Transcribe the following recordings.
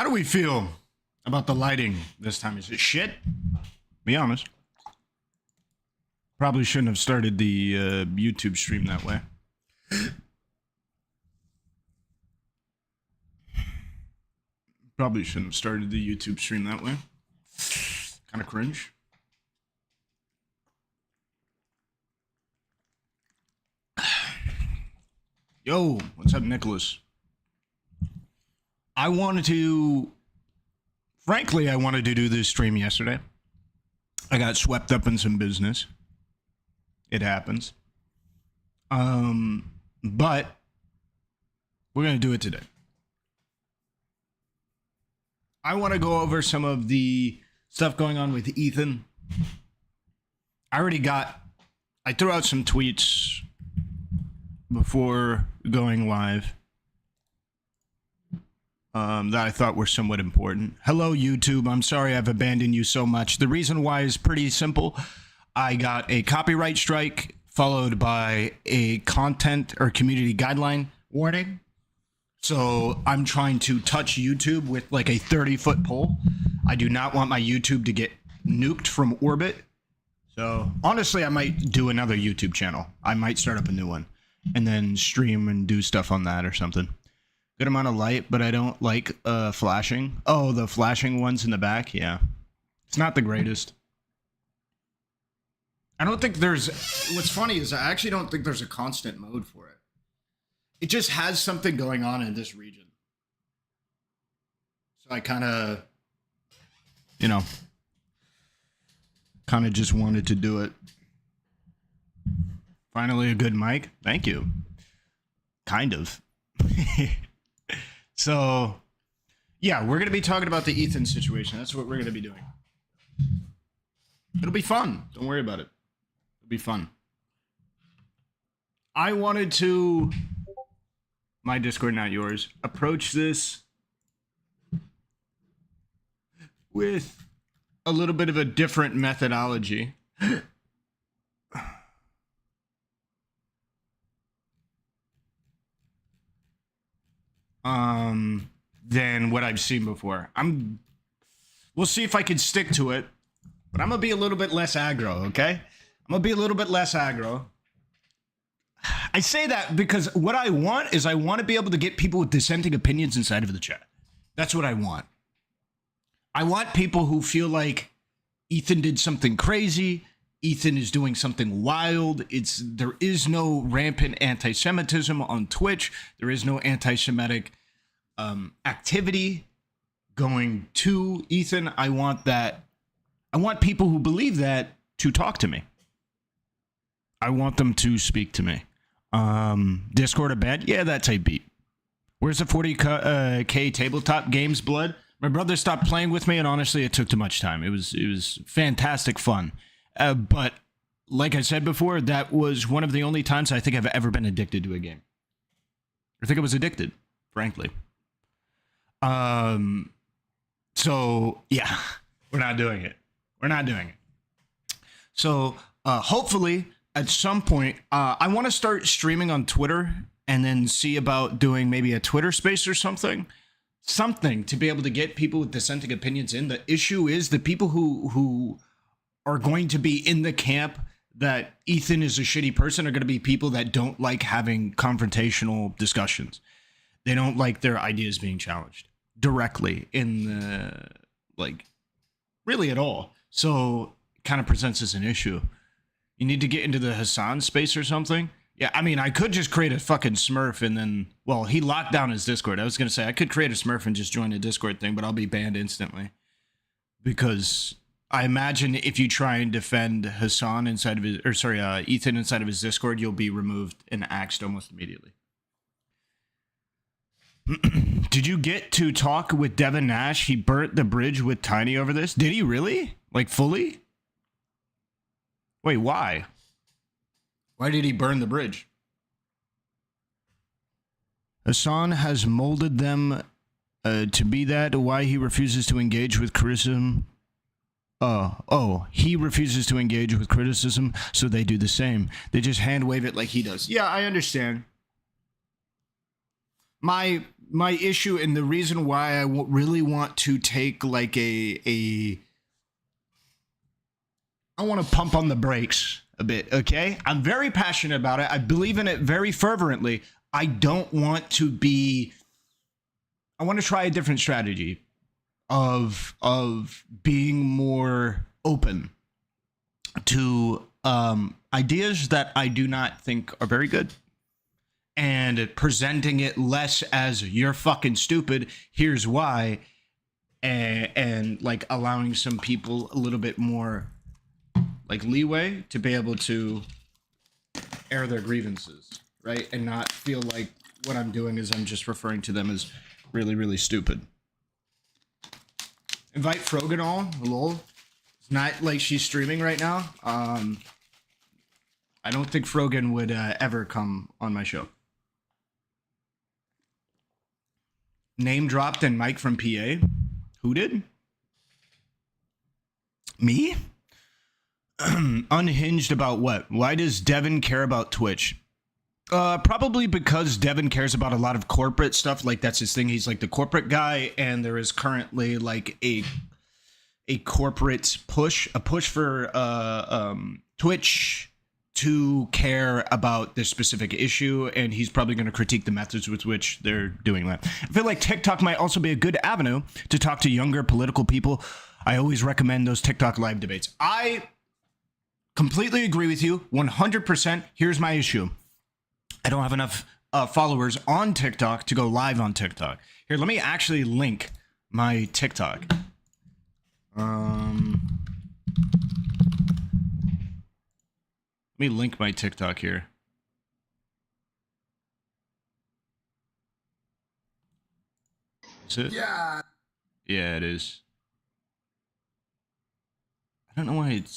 How do we feel about the lighting this time? Is it shit? Be honest. Probably shouldn't have started the YouTube stream that way. Probably shouldn't have started the YouTube stream that way. Kind of cringe. Yo, what's up, Nicholas? I wanted to do this stream yesterday. I got swept up in some business. It happens. But we're going to do it today. I want to go over some of the stuff going on with Ethan. I threw out some tweets before going live that I thought were somewhat important. Hello, YouTube. I'm sorry I've abandoned you so much. The reason why is pretty simple. I got a copyright strike followed by a content or community guideline warning. So I'm trying to touch YouTube with like a 30-foot pole. I do not want my YouTube to get nuked from orbit. So honestly, I might do another YouTube channel. I might start up a new one and then stream and do stuff on that or something. Good amount of light, but I don't like flashing. Oh, the flashing ones in the back? Yeah. It's not the greatest. I don't think there's... What's funny is I actually don't think there's a constant mode for it. It just has something going on in this region. So I kind of... You know... Kind of just wanted to do it. Finally a good mic. Thank you. Kind of. So, yeah, we're going to be talking about the Ethan situation. That's what we're going to be doing. It'll be fun. Don't worry about it. It'll be fun. I wanted to, my Discord, not yours, approach this with a little bit of a different methodology. Than what I've seen before. We'll see if I can stick to it, but I'm gonna be a little bit less aggro, okay? I'm gonna be a little bit less aggro. I say that because what I want is I want to be able to get people with dissenting opinions inside of the chat. That's what I want. I want people who feel like Ethan did something crazy, Ethan is doing something wild. There is no rampant anti-Semitism on Twitch. There is no anti-Semitic activity going to Ethan. I want people who believe that to talk to me. I want them to speak to me. Discord a bad? Yeah, that's a beat. Where's the 40K tabletop games blood? My brother stopped playing with me, and honestly, it took too much time. It was fantastic fun. But like I said before, that was one of the only times I think I've ever been addicted to a game. I think I was addicted, frankly. So yeah, we're not doing it. We're not doing it. So hopefully at some point, I want to start streaming on Twitter and then see about doing maybe a Twitter space or something to be able to get people with dissenting opinions in. The issue is the people who are going to be in the camp that Ethan is a shitty person are going to be people that don't like having confrontational discussions. They don't like their ideas being challenged directly in the, like, really at all. So it kind of presents as an issue. You need to get into the Hasan space or something. Yeah, I mean, I could just create a fucking Smurf and then, well, he locked down his Discord. I was going to say I could create a Smurf and just join a Discord thing, but I'll be banned instantly. Because I imagine if you try and defend Hasan inside of his, or sorry, Ethan inside of his Discord, you'll be removed and axed almost immediately. Did you get to talk with Devin Nash? He burnt the bridge with Tiny over this. Did he really? Like fully? Wait, why? Why did he burn the bridge? Hasan has molded them to be that. Why he refuses to engage with criticism? He refuses to engage with criticism, so they do the same. They just hand wave it like he does. Yeah, I understand. my issue and the reason why I really want to take like I want to pump on the brakes a bit, okay? I'm very passionate about it. I believe in it very fervently. I don't want to be... I want to try a different strategy of being more open to ideas that I do not think are very good, and presenting it less as you're fucking stupid, here's why, and like allowing some people a little bit more like leeway to be able to air their grievances, right? And not feel like what I'm doing is I'm just referring to them as really, really stupid. Invite Frogan on, lol. It's not like she's streaming right now. I don't think Frogan would ever come on my show. Name dropped and Mike from PA. Who did? Me? Unhinged about what? Why does Devin care about Twitch? Probably because Devin cares about a lot of corporate stuff. Like, that's his thing. He's like the corporate guy, and there is currently like a corporate push for Twitch to care about this specific issue, and he's probably going to critique the methods with which they're doing that. I feel like TikTok might also be a good avenue to talk to younger political people. I always recommend those TikTok live debates. I completely agree with you, 100%. Here's my issue. I don't have enough followers on TikTok to go live on TikTok. Here, let me actually link my TikTok. Let me link my TikTok here. Is it? Yeah. Yeah, it is. I don't know why it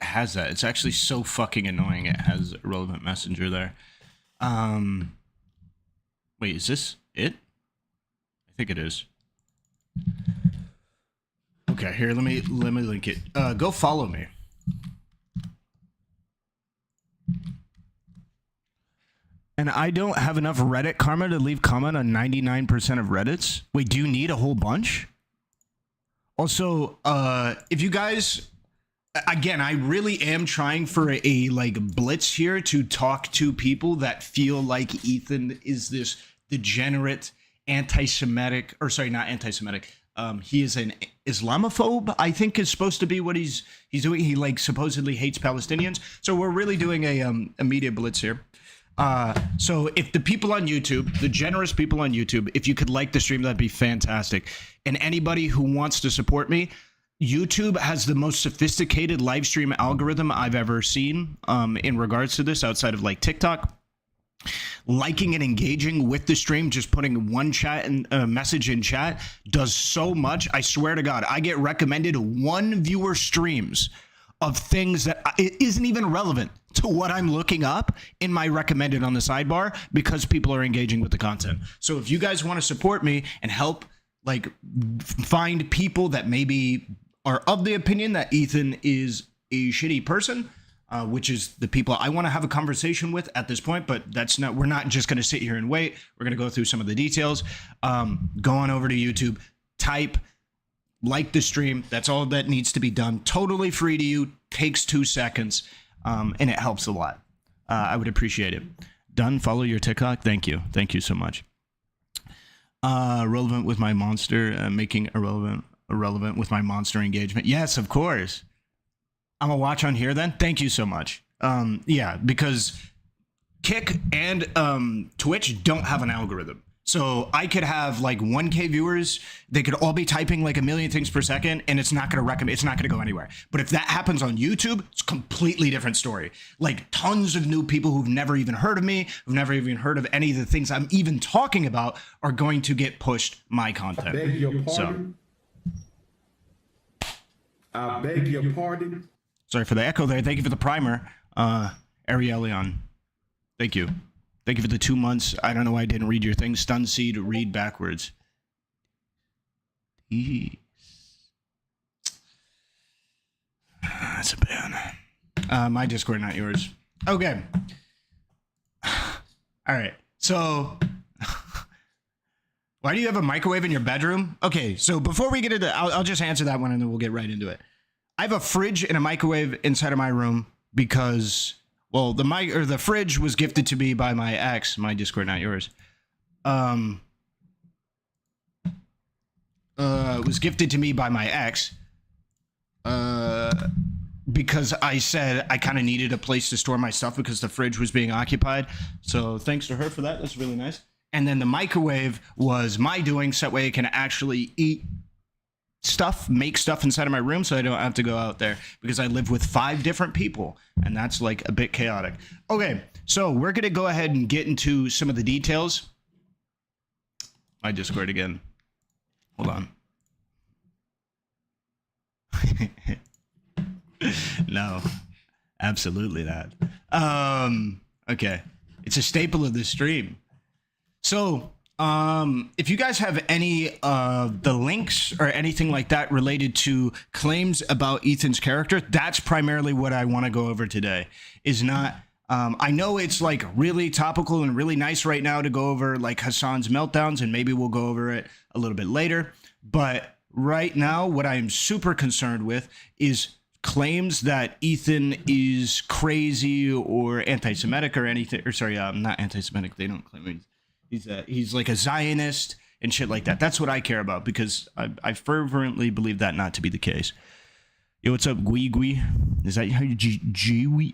has that. It's actually so fucking annoying. It has Ahrelevant Messenger there. Wait, is this it? I think it is. Okay, here, let me link it. Go follow me. And I don't have enough Reddit karma to leave comment on 99% of Reddits. Wait, do you need a whole bunch? Also, if you guys, again, I really am trying for a like blitz here to talk to people that feel like Ethan is this degenerate anti-Semitic, or sorry, not anti-Semitic. He is an Islamophobe, I think is supposed to be what he's doing. He like supposedly hates Palestinians. So we're really doing a media blitz here. So if the people on YouTube, the generous people on YouTube, if you could like the stream, that'd be fantastic. And anybody who wants to support me, YouTube has the most sophisticated live stream algorithm I've ever seen in regards to this, outside of like TikTok. Liking and engaging with the stream, just putting one chat and message in chat does so much. I swear to God, I get recommended 1 viewer streams of things that it isn't even relevant to what I'm looking up in my recommended on the sidebar, because people are engaging with the content. So if you guys want to support me and help like find people that maybe are of the opinion that Ethan is a shitty person, which is the people I want to have a conversation with at this point, but that's not, we're not just going to sit here and wait. We're going to go through some of the details. Go on over to YouTube, type, like the stream. That's all that needs to be done. Totally free to you. Takes 2 seconds, and it helps a lot. I would appreciate it. Done. Follow your TikTok. Thank you. Thank you so much. Relevant with my monster, making irrelevant with my monster engagement. Yes, of course. I'm gonna watch on here then. Thank you so much. Yeah, because Kick and Twitch don't have an algorithm. So I could have like 1K viewers, they could all be typing like a million things per second, and it's not gonna recommend, it's not gonna go anywhere. But if that happens on YouTube, it's a completely different story. Like tons of new people who've never even heard of me, who've never even heard of any of the things I'm even talking about, are going to get pushed my content. I beg your pardon. I beg your pardon. Sorry for the echo there. Thank you for the primer, Arielion. Thank you. Thank you for the 2 months. I don't know why I didn't read your thing. Stun seed, read backwards. That's a bad. My Discord, not yours. Okay. All right. So Why do you have a microwave in your bedroom? Okay, so before we get into, I'll just answer that one and then we'll get right into it. I have a fridge and a microwave inside of my room because, well, the fridge was gifted to me by my ex, my Discord, not yours. It was gifted to me by my ex. Because I said I kind of needed a place to store my stuff because the fridge was being occupied. So thanks to her for that. That's really nice. And then the microwave was my doing, so that way I can actually eat stuff, make stuff inside of my room, so I don't have to go out there because I live with 5 different people, and that's like a bit chaotic. Okay, so we're gonna go ahead and get into some of the details. My Discord again. Hold on. No, absolutely not. Okay, it's a staple of the stream. So, if you guys have any of the links or anything like that related to claims about Ethan's character, that's primarily what I want to go over today. Is not, I know it's like really topical and really nice right now to go over like Hasan's meltdowns, and maybe we'll go over it a little bit later. But right now, what I'm super concerned with is claims that Ethan is crazy or anti-Semitic or anything, or sorry, not anti-Semitic. They don't claim he's like a Zionist and shit like that. That's what I care about because I fervently believe that not to be the case. Yo, what's up, Gui? Is that how you Gui?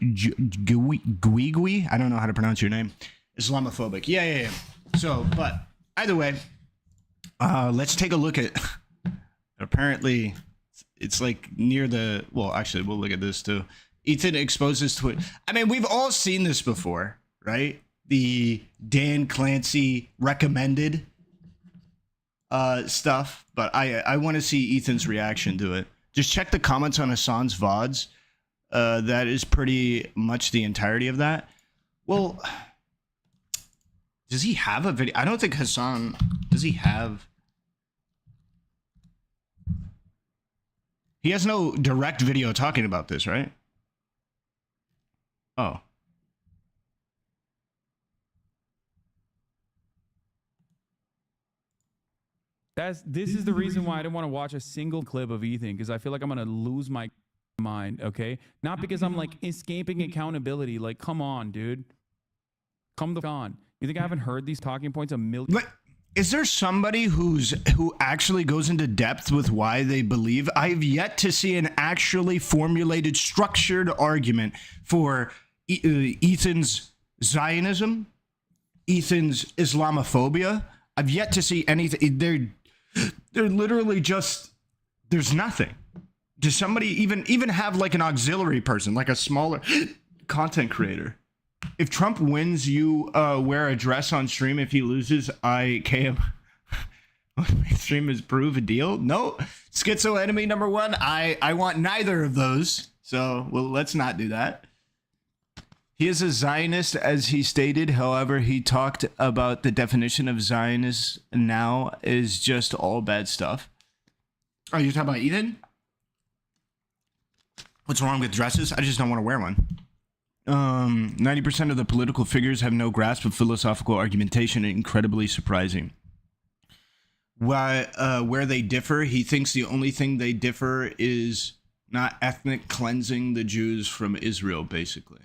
I don't know how to pronounce your name. Islamophobic. Yeah. So, but either way, let's take a look at. Apparently, it's like near the. Well, actually, we'll look at this too. Ethan exposes Twitter. I mean, we've all seen this before, right? The Dan Clancy recommended stuff, but I want to see Ethan's reaction to it. Just check the comments on Hasan's VODs. That is pretty much the entirety of that. Well, does he have a video? I don't think Hasan, does he have? He has no direct video talking about this, right? Oh. This is the reason why I don't want to watch a single clip of Ethan, because I feel like I'm gonna lose my mind. Okay, not because I'm like escaping accountability. Like, come on, dude, come the on. You think I haven't heard these talking points a million? But is there somebody who actually goes into depth with why they believe? I've yet to see an actually formulated, structured argument for Ethan's Zionism, Ethan's Islamophobia. I've yet to see anything. They're literally just, there's nothing. Does somebody even have like an auxiliary person, like a smaller content creator? If Trump wins, you wear a dress on stream. If he loses, I KM. Stream is prove a deal. No, schizo enemy number 1. I want neither of those. So, well, let's not do that. He is a Zionist, as he stated. However, he talked about the definition of Zionist now is just all bad stuff. Oh, you're talking about Ethan? What's wrong with dresses? I just don't want to wear one. 90% of the political figures have no grasp of philosophical argumentation. Incredibly surprising. Where they differ, he thinks the only thing they differ is not ethnic cleansing the Jews from Israel, basically.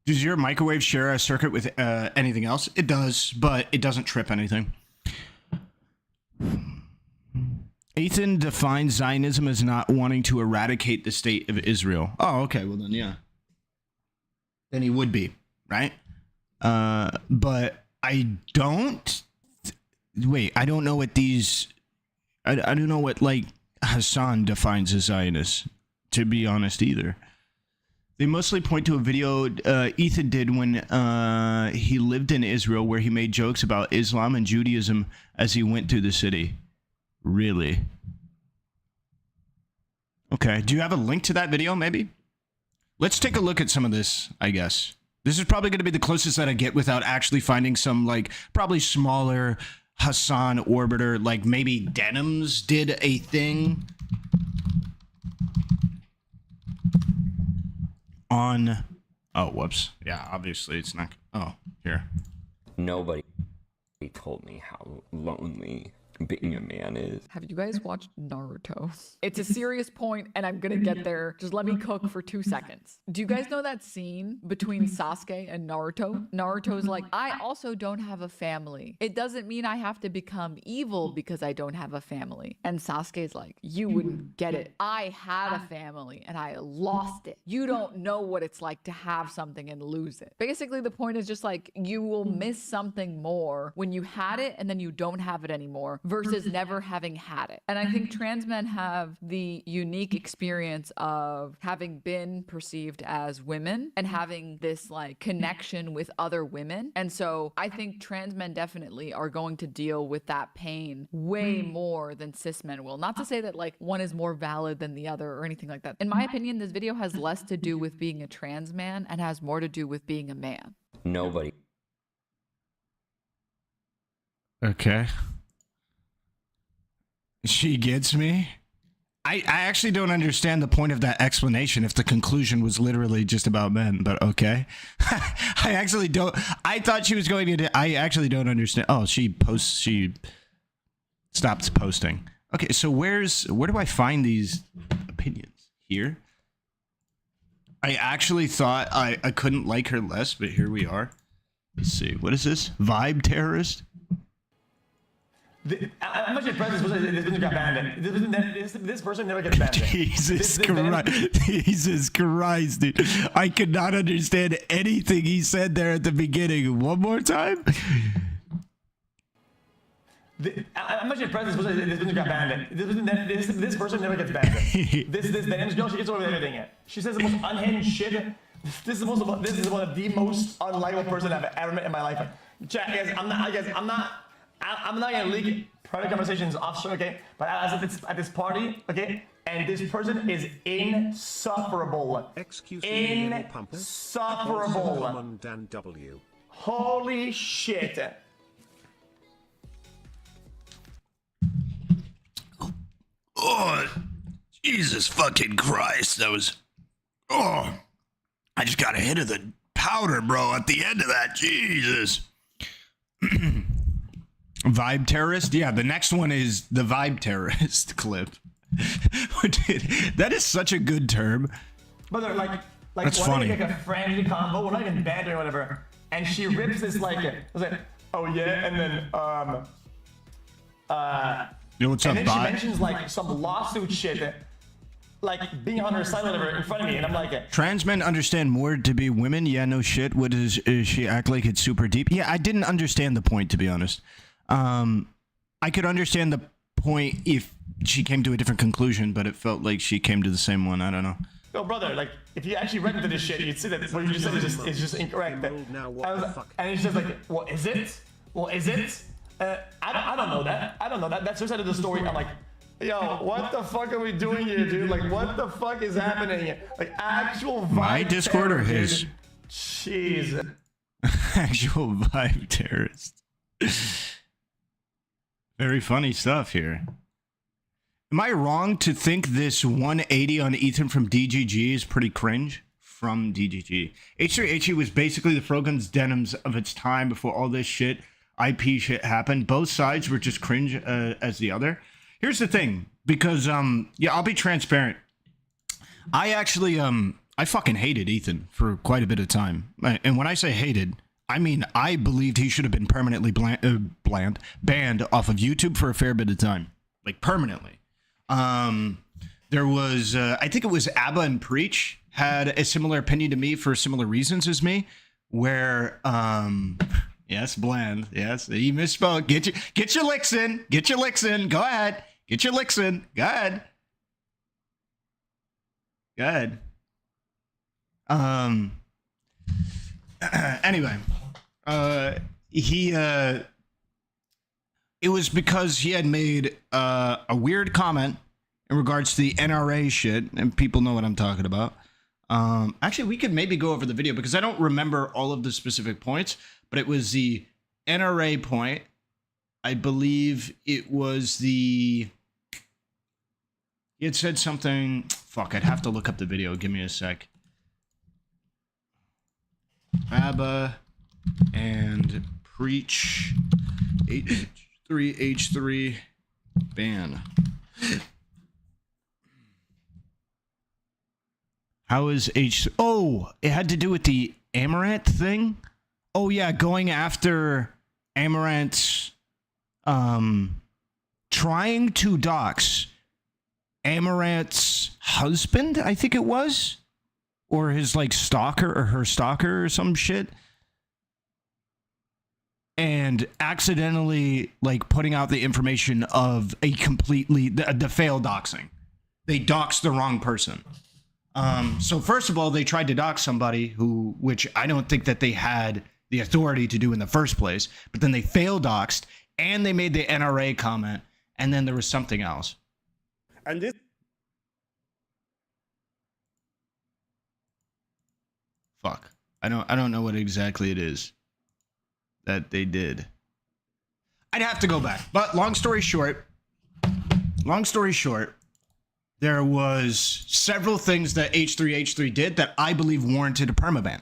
Does your microwave share a circuit with anything else? It does, but it doesn't trip anything. Ethan defines Zionism as not wanting to eradicate the state of Israel. Oh, okay. Well, then, yeah. Then he would be, right? But I don't... Wait, I don't know what these... I don't know what, like, Hasan defines as Zionist, to be honest, either. They mostly point to a video Ethan did when he lived in Israel where he made jokes about Islam and Judaism as he went through the city. Really? Okay. Do you have a link to that video, maybe? Let's take a look at some of this, I guess. This is probably going to be the closest that I get without actually finding some, like, probably smaller Hasan orbiter, like maybe Denims did a thing on... Oh, whoops. Yeah, obviously it's not... Oh, Here. Nobody told me how lonely being a man is. Have you guys watched Naruto? It's a serious point, and I'm gonna get there. Just let me cook for 2 seconds. Do you guys know that scene between Sasuke and Naruto? Naruto's like, I also don't have a family. It doesn't mean I have to become evil because I don't have a family. And Sasuke's like, you wouldn't get it. I had a family and I lost it. You don't know what it's like to have something and lose it. Basically, the point is just like, you will miss something more when you had it and then you don't have it anymore versus never having had it. And I think trans men have the unique experience of having been perceived as women and having this like connection with other women. And so I think trans men definitely are going to deal with that pain way more than cis men will. Not to say that like one is more valid than the other or anything like that. In my opinion, this video has less to do with being a trans man and has more to do with being a man. Nobody. Okay. She gets me. I actually don't understand the point of that explanation if the conclusion was literally just about men, but okay. I actually don't. I thought she was going to. I actually don't understand. Oh, she stopped posting. Okay, so where do I find these opinions? Here? I actually thought I couldn't like her less, but here we are. Let's see. What is this? Vibe terrorist? I'm actually impressed this person got banned. This person never gets banned. Jesus Christ. Jesus Christ, dude. I could not understand anything he said there at the beginning. One more time? I'm actually impressed this person got banned. This person never gets banned. This girl, she gets away with everything. She says the most unhinged shit. This is one of the most unlikable person I've ever met in my life. Chat, guys, I'm not gonna leak private conversations off stream, okay? But I was at this party, okay? And this person is insufferable. Excuse me, insufferable. Holy shit. Oh, Jesus fucking Christ. That was... Oh, I just got a hit of the powder, bro, at the end of that. Jesus. Vibe terrorist? Yeah, the next one is the vibe terrorist clip. That is such a good term. But like that's funny. Like a friendly convo, we're not even bantering or whatever. And she rips this like, I was like, oh yeah, and then you know what's up, and then bot? she mentions like some lawsuit shit, like being on her side or whatever in front of me, and I'm like, trans men understand more to be women. Yeah, no shit. What is she act like it's super deep? Yeah, I didn't understand the point, to be honest. I could understand the point if she came to a different conclusion, but it felt like she came to the same one. I don't know. no brother, like if you actually read into this shit, you'd see that what you just said is just incorrect. And it's just like, well, is it? Well, is it? I don't know that. I don't know that. That's her side of the story. I'm like, yo, what the fuck are we doing here, dude? Like, what the fuck is happening here? Like, actual vibe. My Discord terror, or his? dude. Jeez. Actual vibe terrorist. Very funny stuff here. Am I wrong to think this 180 on Ethan from DGG is pretty cringe? From DGG. H3H3 was basically the Frogan's denims of its time before all this shit, IP shit happened. Both sides were just cringe as the other. Here's the thing, because, yeah, I'll be transparent. I actually, I fucking hated Ethan for quite a bit of time. And when I say hated, I mean, I believed he should have been permanently banned off of YouTube for a fair bit of time. Like, permanently. There was, I think it was Abba and Preach had a similar opinion to me for similar reasons as me, where, yes, bland, yes, he misspoke. Get your licks in, get your licks in, go ahead, get your licks in, go ahead. Go ahead. Anyway, it was because he had made a weird comment in regards to the NRA shit, and people know what I'm talking about. Actually, we could maybe go over the video because I don't remember all of the specific points, but it was the NRA point. I believe it was the... He had said something... Fuck, I'd have to look up the video. Give me a sec. Abba and preach H3H3 ban. How is Oh, it had to do with the Amaranth thing? Oh yeah, going after Amaranth's trying to dox Amaranth's husband, I think it was, or his like stalker or her stalker or some shit, and accidentally like putting out the information of a completely the failed doxing. They doxed the wrong person. So first of all, they tried to dox somebody which I don't think that they had the authority to do in the first place, but then they failed doxed and they made the NRA comment, and then there was something else. And this Fuck. I don't know what exactly it is that they did. I'd have to go back. But long story short, there was several things that H3H3 did that I believe warranted a permaban.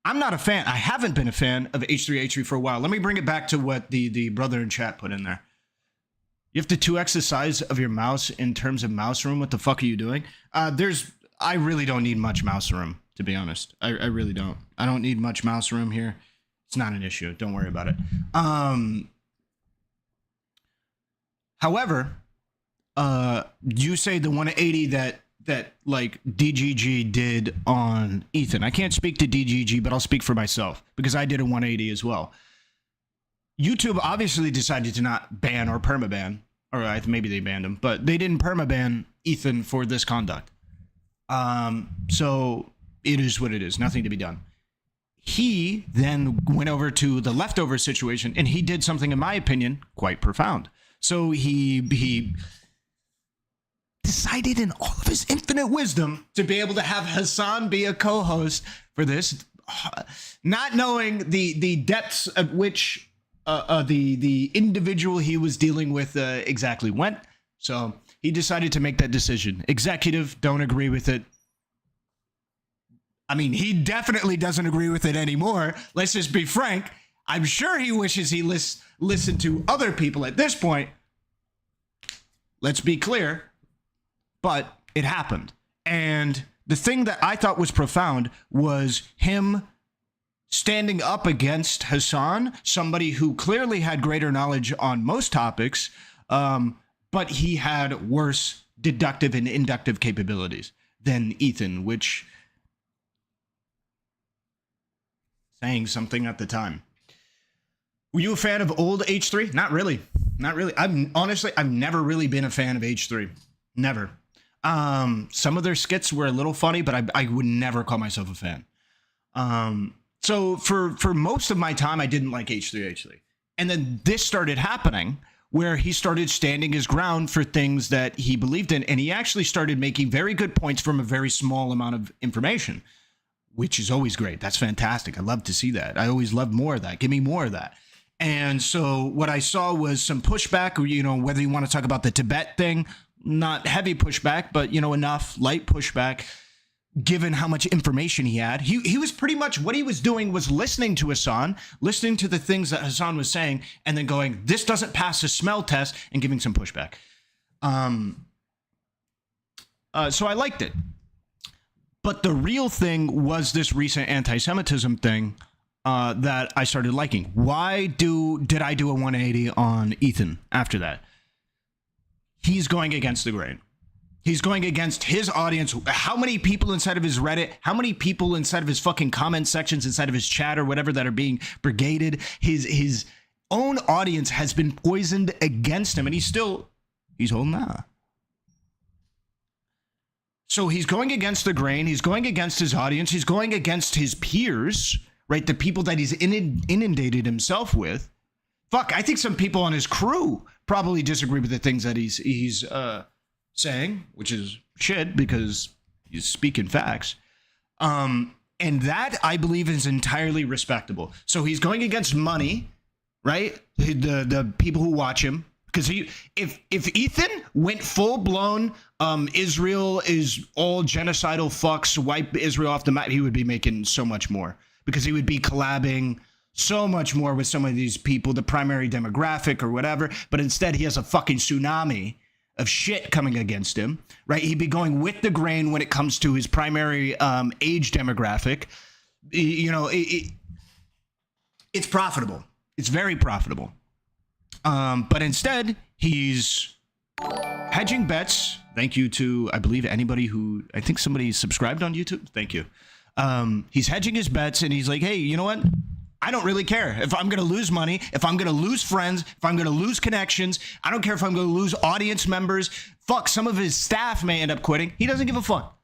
I'm not a fan. I haven't been a fan of H3H3 for a while. Let me bring it back to what the brother in chat put in there. You have to 2x the size of your mouse in terms of mouse room. What the fuck are you doing? I really don't need much mouse room, to be honest. I really don't. I don't need much mouse room here. It's not an issue. Don't worry about it. However, you say the 180 that like DGG did on Ethan. I can't speak to DGG, but I'll speak for myself because I did a 180 as well. YouTube obviously decided to not ban or permaban, or maybe they banned him, but they didn't permaban Ethan for this conduct. So it is what it is. Nothing to be done. He then went over to the leftover situation, and he did something, in my opinion, quite profound. So he decided in all of his infinite wisdom to be able to have Hasan be a co-host for this, not knowing the depths at which the individual he was dealing with exactly went. So he decided to make that decision. Executive, don't agree with it. I mean, he definitely doesn't agree with it anymore. Let's just be frank. I'm sure he wishes he listened to other people at this point. Let's be clear. But it happened. And the thing that I thought was profound was him standing up against Hasan, somebody who clearly had greater knowledge on most topics, but he had worse deductive and inductive capabilities than Ethan, which saying something at the time. Were you a fan of old H3? Not really. Not really. I've never really been a fan of H3. Never. Some of their skits were a little funny, but I would never call myself a fan. So for most of my time, I didn't like H3H3. And then this started happening where he started standing his ground for things that he believed in. And he actually started making very good points from a very small amount of information, which is always great. That's fantastic. I love to see that. I always love more of that. Give me more of that. And so what I saw was some pushback, or, you know, whether you want to talk about the Tibet thing, not heavy pushback, but, you know, enough light pushback, given how much information he had. He was pretty much, what he was doing was listening to Hasan, listening to the things that Hasan was saying, and then going, this doesn't pass the smell test, and giving some pushback. So I liked it. But the real thing was this recent anti-Semitism thing that I started liking. Why did I do a 180 on Ethan after that? He's going against the grain. He's going against his audience. How many people inside of his Reddit, how many people inside of his fucking comment sections, inside of his chat or whatever, that are being brigaded? His own audience has been poisoned against him, and he's holding on. So he's going against the grain. He's going against his audience. He's going against his peers, right? The people that he's inundated himself with. Fuck, I think some people on his crew probably disagree with the things that he's saying, which is shit because he's speaking facts. And that, I believe, is entirely respectable. So he's going against money, right? The people who watch him. Because if Ethan went full-blown, Israel is all genocidal fucks, wipe Israel off the map, he would be making so much more. Because he would be collabing so much more with some of these people, the primary demographic or whatever, but instead he has a fucking tsunami of shit coming against him, right? He'd be going with the grain when it comes to his primary age demographic. You know, it's profitable. It's very profitable. But instead, he's hedging bets. Thank you to, I believe, anybody who, I think somebody subscribed on YouTube. Thank you. He's hedging his bets, and he's like, hey, you know what? I don't really care if I'm going to lose money, if I'm going to lose friends, if I'm going to lose connections. I don't care if I'm going to lose audience members. Fuck, some of his staff may end up quitting. He doesn't give a fuck.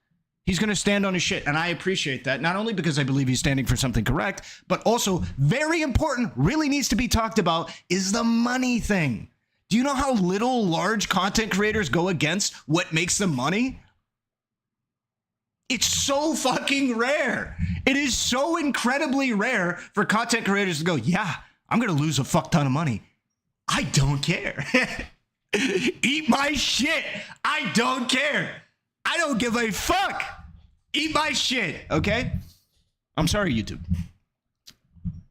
He's going to stand on his shit. And I appreciate that. Not only because I believe he's standing for something correct, but also very important, really needs to be talked about, is the money thing. Do you know how little large content creators go against what makes them money? It's so fucking rare. It is so incredibly rare for content creators to go, yeah, I'm going to lose a fuck ton of money. I don't care. Eat my shit. I don't care. I don't give a fuck. Eat my shit, okay? I'm sorry, YouTube.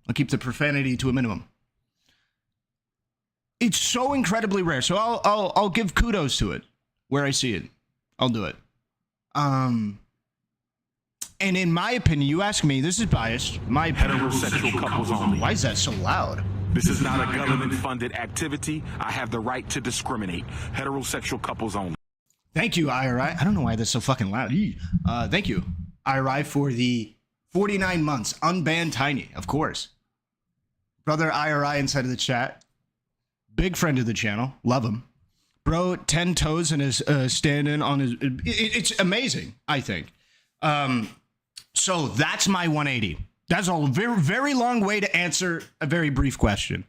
I'll keep the profanity to a minimum. It's so incredibly rare. So I'll give kudos to it where I see it. I'll do it. And in my opinion, you ask me, this is biased. My opinion, Heterosexual couples only. why is that so loud? This is not a government-funded activity. I have the right to discriminate. Heterosexual couples only. Thank you, IRI. I don't know why that's so fucking loud. Thank you, IRI, for the 49 months. Unbanned Tiny, of course. Brother IRI inside of the chat. Big friend of the channel. Love him. Bro, 10 toes and his stand-in on his... It's amazing, I think. So that's my 180. That's a very, very long way to answer a very brief question.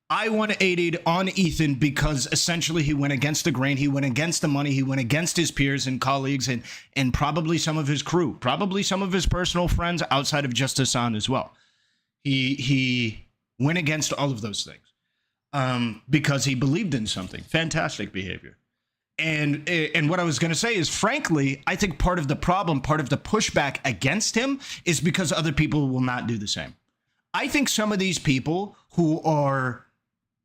I 180'd on Ethan because essentially he went against the grain. He went against the money. He went against his peers and colleagues and probably some of his crew, probably some of his personal friends outside of just Hasan as well. He went against all of those things because he believed in something. Fantastic behavior. And what I was going to say is, frankly, I think part of the problem, part of the pushback against him is because other people will not do the same. I think some of these people who are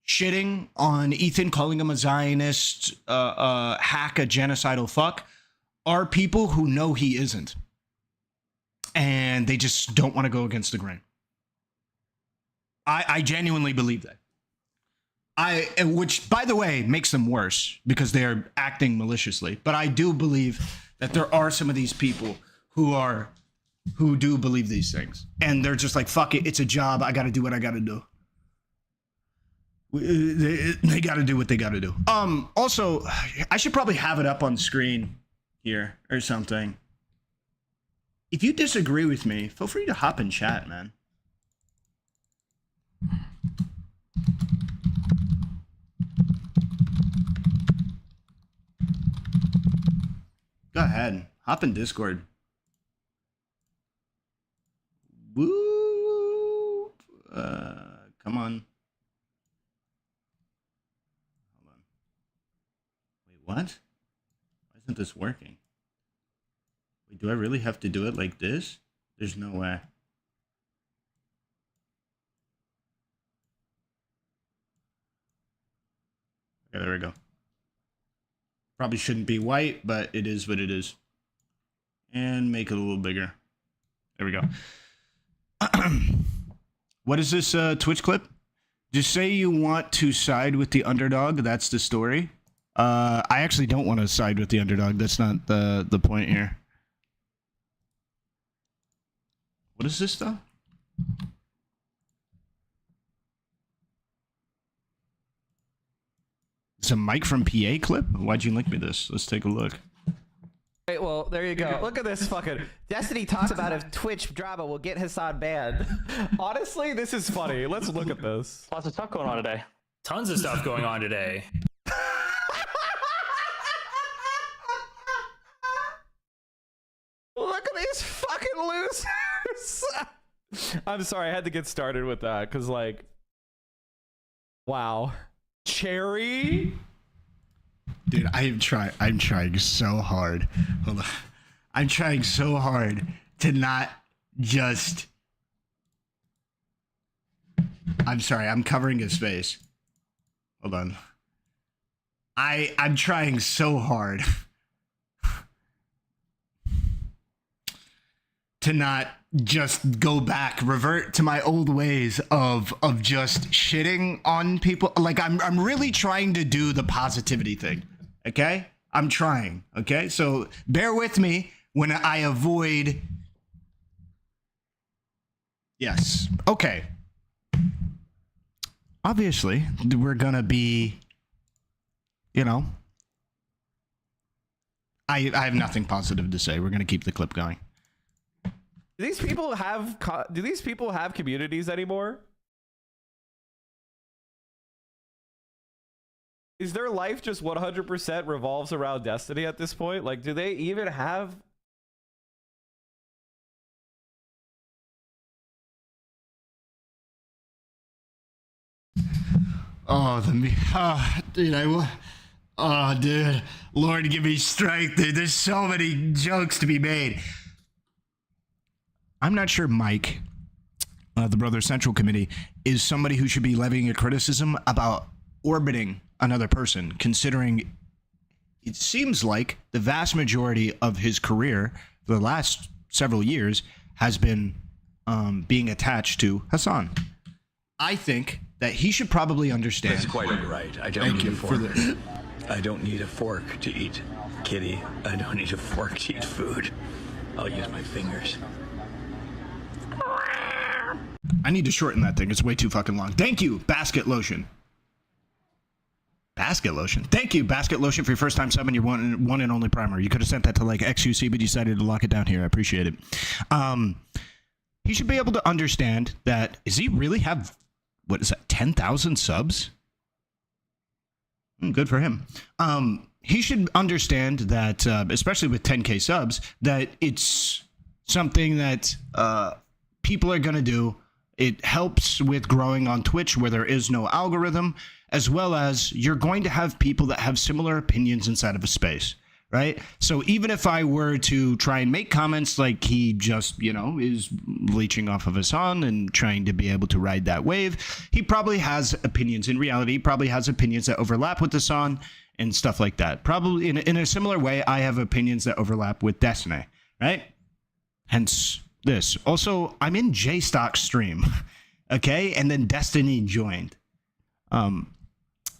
shitting on Ethan, calling him a Zionist, hack, a genocidal fuck, are people who know he isn't. And they just don't want to go against the grain. I genuinely believe that. Which, by the way, makes them worse because they're acting maliciously. But I do believe that there are some of these people who do believe these things. And they're just like, fuck it, it's a job. I got to do what I got to do. They got to do what they got to do. Also, I should probably have it up on screen here or something. If you disagree with me, feel free to hop in chat, man. Go ahead. Hop in Discord. Woo! Come on. Hold on. Wait, what? Why isn't this working? Wait, do I really have to do it like this? There's no way. Okay, there we go. Probably shouldn't be white, but it is what it is. And make it a little bigger. There we go. What is this Twitch clip? Just say you want to side with the underdog. That's the story. I actually don't want to side with the underdog. That's not the point here. What is this though? It's a Mike from PA clip? Why'd you link me this? Let's take a look. Right, well, there you go. Look at this fucking... Destiny talks about if Twitch drama will get Hasan banned. Honestly, this is funny. Let's look at this. Lots of stuff going on today. Tons of stuff going on today. Look at these fucking losers. I'm sorry, I had to get started with that because, like, wow. Cherry? Dude, I'm trying so hard. Hold on. I'm trying so hard to not just I'm sorry, I'm covering his face. Hold on. I'm trying so hard to not just go back, revert to my old ways of just shitting on people. Like I'm really trying to do the positivity thing. Okay? I'm trying. Okay? So bear with me when I avoid. Yes. Okay. Obviously, we're gonna be, you know, I have nothing positive to say. We're gonna keep the clip going. Do these people have communities anymore? Is their life just 100% revolves around Destiny at this point? Like, do they even have? Dude, Lord, give me strength, dude. There's so many jokes to be made. I'm not sure Mike, the Brothers Central Committee, is somebody who should be levying a criticism about orbiting another person, considering it seems like the vast majority of his career for the last several years has been being attached to Hasan. I think that he should probably understand. That's quite right. I don't need a fork. I don't need a fork to eat kitty. I don't need a fork to eat food. I'll use my fingers. I need to shorten that thing. It's way too fucking long. Thank you, Basket Lotion. Basket Lotion. Thank you, Basket Lotion, for your first time subbing your one and only primer. You could have sent that to like XUC, but you decided to lock it down here. I appreciate it. He should be able to understand that. Does he really have, what is that, 10,000 subs? Good for him. He should understand that, especially with 10K subs, that it's something that people are going to do. It helps with growing on Twitch where there is no algorithm, as well as you're going to have people that have similar opinions inside of a space, right? So even if I were to try and make comments like he just, you know, is leeching off of Hasan and trying to be able to ride that wave, he probably has opinions. In reality, he probably has opinions that overlap with Hasan and stuff like that. Probably in a similar way, I have opinions that overlap with Destiny, right? Hence this. Also, I'm in J-Stock stream, okay? And then Destiny joined.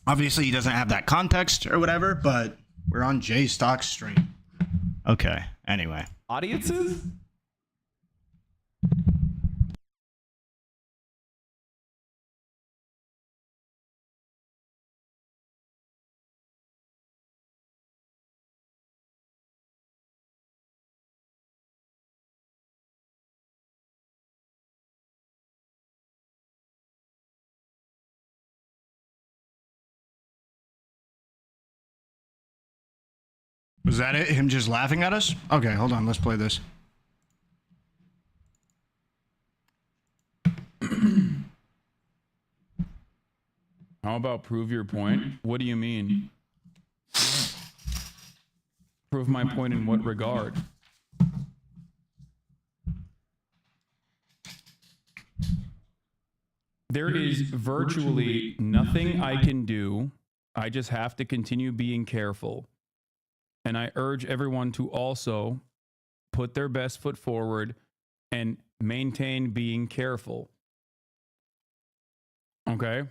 Obviously, he doesn't have that context or whatever, but we're on J-Stock stream. Okay, anyway. Audiences? Was that it? Him just laughing at us? Okay, hold on. Let's play this. How about prove your point? What do you mean? Prove my point in what regard? There is virtually nothing I can do. I just have to continue being careful. And I urge everyone to also put their best foot forward and maintain being careful. Okay?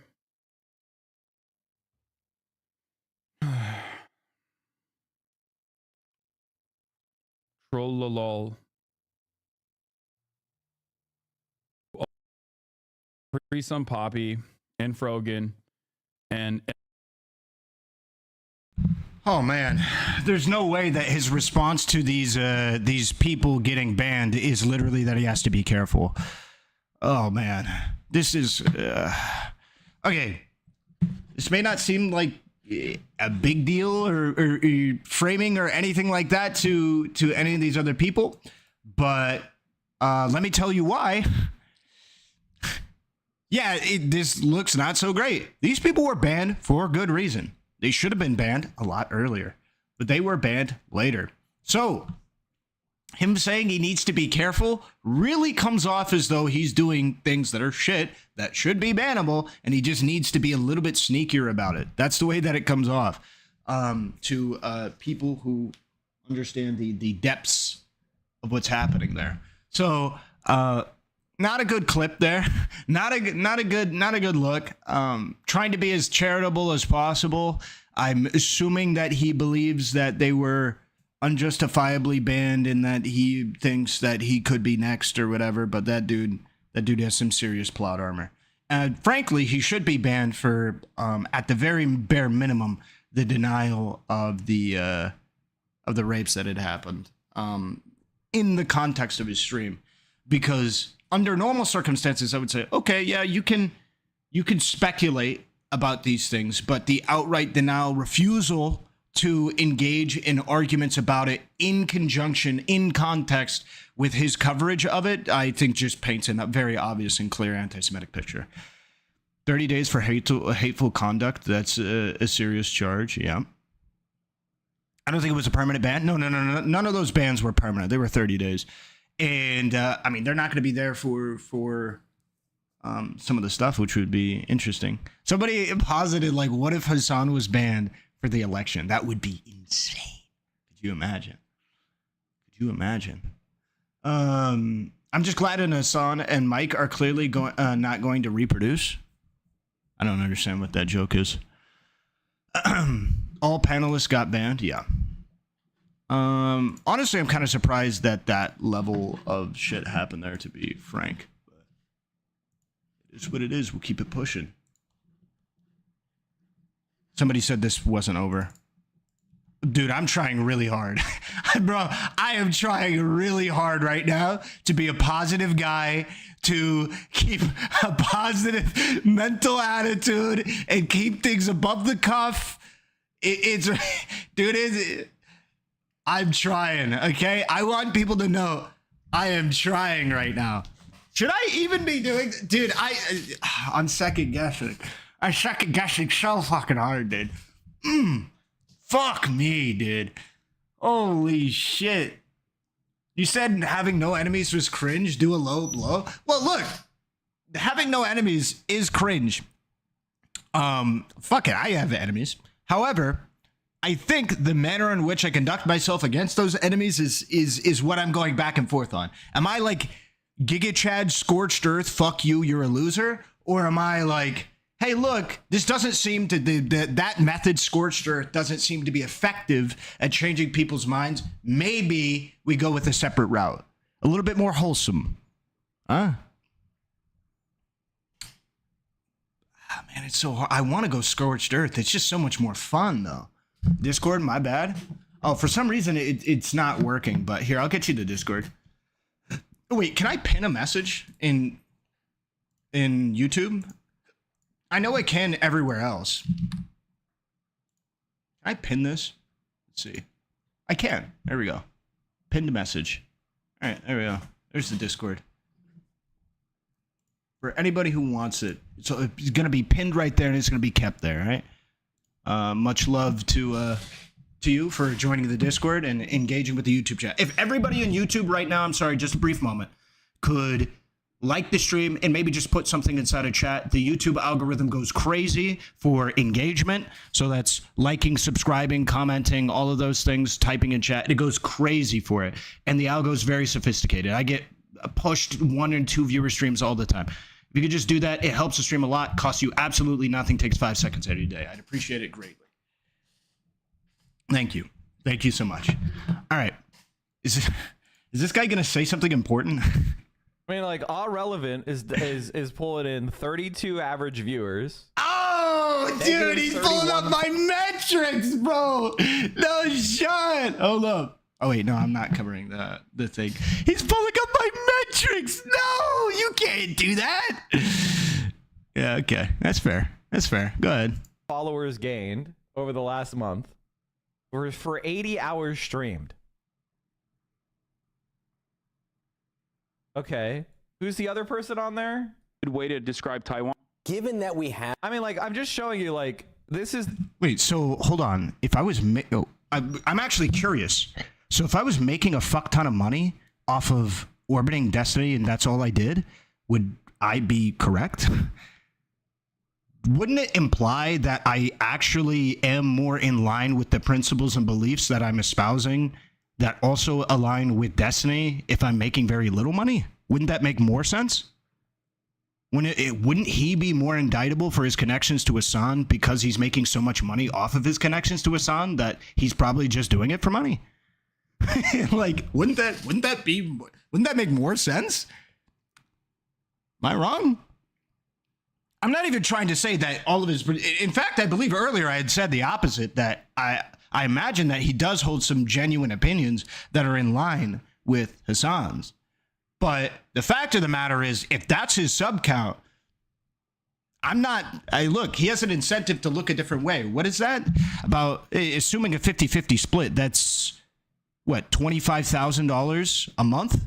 Trollolol. Free some Poppy and Frogan and oh man, there's no way that his response to these people getting banned is literally that he has to be careful. Oh man, this is okay. This may not seem like a big deal or framing or anything like that to any of these other people, but let me tell you why. Yeah, this looks not so great. These people were banned for good reason. They should have been banned a lot earlier, but they were banned later. So, him saying he needs to be careful really comes off as though he's doing things that are shit that should be bannable, and he just needs to be a little bit sneakier about it. That's the way that it comes off to people who understand the depths of what's happening there. So not a good clip there. Not a good look. Trying to be as charitable as possible. I'm assuming that he believes that they were unjustifiably banned and that he thinks that he could be next or whatever, but that dude has some serious plot armor. And frankly, he should be banned for at the very bare minimum the denial of the rapes that had happened in the context of his stream, because under normal circumstances I would say, okay, yeah, you can speculate about these things, but the outright denial, refusal to engage in arguments about it in conjunction, in context with his coverage of it, I think just paints a very obvious and clear anti-Semitic picture. 30 days for hateful conduct, that's a serious charge, yeah. I don't think it was a permanent ban. No. None of those bans were permanent. They were 30 days. And, I mean, they're not going to be there for some of the stuff, which would be interesting. Somebody posited, like, what if Hasan was banned for the election? That would be insane. Could you imagine? I'm just glad that Hasan and Mike are clearly not going to reproduce. I don't understand what that joke is. All panelists got banned. Yeah. Honestly, I'm kind of surprised that that level of shit happened there, to be frank. But it's what it is. We'll keep it pushing. Somebody said this wasn't over. Dude, I'm trying really hard. Bro, I am trying really hard right now to be a positive guy, to keep a positive mental attitude and keep things above the cuff. I'm trying, okay? I want people to know I am trying right now. Should I even be doing, dude, I'm second guessing. I'm second guessing so fucking hard, dude. Fuck me, dude. Holy shit. You said having no enemies was cringe, do a low blow? Well, look, having no enemies is cringe. Fuck it, I have enemies. However, I think the manner in which I conduct myself against those enemies is what I'm going back and forth on. Am I like Giga Chad, scorched earth, fuck you, you're a loser? Or am I like, hey, look, this doesn't seem to, that method, scorched earth, doesn't seem to be effective at changing people's minds. Maybe we go with a separate route. A little bit more wholesome. Huh? Ah, man, it's so hard. I want to go scorched earth. It's just so much more fun, though. Discord, my bad. Oh, for some reason, it's not working. But here, I'll get you the Discord. Wait, can I pin a message in YouTube? I know I can everywhere else. Can I pin this? Let's see. I can. There we go. Pinned message. All right, there we go. There's the Discord. For anybody who wants it. So it's going to be pinned right there, and it's going to be kept there, right? Much love to you for joining the Discord and engaging with the YouTube chat. If everybody on YouTube right now, I'm sorry, just a brief moment, could like the stream and maybe just put something inside a chat. The YouTube algorithm goes crazy for engagement. So that's liking, subscribing, commenting, all of those things, typing in chat. It goes crazy for it. And the algo is very sophisticated. I get pushed 1 and 2 viewer streams all the time. If you could just do that, it helps the stream a lot, costs you absolutely nothing, takes 5 seconds out of your day. I'd appreciate it greatly. Thank you. Thank you so much. All right. Is this guy going to say something important? I mean, like, Ahrelevant is pulling in 32 average viewers. Oh, dude, he's pulling up my metrics, bro. No shot. Hold up. Oh, wait, no, I'm not covering the thing. He's pulling up my metrics. No, you can't do that. Yeah, okay. That's fair. That's fair. Go ahead. Followers gained over the last month were for 80 hours streamed. Okay. Who's the other person on there? Good way to describe Taiwan. Given that we have... I mean, like, I'm just showing you, like, this is... Wait, so hold on. If I was... I'm actually curious. So if I was making a fuck ton of money off of orbiting Destiny and that's all I did, would I be correct? Wouldn't it imply that I actually am more in line with the principles and beliefs that I'm espousing that also align with Destiny if I'm making very little money? Wouldn't that make more sense? Wouldn't he be more indictable for his connections to Hasan because he's making so much money off of his connections to Hasan that he's probably just doing it for money? Like, wouldn't that make more sense? Am I wrong? I'm not even trying to say that all of his, in fact, I believe earlier I had said the opposite, that I imagine that he does hold some genuine opinions that are in line with Hasan's. But the fact of the matter is, if that's his sub count, look, he has an incentive to look a different way. What is that? About, assuming a 50-50 split, that's what, $25,000 a month?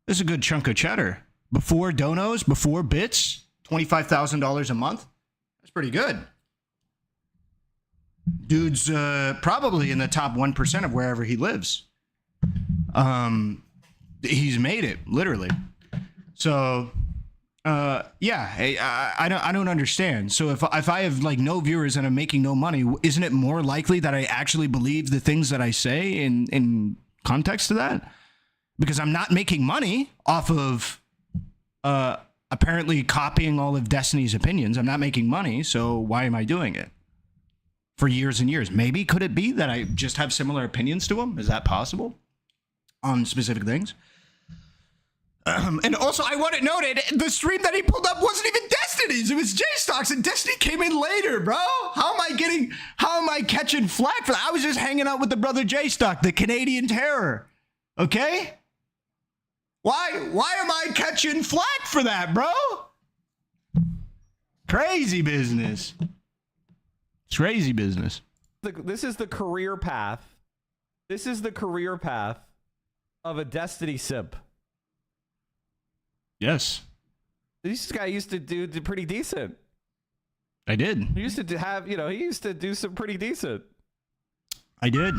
That's a good chunk of cheddar. Before donos, before bits, $25,000 a month. That's pretty good. Dude's probably in the top 1% of wherever he lives. He's made it, literally. So, yeah, I don't understand. So if I have like no viewers and I'm making no money, isn't it more likely that I actually believe the things that I say in context to that? Because I'm not making money off of apparently copying all of Destiny's opinions. I'm not making money, so why am I doing it? For years and years. Maybe could it be that I just have similar opinions to him? Is that possible? On specific things? And also, I want it noted, the stream that he pulled up wasn't even Destiny's. It was J-Stocks, and Destiny came in later, bro. How am I catching flack for that? I was just hanging out with the brother J-Stock, the Canadian terror. Okay? Why am I catching flack for that, bro? Crazy business. It's crazy business. This is the career path. This is the career path of a Destiny simp. Yes. This guy used to do pretty decent. I did. He used to have, he used to do some pretty decent. I did.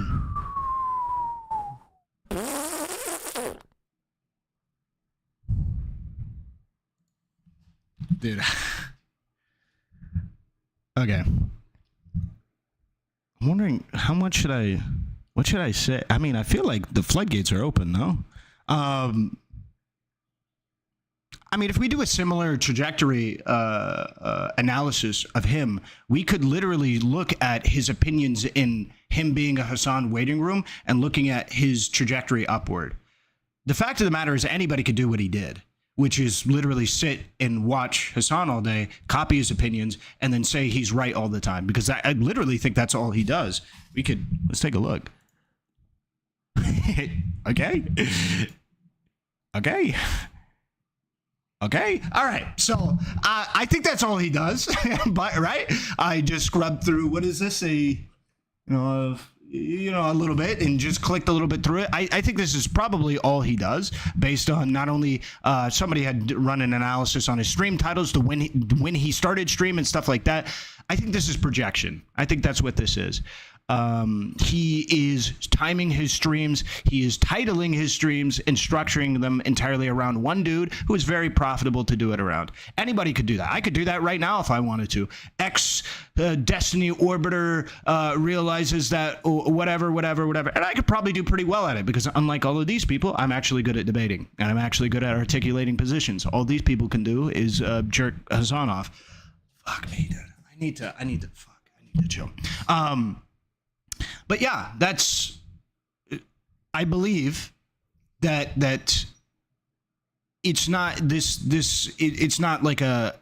Dude. Okay. I'm wondering what should I say? I mean, I feel like the floodgates are open, no? I mean, if we do a similar trajectory analysis of him, we could literally look at his opinions in him being a Hasan waiting room and looking at his trajectory upward. The fact of the matter is anybody could do what he did, which is literally sit and watch Hasan all day, copy his opinions, and then say he's right all the time. Because I literally think that's all he does. Let's take a look. Okay. Okay. Okay. All right. So I think that's all he does. But right. I just scrubbed through. What is this? A little bit and just clicked a little bit through it. I think this is probably all he does based on not only somebody had run an analysis on his stream titles to when he started stream and stuff like that. I think this is projection. I think that's what this is. He is timing his streams. He is titling his streams and structuring them entirely around one dude who is very profitable to do it around. Anybody could do that. I could do that right now if I wanted to. Destiny Orbiter realizes that whatever. And I could probably do pretty well at it because unlike all of these people, I'm actually good at debating and I'm actually good at articulating positions. All these people can do is jerk Hasan off. Fuck me, dude. I need to chill. But yeah, I believe that it's not it's not like a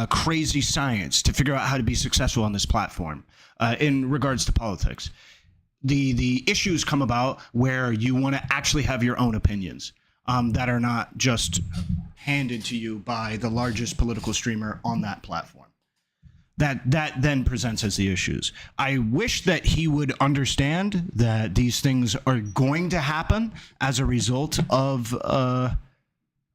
crazy science to figure out how to be successful on this platform in regards to politics. The issues come about where you want to actually have your own opinions that are not just handed to you by the largest political streamer on that platform. That then presents as the issues. I wish that he would understand that these things are going to happen as a result of the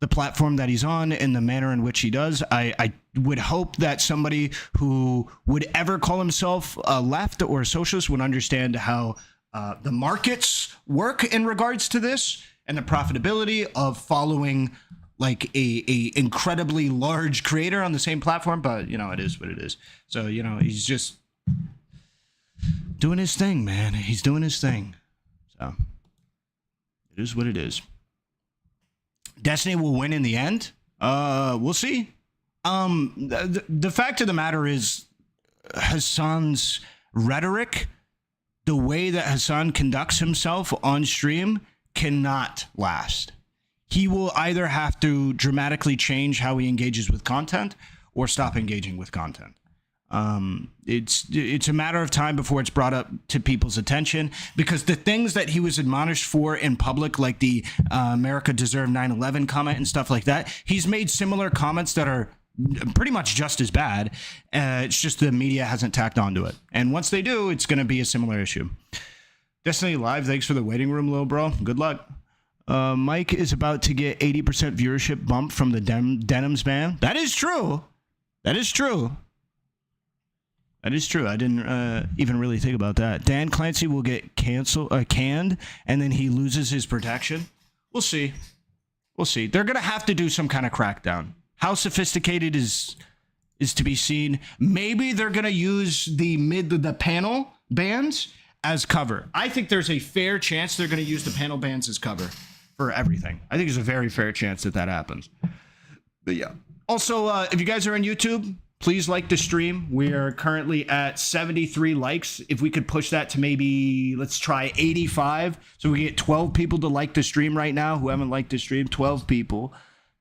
platform that he's on and the manner in which he does. I would hope that somebody who would ever call himself a left or a socialist would understand how the markets work in regards to this and the profitability of following like a incredibly large creator on the same platform. But you know, it is what it is. So you know, he's just doing his thing, man. He's doing his thing. So it is what it is. Destiny will win in the end. We'll see. The fact of the matter is, Hasan's rhetoric, the way that Hasan conducts himself on stream, cannot last. He will either have to dramatically change how he engages with content or stop engaging with content. It's a matter of time before it's brought up to people's attention, because the things that he was admonished for in public, like the America deserved 9/11 comment and stuff like that, he's made similar comments that are pretty much just as bad. It's just the media hasn't tacked onto it. And once they do, it's going to be a similar issue. Destiny Live, thanks for the waiting room, little bro. Good luck. Mike is about to get 80% viewership bump from the Denims ban. That is true. That is true. That is true. I didn't even really think about that. Dan Clancy will get canned, and then he loses his protection. We'll see. We'll see. They're going to have to do some kind of crackdown. How sophisticated is to be seen. Maybe they're going to use the panel bans as cover. I think there's a fair chance they're going to use the panel bans as cover for everything. I think there's a very fair chance that that happens. But yeah. Also, if you guys are on YouTube, please like the stream. We are currently at 73 likes. If we could push that to maybe, let's try 85. So we get 12 people to like the stream right now who haven't liked the stream. 12 people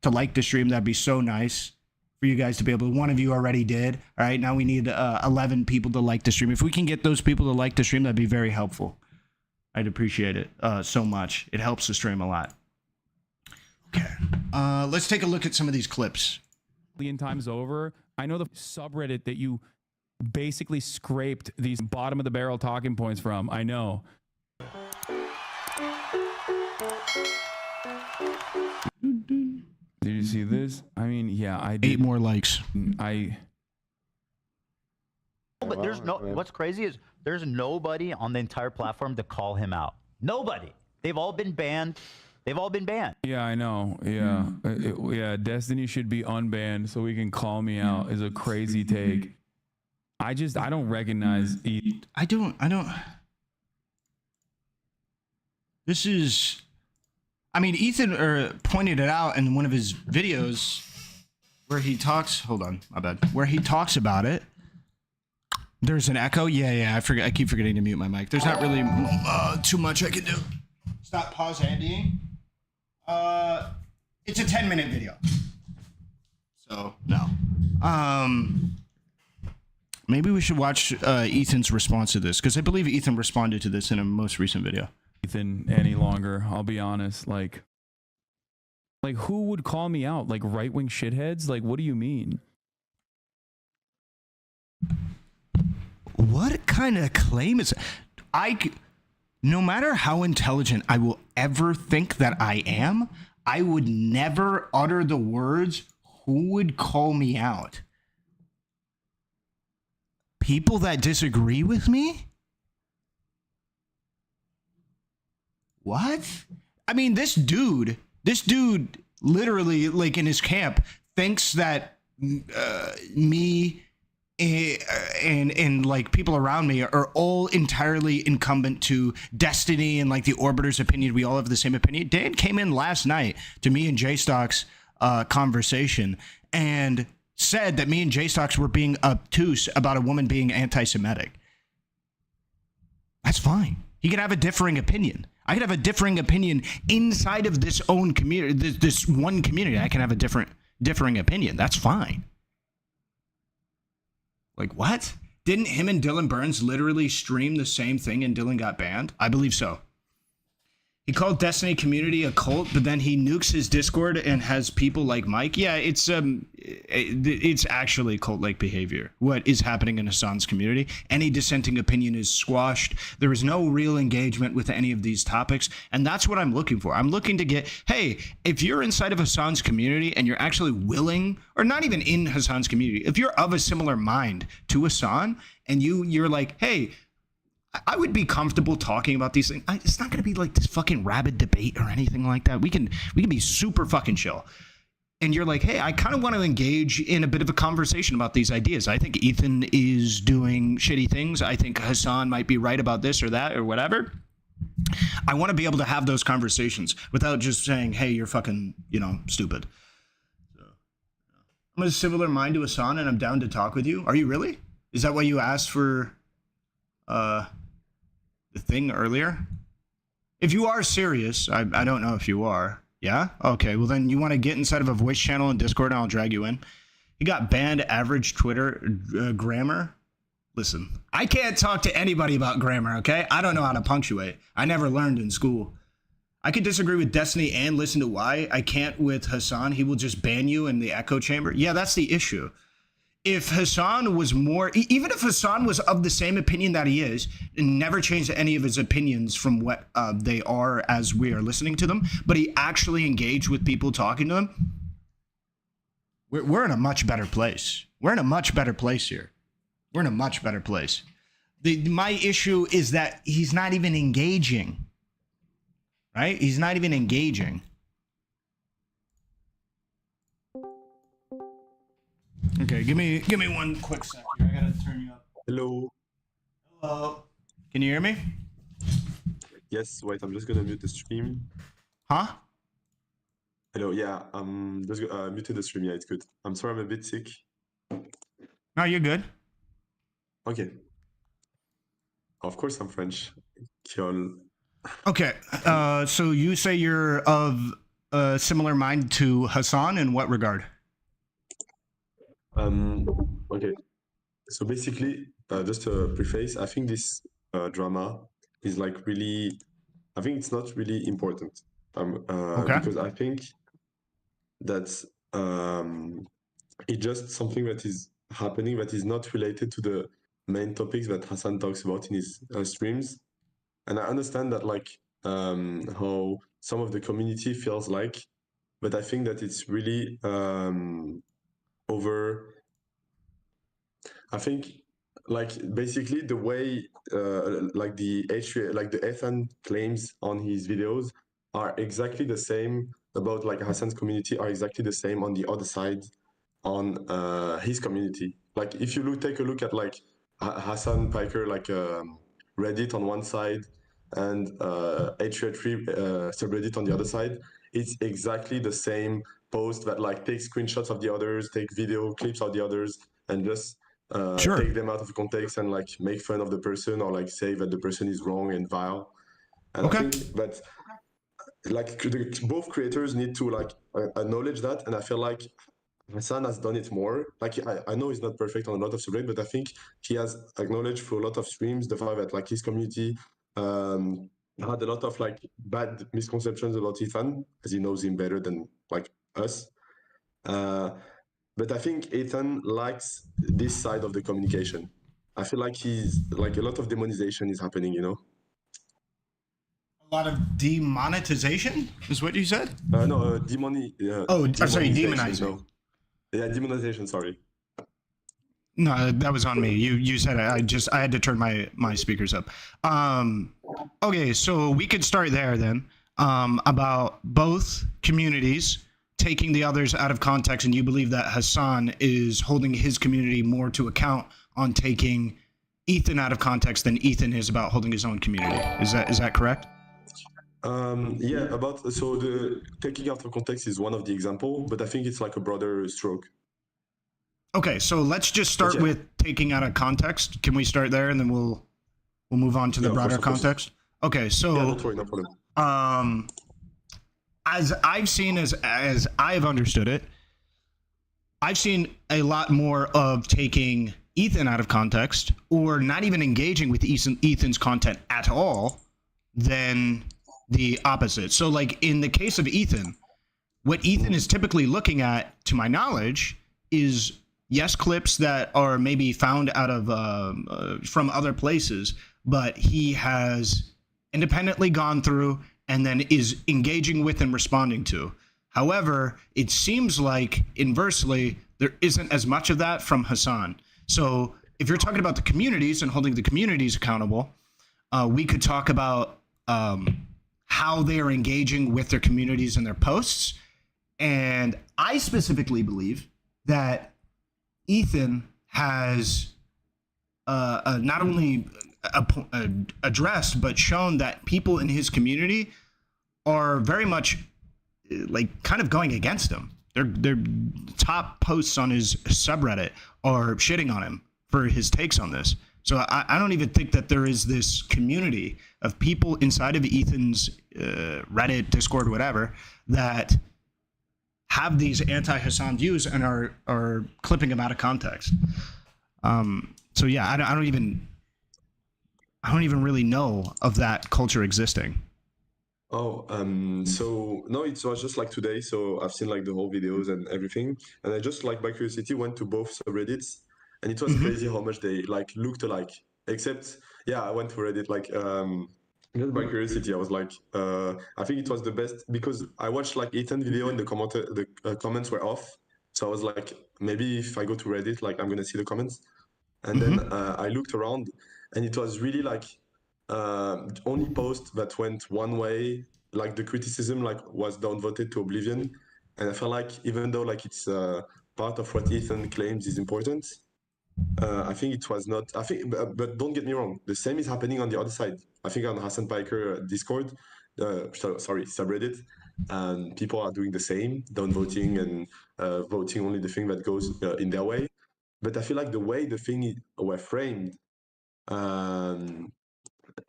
to like the stream. That'd be so nice for you guys to be able to. One of you already did. All right, now we need 11 people to like the stream. If we can get those people to like the stream, that'd be very helpful. I'd appreciate it so much. It helps the stream a lot. Okay, let's take a look at some of these clips. Million times over. I know the subreddit that you basically scraped these bottom of the barrel talking points from. I know. Did you see this? I mean, yeah, I did. 8 more likes. But there's no. What's crazy is there's nobody on the entire platform to call him out. Nobody. They've all been banned. They've all been banned. Yeah, I know. Yeah, yeah. Destiny should be unbanned so he can call me out. Is a crazy take. I don't recognize. I don't. This is. I mean, Ethan pointed it out in one of his videos where he talks. Hold on, my bad. Where he talks about it. There's an echo. Yeah. I keep forgetting to mute my mic. There's not really too much I can do. Stop. Pause. Andying. It's a 10-minute video. So no. Maybe we should watch Ethan's response to this, because I believe Ethan responded to this in a most recent video. Ethan any longer. I'll be honest. Like who would call me out? Like right-wing shitheads? Like, what do you mean? What kind of claim is no matter how intelligent I will ever think that I am, I would never utter the words, who would call me out? People that disagree with me? What? I mean, this dude literally, like in his camp, thinks that me and like people around me are all entirely incumbent to Destiny and like the Orbiter's opinion. We all have the same opinion. Dan came in last night to me and J-Stock's conversation and said that me and J-Stocks were being obtuse about a woman being anti-Semitic. That's fine. He could have a differing opinion. I could have a differing opinion inside of this own community, this one community. I can have a differing opinion. That's fine. Like, what? Didn't him and Dylan Burns literally stream the same thing and Dylan got banned? I believe so. He called Destiny community a cult, but then he nukes his Discord and has people like Mike. Yeah, it's actually cult-like behavior. What is happening in Hasan's community? Any dissenting opinion is squashed. There is no real engagement with any of these topics, and that's what I'm looking for. I'm looking to get, hey, if you're inside of Hasan's community and you're actually willing, or not even in Hasan's community, if you're of a similar mind to Hasan and you're like, hey, I would be comfortable talking about these things. It's not going to be like this fucking rabid debate or anything like that. We can be super fucking chill. And you're like, hey, I kind of want to engage in a bit of a conversation about these ideas. I think Ethan is doing shitty things. I think Hasan might be right about this or that or whatever. I want to be able to have those conversations without just saying, hey, you're fucking, stupid. So, I'm a similar mind to Hasan, and I'm down to talk with you. Are you really? Is that why you asked for the thing earlier? If you are serious, I don't know if you are. Yeah? Okay, well then you want to get inside of a voice channel in Discord and I'll drag you in. You got banned average Twitter grammar. Listen, I can't talk to anybody about grammar, okay? I don't know how to punctuate. I never learned in school. I could disagree with Destiny and listen to why. I can't with Hasan. He will just ban you in the echo chamber. Yeah, that's the issue. If Hasan was more, even if Hasan was of the same opinion that he is, and never changed any of his opinions from what they are as we are listening to them, but he actually engaged with people talking to them, we're in a much better place. We're in a much better place here. We're in a much better place. My issue is that he's not even engaging, right? He's not even engaging. Okay, give me 1 quick second. I gotta turn you up. Hello. Hello. Can you hear me? Yes, wait, I'm just gonna mute the stream. Huh? Hello, yeah, just muted the stream, yeah, it's good. I'm sorry, I'm a bit sick. No, you're good. Okay. Of course I'm French. Kiol. Okay, so you say you're of a similar mind to Hasan in what regard? Okay. So basically, just to preface, I think this drama is like really, I think it's not really important. Okay. Because I think that's it's just something that is happening that is not related to the main topics that Hasan talks about in his streams. And I understand that like how some of the community feels like, but I think that it's really over. I think like basically the way like the H3, like the Ethan claims on his videos are exactly the same about like Hasan's community are exactly the same on the other side on his community. Like if you take a look at like Hasan Piker like Reddit on one side and H3H3 subreddit on the other side, it's exactly the same post that like takes screenshots of the others, take video clips of the others, and just take them out of context and like make fun of the person or like say that the person is wrong and vile. And I think that like both creators need to like acknowledge that, and I feel like Hasan has done it more. Like I know he's not perfect on a lot of subjects, but I think he has acknowledged for a lot of streams the fact that like his community had a lot of like bad misconceptions about Ethan, as he knows him better than like us. But I think Ethan likes this side of the communication. I feel like he's like a lot of demonization is happening, you know? A lot of demonetization is what you said? No, sorry, demonizing. No. Yeah, demonization, sorry. No, that was on me. You said it. I had to turn my speakers up. Okay, so we could start there then. About both communities taking the others out of context, and you believe that Hasan is holding his community more to account on taking Ethan out of context than Ethan is about holding his own community. Is that correct? Yeah, so the taking out of context is one of the example, but I think it's like a broader stroke. Okay, so let's just start with taking out of context. Can we start there, and then we'll move on to the broader context? Okay, so don't worry, no problem. As I've seen, as I've understood it, I've seen a lot more of taking Ethan out of context or not even engaging with Ethan's content at all than the opposite. So like in the case of Ethan, what Ethan is typically looking at, to my knowledge, is yes, clips that are maybe found out of from other places, but he has independently gone through and then is engaging with and responding to. However, it seems like inversely, there isn't as much of that from Hasan. So if you're talking about the communities and holding the communities accountable, we could talk about how they are engaging with their communities and their posts. And I specifically believe that Ethan has not only addressed, but shown that people in his community are very much like kind of going against him. Their top posts on his subreddit are shitting on him for his takes on this. So I don't even think that there is this community of people inside of Ethan's Reddit, Discord, whatever, that have these anti-Hasan views and are clipping him out of context. So yeah, I don't even really know of that culture existing. Oh, so no, it was just like today. So I've seen like the whole videos and everything, and I just like by curiosity went to both subreddits, and it was crazy how much they like looked alike. Except, yeah, I went to Reddit like just by curiosity. I was like, I think it was the best because I watched like Ethan video and the comments were off. So I was like, maybe if I go to Reddit, like I'm gonna see the comments, and then I looked around, and it was really like. Only post that went one way, like the criticism like was downvoted to oblivion, and I felt like even though like it's part of what Ethan claims is important, I think it was not. I think, but don't get me wrong, the same is happening on the other side. I think on Hasan Piker Discord, sorry, subreddit, and people are doing the same, downvoting and voting only the thing that goes in their way. But I feel like the way the thing were framed.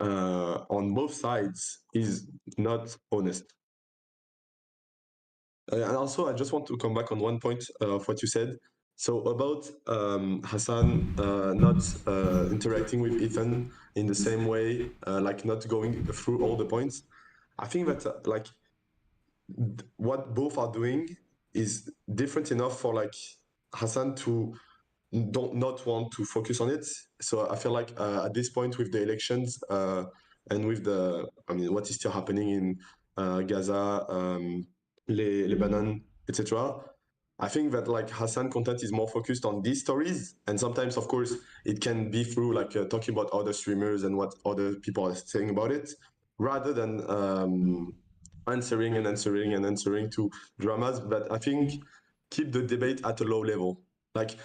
On both sides is not honest. And also, I just want to come back on one point of what you said. So about Hasan not interacting with Ethan in the same way, like not going through all the points. I think that like what both are doing is different enough for like Hasan to not want to focus on it. So I feel like at this point with the elections and with what is still happening in Gaza, Lebanon, etc. I think that like Hasan content is more focused on these stories, and sometimes of course it can be through like talking about other streamers and what other people are saying about it, rather than answering to dramas. But I think keep the debate at a low level. Like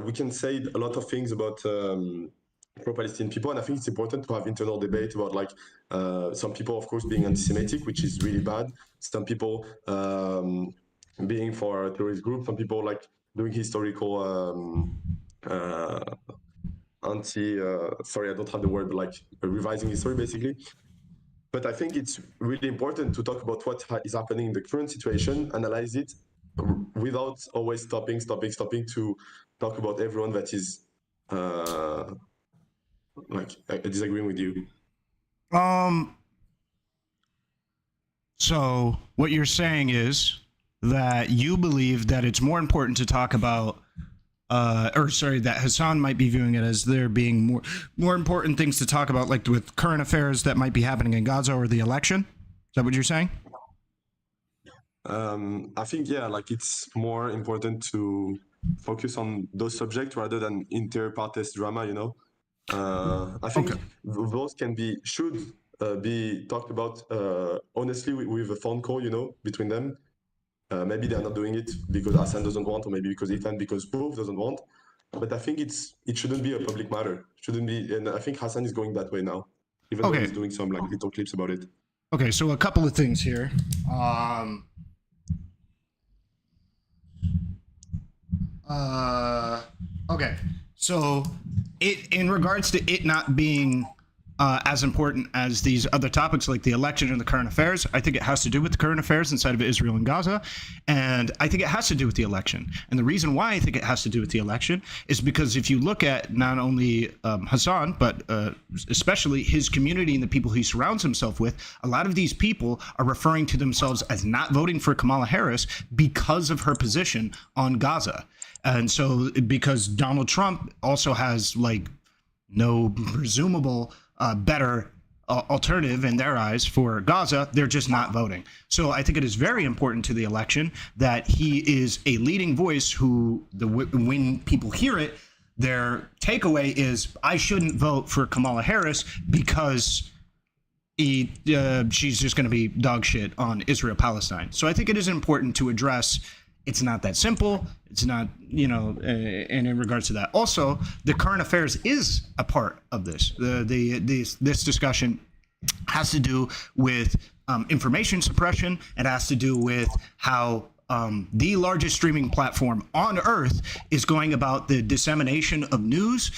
we can say a lot of things about pro-Palestinian people, and I think it's important to have internal debate about like some people, of course, being anti-Semitic, which is really bad. Some people being for a terrorist group. Some people like doing historical sorry, I don't have the word, but like revising history, basically. But I think it's really important to talk about what is happening in the current situation, analyze it, without always stopping to talk about everyone that is like disagreeing with you. So what you're saying is that you believe that it's more important to talk about that Hasan might be viewing it as there being more important things to talk about, like with current affairs that might be happening in Gaza or the election. Is that what you're saying? I think, yeah, like it's more important to focus on those subjects rather than inter-partes drama, you know? I think those should be talked about honestly with a phone call, you know, between them. Maybe they're not doing it because Hasan doesn't want, or maybe because Ethan, because both doesn't want. But I think it shouldn't be a public matter. Shouldn't be, and I think Hasan is going that way now, even though he's doing some like little clips about it. Okay, so a couple of things here. Okay, so in regards to it not being as important as these other topics like the election and the current affairs, I think it has to do with the current affairs inside of Israel and Gaza, and I think it has to do with the election. And the reason why I think it has to do with the election is because if you look at not only Hasan, but especially his community and the people he surrounds himself with, a lot of these people are referring to themselves as not voting for Kamala Harris because of her position on Gaza. And so because Donald Trump also has like no presumable better alternative in their eyes for Gaza, they're just not voting. So I think it is very important to the election that he is a leading voice who, when people hear it, their takeaway is, I shouldn't vote for Kamala Harris because she's just going to be dog shit on Israel-Palestine. So I think it is important to address it's not that simple. It's not, and in regards to that. Also, the current affairs is a part of this. This discussion has to do with information suppression. It has to do with how the largest streaming platform on earth is going about the dissemination of news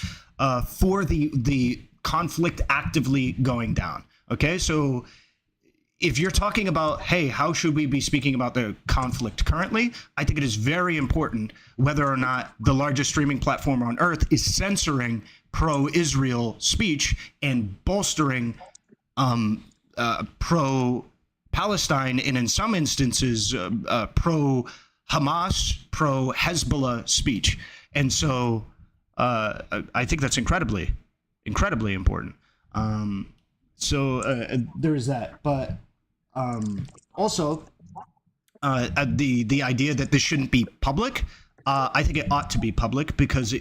for the conflict actively going down. Okay, so if you're talking about, hey, how should we be speaking about the conflict currently? I think it is very important whether or not the largest streaming platform on earth is censoring pro-Israel speech and bolstering pro-Palestine and in some instances pro-Hamas, pro-Hezbollah speech. And so I think that's incredibly important. So there's that, but also the idea that this shouldn't be public. I think it ought to be public because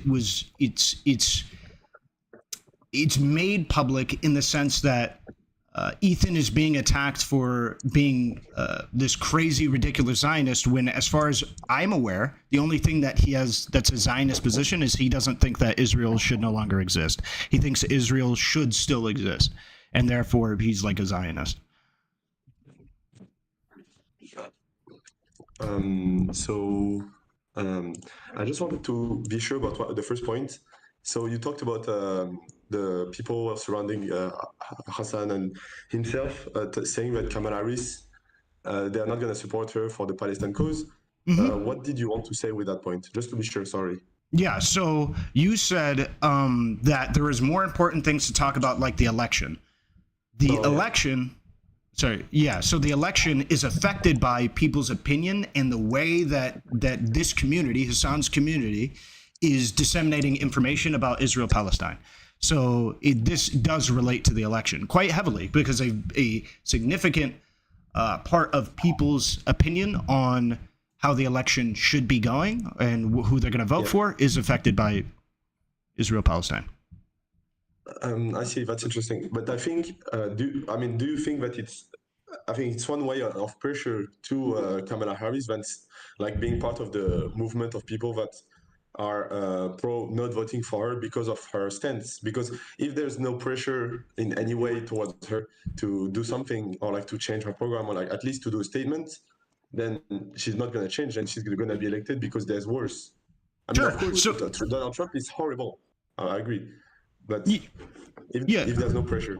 it's made public in the sense that Ethan is being attacked for being this crazy, ridiculous Zionist when, as far as I'm aware, the only thing that he has that's a Zionist position is he doesn't think that Israel should no longer exist. He thinks Israel should still exist, and therefore he's like a Zionist. I just wanted to be sure about the first point. So you talked about the people surrounding Hasan and himself saying that Kamala Harris, they are not going to support her for the Palestine cause. What did you want to say with that point? Just to be sure, sorry. Yeah, so you said that there is more important things to talk about, like the election. The election... Sorry. Yeah. So the election is affected by people's opinion and the way that this community, Hasan's community, is disseminating information about Israel-Palestine. So this does relate to the election quite heavily because a significant part of people's opinion on how the election should be going and who they're going to vote for is affected by Israel-Palestine. I see. That's interesting. But I think, do you think that I think it's one way of pressure to Kamala Harris that's like being part of the movement of people that are pro not voting for her because of her stance. Because if there's no pressure in any way towards her to do something or like to change her program or like at least to do a statement, then she's not going to change and she's going to be elected because there's worse. I mean, of course, Donald Trump is horrible. I agree. But if there's no pressure.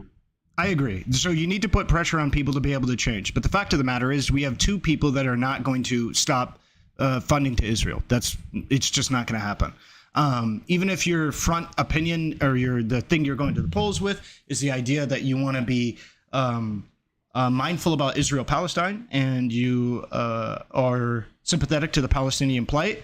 I agree. So you need to put pressure on people to be able to change. But the fact of the matter is we have two people that are not going to stop funding to Israel. It's just not going to happen. Even if your front opinion or the thing you're going to the polls with is the idea that you want to be mindful about Israel-Palestine and you are sympathetic to the Palestinian plight,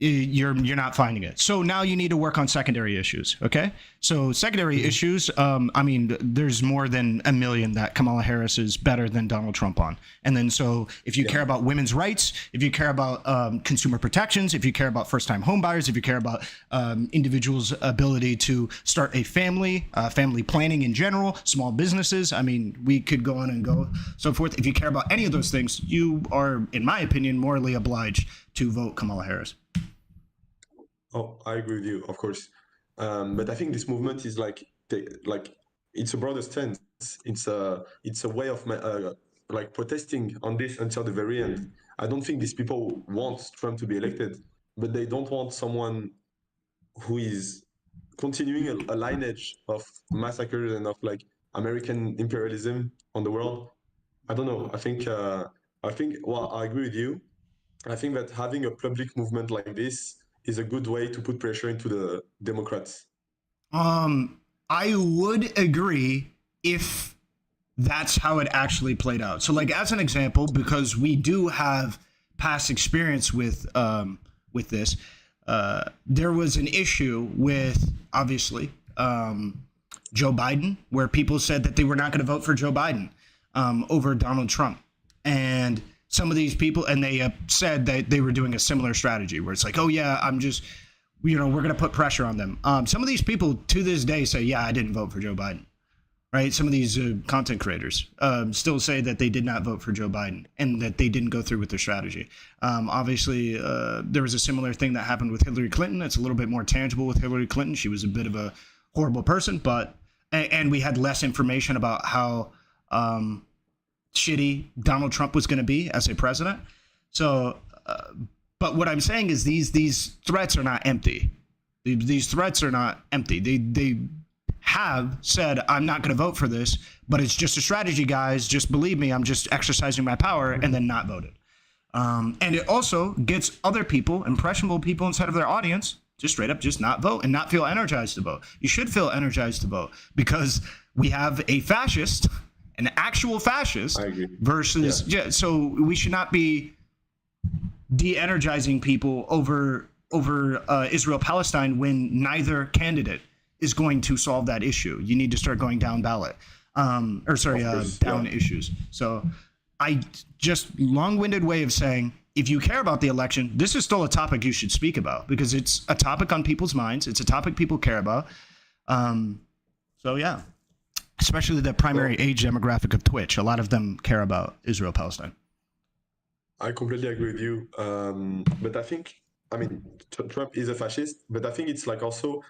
you're not finding it. So now you need to work on secondary issues, okay? So secondary issues, there's more than a million that Kamala Harris is better than Donald Trump on. And then so if you care about women's rights, if you care about consumer protections, if you care about first-time home buyers, if you care about individuals' ability to start a family, family planning in general, small businesses, we could go on and go so forth. If you care about any of those things, you are, in my opinion, morally obliged to vote Kamala Harris. Oh, I agree with you, of course. But I think this movement is it's a broader stance. It's a way of protesting on this until the very end. I don't think these people want Trump to be elected, but they don't want someone who is continuing a lineage of massacres and of American imperialism on the world. I don't know. I think I agree with you. I think that having a public movement like this is a good way to put pressure into the Democrats. I would agree if that's how it actually played out. So as an example, because we do have past experience with this, there was an issue with, obviously, Joe Biden, where people said that they were not going to vote for Joe Biden over Donald Trump. And some of these people, and they said that they were doing a similar strategy where it's like, oh yeah, we're going to put pressure on them. Some of these people to this day say, yeah, I didn't vote for Joe Biden. Right? Some of these content creators still say that they did not vote for Joe Biden and that they didn't go through with their strategy. Obviously, there was a similar thing that happened with Hillary Clinton. It's a little bit more tangible with Hillary Clinton. She was a bit of a horrible person, but and we had less information about how shitty Donald Trump was going to be as a president. So, but what I'm saying is these threats are not empty. These threats are not empty. They have said, I'm not going to vote for this, but it's just a strategy, guys. Just believe me, I'm just exercising my power, and then not voted. And it also gets other people, impressionable people inside of their audience, just straight up just not vote and not feel energized to vote. You should feel energized to vote because we have a fascist, an actual fascist versus, so we should not be de-energizing people over Israel-Palestine when neither candidate is going to solve that issue. You need to start going down ballot, down issues. So I just long-winded way of saying, if you care about the election, this is still a topic you should speak about because it's a topic on people's minds. It's a topic people care about. So yeah, especially the primary age demographic of Twitch. A lot of them care about Israel-Palestine. I completely agree with you. But I think, Trump is a fascist, but I think it's like also,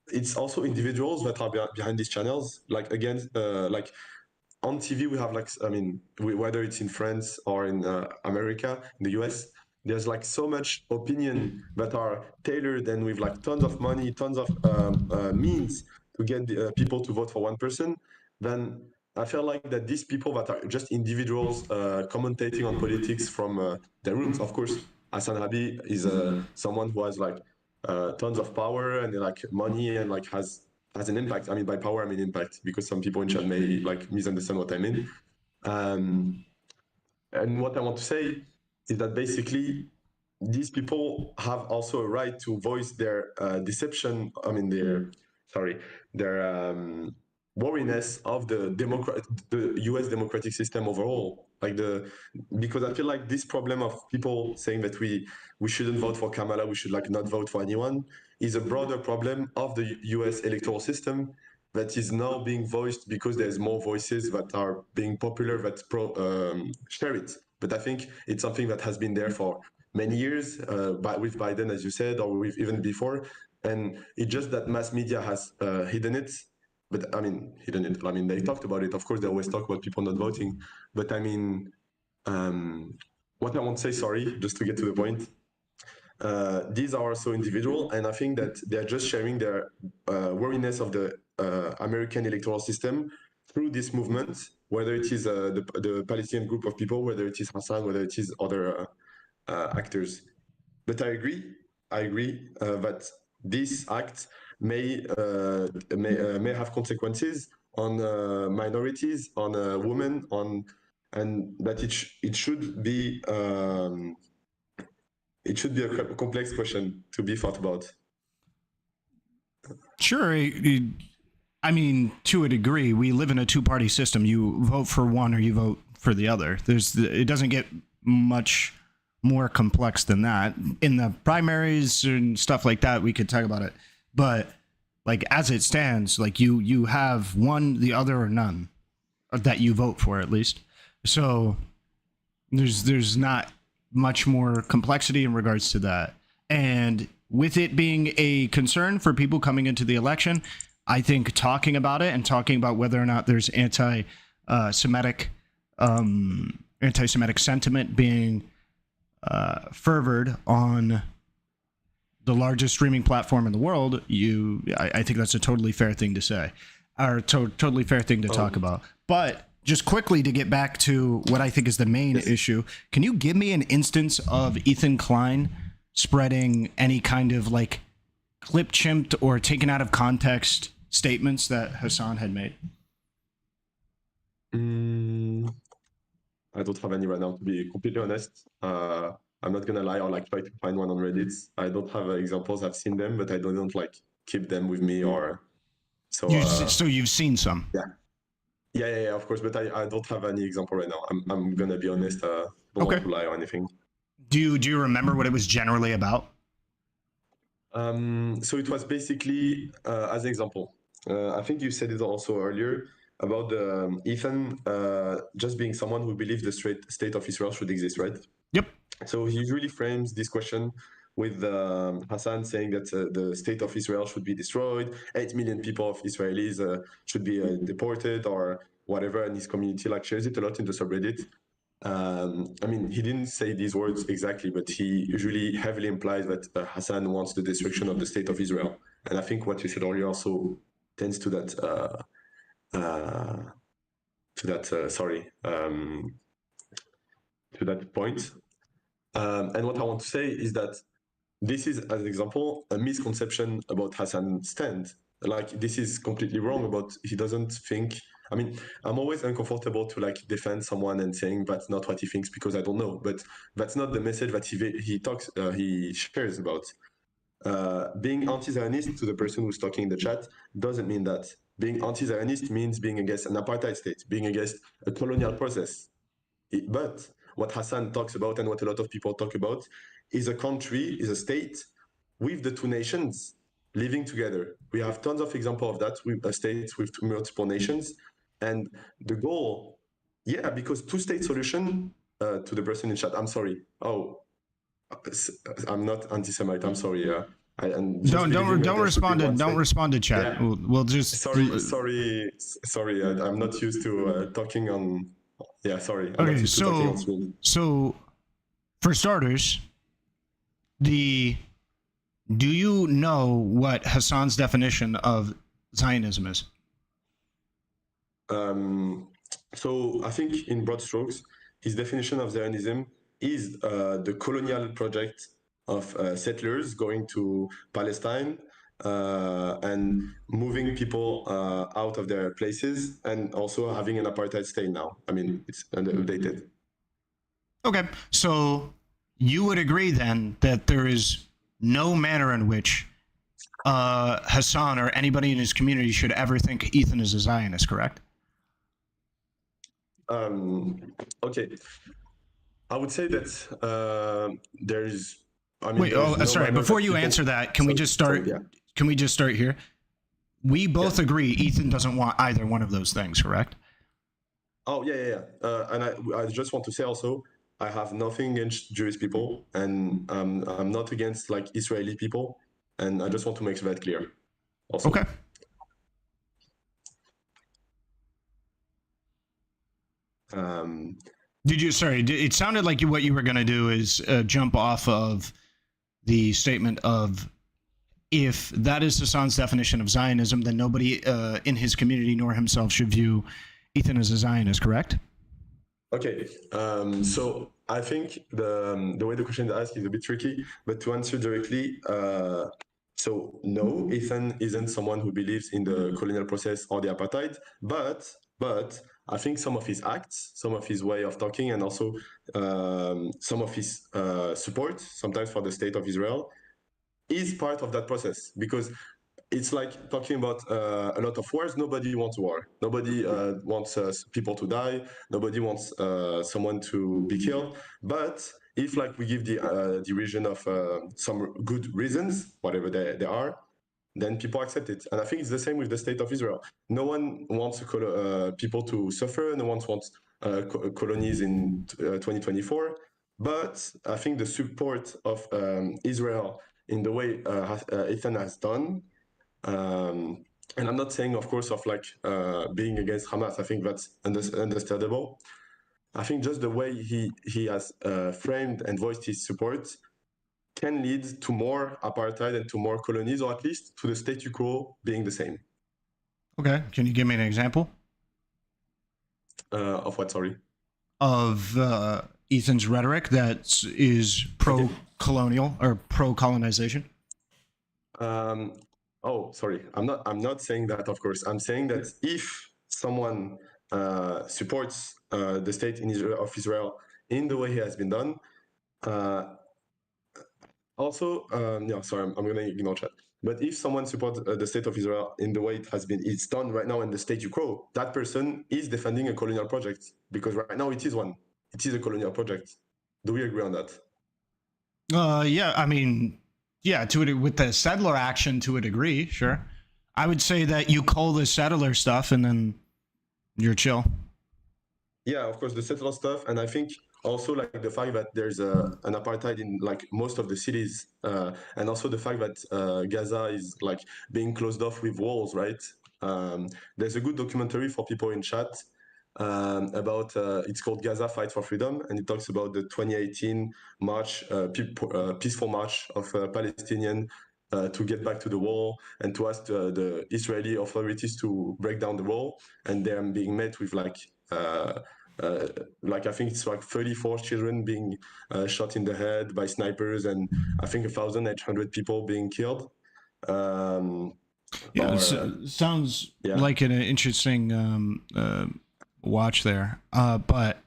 it's also individuals that are behind these channels. Like again, like on TV, we have like, whether it's in France or in America, in the US, there's like so much opinion that are tailored and with like tons of money, tons of means to get the, people to vote for one person. Then I feel like that these people that are just individuals commentating on politics from their rooms. Of course, Hasan Habi is someone who has like tons of power and like money and like has an impact. By power I mean impact, because some people in chat may like misunderstand what I mean. And what I want to say is that basically these people have also a right to voice their deception. Their wariness of the U.S. democratic system overall. Because I feel like this problem of people saying that we shouldn't vote for Kamala, we should like not vote for anyone, is a broader problem of the U.S. electoral system that is now being voiced because there's more voices that are being popular that share it. But I think it's something that has been there for many years, with Biden, as you said, or with even before. And it's just that mass media has hidden it. But hidden it. They talked about it. Of course, they always talk about people not voting. But what I want to say, sorry, just to get to the point, these are also individual, and I think that they're just sharing their wariness of the American electoral system through this movement, whether it is the Palestinian group of people, whether it is Hasan, whether it is other actors. But I agree that this act may have consequences on minorities, on women, and that it should be a complex question to be thought about. Sure. To a degree, we live in a two-party system. You vote for one or you vote for the other. It doesn't get much more complex than that. In the primaries and stuff like that, we could talk about it. But like as it stands, like you have one, the other, or none that you vote for, at least. So there's not much more complexity in regards to that. And with it being a concern for people coming into the election, I think talking about it and talking about whether or not there's anti-Semitic sentiment being furthered on the largest streaming platform in the world, I think that's a totally fair thing to say, or totally fair thing to talk about. But just quickly to get back to what I think is the main issue, can you give me an instance of Ethan Klein spreading any kind of like clip-chimped or taken out of context statements that Hasan had made? I don't have any right now, to be completely honest. I'm not gonna lie or like try to find one on Reddit. I don't have examples. I've seen them, but I don't like keep them with me or so. So you've seen some? Yeah, of course. But I don't have any example right now. I'm gonna be honest. Don't want to lie or anything. Do you remember what it was generally about? So it was basically as an example. I think you said it also earlier about Ethan just being someone who believes the state of Israel should exist, right? Yep. So he usually frames this question with Hasan saying that the state of Israel should be destroyed, 8 million people of Israelis should be deported or whatever, and his community like shares it a lot in the subreddit. I mean, he didn't say these words exactly, but he usually heavily implies that Hasan wants the destruction of the state of Israel. And I think what you said earlier also tends to that. To that point. And what I want to say is that this is, as an example, a misconception about Hasan's stand. Like, this is completely wrong about, he doesn't think, I mean, I'm always uncomfortable to like defend someone and saying that's not what he thinks because I don't know, but that's not the message that he shares about. Being anti-Zionist to the person who's talking in the chat doesn't mean that. Being anti-Zionist means being against an apartheid state, being against a colonial process. But what Hasan talks about and what a lot of people talk about is a country, is a state with the two nations living together. We have tons of examples of that with states with multiple nations. And the goal, yeah, because two-state solution, to the person in chat, I'm sorry. Oh, I'm not anti-Semite, I'm sorry. Don't respond to chat. Yeah. We'll just sorry. I'm not used to talking on. Yeah, sorry. Okay, so for starters, do you know what Hasan's definition of Zionism is? So I think in broad strokes, his definition of Zionism is the colonial project of settlers going to Palestine and moving people out of their places and also having an apartheid state now. I mean, it's outdated. Okay, so you would agree then that there is no manner in which Hasan or anybody in his community should ever think Ethan is a Zionist, correct? Okay. I would say that there's. I mean, wait. Sorry. Before you answer that, can we just start? Can we just start here? We both agree Ethan doesn't want either one of those things, correct? Oh yeah. And I just want to say also, I have nothing against Jewish people, and I'm not against like Israeli people, and I just want to make that clear. Also. Okay. It sounded like what you were going to do is jump off of the statement of, if that is Hasan's definition of Zionism, then nobody in his community nor himself should view Ethan as a Zionist, correct? Okay, so I think the way the question is asked is a bit tricky, but to answer directly, so no, Ethan isn't someone who believes in the colonial process or the apartheid, but I think some of his acts, some of his way of talking, and also some of his support, sometimes for the state of Israel, is part of that process. Because it's like talking about a lot of wars. Nobody wants war. Nobody wants people to die. Nobody wants someone to be killed. But if like we give the reason of some good reasons, whatever they are, then people accept it. And I think it's the same with the state of Israel. No one wants people to suffer. No one wants colonies in 2024. But I think the support of Israel in the way Ethan has done, and I'm not saying, of course, of like being against Hamas. I think that's understandable. I think just the way he has framed and voiced his support can lead to more apartheid and to more colonies, or at least to the statu quo being the same. Okay. Can you give me an example? Of what, sorry? Of Ethan's rhetoric that is pro-colonial or pro-colonization? Oh, sorry. I'm not saying that, of course. I'm saying that if someone supports the state of Israel in the way he has been done, also, sorry, I'm going to ignore chat. But if someone supports the state of Israel in the way it's done right now in the statu quo, that person is defending a colonial project, because right now it is one. It is a colonial project. Do we agree on that? Yeah, I mean, Yeah, with the settler action to a degree, sure. I would say that you cull the settler stuff and then you're chill. Yeah, of course, the settler stuff, and I think also like the fact that there's an apartheid in like most of the cities, and also the fact that Gaza is like being closed off with walls, right? There's a good documentary for people in chat about it's called Gaza Fight for Freedom, and it talks about the 2018 march, peaceful march of Palestinian to get back to the wall and to ask the Israeli authorities to break down the wall, and they're being met with like I think it's like 34 children being shot in the head by snipers, and I think 1,800 people being killed. Sounds like an interesting watch there. But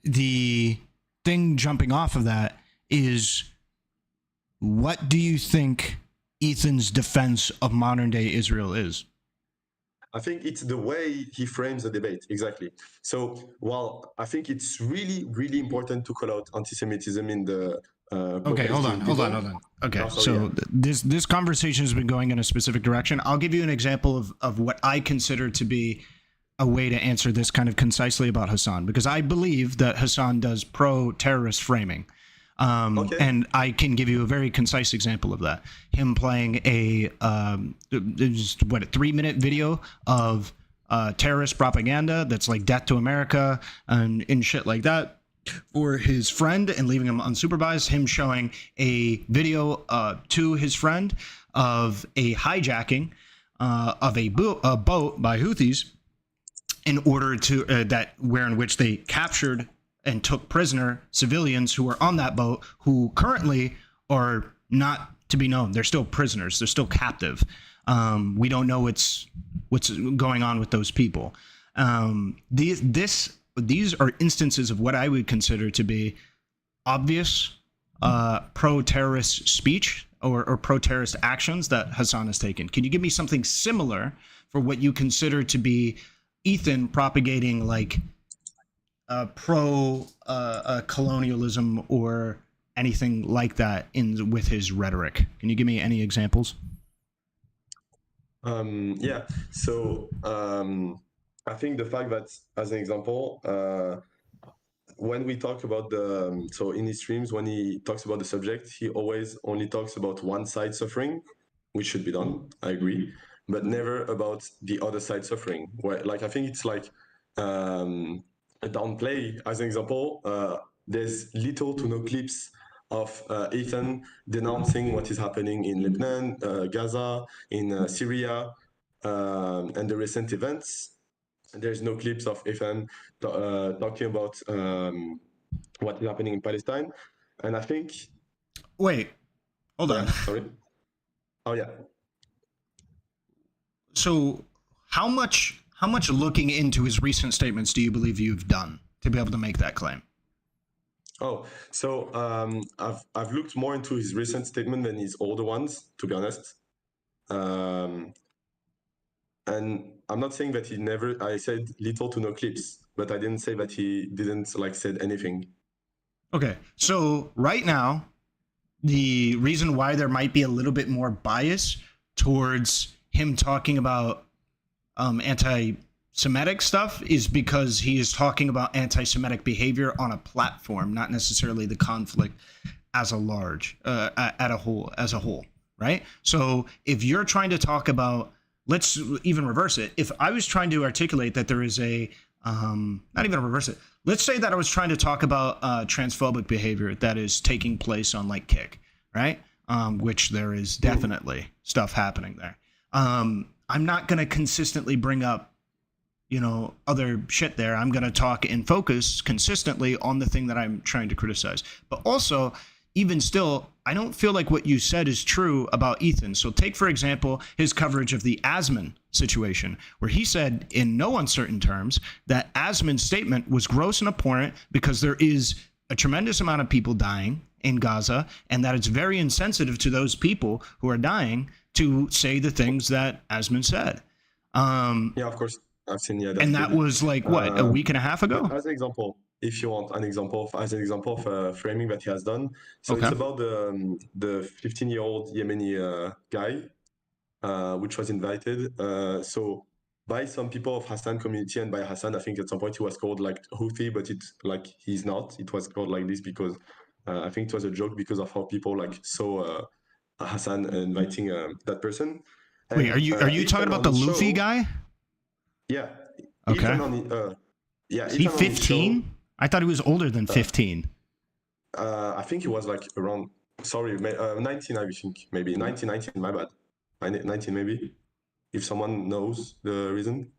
the thing jumping off of that is, what do you think Ethan's defense of modern day Israel is? I think it's the way he frames the debate, exactly. So, while I think it's really, really important to call out anti-Semitism in the okay, hold on. Okay, this conversation has been going in a specific direction. I'll give you an example of what I consider to be a way to answer this kind of concisely about Hasan, because I believe that Hasan does pro-terrorist framing. And I can give you a very concise example of that. Him playing a 3-minute video of terrorist propaganda that's like death to America and shit like that for his friend and leaving him unsupervised. Him showing a video to his friend of a hijacking of a boat by Houthis in order to in which they captured and took prisoner civilians who were on that boat, who currently are not to be known. They're still prisoners. They're still captive. We don't know what's going on with those people. These are instances of what I would consider to be obvious pro-terrorist speech or pro-terrorist actions that Hasan has taken. Can you give me something similar for what you consider to be Ethan propagating like pro-colonialism or anything like that with his rhetoric? Can you give me any examples? Yeah. So I think the fact that, as an example, when we talk about so in his streams, when he talks about the subject, he always only talks about one side suffering, which should be done. I agree, but never about the other side suffering. Where, like, I think it's like a downplay. As an example, there's little to no clips of Ethan denouncing what is happening in Lebanon, Gaza, in Syria, and the recent events. There's no clips of Ethan talking about what is happening in Palestine. And I think... Wait, hold on. Sorry. Oh, yeah. So how much looking into his recent statements do you believe you've done to be able to make that claim? Oh, so I've looked more into his recent statement than his older ones, to be honest. And I'm not saying that I said little to no clips, but I didn't say that he didn't like said anything. Okay, so right now, the reason why there might be a little bit more bias towards him talking about anti-Semitic stuff is because he is talking about anti-Semitic behavior on a platform, not necessarily the conflict as a whole, right? So if you're trying to talk about, let's even reverse it. If I was trying to articulate that there is not even reverse it. Let's say that I was trying to talk about transphobic behavior that is taking place on like Kick, right? Which there is definitely stuff happening there. I'm not going to consistently bring up, other shit there. I'm going to talk and focus consistently on the thing that I'm trying to criticize. But also, even still, I don't feel like what you said is true about Ethan. So take, for example, his coverage of the Asman situation, where he said in no uncertain terms that Asman's statement was gross and abhorrent because there is a tremendous amount of people dying in Gaza, and that it's very insensitive to those people who are dying to say the things that Asman said. Yeah, of course. I've seen, and that was like, what, a week and a half ago? As an example, if you want an example as an example of framing that he has done. So Okay. it's about the 15-year-old Yemeni guy, which was invited. So by some people of Hasan community and by Hasan, I think at some point he was called like Houthi, but it's like he's not. It was called like this because I think it was a joke because of how people like saw Hasan inviting that person. Wait, are you Ethan talking about the on his Luffy show- guy? Yeah. Okay. Ethan on, yeah. Is he Ethan on his show, 15? I thought he was older than 15. I think he was like around, 19, I think, maybe. 19, my bad. 19, maybe, if someone knows the reason.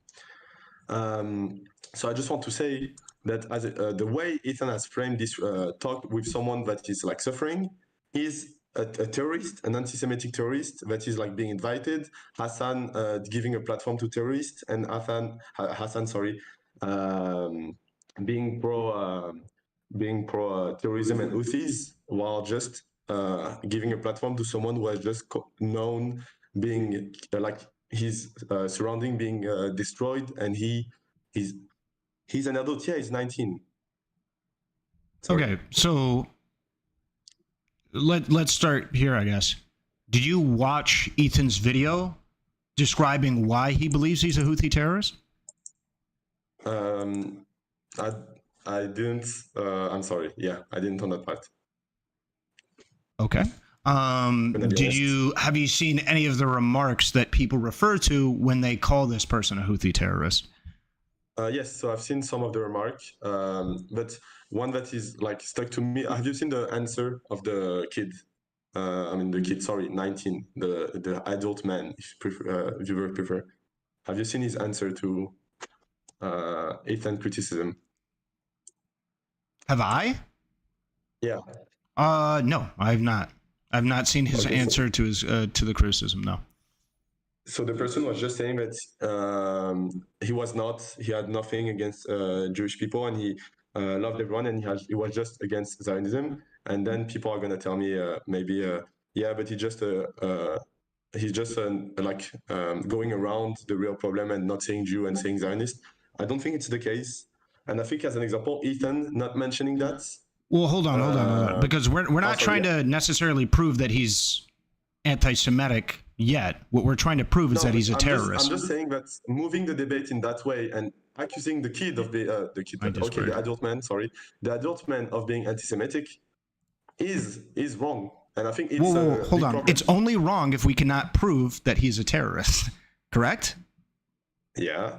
So I just want to say that as the way Ethan has framed this talk with someone that is like suffering is a terrorist, an anti-Semitic terrorist that is like being invited, Hasan giving a platform to terrorists, and Hasan, being pro terrorism and Houthis, while just giving a platform to someone who has just known being like his surrounding being destroyed, and he's an adult. Yeah, he's 19. Sorry. Okay, so let's start here, I guess. Did you watch Ethan's video describing why he believes he's a Houthi terrorist? I didn't. I'm sorry. Yeah, I didn't on that part. Okay. Have you seen any of the remarks that people refer to when they call this person a Houthi terrorist? Yes, so I've seen some of the remarks, but one that is like stuck to me. Have you seen the answer of the kid? The kid, sorry, 19, the adult man, if you prefer. Have you seen his answer to Ethan criticism? Have I? Yeah. No, I have not. I've not seen his answer to his to the criticism. No. So the person was just saying that he had nothing against Jewish people, and he loved everyone, and he was just against Zionism. And then people are gonna tell me yeah, but he's just going around the real problem and not saying Jew and saying Zionist. I don't think it's the case. And I think as an example, Ethan not mentioning that. Well, hold on, because we're not trying to necessarily prove that he's anti-Semitic yet. What we're trying to prove is that he's a terrorist. I'm just saying that moving the debate in that way and accusing the kid of the adult man of being anti-Semitic is wrong. And I think it's hold on. It's only wrong if we cannot prove that he's a terrorist. Correct? Yeah.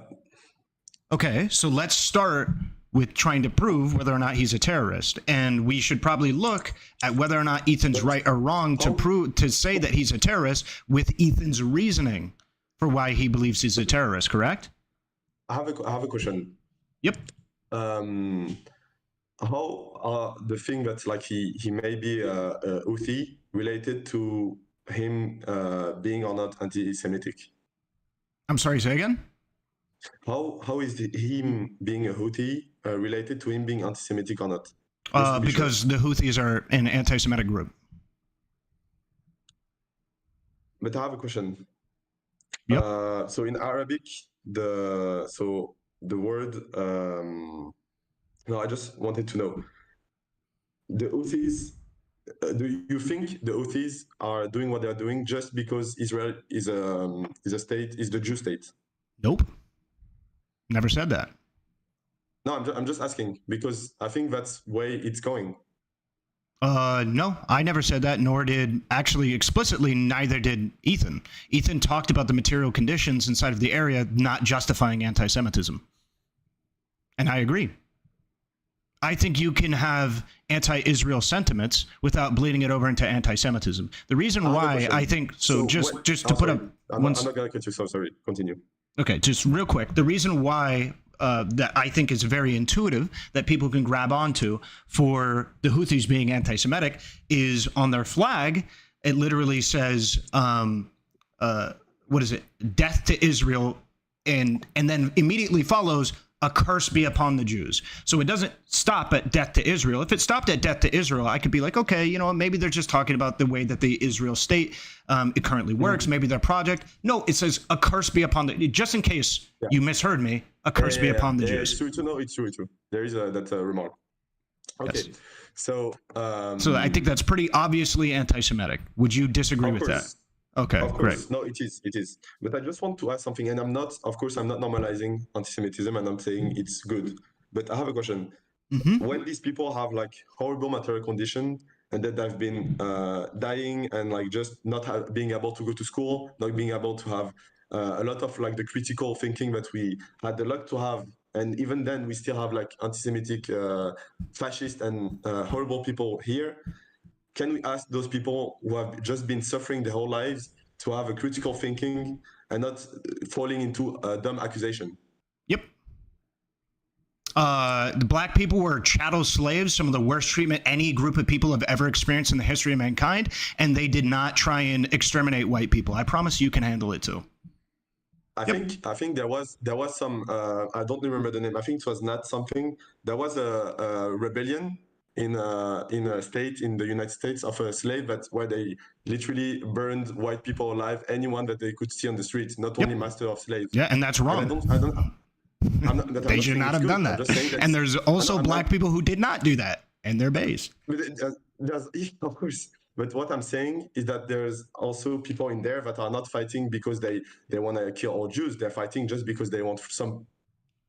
Okay, so let's start with trying to prove whether or not he's a terrorist, and we should probably look at whether or not Ethan's right or wrong to say that he's a terrorist with Ethan's reasoning for why he believes he's a terrorist. Correct? I have a question. Yep. How the thing that like he may be a Houthi related to him being or not anti-Semitic? I'm sorry. Say again. How is him being a Houthi related to him being anti-Semitic or not? Because the Houthis are an anti-Semitic group. But I have a question. Yep. So in Arabic, the word. No, I just wanted to know. The Houthis. Do you think the Houthis are doing what they are doing just because Israel is a state, is the Jew state? Nope. Never said that. No, I'm just asking because I think that's way it's going. No, I never said that, nor did actually explicitly, neither did Ethan. Ethan talked about the material conditions inside of the area not justifying anti-Semitism. And I agree. I think you can have anti-Israel sentiments without bleeding it over into anti-Semitism. The reason why I think so, just to put up. I'm not gonna cut you. So sorry. Continue. Okay, just real quick. The reason why that I think is very intuitive that people can grab onto for the Houthis being anti-Semitic is on their flag. It literally says, "What is it? Death to Israel," and then immediately follows a curse be upon the Jews. So it doesn't stop at death to Israel. If it stopped at death to Israel, I could be like, okay, you know, maybe they're just talking about the way that the Israel state it currently works, maybe their project. No, it says a curse be upon the, just in case you misheard me, a curse be upon the Jews. It's true to know, it's true. There is that remark. Okay, Yes. so I think that's pretty obviously anti-Semitic. Would you disagree with that? Okay, of great. course, no, it is. But I just want to ask something, and I'm not normalizing anti-Semitism, and I'm saying it's good. But I have a question. When these people have like horrible material condition, and that they've been dying, and like just not being able to go to school, not being able to have a lot of like the critical thinking that we had the luck to have, and even then we still have like anti-Semitic, fascist, and horrible people here. Can we ask those people who have just been suffering their whole lives to have a critical thinking and not falling into a dumb accusation? Yep. The black people were chattel slaves, some of the worst treatment any group of people have ever experienced in the history of mankind, and they did not try and exterminate white people. I promise you can handle it too. I think there was some I don't remember the name. I think it was not something. There was a rebellion in a state in the United States of a slave where they literally burned white people alive, anyone that they could see on the street, not only master of slaves. Yeah, and that's wrong. They should not have done that. And there's also black people who did not do that, and they're based. Of course. But what I'm saying is that there's also people in there that are not fighting because they want to kill all Jews. They're fighting just because they want some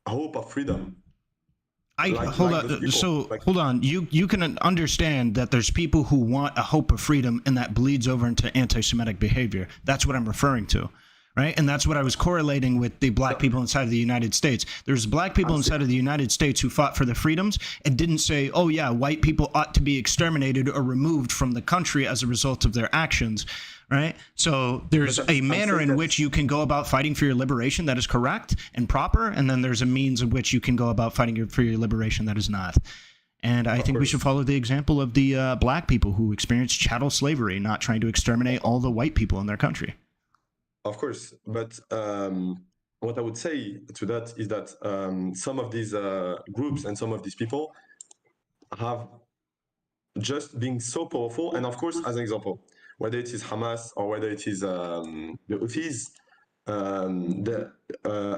hope of freedom. Hold on. You can understand that there's people who want a hope of freedom, and that bleeds over into anti-Semitic behavior. That's what I'm referring to, right? And that's what I was correlating with the black people inside of the United States. There's black people inside of the United States who fought for the freedoms and didn't say, oh yeah, white people ought to be exterminated or removed from the country as a result of their actions, right? So there's a manner in which you can go about fighting for your liberation that is correct and proper, and then there's a means in which you can go about fighting for your liberation that is not. And I think we should follow the example of the black people who experienced chattel slavery, not trying to exterminate all the white people in their country. Of course, but what I would say to that is that some of these groups and some of these people have just been so powerful. And of course, as an example, whether it is Hamas or whether it is the Houthis, the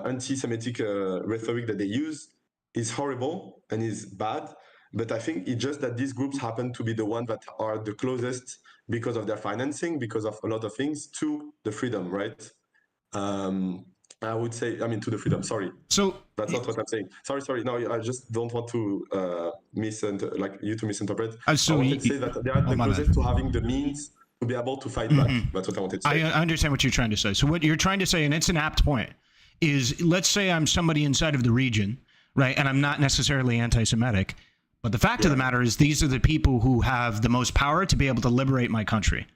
anti-Semitic rhetoric that they use is horrible and is bad. But I think it's just that these groups happen to be the ones that are the closest, because of their financing, because of a lot of things, to the freedom, right? I would say, to the freedom, sorry. So that's not what I'm saying. Sorry. No, I just don't want to misinterpret. I wanted to say that they are the closest to having the means to be able to fight back. That's what I wanted to say. I understand what you're trying to say. So what you're trying to say, and it's an apt point, is let's say I'm somebody inside of the region, right? And I'm not necessarily anti-Semitic, but the fact of the matter is these are the people who have the most power to be able to liberate my country,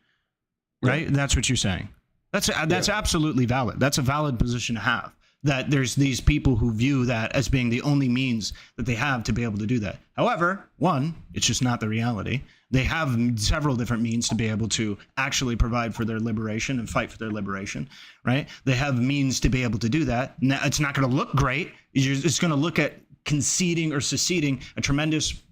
right? And that's what you're saying. That's absolutely valid. That's a valid position to have, that there's these people who view that as being the only means that they have to be able to do that. However, one, it's just not the reality. They have several different means to be able to actually provide for their liberation and fight for their liberation, right? They have means to be able to do that. Now, it's not going to look great. It's going to look at conceding or seceding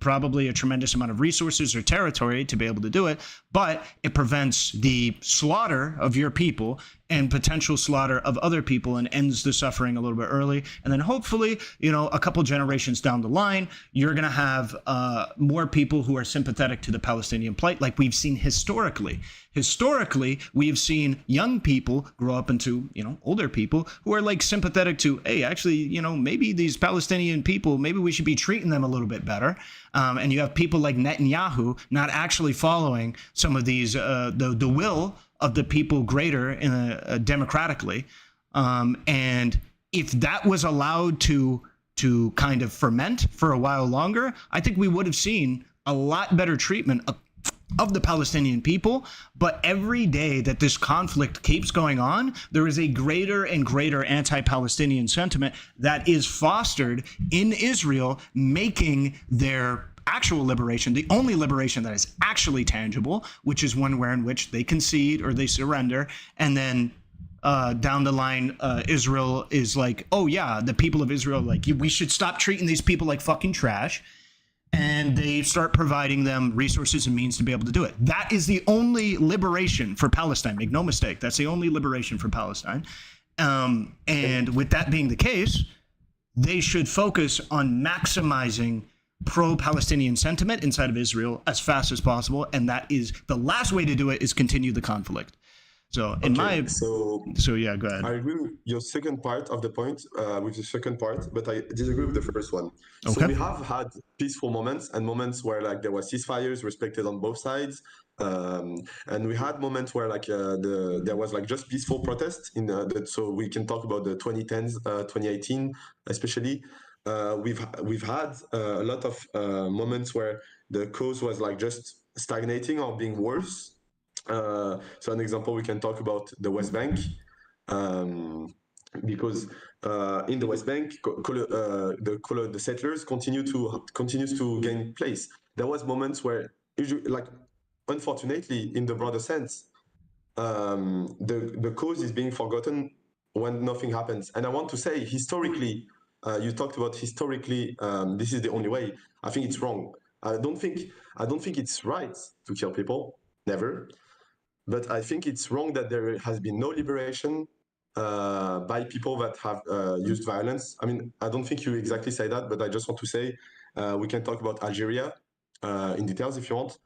probably a tremendous amount of resources or territory to be able to do it, but it prevents the slaughter of your people and potential slaughter of other people and ends the suffering a little bit early. And then hopefully, a couple generations down the line, you're going to have more people who are sympathetic to the Palestinian plight, like we've seen historically. Historically, we've seen young people grow up into, older people who are like sympathetic to, hey, actually, maybe these Palestinian people, maybe we should be treating them a little bit better. And you have people like Netanyahu not actually following some of these, the will of the people greater democratically. And if that was allowed to kind of ferment for a while longer, I think we would have seen a lot better treatment of the Palestinian people. But every day that this conflict keeps going on, there is a greater and greater anti-Palestinian sentiment that is fostered in Israel, making their actual liberation, the only liberation that is actually tangible, which is one in which they concede or they surrender, and then down the line, Israel is like, oh yeah, the people of Israel, like, we should stop treating these people like fucking trash. And they start providing them resources and means to be able to do it. That is the only liberation for Palestine. Make no mistake. That's the only liberation for Palestine. And with that being the case, they should focus on maximizing pro-Palestinian sentiment inside of Israel as fast as possible. And that is the last way to do it is continue the conflict. So so yeah, go ahead. I agree with your second part of the point, with the second part, but I disagree with the first one. Okay. So we have had peaceful moments and moments where like there was ceasefires respected on both sides, and we had moments where like there was like just peaceful protests in so we can talk about the 2010s, 2018 especially. We've had a lot of moments where the cause was like just stagnating or being worse. So an example, we can talk about the West Bank, because in the West Bank, the settlers continues to gain place. There was moments where, like, unfortunately, in the broader sense, the cause is being forgotten when nothing happens. And I want to say, historically, you talked about historically, this is the only way. I think it's wrong. I don't think it's right to kill people, never. But I think it's wrong that there has been no liberation by people that have used violence. I mean, I don't think you exactly say that, but I just want to say we can talk about Algeria in details if you want.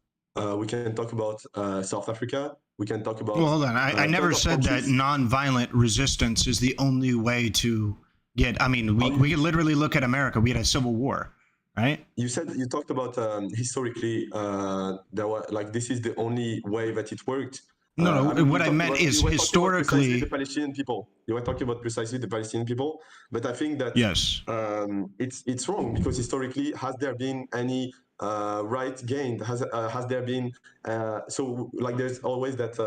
We can talk about South Africa. We can talk about... Well, hold on. I never said that non-violent resistance is the only way to get... I mean, we could literally look at America. We had a civil war, right? You talked about historically, there were, like, this is the only way that it worked. No, I mean, what I meant is historically the Palestinian people. You were talking about precisely the Palestinian people, but I think that yes, it's wrong because historically, has there been any right gained? Has there been so like there's always that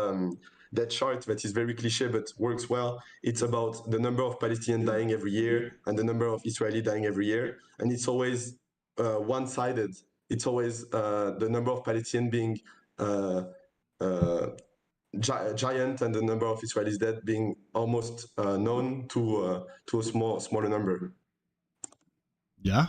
that chart that is very cliche but works well. It's about the number of Palestinians dying every year and the number of Israeli dying every year, and it's always one-sided. It's always the number of Palestinians being giant and the number of Israelis dead being almost known to a smaller number. Yeah,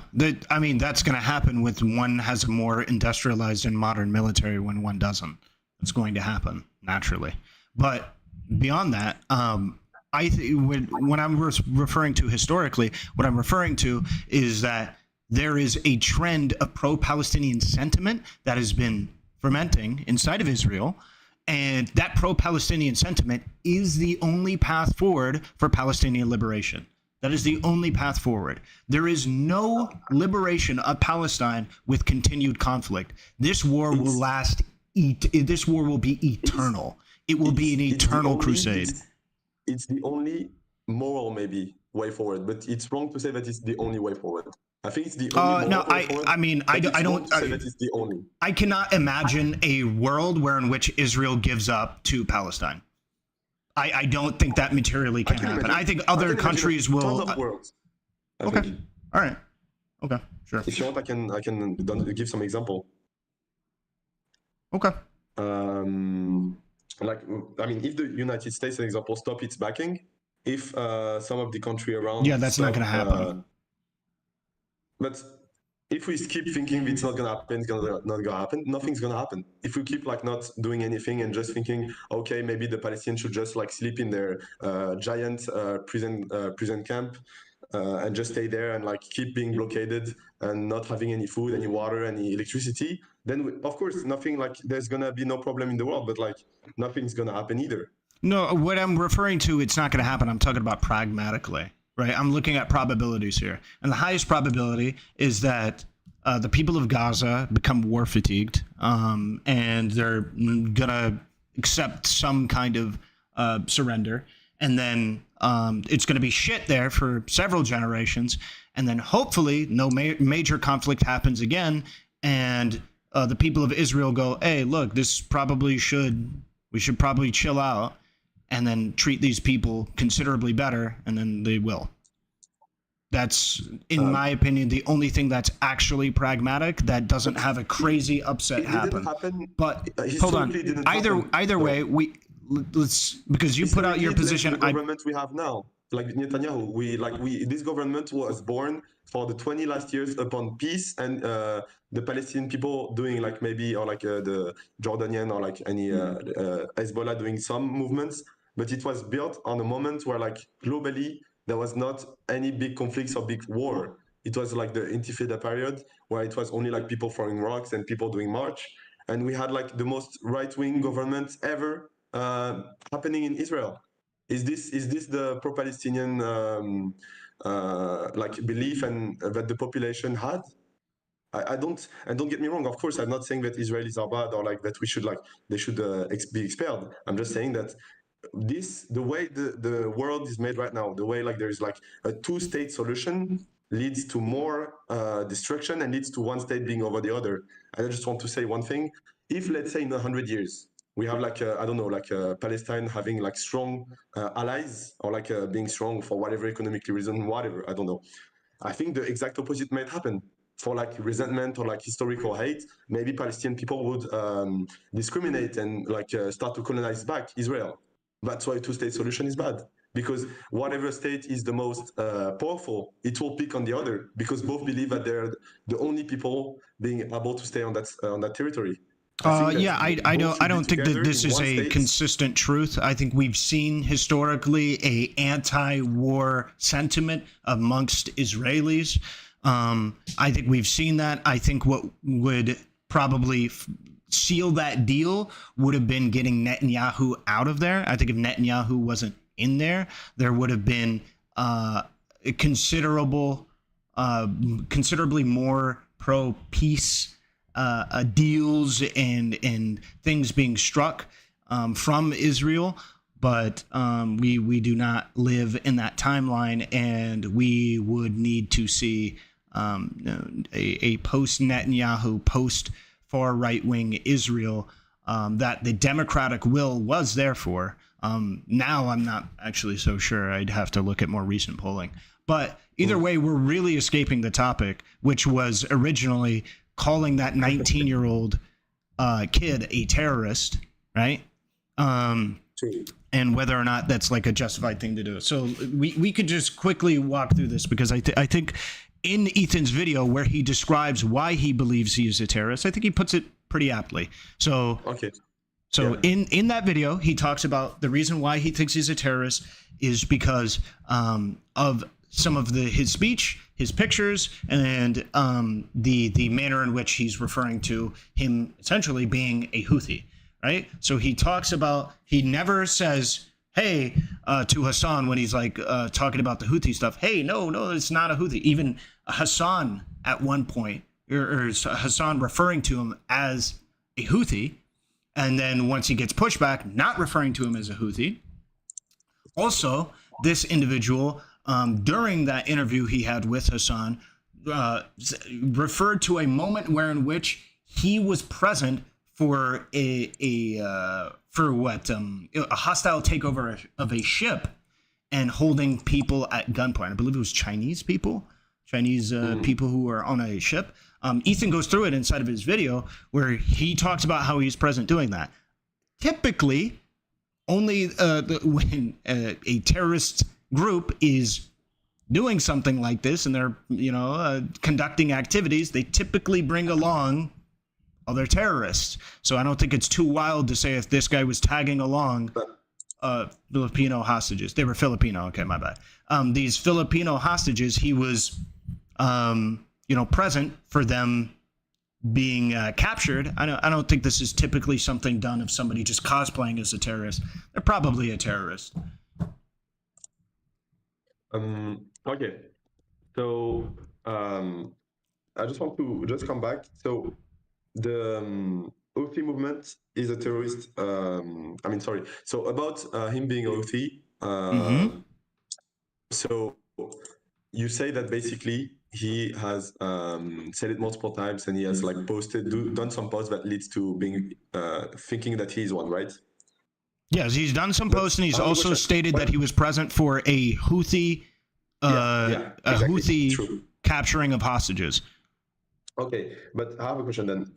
I mean, that's going to happen with one has a more industrialized and modern military when one doesn't. It's going to happen naturally. But beyond that, I think when I'm referring to historically, what I'm referring to is that there is a trend of pro-Palestinian sentiment that has been fermenting inside of Israel. And that pro-Palestinian sentiment is the only path forward for Palestinian liberation. That is the only path forward. There is no liberation of Palestine with continued conflict. This war will last. This war will be eternal. It will be an eternal crusade. It's the only moral, maybe, way forward. But it's wrong to say that it's the only way forward. I think it's the only way forward. I mean, I don't say that it's the only. I cannot imagine a world where in which Israel gives up to Palestine. I don't think that materially can happen. I think other countries will. Okay. All right. Okay. Sure. If you want, I can give some example. Okay. Like, I mean, if the United States, for example, stop its backing, if some of the country around, that's not going to happen. But if we keep thinking it's not going to happen, it's not going to happen, nothing's going to happen. If we keep like not doing anything and just thinking, okay, maybe the Palestinians should just like sleep in their giant prison camp and just stay there and like keep being blockaded and not having any food, any water, any electricity, then of course nothing, like there's going to be no problem in the world, but like nothing's going to happen either. No, what I'm referring to, it's not going to happen. I'm talking about pragmatically. Right, I'm looking at probabilities here, and the highest probability is that the people of Gaza become war fatigued, and they're gonna accept some kind of surrender, and then it's gonna be shit there for several generations, and then hopefully no major conflict happens again, and the people of Israel go, hey, look, we should probably chill out. And then treat these people considerably better, and then they will. That's, in my opinion, the only thing that's actually pragmatic that doesn't have a crazy upset happen. But hold on. Either way, let's, because you put out your position. The government we have now, like Netanyahu, this government was born for the 20 last years upon peace and the Palestinian people doing like maybe, or like the Jordanian or like any Hezbollah doing some movements, but it was built on a moment where like globally there was not any big conflicts or big war. It was like the Intifada period where it was only like people throwing rocks and people doing march, and we had like the most right-wing government ever happening in Israel. Is this the pro-Palestinian like belief and that the population had? I don't, and don't get me wrong, of course I'm not saying that Israelis are bad or like that we should like they should be expelled. I'm just saying that the way the world is made right now, the way like there is like a two-state solution leads to more destruction and leads to one state being over the other. And I just want to say one thing: if let's say in 100 years we have like I don't know, like Palestine having like strong allies or like being strong for whatever economically reason, whatever, I don't know. I think the exact opposite might happen. For like resentment or like historical hate, maybe Palestinian people would discriminate and like start to colonize back Israel. That's why a two-state solution is bad, because whatever state is the most powerful, it will pick on the other, because both believe that they're the only people being able to stay on that territory. I don't think that this is a consistent truth. I think we've seen historically a anti-war sentiment amongst Israelis. I think we've seen that. I think what would probably seal that deal would have been getting Netanyahu out of there. I think if Netanyahu wasn't in there, there would have been considerably more pro-peace deals and things being struck from Israel. But we do not live in that timeline, and we would need to see a post-Netanyahu, post-far right-wing Israel that the democratic will was there for. Now I'm not actually so sure. I'd have to look at more recent polling. But either way, we're really escaping the topic, which was originally calling that 19-year-old kid a terrorist, right? And whether or not that's like a justified thing to do. So we could just quickly walk through this, because I think in Ethan's video where he describes why he believes he is a terrorist, I think he puts it pretty aptly. So in that video, he talks about the reason why he thinks he's a terrorist is because of some of his speech, his pictures, and the manner in which he's referring to him essentially being a Houthi. Right? So he talks about, he never says, hey, to Hasan when he's like talking about the Houthi stuff, hey, no, it's not a Houthi. Even Hasan at one point, or Hasan referring to him as a Houthi. And then once he gets pushed back, not referring to him as a Houthi. Also, this individual, during that interview he had with Hasan, referred to a moment in which he was present for a hostile takeover of a ship and holding people at gunpoint. I believe it was Chinese people who were on a ship. Ethan goes through it inside of his video where he talks about how he's present doing that. Typically, only when a terrorist group is doing something like this and they're conducting activities, they typically bring along other terrorists. So I don't think it's too wild to say if this guy was tagging along Filipino hostages. They were Filipino. Okay, my bad. These Filipino hostages, he was, present for them being captured. I don't think this is typically something done of somebody just cosplaying as a terrorist. They're probably a terrorist. Okay. So I just want to come back. So the Houthi movement is a terrorist. So about him being a Houthi. So you say that basically he has said it multiple times and he has like done some posts that leads to being thinking that he's one, right? Yes, he's done some posts and he's also stated that he was present for a Houthi, Houthi capturing of hostages. Okay, but I have a question then.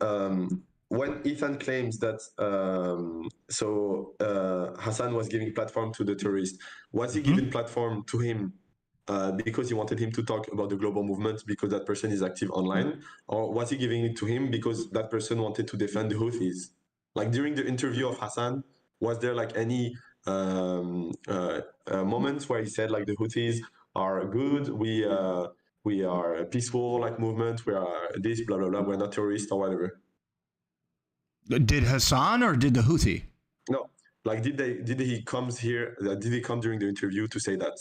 when Ethan claims that Hasan was giving platform to the terrorist, was he giving platform to him because he wanted him to talk about the global movement because that person is active online, or was he giving it to him because that person wanted to defend the Houthis? Like during the interview of Hasan, was there like any moments where he said like the Houthis are good, we are a peaceful like movement, we are this blah blah blah, we're not terrorists or whatever? Did Hasan or did the Houthi? No, like did he come during the interview to say that?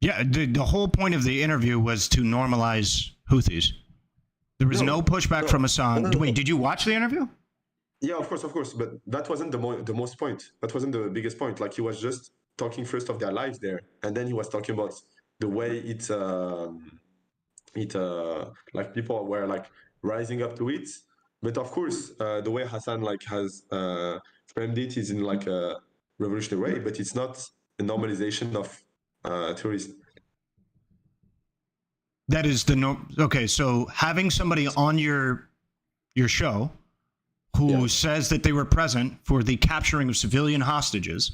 Yeah, the whole point of the interview was to normalize Houthis. There was no pushback from Hasan. Wait, did you watch the interview? Yeah, of course, but that wasn't the most point. That wasn't the biggest point. Like he was just talking first of their lives there, and then he was talking about the way like people were like rising up to it. But of course, the way Hasan like has framed it is in like a revolutionary way, but it's not a normalization of terrorism. That is the norm. Okay, so having somebody on your show who says that they were present for the capturing of civilian hostages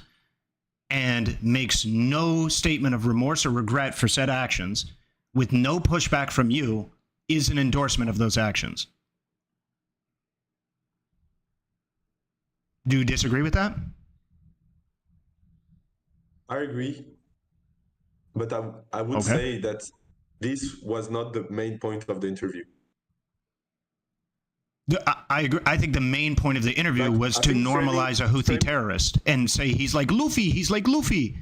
and makes no statement of remorse or regret for said actions with no pushback from you is an endorsement of those actions. Do you disagree with that? I agree. But I would say that this was not the main point of the interview. I agree. I think the main point of the interview was to normalize a Houthi terrorist and say he's like Luffy. He's like Luffy.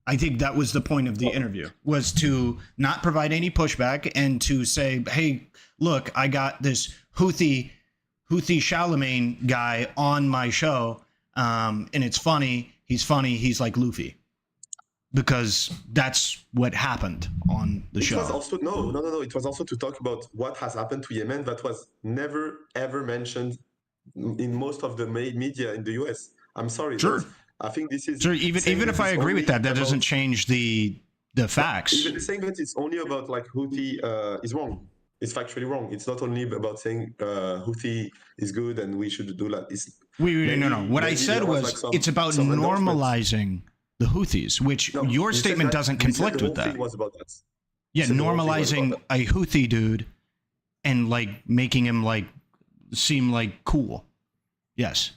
I think that was the point of the interview, was to not provide any pushback and to say, hey, look, I got this Houthi Charlemagne guy on my show, and it's funny. He's funny. He's like Luffy. Because that's what happened on the show. It was also no. It was also to talk about what has happened to Yemen that was never ever mentioned in most of the media in the US. I'm sorry. Sure. I think this is sure. Even if I agree with that, that doesn't change the facts. Even saying that it's only about like Houthi is wrong. It's factually wrong. It's not only about saying Houthi is good and we should do that. No. What I said was it's about normalizing the Houthis, which your statement doesn't conflict with that. Was about that. Yeah, normalizing a Houthi dude and like making him like seem like cool. Yes.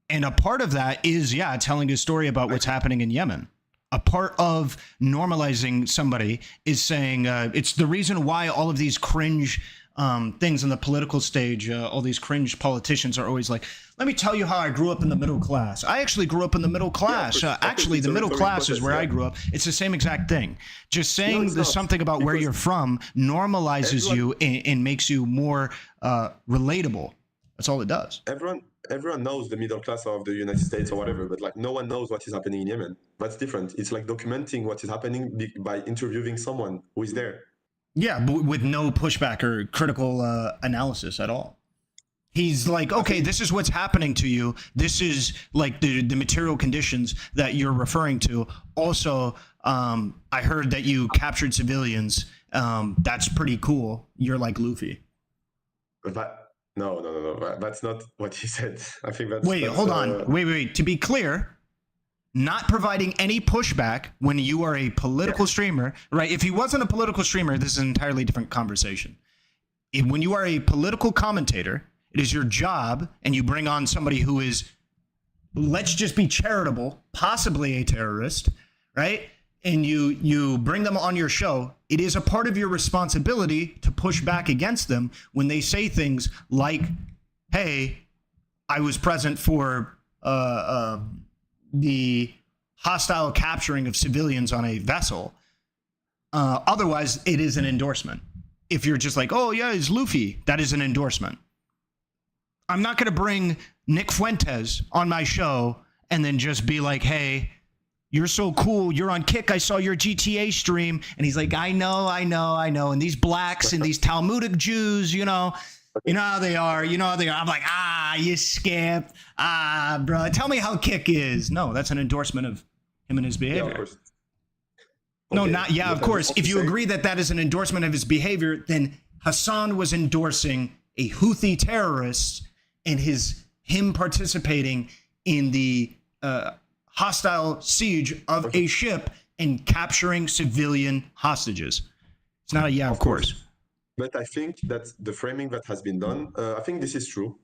And a part of that is, telling a story about what's happening in Yemen. A part of normalizing somebody is saying it's the reason why all of these cringe things in the political stage, all these cringe politicians are always like, let me tell you how I grew up in the middle class. I actually grew up in the middle class. Actually, the middle class is where I grew up. It's the same exact thing. Just saying something about where you're from normalizes you and makes you more relatable. That's all it does. Everyone knows the middle class of the United States or whatever, but like no one knows what is happening in Yemen. That's different. It's like documenting what is happening by interviewing someone who is there. Yeah, but with no pushback or critical analysis at all. He's like, okay, this is what's happening to you. This is like the material conditions that you're referring to. Also, I heard that you captured civilians. That's pretty cool. You're like Luffy. No. That's not what he said. I think that's... Hold on. Wait. To be clear, not providing any pushback when you are a political streamer, right? If he wasn't a political streamer, this is an entirely different conversation. When you are a political commentator, it is your job, and you bring on somebody who is, let's just be charitable, possibly a terrorist, right? And you bring them on your show, it is a part of your responsibility to push back against them when they say things like, hey, I was present for the hostile capturing of civilians on a vessel. Otherwise, it is an endorsement. If you're just like, oh, yeah, it's Luffy, that is an endorsement. I'm not going to bring Nick Fuentes on my show and then just be like, hey, you're so cool. You're on Kick. I saw your GTA stream. And he's like, I know. And these blacks and these Talmudic Jews, you know how they are. I'm like, you skipped. Bro, tell me how Kick is. No, that's an endorsement of him and his behavior. Yeah, of course. No, Okay, of course. If you agree that is an endorsement of his behavior, then Hasan was endorsing a Houthi terrorist and him participating in the hostile siege of a ship and capturing civilian hostages. It's not a yeah, of course. But I think that the framing that has been done, I think this is true,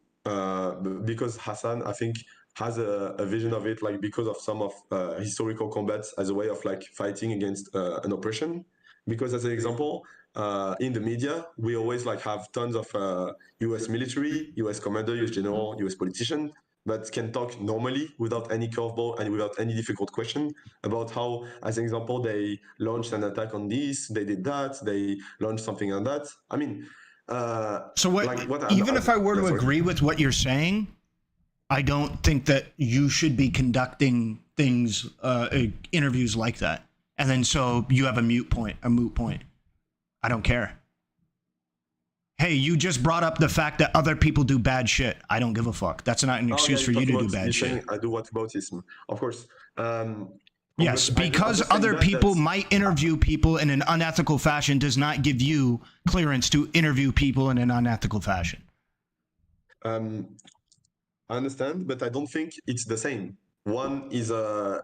because Hasan, I think, has a vision of it, like because of some of historical combats as a way of like fighting against an oppression. Because as an example, in the media, we always like have tons of U.S. military, U.S. commander, U.S. general, U.S. politician that can talk normally without any curveball and without any difficult question about how, as an example, they launched an attack on this, they did that, they launched something on that. I mean, so what? Like even if I were to agree with what you're saying, I don't think that you should be conducting things, interviews like that. And then so you have a moot point. I don't care. Hey, you just brought up the fact that other people do bad shit. I don't give a fuck. That's not an excuse for you to do bad shit. I do whataboutism, of course. Yes, because other people might interview people in an unethical fashion does not give you clearance to interview people in an unethical fashion. I understand, but I don't think it's the same. One is a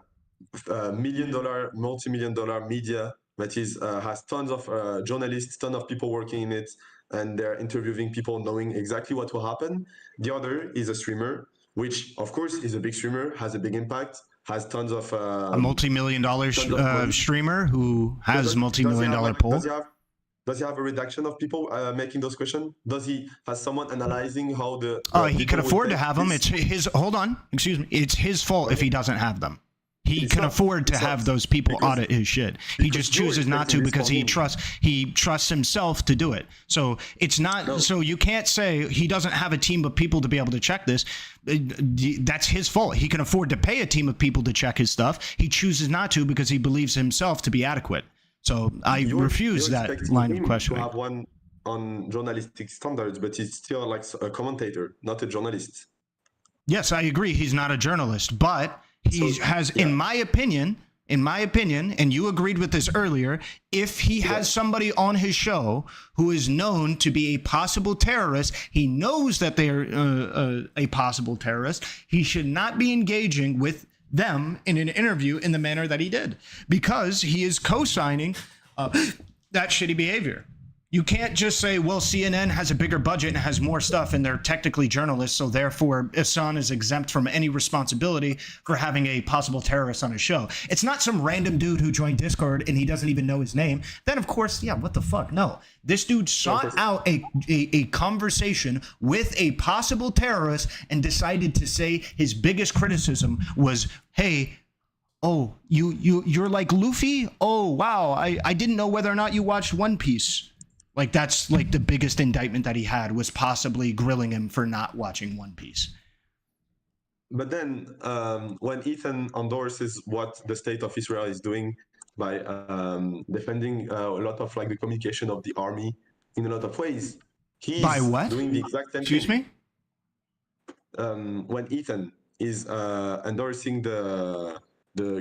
$1 million, multi-million-dollar media that is has tons of journalists, tons of people working in it, and they're interviewing people knowing exactly what will happen. The other is a streamer, which of course is a big streamer, has a big impact, has tons of a multi-million-dollar streamer who has multi-million-dollar pool. Does he have a redaction of people making those questions? Does he has someone analyzing how the? He can afford to have them. It's his. Hold on, excuse me. It's his fault if he doesn't have them. He can afford to have those people audit his shit. He just chooses not to because he trusts himself to do it. So it's not. So you can't say he doesn't have a team of people to be able to check this. That's his fault. He can afford to pay a team of people to check his stuff. He chooses not to because he believes himself to be adequate. So I refuse that line of questioning. To have one on journalistic standards, but he's still like a commentator, not a journalist. Yes, I agree. He's not a journalist, but he has, in my opinion, and you agreed with this earlier, if he has somebody on his show who is known to be a possible terrorist, he knows that they're a possible terrorist, he should not be engaging with them in an interview in the manner that he did, because he is co-signing that shitty behavior. You can't just say, well, CNN has a bigger budget and has more stuff and they're technically journalists, so therefore Hasan is exempt from any responsibility for having a possible terrorist on his show. It's not some random dude who joined Discord and he doesn't even know his name. Then, of course, yeah, what the fuck? No. This dude sought out a conversation with a possible terrorist and decided to say his biggest criticism was, hey, oh, you're like Luffy? Oh, wow, I didn't know whether or not you watched One Piece. Like, that's like the biggest indictment that he had, was possibly grilling him for not watching One Piece. But then when Ethan endorses what the state of Israel is doing by defending a lot of like the communication of the army in a lot of ways, he's doing the exact same thing. Excuse me? When Ethan is endorsing the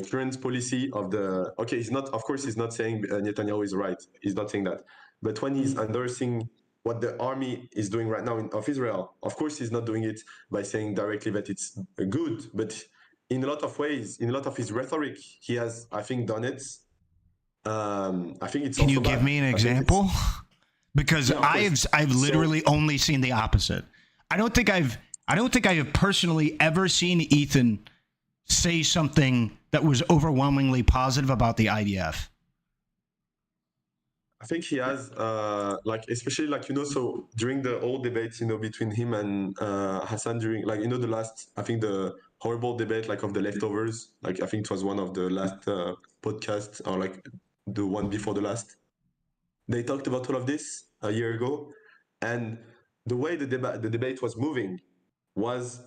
current policy of the, okay, he's not, of course, he's not saying Netanyahu is right. He's not saying that. But when he's endorsing what the army is doing right now of Israel, of course, he's not doing it by saying directly that it's good. But in a lot of ways, in a lot of his rhetoric, he has, I think, done it. I think it's. Can you give me an example? Because I've literally only seen the opposite. I don't think I have personally ever seen Ethan say something that was overwhelmingly positive about the IDF. I think he has, like, especially like, you know, so during the old debates, you know, between him and Hasan during, like, you know, the last, I think the horrible debate, like, of the leftovers, like, I think it was one of the last podcasts, or like the one before the last. They talked about all of this a year ago, and the way the debate was moving was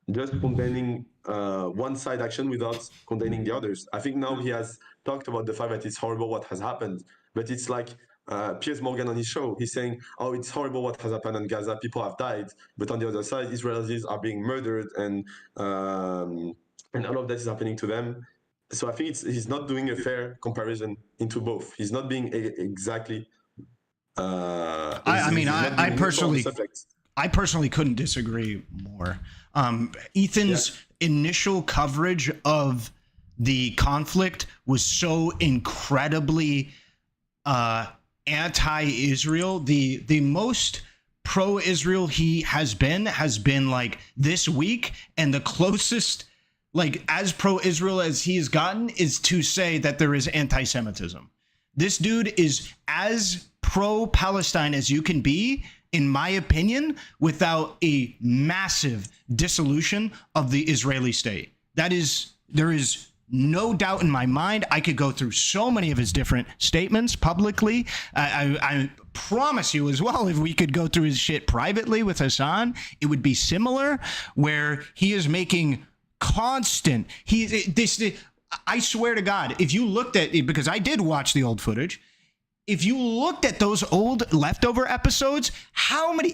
just condemning one side action without condemning the others. I think now he has talked about the fact that it's horrible what has happened, but it's like Piers Morgan on his show, he's saying, oh, it's horrible what has happened in Gaza, people have died, but on the other side, Israelis are being murdered, and all of that is happening to them. So I think he's not doing a fair comparison into both. He's not being exactly. I I personally couldn't disagree more. Ethan's initial coverage of the conflict was so incredibly anti-Israel. The most pro-Israel he has been like this week, and the closest like as pro-Israel as he has gotten is to say that there is anti-Semitism. This dude is as pro-Palestine as you can be, in my opinion, without a massive dissolution of the Israeli state. There is no doubt in my mind. I could go through so many of his different statements publicly. I promise you as well, if we could go through his shit privately with Hasan, it would be similar, where he is making constant. I swear to God, if you looked at it, because I did watch the old footage, if you looked at those old leftover episodes,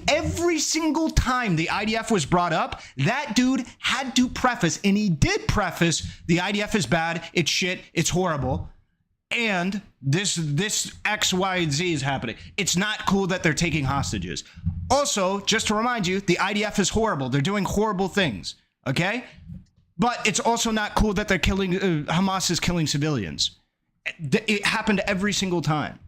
every single time the IDF was brought up, that dude had to preface, and he did preface, the IDF is bad, it's shit, it's horrible, and this X, Y, and Z is happening. It's not cool that they're taking hostages. Also, just to remind you, the IDF is horrible. They're doing horrible things, okay? But it's also not cool that they're killing, Hamas is killing civilians. It happened every single time.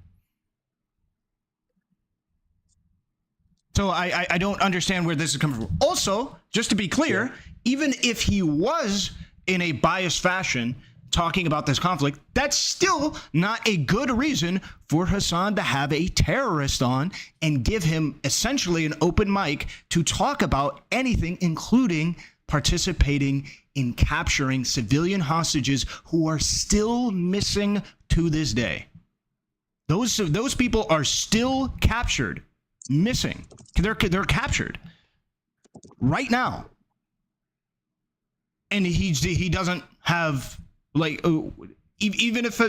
So I don't understand where this is coming from. Also, just to be clear, even if he was in a biased fashion talking about this conflict, that's still not a good reason for Hasan to have a terrorist on and give him essentially an open mic to talk about anything, including participating in capturing civilian hostages who are still missing to this day. Those people are still captured. Missing. They're captured right now, and he doesn't have like even if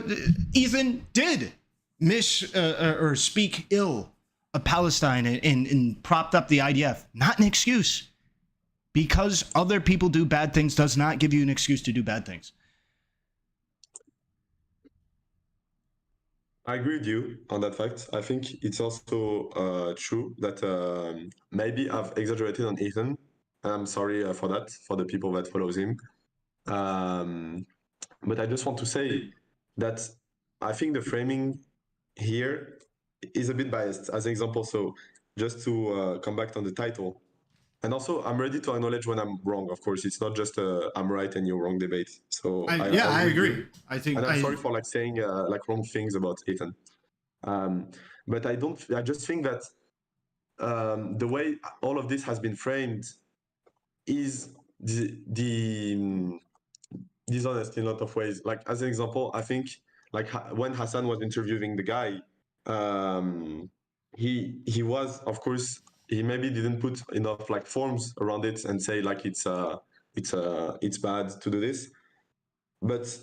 Ethan did or speak ill of Palestine and propped up the IDF, not an excuse. Because other people do bad things does not give you an excuse to do bad things. I agree with you on that fact. I think it's also true that maybe I've exaggerated on Ethan. I'm sorry for that, for the people that follows him. But I just want to say that I think the framing here is a bit biased. As an example, so just to come back on the title. And also, I'm ready to acknowledge when I'm wrong. Of course, it's not just I'm right and you're wrong debate. So I agree. I think. And I'm sorry for saying wrong things about Ethan. But I just think that the way all of this has been framed is dishonest in a lot of ways. Like as an example, I think when Hasan was interviewing the guy, he was, of course, he maybe didn't put enough forms around it and say it's bad to do this, but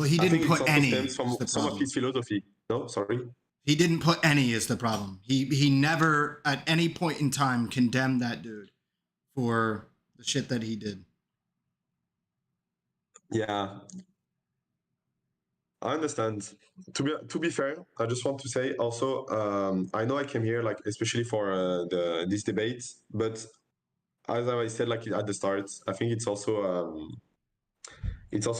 he didn't put any. Some of his philosophy. No, sorry. He didn't put any is the problem. He never at any point in time condemned that dude for the shit that he did. Yeah. I understand. To be fair, I just want to say also, I know I came here especially for this debate, but as I said at the start, I think it's also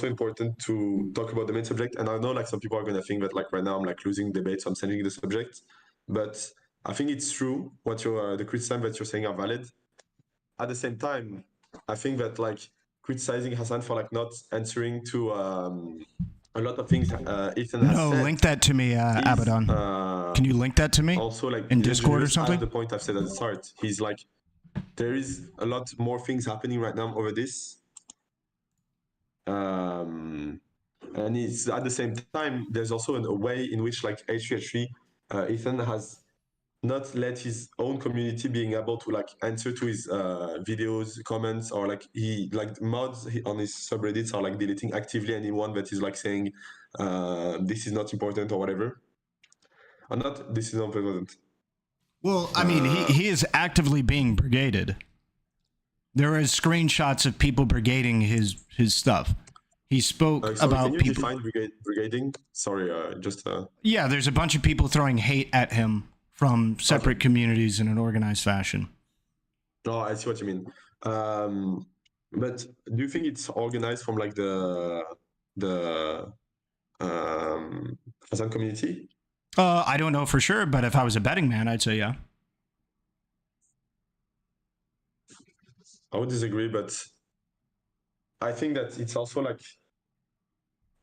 important to talk about the main subject. And I know some people are gonna think that right now I'm losing debate, so I'm sending the subject. But I think it's true what the criticism that you're saying are valid. At the same time, I think that criticizing Hasan for not answering to a lot of things Ethan has said. Link that to me, Abaddon. Can you link that to me? Also, in Discord or something? The point I've said at the start. He's there is a lot more things happening right now over this. And it's at the same time, there's also a way in which H3H3, Ethan has not let his own community being able to answer to his videos, comments, or he mods on his subreddits are deleting actively anyone that is saying this is not important or whatever. Or not this is not important. Well, I mean, he is actively being brigaded. There is screenshots of people brigading his stuff. He spoke about can you people. Define brigading? Sorry, just. Yeah, there's a bunch of people throwing hate at him from separate communities in an organized fashion. No, I see what you mean. But do you think it's organized from like the Hasan community? I don't know for sure, but if I was a betting man, I'd say yeah. I would disagree, but I think that it's also like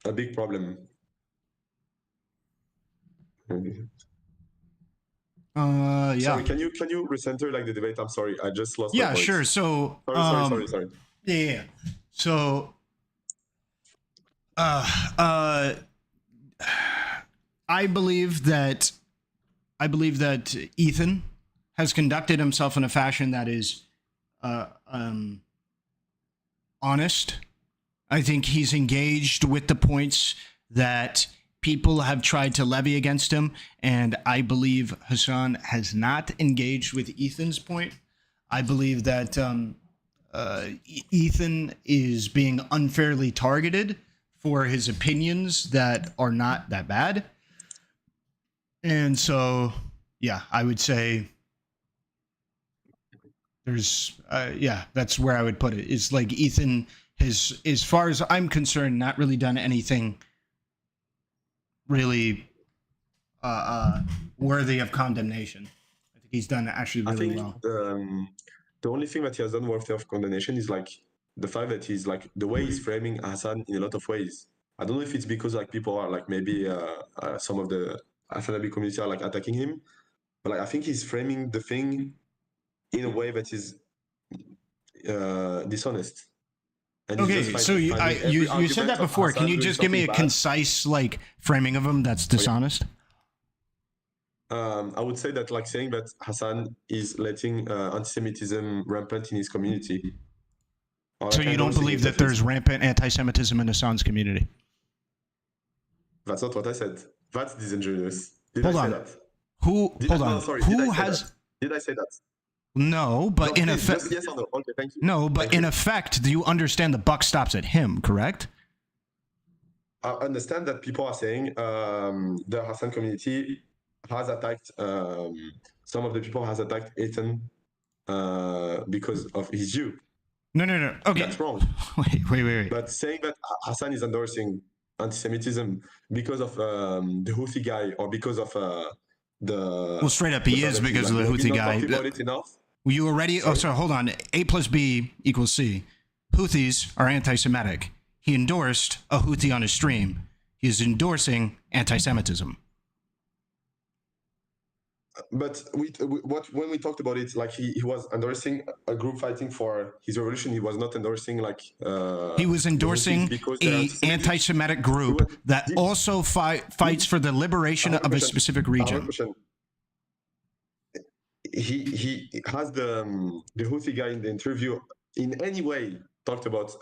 a big problem. Yeah. Sorry, can you recenter like the debate? I'm sorry, I just lost. Yeah, my points. sure. So Sorry. Yeah. So I believe that Ethan has conducted himself in a fashion that is honest. I think he's engaged with the points that people have tried to levy against him, and I believe Hasan has not engaged with Ethan's point. I believe that Ethan is being unfairly targeted for his opinions that are not that bad. And so, yeah, I would say there's, that's where I would put it. It's like Ethan has, as far as I'm concerned, not really done anything really worthy of condemnation. I think he's done actually really well. The only thing that he has done worthy of condemnation is like the fact that he's like the way he's framing Hasan in a lot of ways. I don't know if it's because like people are like maybe some of the Afghani community are like attacking him, but like I think he's framing the thing in a way that is dishonest. And okay, so you said that before. Can you just give me a concise like framing of him that's dishonest? I would say that like saying that Hasan is letting anti-Semitism rampant in his community. So you don't believe that there's rampant anti-Semitism in Hasan's community? That's not what I said. That's disingenuous. Did Hold I on. say that? Who has? Did I say that? No, but in effect. Yes or no? Okay, thank you. No, but in effect, do you understand the buck stops at him? Correct. I understand that people are saying the Hasan community has attacked some of the people has attacked Ethan because of his Jew. No. Okay, that's wrong. Wait. But saying that Hasan is endorsing anti-Semitism because of the Houthi guy or because of the straight up he is because of the Houthi guy. About it enough. You already? Oh, sorry. Hold on. A plus B equals C. Houthis are anti-Semitic. He endorsed a Houthi on his stream. He is endorsing anti-Semitism. But when we talked about it, like he was endorsing a group fighting for his revolution. He was not endorsing like he was endorsing a anti-Semitic group that also fights for the liberation of a specific region. He has the Houthi guy in the interview in any way talked about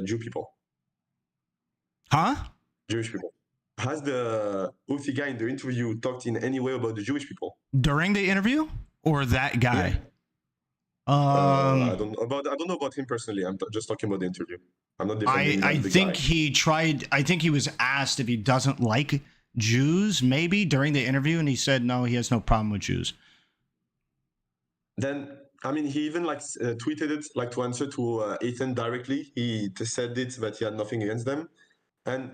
Jew people. Huh? Jewish people. Has the Houthi guy in the interview talked in any way about the Jewish people? During the interview? Or that guy? Yeah. I don't know about him personally. I'm just talking about the interview. I'm not defending I the think guy. he tried. I think he was asked if he doesn't like Jews, maybe during the interview, and he said no, he has no problem with Jews. Then, I mean, he even like tweeted it, like to answer to Ethan directly. He said it that he had nothing against them, and.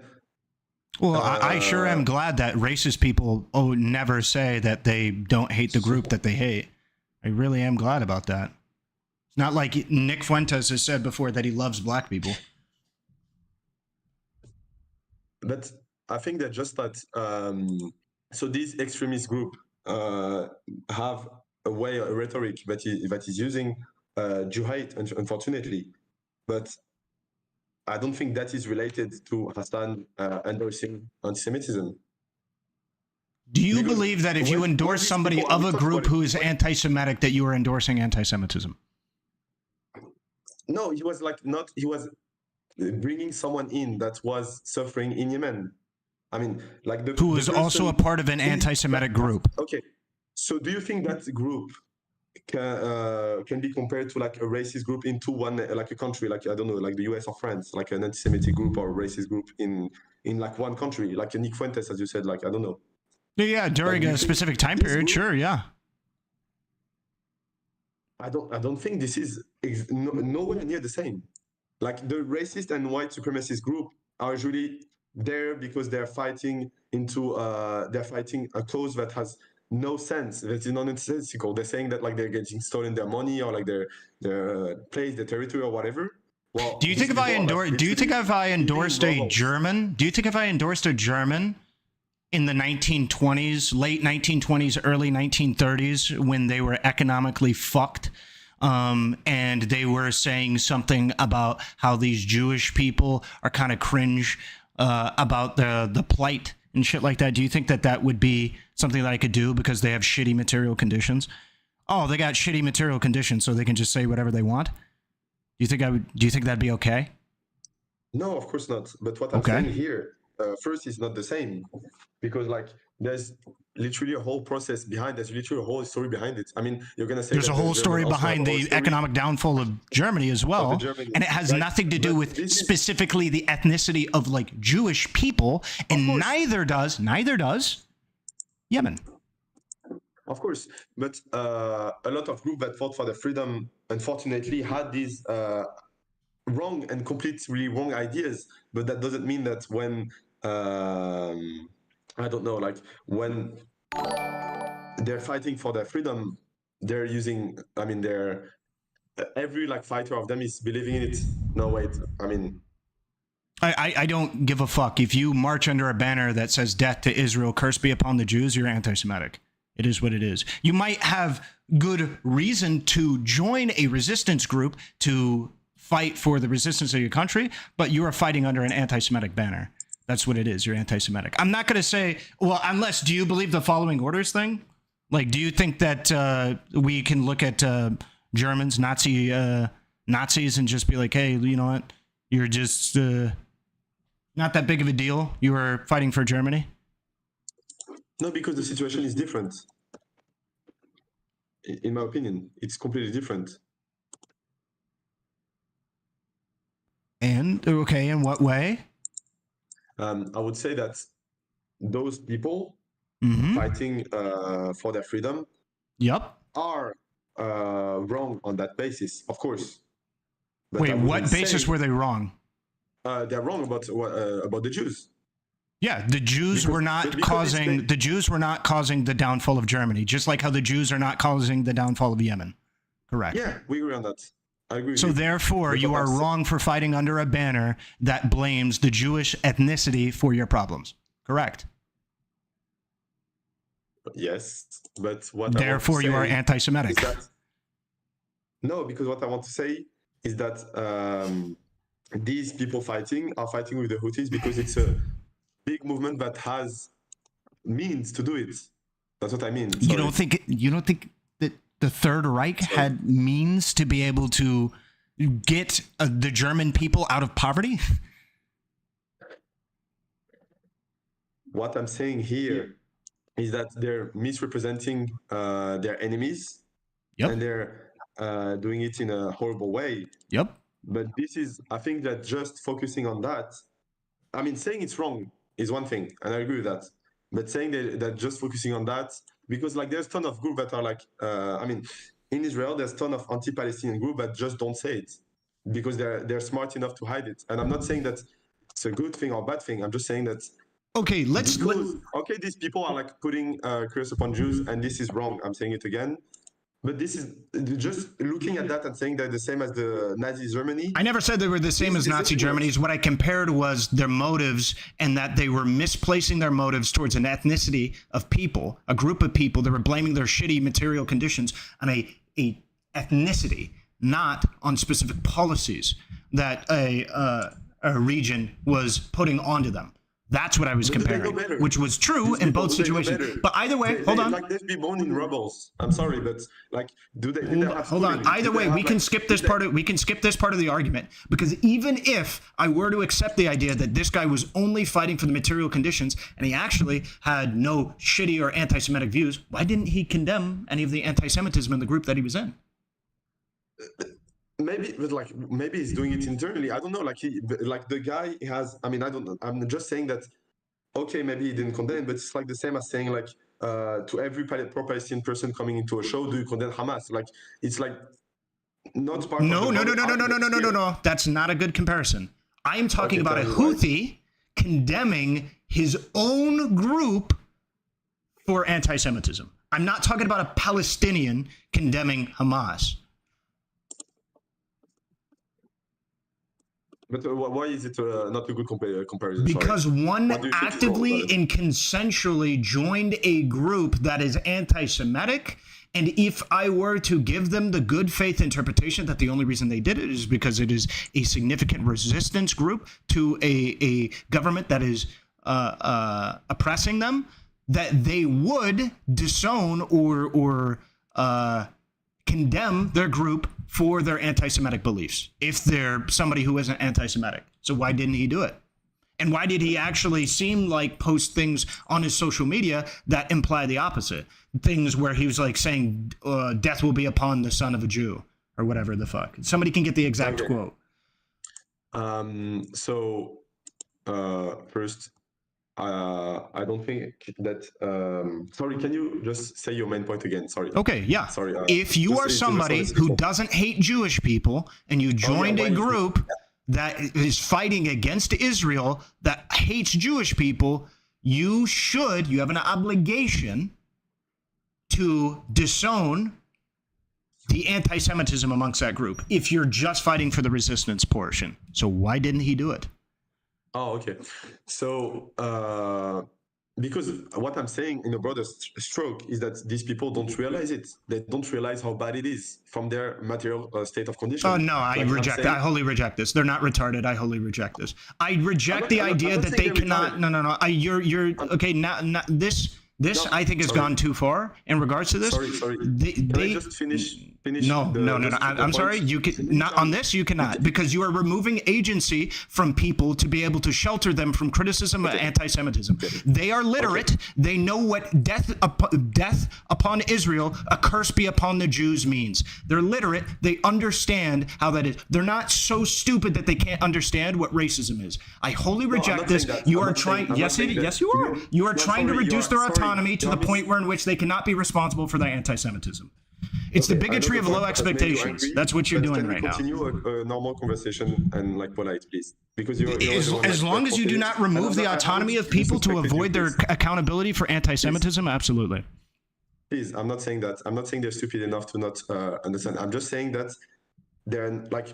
Well, I sure am glad that racist people never say that they don't hate the group that they hate. I really am glad about that. It's not like Nick Fuentes has said before that he loves black people. But I think that just that, so these extremist group have a rhetoric that is using Jew hate, unfortunately. But I don't think that is related to Hasan endorsing anti-Semitism. Do you believe that if you endorse somebody of a group who is anti-Semitic, that you are endorsing anti-Semitism? No, he was bringing someone in that was suffering in Yemen. I mean, like who was also a part of an anti-Semitic group. Okay, so do you think that group can be compared to like a racist group into one, like a country, like I don't know, like the US or France, like an anti-Semitic group or a racist group in like one country, like a Nick Fuentes, as you said, like I don't know. Yeah, during a specific time period, sure, yeah. I don't think this is nowhere near the same. Like the racist and white supremacist group are usually there because they're fighting a cause that has no sense, that is nonsensical. They're saying that like they're getting stolen their money or like their place, their territory or whatever. Well, Do you think if I endorsed a German in the 1920s, late 1920s, early 1930s, when they were economically fucked, and they were saying something about how these Jewish people are kind of cringe about the plight and shit like that, do you think that that would be something that I could do because they have shitty material conditions? Oh, they got shitty material conditions, so they can just say whatever they want? Do you think that'd be okay? No, of course not. But what I'm saying here, first, is not the same, because like there's literally a whole process behind. There's literally a whole story behind it. I mean, you're gonna say there's a whole story behind the economic downfall of Germany as well, and it has nothing to do with specifically the ethnicity of like Jewish people, and neither does Yemen. Of course, but a lot of groups that fought for the freedom, unfortunately, had these wrong and completely wrong ideas. But that doesn't mean that when I don't know, like when they're fighting for their freedom, they're using. I mean, they're every like fighter of them is believing in it. No, wait. I mean, I don't give a fuck if you march under a banner that says "Death to Israel, curse be upon the Jews." You're anti-Semitic. It is what it is. You might have good reason to join a resistance group to fight for the resistance of your country, but you are fighting under an anti-Semitic banner. That's what it is. You're anti-Semitic. I'm not going to say, well, unless, do you believe the following orders thing? Like, do you think that we can look at Germans, Nazis, and just be like, hey, you know what? You're just not that big of a deal. You were fighting for Germany. No, because the situation is different. In my opinion, it's completely different. And, okay, in what way? I would say that those people fighting for their freedom are wrong on that basis, of course. But wait, what basis were they wrong? They're wrong about the Jews. Yeah, the Jews were not causing the downfall of Germany, just like how the Jews are not causing the downfall of Yemen. Correct. Yeah, we agree on that. I agree. So therefore, you are wrong for fighting under a banner that blames the Jewish ethnicity for your problems. Correct. Yes, but what therefore you are anti-Semitic. No, because what I want to say is that these people are fighting with the Houthis because it's a big movement that has means to do it. That's what I mean. Sorry. You don't think that the Third Reich had means to be able to get the German people out of poverty? What I'm saying here is that they're misrepresenting their enemies, and they're doing it in a horrible way. But this is, I think that just focusing on that, I mean, saying it's wrong is one thing, and I agree with that. But saying that just focusing on that, because like there's a ton of groups that are like, I mean, in Israel, there's a ton of anti-Palestinian groups that just don't say it because they're smart enough to hide it. And I'm not saying that it's a good thing or bad thing. I'm just saying that okay, these people are like putting curse upon Jews, and this is wrong. I'm saying it again. But this is just looking at that and saying they're the same as the Nazi Germany. I never said they were the same as Nazi Germany. What I compared was their motives, and that they were misplacing their motives towards an ethnicity of people, a group of people. They were blaming their shitty material conditions on a ethnicity, not on specific policies that a region was putting onto them. That's what I was comparing, which was true in both situations. But either way, hold on. Like they've been born in rebels. I'm sorry, but like, do they? Hold on. Either way, we can skip this part. We can skip this part of the argument, because even if I were to accept the idea that this guy was only fighting for the material conditions and he actually had no shitty or anti-Semitic views, why didn't he condemn any of the anti-Semitism in the group that he was in? Maybe, but like maybe he's doing it internally. I don't know. Like the guy has. I mean, I don't know. I'm just saying that okay, maybe he didn't condemn, but it's like the same as saying like to every pro-Palestinian person coming into a show, do you condemn Hamas? Like it's like not part of the No. That's not a good comparison. I am talking about a Houthi condemning his own group for anti-Semitism. I'm not talking about a Palestinian condemning Hamas. But why is it not a good comparison? Because one actively and consensually joined a group that is anti-Semitic, and if I were to give them the good faith interpretation that the only reason they did it is because it is a significant resistance group to a government that is oppressing them, that they would disown or condemn their group for their anti-Semitic beliefs if they're somebody who isn't anti-Semitic. So why didn't he do it? And why did he actually seem like post things on his social media that imply the opposite? Things where he was like saying death will be upon the son of a Jew or whatever the fuck. Somebody can get the exact quote. First, I don't think that. Sorry, can you just say your main point again? Sorry. Okay, yeah. Sorry. If you are somebody who doesn't hate Jewish people and you joined a group that is fighting against Israel that hates Jewish people, you have an obligation to disown the anti-Semitism amongst that group if you're just fighting for the resistance portion. So why didn't he do it? Oh, okay. So, because what I'm saying in a broader stroke is that these people don't realize it. They don't realize how bad it is from their material state of condition. Oh, no, I reject that. I wholly reject this. They're not retarded. I wholly reject this. I reject the idea that they cannot. No. You're okay. Now, this I think has gone too far in regards to this. Sorry. Can I just finish? No. I'm sorry. You can not on this. You cannot, because you are removing agency from people to be able to shelter them from criticism of anti-Semitism. They are literate. They know what death upon Israel, a curse be upon the Jews means. They're literate. They understand how that is. They're not so stupid that they can't understand what racism is. I wholly reject this. You are trying. Yes, you are. You are trying to reduce their autonomy to the point where in which they cannot be responsible for their anti-Semitism. It's the bigotry of low expectations. That's what you're doing right now. Continue a normal conversation and like polite, please. Because as long as you do not remove the autonomy of people to avoid their accountability for anti-Semitism, absolutely. Please, I'm not saying that. I'm not saying they're stupid enough to not understand. I'm just saying that they're like,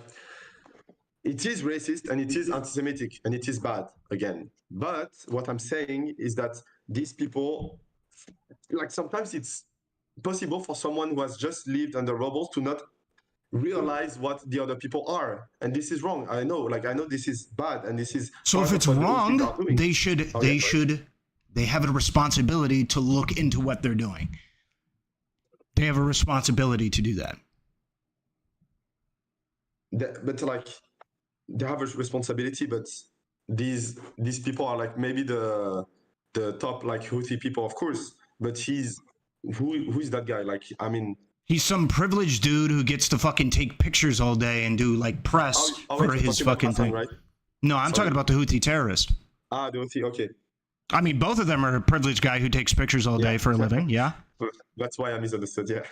it is racist and it is anti-Semitic and it is bad again. But what I'm saying is that these people, like sometimes it's possible for someone who has just lived under rubble to not realize what the other people are, and this is wrong. I know this is bad, and this is so. If it's wrong, they have a responsibility to look into what they're doing. They have a responsibility to do that. But like, they have a responsibility, but these people are like maybe the top like Houthi people, of course, but who is that guy? Like, I mean, he's some privileged dude who gets to fucking take pictures all day and do like press for his fucking Hasan, thing. Right? No, I'm talking about the Houthi terrorist. The Houthi, okay. I mean, both of them are a privileged guy who takes pictures all day for a living. Yeah. That's why I misunderstood. Yeah.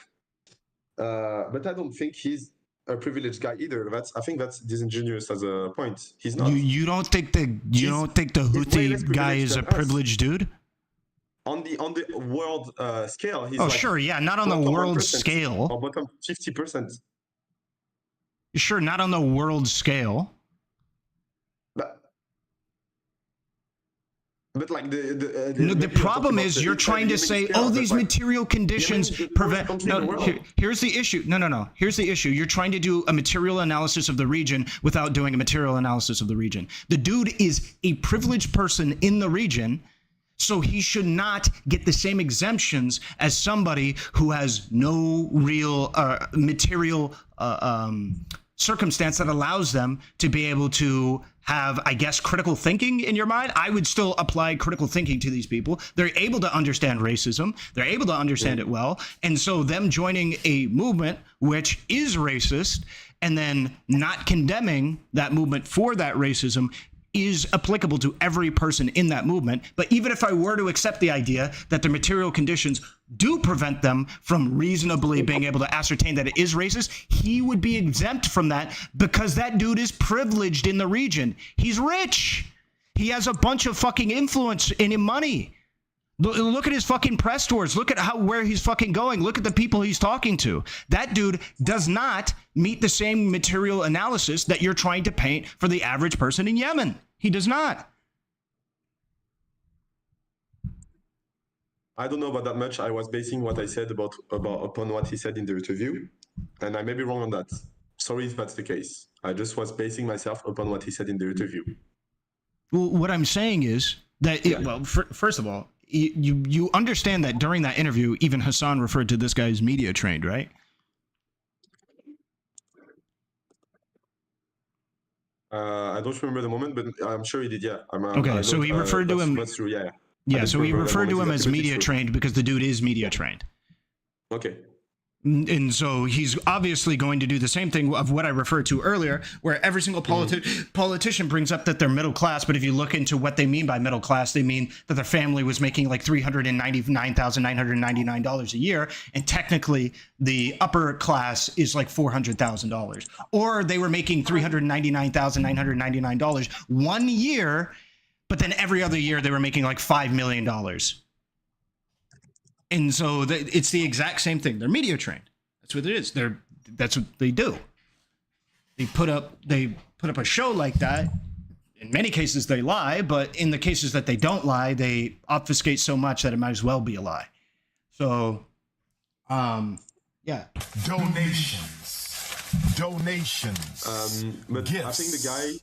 But I don't think he's a privileged guy either. I think that's disingenuous as a point. He's not. You don't think the Houthi guy is a privileged dude? On the world scale, he's sure, yeah, not on the world scale. Or bottom 50%. Sure, not on the world scale. But like the problem is you're trying to say, these material conditions prevent. No, here's the issue. No. Here's the issue. You're trying to do a material analysis of the region without doing a material analysis of the region. The dude is a privileged person in the region, so he should not get the same exemptions as somebody who has no real material circumstance that allows them to be able to have, I guess, critical thinking in your mind. I would still apply critical thinking to these people. They're able to understand racism. They're able to understand it well. And so them joining a movement which is racist and then not condemning that movement for that racism is applicable to every person in that movement. But even if I were to accept the idea that the material conditions do prevent them from reasonably being able to ascertain that it is racist, he would be exempt from that because that dude is privileged in the region. He's rich. He has a bunch of fucking influence and money. Look at his fucking press tours. Look at where he's fucking going. Look at the people he's talking to. That dude does not meet the same material analysis that you're trying to paint for the average person in Yemen. He does not. I don't know about that much. I was basing what I said upon what he said in the interview, and I may be wrong on that. Sorry if that's the case. I just was basing myself upon what he said in the interview. Well, what I'm saying is that, first of all, you understand that during that interview, even Hasan referred to this guy as media trained, right? I don't remember the moment, but I'm sure he did. Yeah. Okay, so he referred to him. That's true. Yeah. Yeah, so he referred to him as media trained because the dude is media trained. Okay. And so he's obviously going to do the same thing of what I referred to earlier, where every single politician brings up that they're middle class. But if you look into what they mean by middle class, they mean that their family was making like $399,999 a year. And technically, the upper class is like $400,000. Or they were making $399,999 1 year, but then every other year they were making like $5 million. And so it's the exact same thing. They're media trained. That's what it is. That's what they do. They put up a show like that. In many cases, they lie, but in the cases that they don't lie, they obfuscate so much that it might as well be a lie. So, yeah. Donations. But gifts. I think the guy.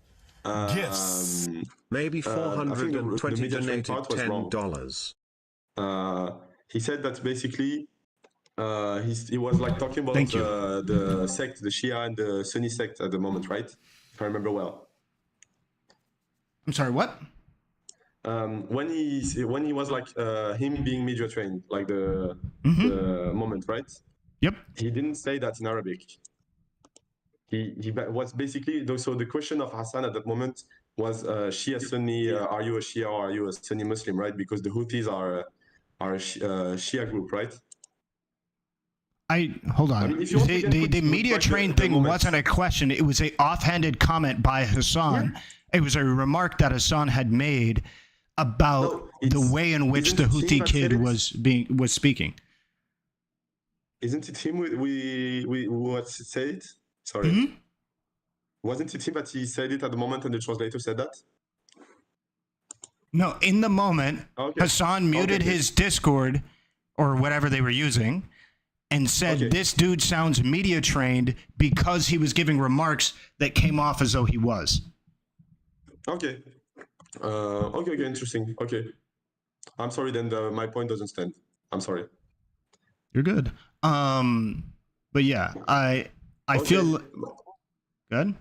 Gifts. Maybe 420 donated $10. He said that basically he was like talking about the sect, the Shia and the Sunni sect at the moment, right? If I remember well. I'm sorry, what? When he was like him being media trained, like the moment, right? Yep. He didn't say that in Arabic. He was basically, so the question of Hasan at that moment was Shia Sunni, are you a Shia or are you a Sunni Muslim, right? Because the Houthis are a Shia group, right? Hold on. I mean, the media train thing wasn't a question. It was a offhanded comment by Hasan. Yeah. It was a remark that Hasan had made about the way in which the Houthi kid was speaking. Isn't it him we what said it? Sorry. Mm-hmm. Wasn't it him that he said it at the moment and the translator said that? No, in the moment, Hasan muted his Discord or whatever they were using and said, this dude sounds media trained because he was giving remarks that came off as though he was. Okay. Okay, interesting. Okay. I'm sorry then, my point doesn't stand. I'm sorry. You're good. But yeah, I feel good.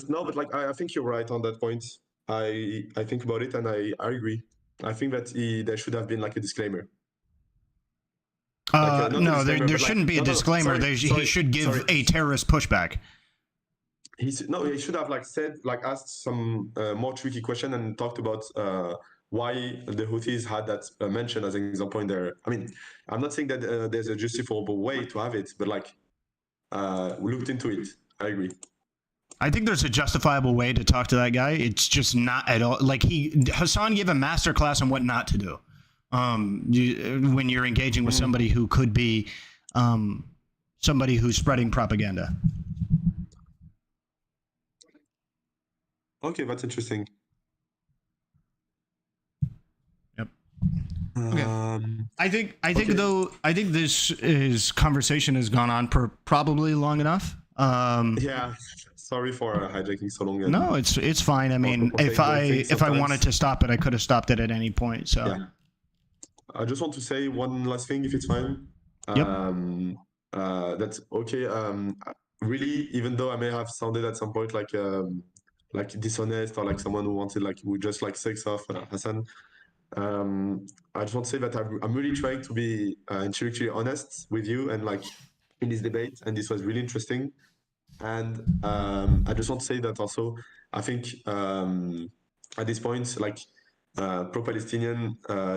No, but like I think you're right on that point. I think about it and I agree. I think that there should have been like a disclaimer. No, there shouldn't be a disclaimer. He should give a terrorist pushback. He should have asked some more tricky question and talked about why the Houthis had that mentioned as an example in there. I mean, I'm not saying that there's a justifiable way to have it, but looked into it. I agree. I think there's a justifiable way to talk to that guy. It's just not at all. Hasan gave a masterclass on what not to do when you're engaging with somebody who could be somebody who's spreading propaganda. Okay, that's interesting. Yep. Okay. I think this conversation has gone on for probably long enough. Yeah. Sorry for hijacking so long. No, it's fine. I mean, if I wanted to stop it, I could have stopped it at any point. So. Yeah. I just want to say one last thing, if it's fine. Yep. That's okay. Really, even though I may have sounded at some point like dishonest or like someone who wanted who just sex off Hasan, I just want to say that I'm really trying to be intellectually honest with you and in this debate, and this was really interesting. And I just want to say that also I think at this point, like pro-Palestinian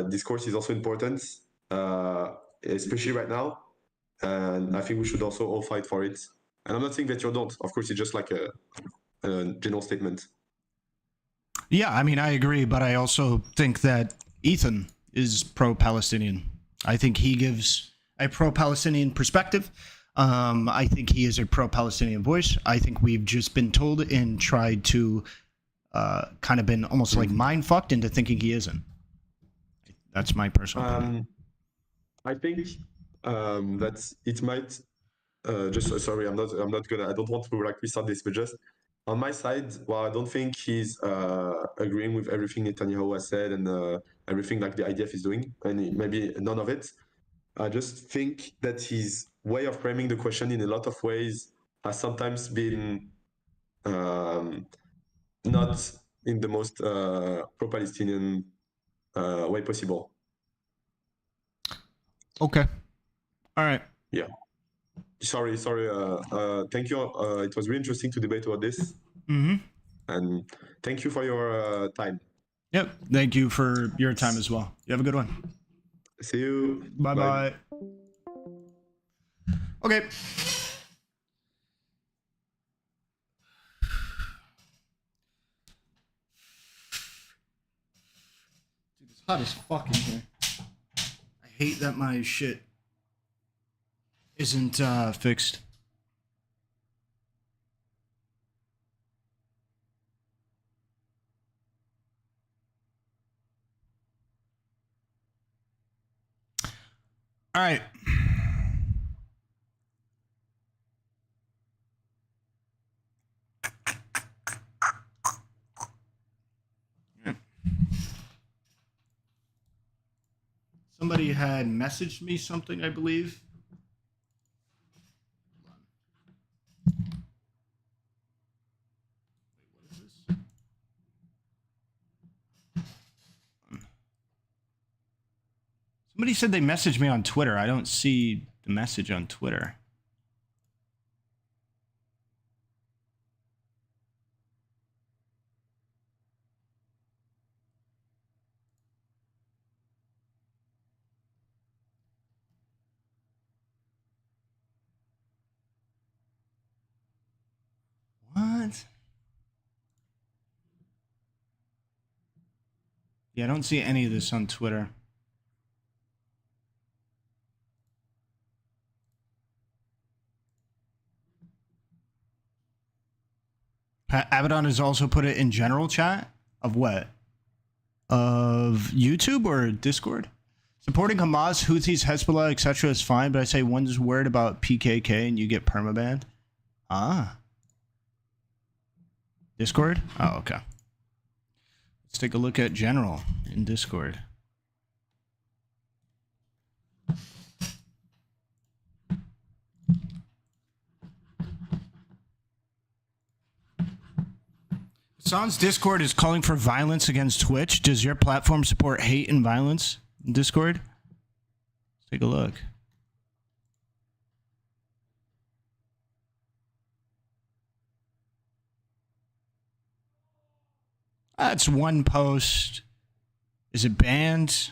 discourse is also important, especially right now. And I think we should also all fight for it. And I'm not saying that you don't. Of course, it's just like a general statement. Yeah, I mean, I agree, but I also think that Ethan is pro-Palestinian. I think he gives a pro-Palestinian perspective. I think he is a pro-Palestinian voice. I think we've just been told and tried to kind of been almost like mind fucked into thinking he isn't. That's my personal opinion. I think that it might just sorry, I don't want to like restart this, but just on my side, while I don't think he's agreeing with everything Netanyahu has said and everything like the IDF is doing, and maybe none of it, I just think that his way of framing the question in a lot of ways has sometimes been not in the most pro-Palestinian way possible. Okay. All right. Yeah. Sorry. Thank you. It was really interesting to debate about this. Mm-hmm. And thank you for your time. Yep. Thank you for your time as well. You have a good one. See you. Bye-bye. Okay. Dude, it's hot as fuck in here. I hate that my shit isn't fixed. All right. Somebody had messaged me something, I believe. Somebody said they messaged me on Twitter. I don't see the message on Twitter. What? Yeah, I don't see any of this on Twitter. Abaddon has also put it in general chat of what? Of YouTube or Discord? Supporting Hamas, Houthis, Hezbollah, etc. is fine, but I say one's word about PKK and you get permabanned. Ah. Discord? Oh, okay. Let's take a look at general in Discord. Hasan's Discord is calling for violence against Twitch. Does your platform support hate and violence in Discord? Let's take a look. That's one post. Is it banned?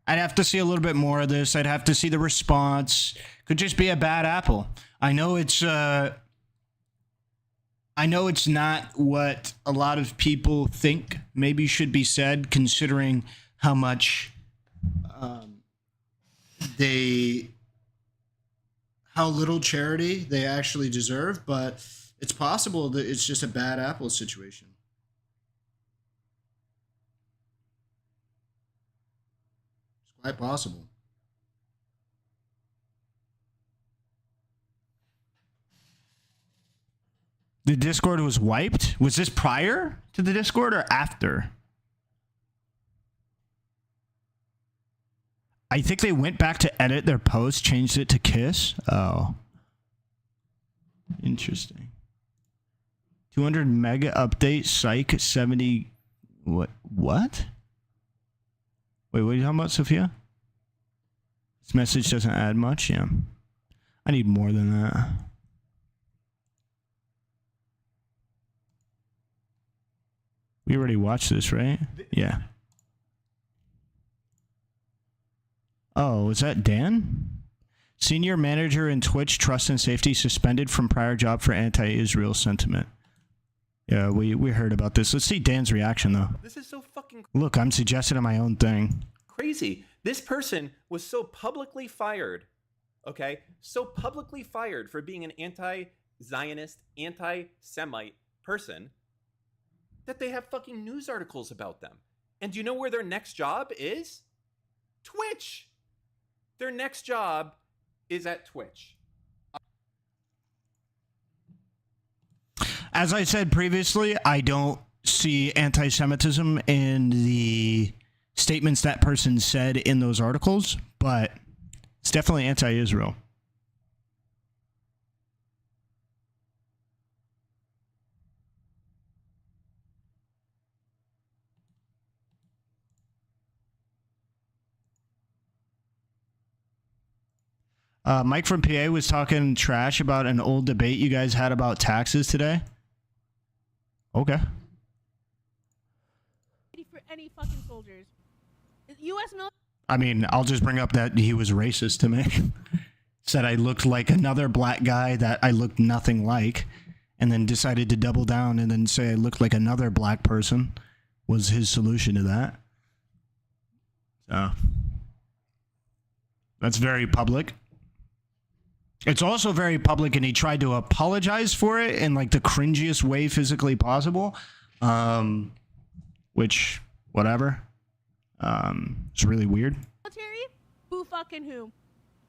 I'd have to see a little bit more of this. I'd have to see the response. Could just be a bad apple. I know it's not what a lot of people think maybe should be said, considering how much how little charity they actually deserve, but it's possible that it's just a bad apple situation. It's quite possible. The Discord was wiped? Was this prior to the Discord or after? I think they went back to edit their post, changed it to Kiss. Oh. Interesting. 200 mega update, psych, 70... What? Wait, what are you talking about, Sophia? This message doesn't add much, yeah. I need more than that. We already watched this, right? Yeah. Oh, is that Dan? Senior manager in Twitch Trust and Safety suspended from prior job for anti-Israel sentiment. Yeah, we heard about this. Let's see Dan's reaction, though. This is so fucking Look, I'm suggesting my own thing. crazy. This person was so publicly fired, okay? So publicly fired for being an anti-Zionist, anti-Semite person that they have fucking news articles about them. And do you know where their next job is? Twitch. Their next job is at Twitch. As I said previously, I don't see anti-Semitism in the statements that person said in those articles, but it's definitely anti-Israel. Mike from PA was talking trash about an old debate you guys had about taxes today. Okay. For any fucking soldiers. U.S. military. I mean, I'll just bring up that he was racist to me. Said I looked like another black guy that I looked nothing like, and then decided to double down and then say I looked like another black person was his solution to that. So that's very public. It's also very public, and he tried to apologize for it in like the cringiest way physically possible. Which, whatever. It's really weird. Military? Who fucking who?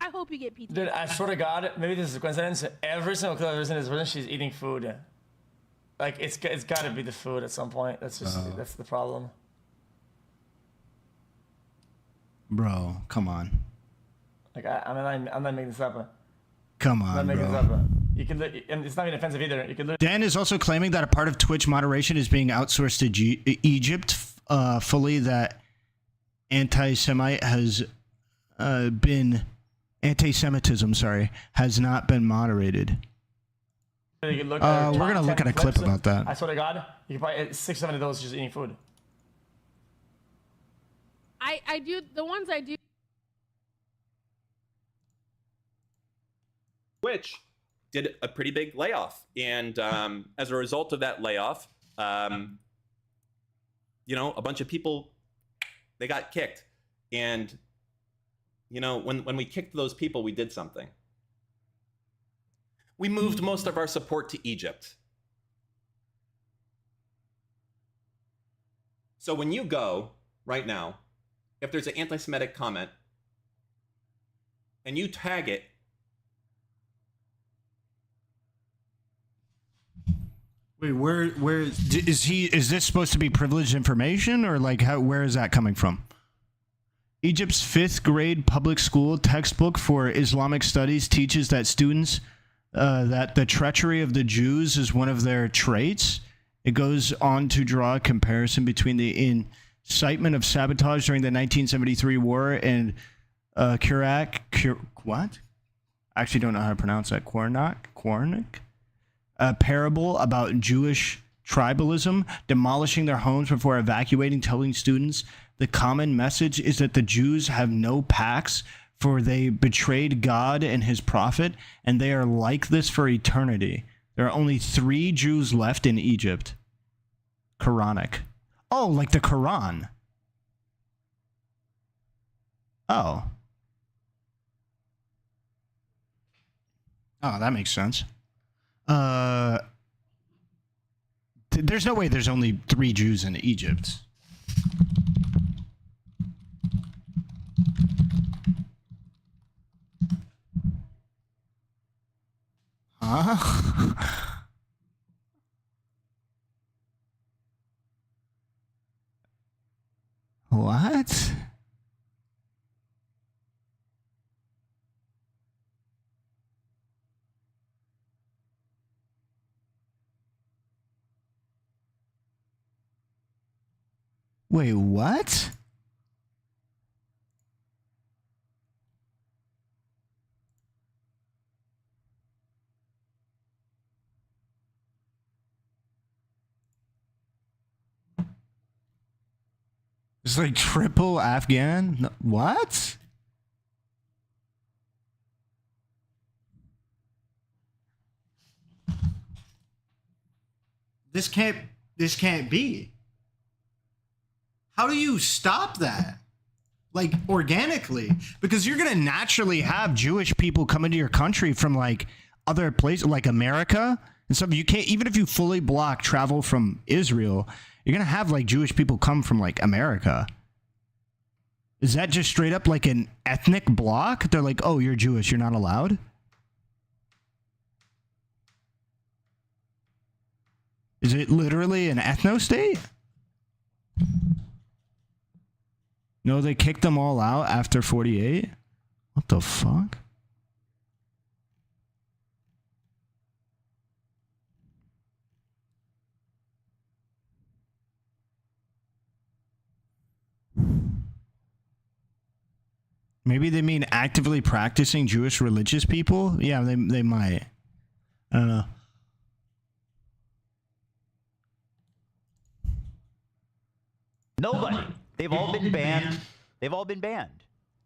I hope you get PTSD. Dude, I swear to God, maybe this is a coincidence. Every single clip I've ever seen this person, she's eating food. Like it's got to be the food at some point. That's just that's the problem. Bro, come on. Like I'm not making this up. Come on, I'm not making bro. this up. You can, and it's not even offensive either. You can. Dan is also claiming that a part of Twitch moderation is being outsourced to Egypt fully. That anti-Semite has been anti-Semitism. Sorry, has not been moderated. You can look we're at gonna look at a clip about that. I swear to God, you can probably 6, 7 of those just eating food. I do the ones I do. Twitch did a pretty big layoff, and as a result of that layoff, a bunch of people, they got kicked. And when we kicked those people, we did something. We moved most of our support to Egypt. So when you go right now, if there's an anti-Semitic comment and you tag it, Wait, where is this supposed to be privileged information, or like where is that coming from? Egypt's 5th grade public school textbook for Islamic studies teaches that students that the treachery of the Jews is one of their traits. It goes on to draw a comparison between the incitement of sabotage during the 1973 war and what? I actually don't know how to pronounce that. Quarnik? A parable about Jewish tribalism, demolishing their homes before evacuating, telling students the common message is that the Jews have no pacts, for they betrayed God and his prophet, and they are like this for eternity. There are only 3 Jews left in Egypt. Quranic. Oh, like the Quran. Oh. Oh, that makes sense. There's no way there's only 3 Jews in Egypt. Huh? What? Wait, what? It's like triple Afghan. No, what? This can't be. How do you stop that? Like organically, because you're gonna naturally have Jewish people come into your country from like other places, like America and stuff. You can't, even if you fully block travel from Israel, you're gonna have like Jewish people come from like America. Is that just straight up like an ethnic block? They're like, oh, you're Jewish, you're not allowed. Is it literally an ethno state? No, they kicked them all out after 48? What the fuck? Maybe they mean actively practicing Jewish religious people? Yeah, they might. I don't know. Nobody. They've all been banned. They've all been banned.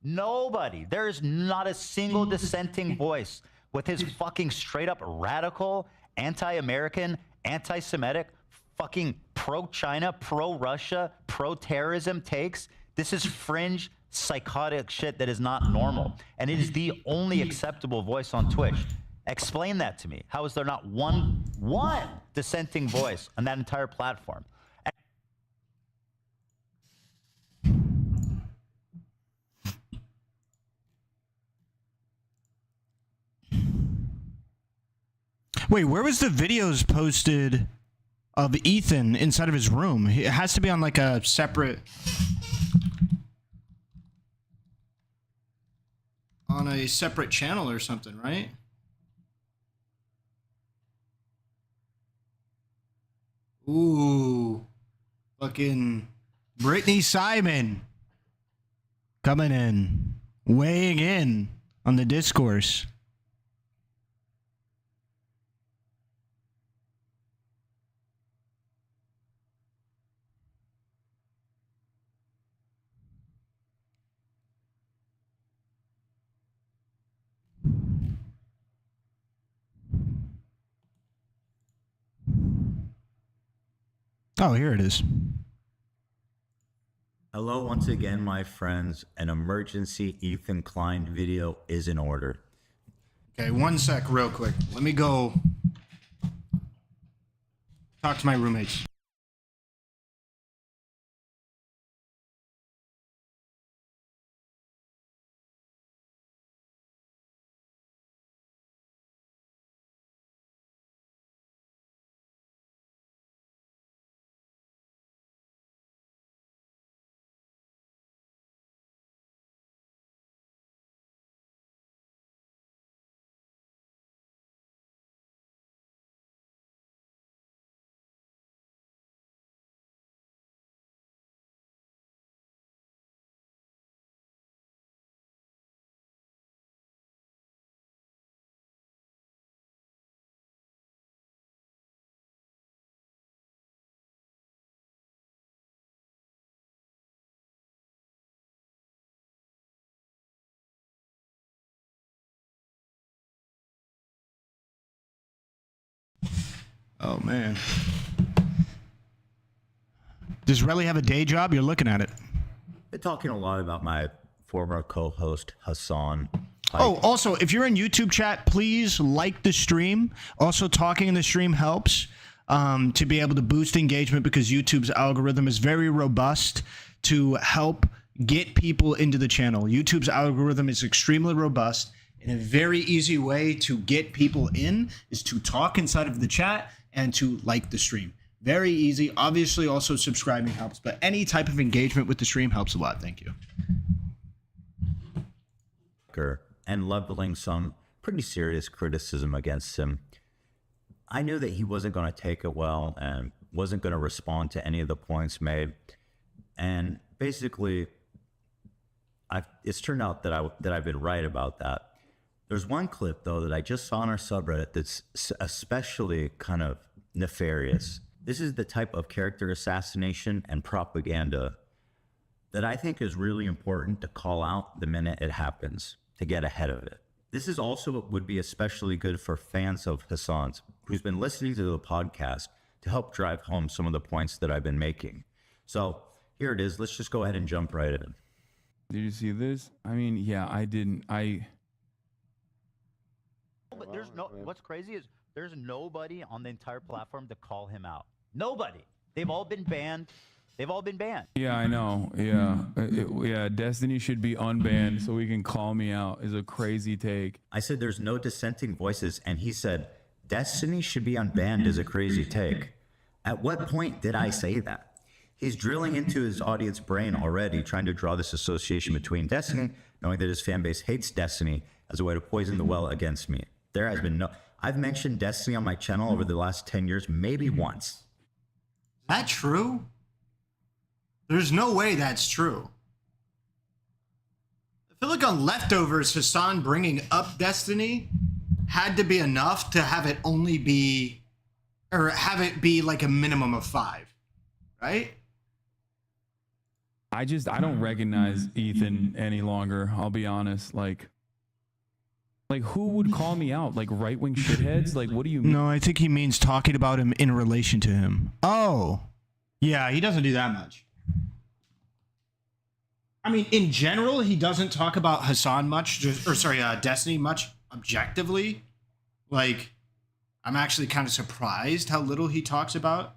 Nobody. There is not a single dissenting voice with his fucking straight up radical, anti-American, anti-Semitic, fucking pro-China, pro-Russia, pro-terrorism takes. This is fringe, psychotic shit that is not normal. And it is the only acceptable voice on Twitch. Explain that to me. How is there not one dissenting voice on that entire platform? Wait, where was the videos posted of Ethan inside of his room? It has to be on like a separate... on a separate channel or something, right? Ooh. Fucking Brittany Simon. Coming in. Weighing in on the discourse. Oh, here it is. Hello once again, my friends. An emergency Ethan Klein video is in order. Okay, one sec real quick. Let me go talk to my roommates. Oh, man. Does Relly have a day job? You're looking at it. They're talking a lot about my former co-host, Hasan. Oh, also, if you're in YouTube chat, please like the stream. Also, talking in the stream helps to be able to boost engagement because YouTube's algorithm is very robust to help get people into the channel. YouTube's algorithm is extremely robust, and a very easy way to get people in is to talk inside of the chat and to like the stream. Very easy. Obviously, also subscribing helps, but any type of engagement with the stream helps a lot. Thank you. And leveling some pretty serious criticism against him. I knew that he wasn't going to take it well and wasn't going to respond to any of the points made. And basically, it's turned out that I've been right about that. There's one clip, though, that I just saw on our subreddit that's especially kind of nefarious. This is the type of character assassination and propaganda that I think is really important to call out the minute it happens to get ahead of it. This is also what would be especially good for fans of Hasan's, who's been listening to the podcast to help drive home some of the points that I've been making. So here it is. Let's just go ahead and jump right in. Did you see this? I mean, yeah, I didn't. But there's no. What's crazy is there's nobody on the entire platform to call him out. Nobody. They've all been banned. They've all been banned. Yeah, I know. Yeah. Yeah, Destiny should be unbanned so he can call me out is a crazy take. I said there's no dissenting voices, and he said Destiny should be unbanned is a crazy take. At what point did I say that? He's drilling into his audience brain already, trying to draw this association between Destiny, knowing that his fan base hates Destiny as a way to poison the well against me. There has been no... I've mentioned Destiny on my channel over the last 10 years, maybe once. Is that true? There's no way that's true. I feel like on Leftovers, Hasan bringing up Destiny had to be enough to have it only be, or have it be like a minimum of 5, right? I don't recognize Ethan any longer. I'll be honest. Like who would call me out? Like right-wing shitheads? Like, what do you mean? No, I think he means talking about him in relation to him. Oh, yeah, he doesn't do that much. I mean, in general, he doesn't talk about Hasan much, Destiny much objectively. Like, I'm actually kind of surprised how little he talks about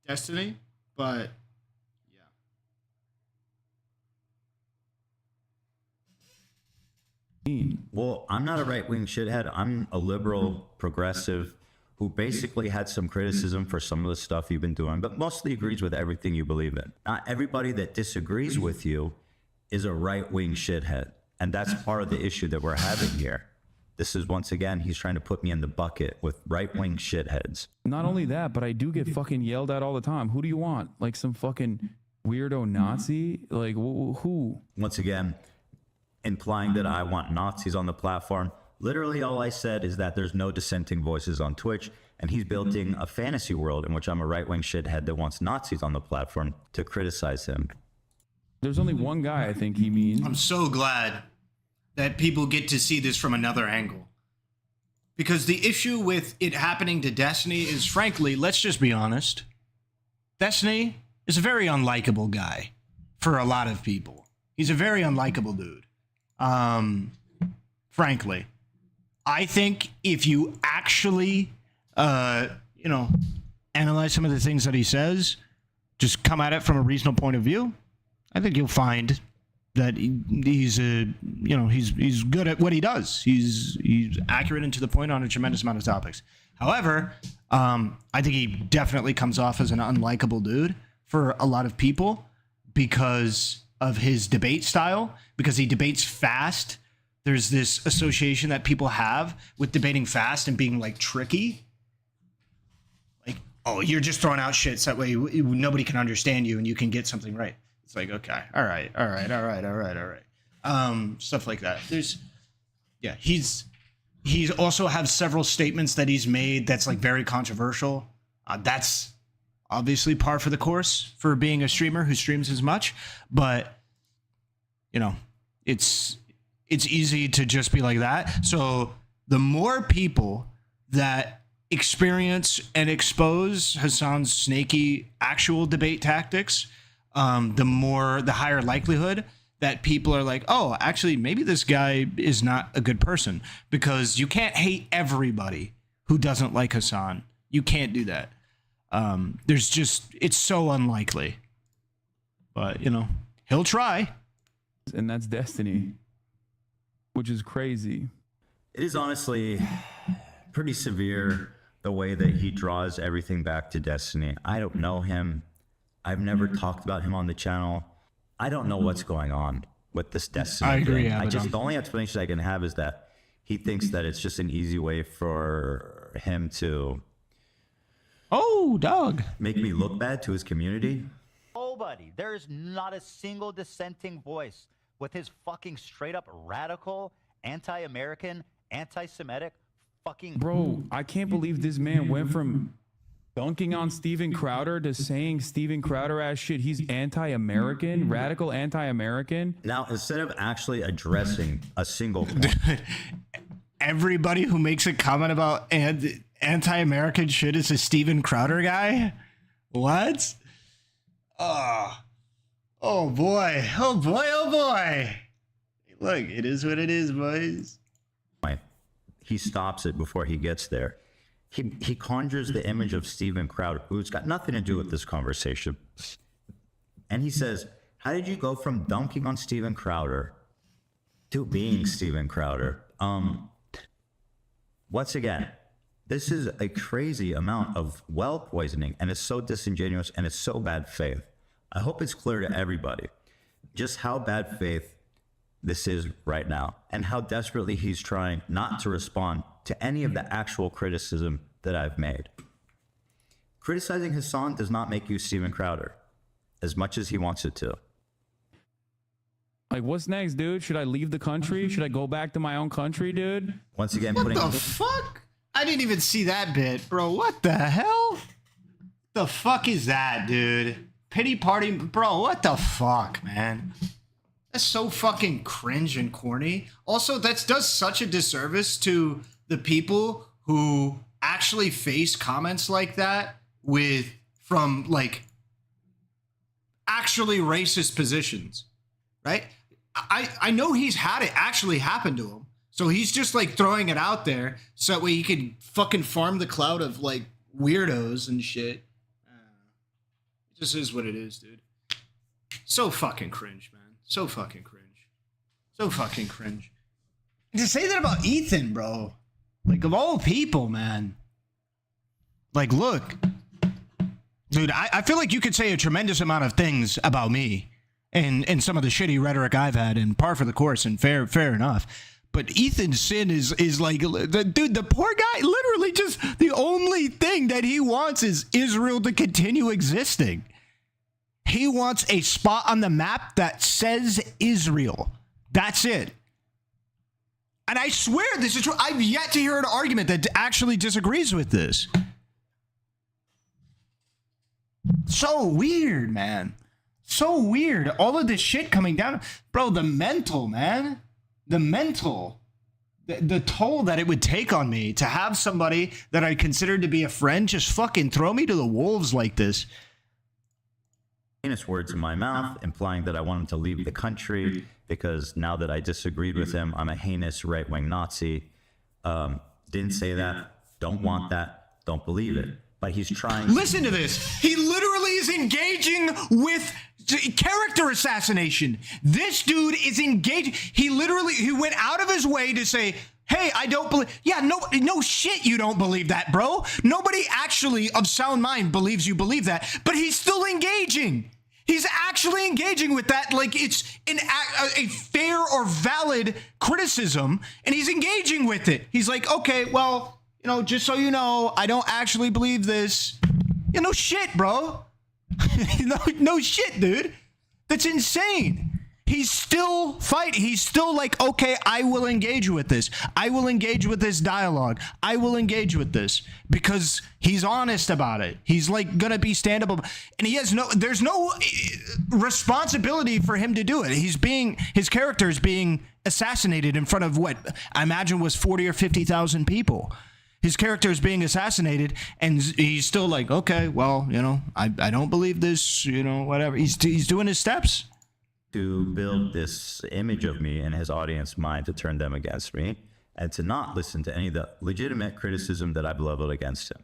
Destiny, but Well, I'm not a right-wing shithead. I'm a liberal progressive who basically had some criticism for some of the stuff you've been doing, but mostly agrees with everything you believe in. Not everybody that disagrees with you is a right-wing shithead, and that's part of the issue that we're having here. This is, once again, he's trying to put me in the bucket with right-wing shitheads. Not only that, but I do get fucking yelled at all the time. Who do you want? Like some fucking weirdo Nazi? Like, who? Once again, implying that I want Nazis on the platform. Literally all I said is that there's no dissenting voices on Twitch, and he's building a fantasy world in which I'm a right-wing shithead that wants Nazis on the platform to criticize him. There's only one guy I think he means. I'm so glad that people get to see this from another angle. Because the issue with it happening to Destiny is, frankly, let's just be honest, Destiny is a very unlikable guy for a lot of people. He's a very unlikable dude. Frankly. I think if you actually, analyze some of the things that he says, just come at it from a reasonable point of view, I think you'll find that he's good at what he does. He's accurate and to the point on a tremendous amount of topics. However, I think he definitely comes off as an unlikable dude for a lot of people because of his debate style, because he debates fast. There's this association that people have with debating fast and being like tricky. Like, oh, you're just throwing out shit so that way nobody can understand you and you can get something right. It's like, okay, all right. Stuff like that. He's also has several statements that he's made that's like very controversial. That's obviously par for the course for being a streamer who streams as much, but it's easy to just be like that. So the more people that experience and expose Hasan's snaky actual debate tactics, the higher likelihood that people are like, oh, actually, maybe this guy is not a good person, because you can't hate everybody who doesn't like Hasan. You can't do that. It's so unlikely, but he'll try. And that's Destiny, which is crazy. It is honestly pretty severe the way that he draws everything back to Destiny. I don't know him. I've never talked about him on the channel. I don't know what's going on with this Destiny. I agree. The only explanation I can have is that he thinks that it's just an easy way for him to make me look bad to his community. Nobody. There is not a single dissenting voice with his fucking straight up radical, anti-American, anti-Semitic fucking... Bro, I can't believe this man went from Dunking on Steven Crowder to saying Steven Crowder ass shit. He's anti-American, radical anti-American. Now, instead of actually addressing a single point, Everybody who makes a comment about anti-American shit is a Steven Crowder guy? What? Oh boy. Oh boy, oh boy. Look, it is what it is, boys. he stops it before he gets there. He conjures the image of Steven Crowder, who's got nothing to do with this conversation. And he says, how did you go from dunking on Steven Crowder to being Steven Crowder? Once again, this is a crazy amount of well poisoning, and it's so disingenuous and it's so bad faith. I hope it's clear to everybody just how bad faith this is right now and how desperately he's trying not to respond to any of the actual criticism that I've made. Criticizing Hasan does not make you Steven Crowder as much as he wants it to. Like, what's next, dude? Should I leave the country? Should I go back to my own country, dude? Once again, what the fuck? I didn't even see that bit, bro. What the hell? The fuck is that, dude? Pity party, bro. What the fuck, man? That's so fucking cringe and corny. Also, that does such a disservice to the people who actually face comments like that from like actually racist positions, right? I know he's had it actually happen to him. So he's just like throwing it out there so that way he can fucking farm the cloud of like weirdos and shit. It just is what it is, dude. So fucking cringe, man. So fucking cringe. So fucking cringe. And to say that about Ethan, bro. Like, of all people, man. Like, look. Dude, I feel like you could say a tremendous amount of things about me and some of the shitty rhetoric I've had, and par for the course, and fair enough. But Ethan's sin is like, dude, the poor guy, literally just the only thing that he wants is Israel to continue existing. He wants a spot on the map that says Israel. That's it. And I swear this is true. I've yet to hear an argument that actually disagrees with this. So weird, man. So weird. All of this shit coming down. Bro, the mental, man. The mental. The toll that it would take on me to have somebody that I considered to be a friend just fucking throw me to the wolves like this. Heinous words in my mouth, implying that I want him to leave the country because now that I disagreed with him, I'm a heinous right-wing Nazi. Didn't say that. Don't want that. Don't believe it. But he's trying. Listen to this. He literally is engaging with character assassination. This dude is engaging. He went out of his way to say, hey, I don't believe. Yeah, no shit, you don't believe that, bro. Nobody actually of sound mind believes you believe that, but he's still engaging. He's actually engaging with that like it's a fair or valid criticism, and he's engaging with it. He's like, okay, well, just so you know, I don't actually believe this. Yeah, no shit, bro. no shit, dude. That's insane. He's still fighting. He's still like, okay, I will engage with this. I will engage with this dialogue. I will engage with this because he's honest about it. He's like gonna be stand up, and there's no responsibility for him to do it. His character is being assassinated in front of what I imagine was 40 or 50,000 people. His character is being assassinated, and he's still like, okay, well, I don't believe this, whatever. He's doing his steps to build this image of me in his audience mind to turn them against me and to not listen to any of the legitimate criticism that I've leveled against him.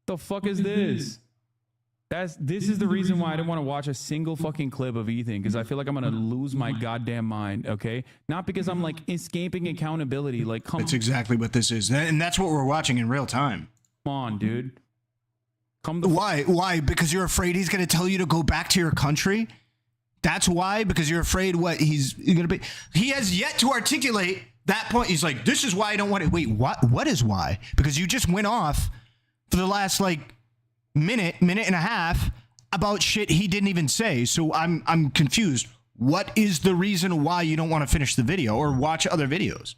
The fuck is this? This is the reason why I didn't want to watch a single fucking clip of Ethan, because I feel like I'm gonna lose my goddamn mind, okay? Not because I'm like escaping accountability, like come on. That's exactly what this is, and that's what we're watching in real time. Come on, dude. Why? Because you're afraid he's gonna tell you to go back to your country? That's why? Because you're afraid what he's gonna be. He has yet to articulate that point. He's like, this is why I don't want it. Wait, what is why? Because you just went off for the last like minute and a half about shit he didn't even say. So I'm confused. What is the reason why you don't want to finish the video or watch other videos?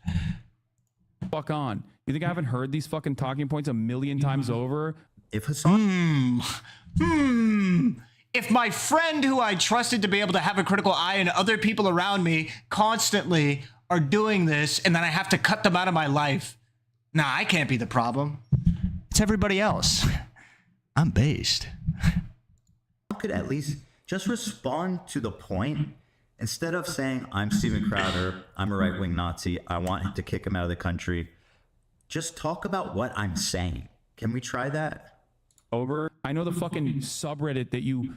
Fuck on. You think I haven't heard these fucking talking points a million times over? If Hasan... If my friend who I trusted to be able to have a critical eye and other people around me constantly are doing this and then I have to cut them out of my life, nah, I can't be the problem. It's everybody else. I'm based. could at least just respond to the point instead of saying, I'm Steven Crowder, I'm a right-wing Nazi, I want to kick him out of the country. Just talk about what I'm saying. Can we try that? Over. I know the fucking subreddit that you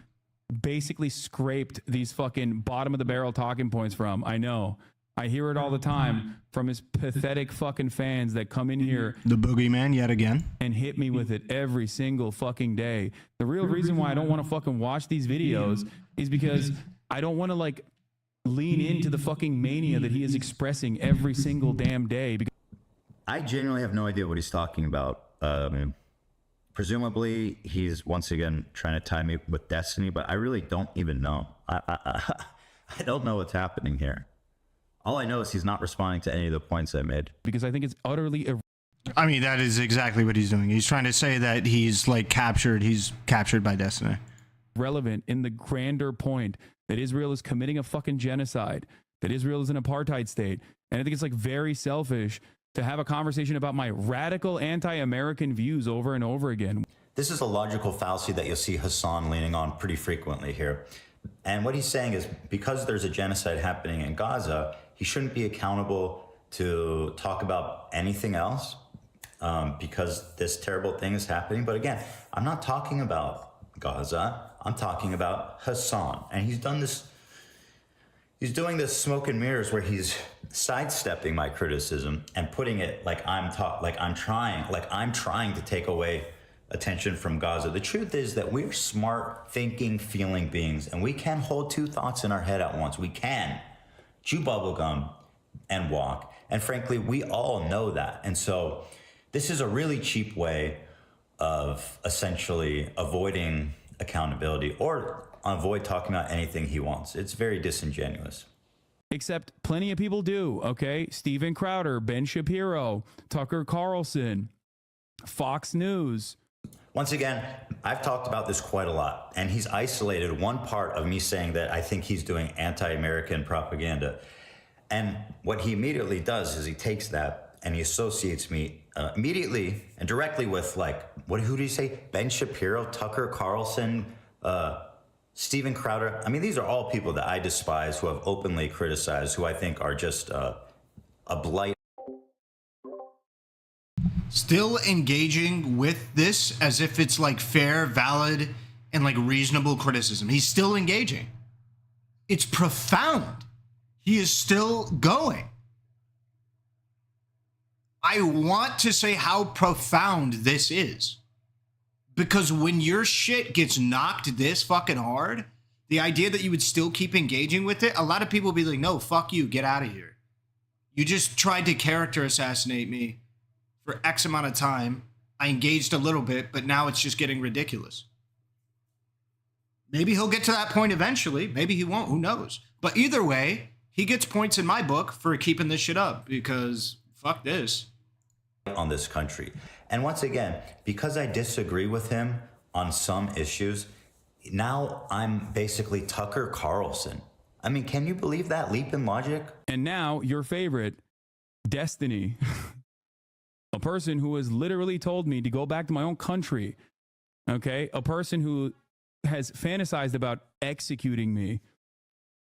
basically scraped these fucking bottom of the barrel talking points from. I know. I hear it all the time from his pathetic fucking fans that come in here. The boogeyman yet again. And hit me with it every single fucking day. The real reason why I don't want to fucking watch these videos is because I don't want to like lean into the fucking mania that he is expressing every single damn day. Because I genuinely have no idea what he's talking about. Presumably, he's once again trying to tie me with Destiny, but I really don't even know. I don't know what's happening here. All I know is he's not responding to any of the points I made. Because I think it's utterly... I mean, that is exactly what he's doing. He's trying to say that he's like captured. He's captured by Destiny. Relevant in the grander point that Israel is committing a fucking genocide, that Israel is an apartheid state. And I think it's like very selfish to have a conversation about my radical anti-American views over and over again. This is a logical fallacy that you'll see Hasan leaning on pretty frequently here. And what he's saying is because there's a genocide happening in Gaza, he shouldn't be accountable to talk about anything else because this terrible thing is happening. But again, I'm not talking about Gaza. I'm talking about Hasan. And he's done this. He's doing this smoke and mirrors where he's sidestepping my criticism and putting it like I'm trying to take away attention from Gaza. The truth is that we're smart, thinking, feeling beings, and we can hold two thoughts in our head at once. We can chew bubblegum and walk. And frankly, we all know that. And so this is a really cheap way of essentially avoiding accountability or avoid talking about anything he wants. It's very disingenuous. Except plenty of people do, okay? Steven Crowder, Ben Shapiro, Tucker Carlson, Fox News. Once again, I've talked about this quite a lot, and he's isolated one part of me saying that I think he's doing anti-American propaganda. And what he immediately does is he takes that and he associates me immediately and directly with like, who did he say? Ben Shapiro, Tucker Carlson, Steven Crowder. I mean, these are all people that I despise, who have openly criticized, who I think are just a blight. Still engaging with this as if it's like fair, valid, and like reasonable criticism. He's still engaging. It's profound. He is still going. I want to say how profound this is. Because when your shit gets knocked this fucking hard, the idea that you would still keep engaging with it, a lot of people will be like, no, fuck you, get out of here. You just tried to character assassinate me for X amount of time. I engaged a little bit, but now it's just getting ridiculous. Maybe he'll get to that point eventually. Maybe he won't. Who knows? But either way, he gets points in my book for keeping this shit up because fuck this. On this country. And once again, because I disagree with him on some issues, now I'm basically Tucker Carlson. I mean, can you believe that leap in logic? And now your favorite, Destiny. A person who has literally told me to go back to my own country. Okay? A person who has fantasized about executing me.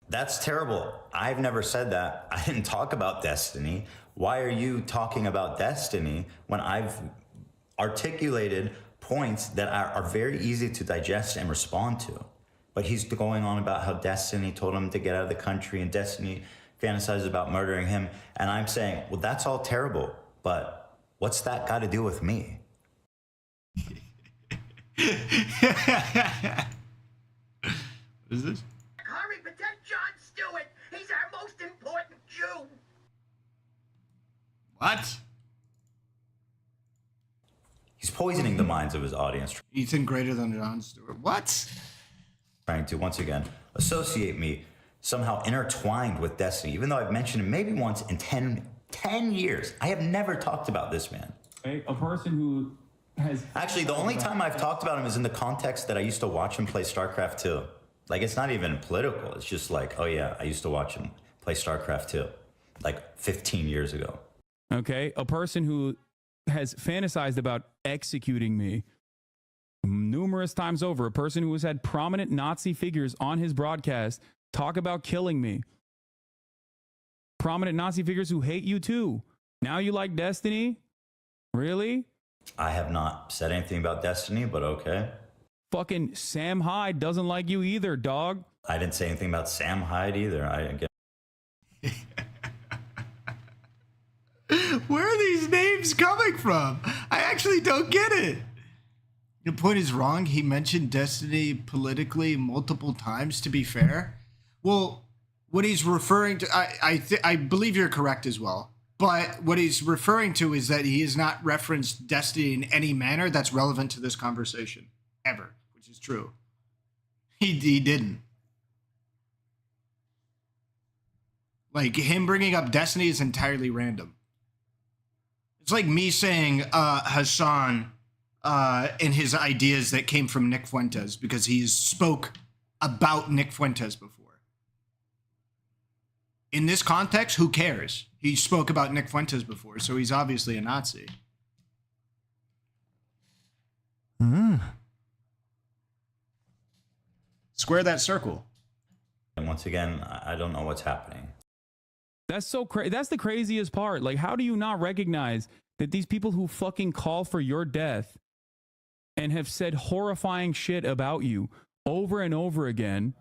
That's terrible. I've never said that. I didn't talk about Destiny. Why are you talking about Destiny when I've articulated points that are very easy to digest and respond to? But he's going on about how Destiny told him to get out of the country and Destiny fantasizes about murdering him. And I'm saying, well, that's all terrible, but what's that got to do with me? What is this? Hurry, protect John Stewart. He's our most important Jew. What? He's poisoning the minds of his audience. Ethan greater than Jon Stewart. What? Trying to, once again, associate me somehow intertwined with Destiny, even though I've mentioned him maybe once in 10 years. I have never talked about this man. A person who Actually, the only time I've talked about him is in the context that I used to watch him play StarCraft 2. Like, it's not even political. It's just like, oh yeah, I used to watch him play StarCraft 2, like 15 years ago. Okay, a person who has fantasized about executing me numerous times over, a person who has had prominent Nazi figures on his broadcast talk about killing me. Prominent Nazi figures who hate you too. Now you like Destiny? Really? I have not said anything about Destiny, but okay. Fucking Sam Hyde doesn't like you either, dog. I didn't say anything about Sam Hyde either. Where are these names coming from? I actually don't get it. Your point is wrong. He mentioned Destiny politically multiple times, to be fair. Well, what he's referring to, I believe you're correct as well. But what he's referring to is that he has not referenced Destiny in any manner that's relevant to this conversation, ever, which is true. He didn't. Like, him bringing up Destiny is entirely random. It's like me saying Hasan and his ideas that came from Nick Fuentes because he spoke about Nick Fuentes before. In this context, who cares? He spoke about Nick Fuentes before, so he's obviously a Nazi. Square that circle. And once again, I don't know what's happening. That's so crazy. That's the craziest part. Like, how do you not recognize that these people who fucking call for your death and have said horrifying shit about you over and over again,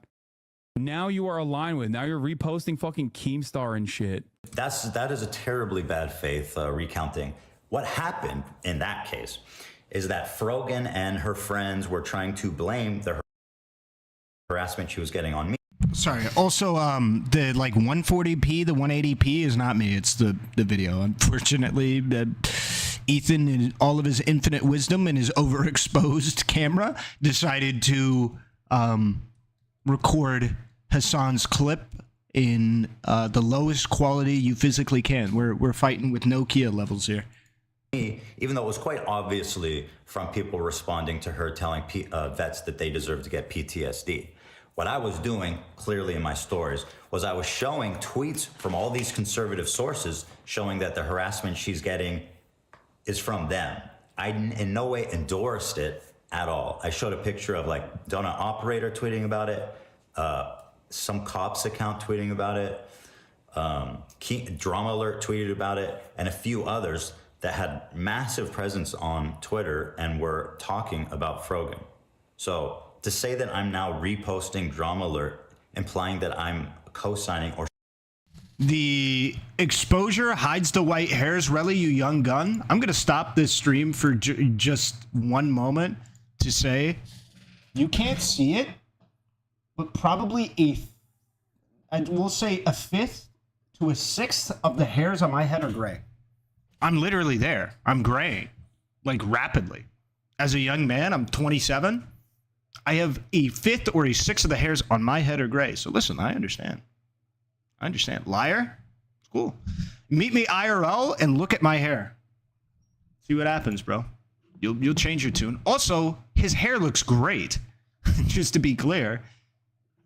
now you are aligned with, now you're reposting fucking Keemstar and shit. That is a terribly bad faith recounting. What happened in that case is that Frogan and her friends were trying to blame the harassment she was getting on me. Sorry. Also, the like 140p, the 180p is not me. It's the video. Unfortunately, Ethan, in all of his infinite wisdom and his overexposed camera, decided to record Hasan's clip in the lowest quality you physically can. We're fighting with Nokia levels here. Even though it was quite obviously from people responding to her telling vets that they deserve to get PTSD. What I was doing, clearly in my stories, was I was showing tweets from all these conservative sources showing that the harassment she's getting is from them. I in no way endorsed it at all. I showed a picture of like Donut Operator tweeting about it, some cops account tweeting about it, Drama Alert tweeted about it, and a few others that had massive presence on Twitter and were talking about Frogan. So to say that I'm now reposting Drama Alert, implying that I'm co-signing or... The exposure hides the white hairs, Relly, you young gun. I'm going to stop this stream for just one moment to say, you can't see it, but probably we'll say a fifth to a sixth of the hairs on my head are gray. I'm literally there. I'm graying, like rapidly. As a young man, I'm 27. I have a fifth or a sixth of the hairs on my head are gray. So listen, I understand. I understand. Liar? It's cool. Meet me IRL and look at my hair. See what happens, bro. You'll change your tune. Also, his hair looks great. Just to be clear.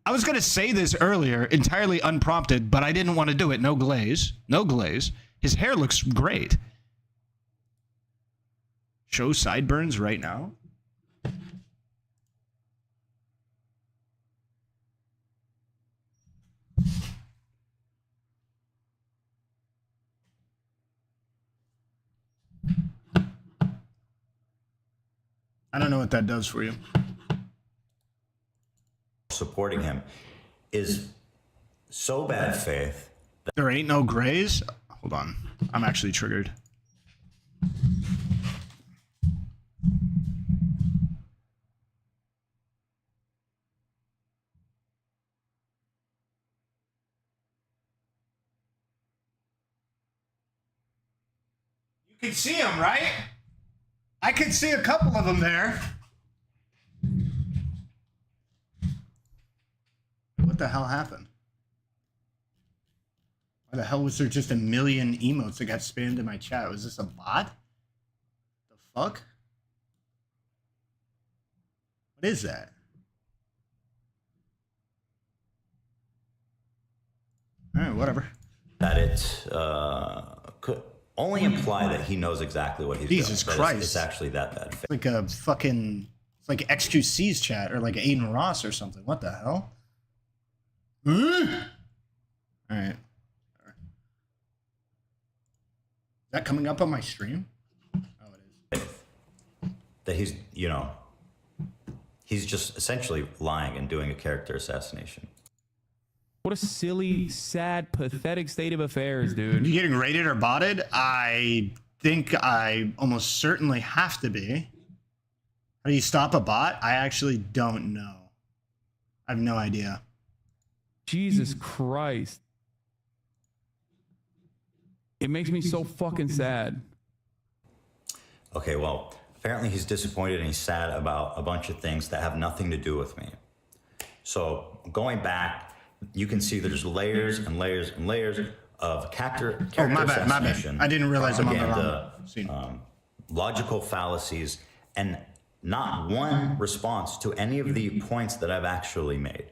I was going to say this earlier, entirely unprompted, but I didn't want to do it. No glaze. No glaze. His hair looks great. Show sideburns right now. I don't know what that does for you. Supporting him is so bad faith. There ain't no grays? Hold on. I'm actually triggered. You can see them, right? I could see a couple of them there. What the hell happened? Why the hell was there just a million emotes that got spammed in my chat? Was this a bot? The fuck? What is that? All right, whatever. That it could only imply that he knows exactly what he's Jesus doing. Christ. It's actually that bad. It's like a fucking, it's like XQC's chat or like Aiden Ross or something. What the hell? All right. Is that coming up on my stream? That he's, you know, he's just essentially lying and doing a character assassination. What a silly, sad, pathetic state of affairs, dude. You getting raided or botted? I think I almost certainly have to be. How do you stop a bot? I actually don't know. I have no idea. Jesus Christ. It makes me so fucking sad. Okay, well, apparently he's disappointed and he's sad about a bunch of things that have nothing to do with me. So going back, you can see there's layers and layers and layers of character my bad. assassination, I didn't realize I'm on the propaganda, wrong scene. Logical fallacies, and not one response to any of the points that I've actually made.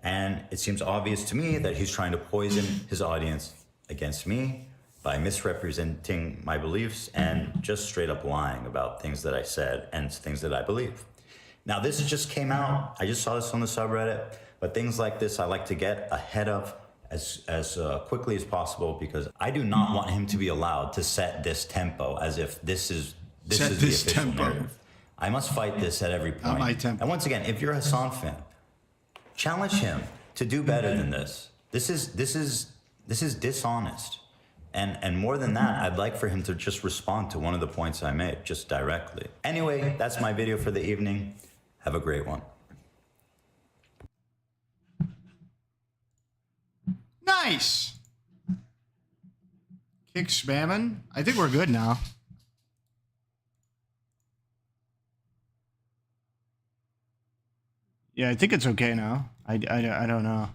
And it seems obvious to me that he's trying to poison his audience against me by misrepresenting my beliefs and just straight up lying about things that I said and things that I believe. Now, this just came out. I just saw this on the subreddit, but things like this I like to get ahead of as quickly as possible, because I do not want him to be allowed to set this tempo as if this is the official narrative. I must fight this at every point. Not my tempo. And once again, if you're a Hasan fan, challenge him to do better than this. This is dishonest. And more than that, I'd like for him to just respond to one of the points I made, just directly. Anyway, that's my video for the evening. Have a great one. Nice. Kick spamming. I think we're good now. Yeah, I think it's okay now. I don't know,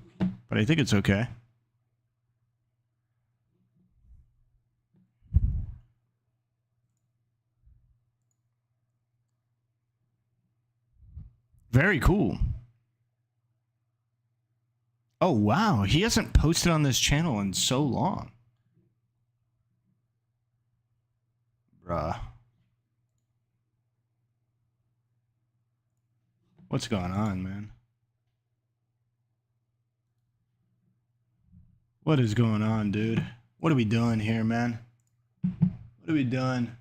but I think it's okay. Very cool. Oh, wow. He hasn't posted on this channel in so long. Bruh. What's going on, man? What is going on, dude? What are we doing here, man? What are we doing?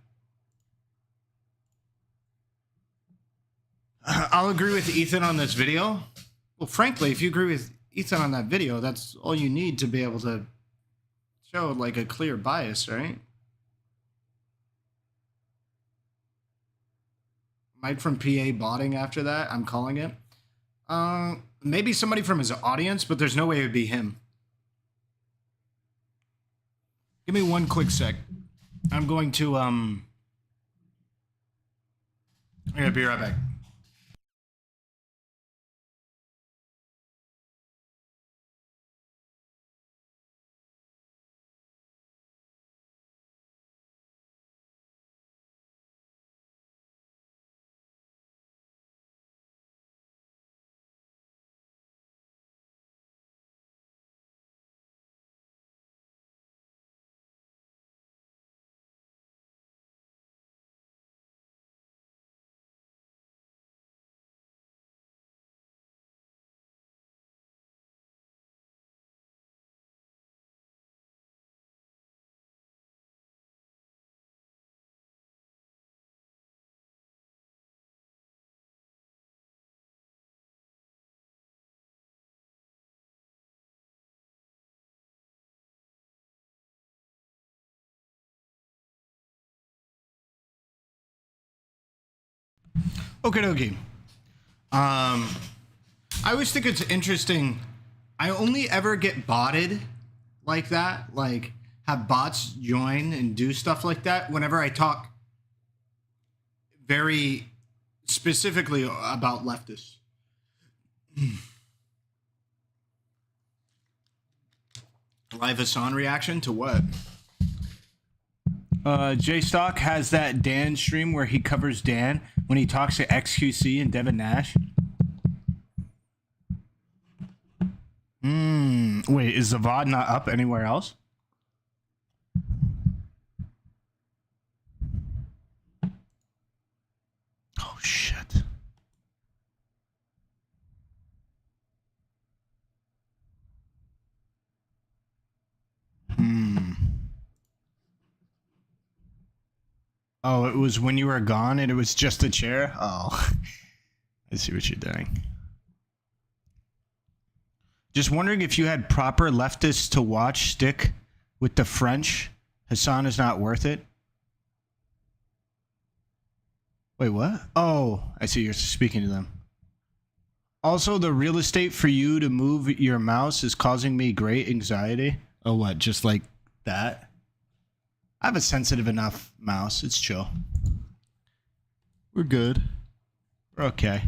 I'll agree with Ethan on this video. Well, frankly, if you agree with Ethan on that video, that's all you need to be able to show like a clear bias, right? Mike from PA botting after that, I'm calling it. Maybe somebody from his audience, but there's no way it would be him. Give me one quick sec. I'm going to, I'm gonna be right back. Okay, dokie. I always think it's interesting. I only ever get botted like that, like have bots join and do stuff like that whenever I talk very specifically about leftists. Live Hasan reaction to what? J-Stock has that Dan stream where he covers Dan when he talks to XQC and Devin Nash. Wait, is the VOD not up anywhere else? Oh, shit. Oh, it was when you were gone and it was just a chair? Oh, I see what you're doing. Just wondering if you had proper leftists to watch stick with the French. Hasan is not worth it. Wait, what? Oh, I see you're speaking to them. Also, the real estate for you to move your mouse is causing me great anxiety. Oh, what? Just like that? I have a sensitive enough mouse. It's chill. We're good. We're okay.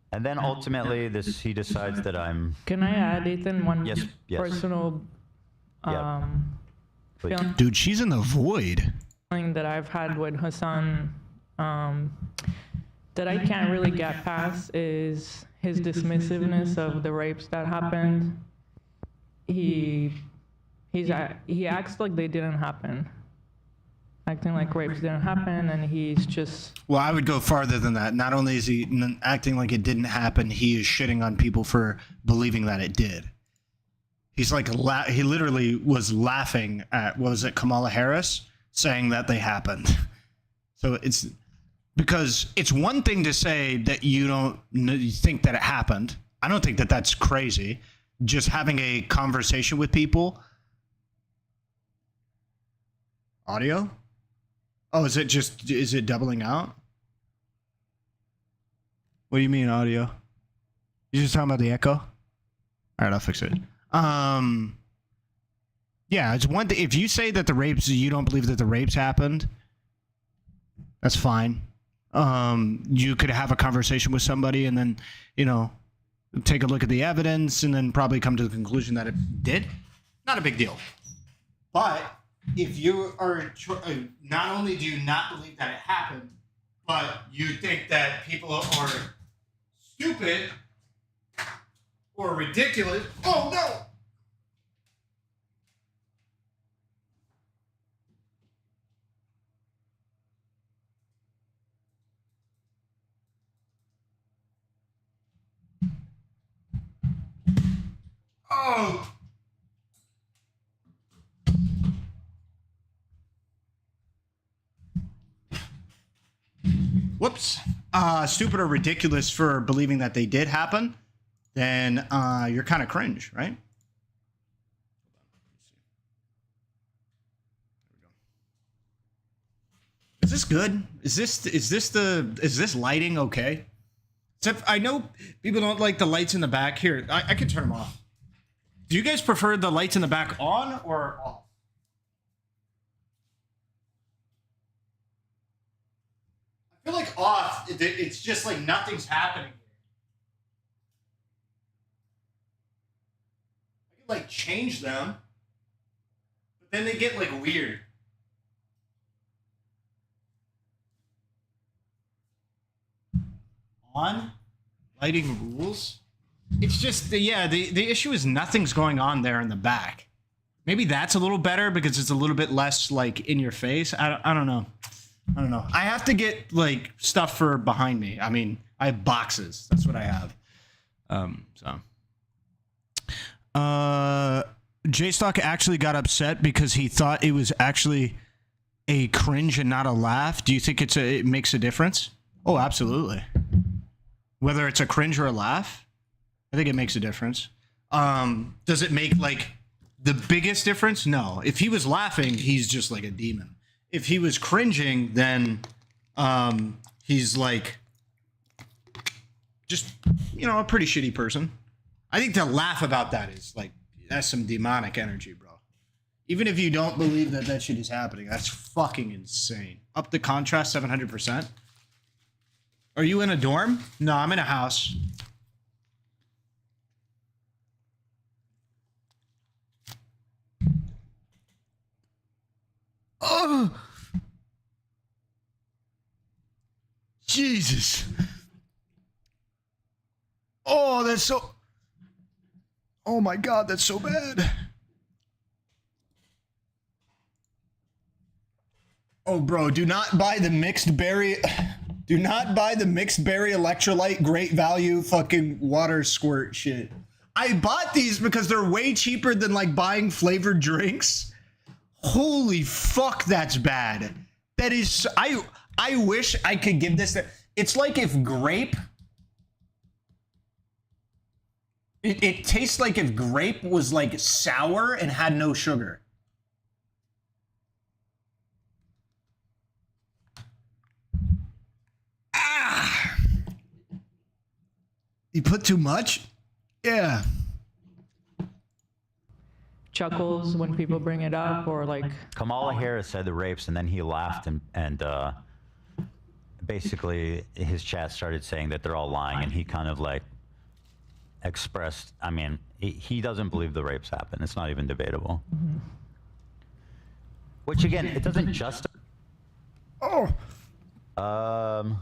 And then ultimately, he decides that I'm. Can I add, Ethan, one Yes. personal feeling Dude, she's in the void. that I've had with Hasan that I can't really get past is his dismissiveness of the rapes that happened. He acts like they didn't happen, acting like rapes didn't happen, and he's just. Well, I would go farther than that. Not only is he acting like it didn't happen, he is shitting on people for believing that it did. He's like, he literally was laughing at, what was it, Kamala Harris, saying that they happened. So it's because it's one thing to say that you don't think that it happened. I don't think that that's crazy. Just having a conversation with people. Audio? Oh, is it doubling out? What do you mean audio? You just talking about the echo? All right, I'll fix it. Yeah, it's one thing. If you say that the rapes, you don't believe that the rapes happened, that's fine. You could have a conversation with somebody and then, take a look at the evidence and then probably come to the conclusion that it did. Not a big deal. But if you are, not only do you not believe that it happened, but you think that people are stupid or ridiculous. Oh, no! Oh! Whoops. Stupid or ridiculous for believing that they did happen, then you're kind of cringe, right? Is this good? Is this lighting okay? Except I know people don't like the lights in the back. Here, I can turn them off. Do you guys prefer the lights in the back on or off? I feel like off, it's just like nothing's happening. I could like change them, but then they get like weird. On? Lighting rules? It's just, the issue is nothing's going on there in the back. Maybe that's a little better because it's a little bit less like in your face. I don't know. I have to get like stuff for behind me. I mean, I have boxes. That's what I have. J-Stock actually got upset because he thought it was actually a cringe and not a laugh. Do you think it makes a difference? Oh, absolutely. Whether it's a cringe or a laugh, I think it makes a difference. Does it make like the biggest difference? No. If he was laughing, he's just like a demon. If he was cringing, then he's like just, a pretty shitty person. I think to laugh about that is like, that's some demonic energy, bro. Even if you don't believe that that shit is happening, that's fucking insane. Up the contrast 700%. Are you in a dorm? No, I'm in a house. Oh, Jesus. Oh, that's so. Oh my God, that's so bad. Oh, bro, do not buy the mixed berry. Do not buy the mixed berry electrolyte great value fucking water squirt shit. I bought these because they're way cheaper than like buying flavored drinks. Holy fuck, that's bad. That is, I wish I could give this. It's like if grape. It tastes like if grape was like sour and had no sugar. Ah! You put too much? Yeah. Chuckles when people bring it up, or like Kamala Harris said the rapes, and then he laughed and basically his chat started saying that they're all lying, and he kind of like expressed, I mean, he doesn't believe the rapes happened. It's not even debatable. Mm-hmm. Which again, it doesn't justify. Oh.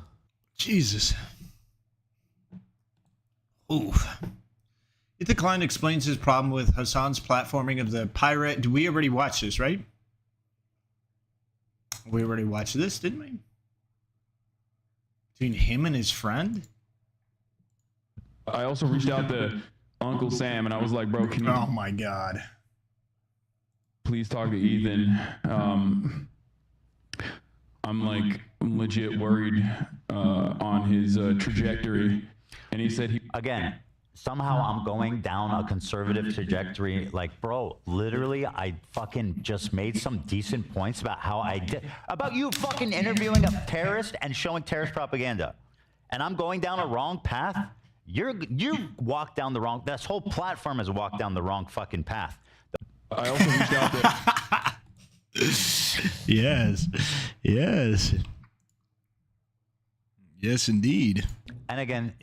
Jesus. Ooh. Klein explains his problem with Hasan's platforming of the pirate. Did we already watch this, right? We already watched this, didn't we? Between him and his friend? I also reached out to Uncle Sam and I was like, bro, can you... Oh my God. Please talk to Ethan. I'm like legit worried on his trajectory. And he said he... Again, somehow I'm going down a conservative trajectory. Like, bro, literally, I fucking just made some decent points about how I did, about you fucking interviewing a terrorist and showing terrorist propaganda. And I'm going down a wrong path. You walked down the wrong, this whole platform has walked down the wrong fucking path. I also reached out to... Yes. Yes. Yes, indeed. And again,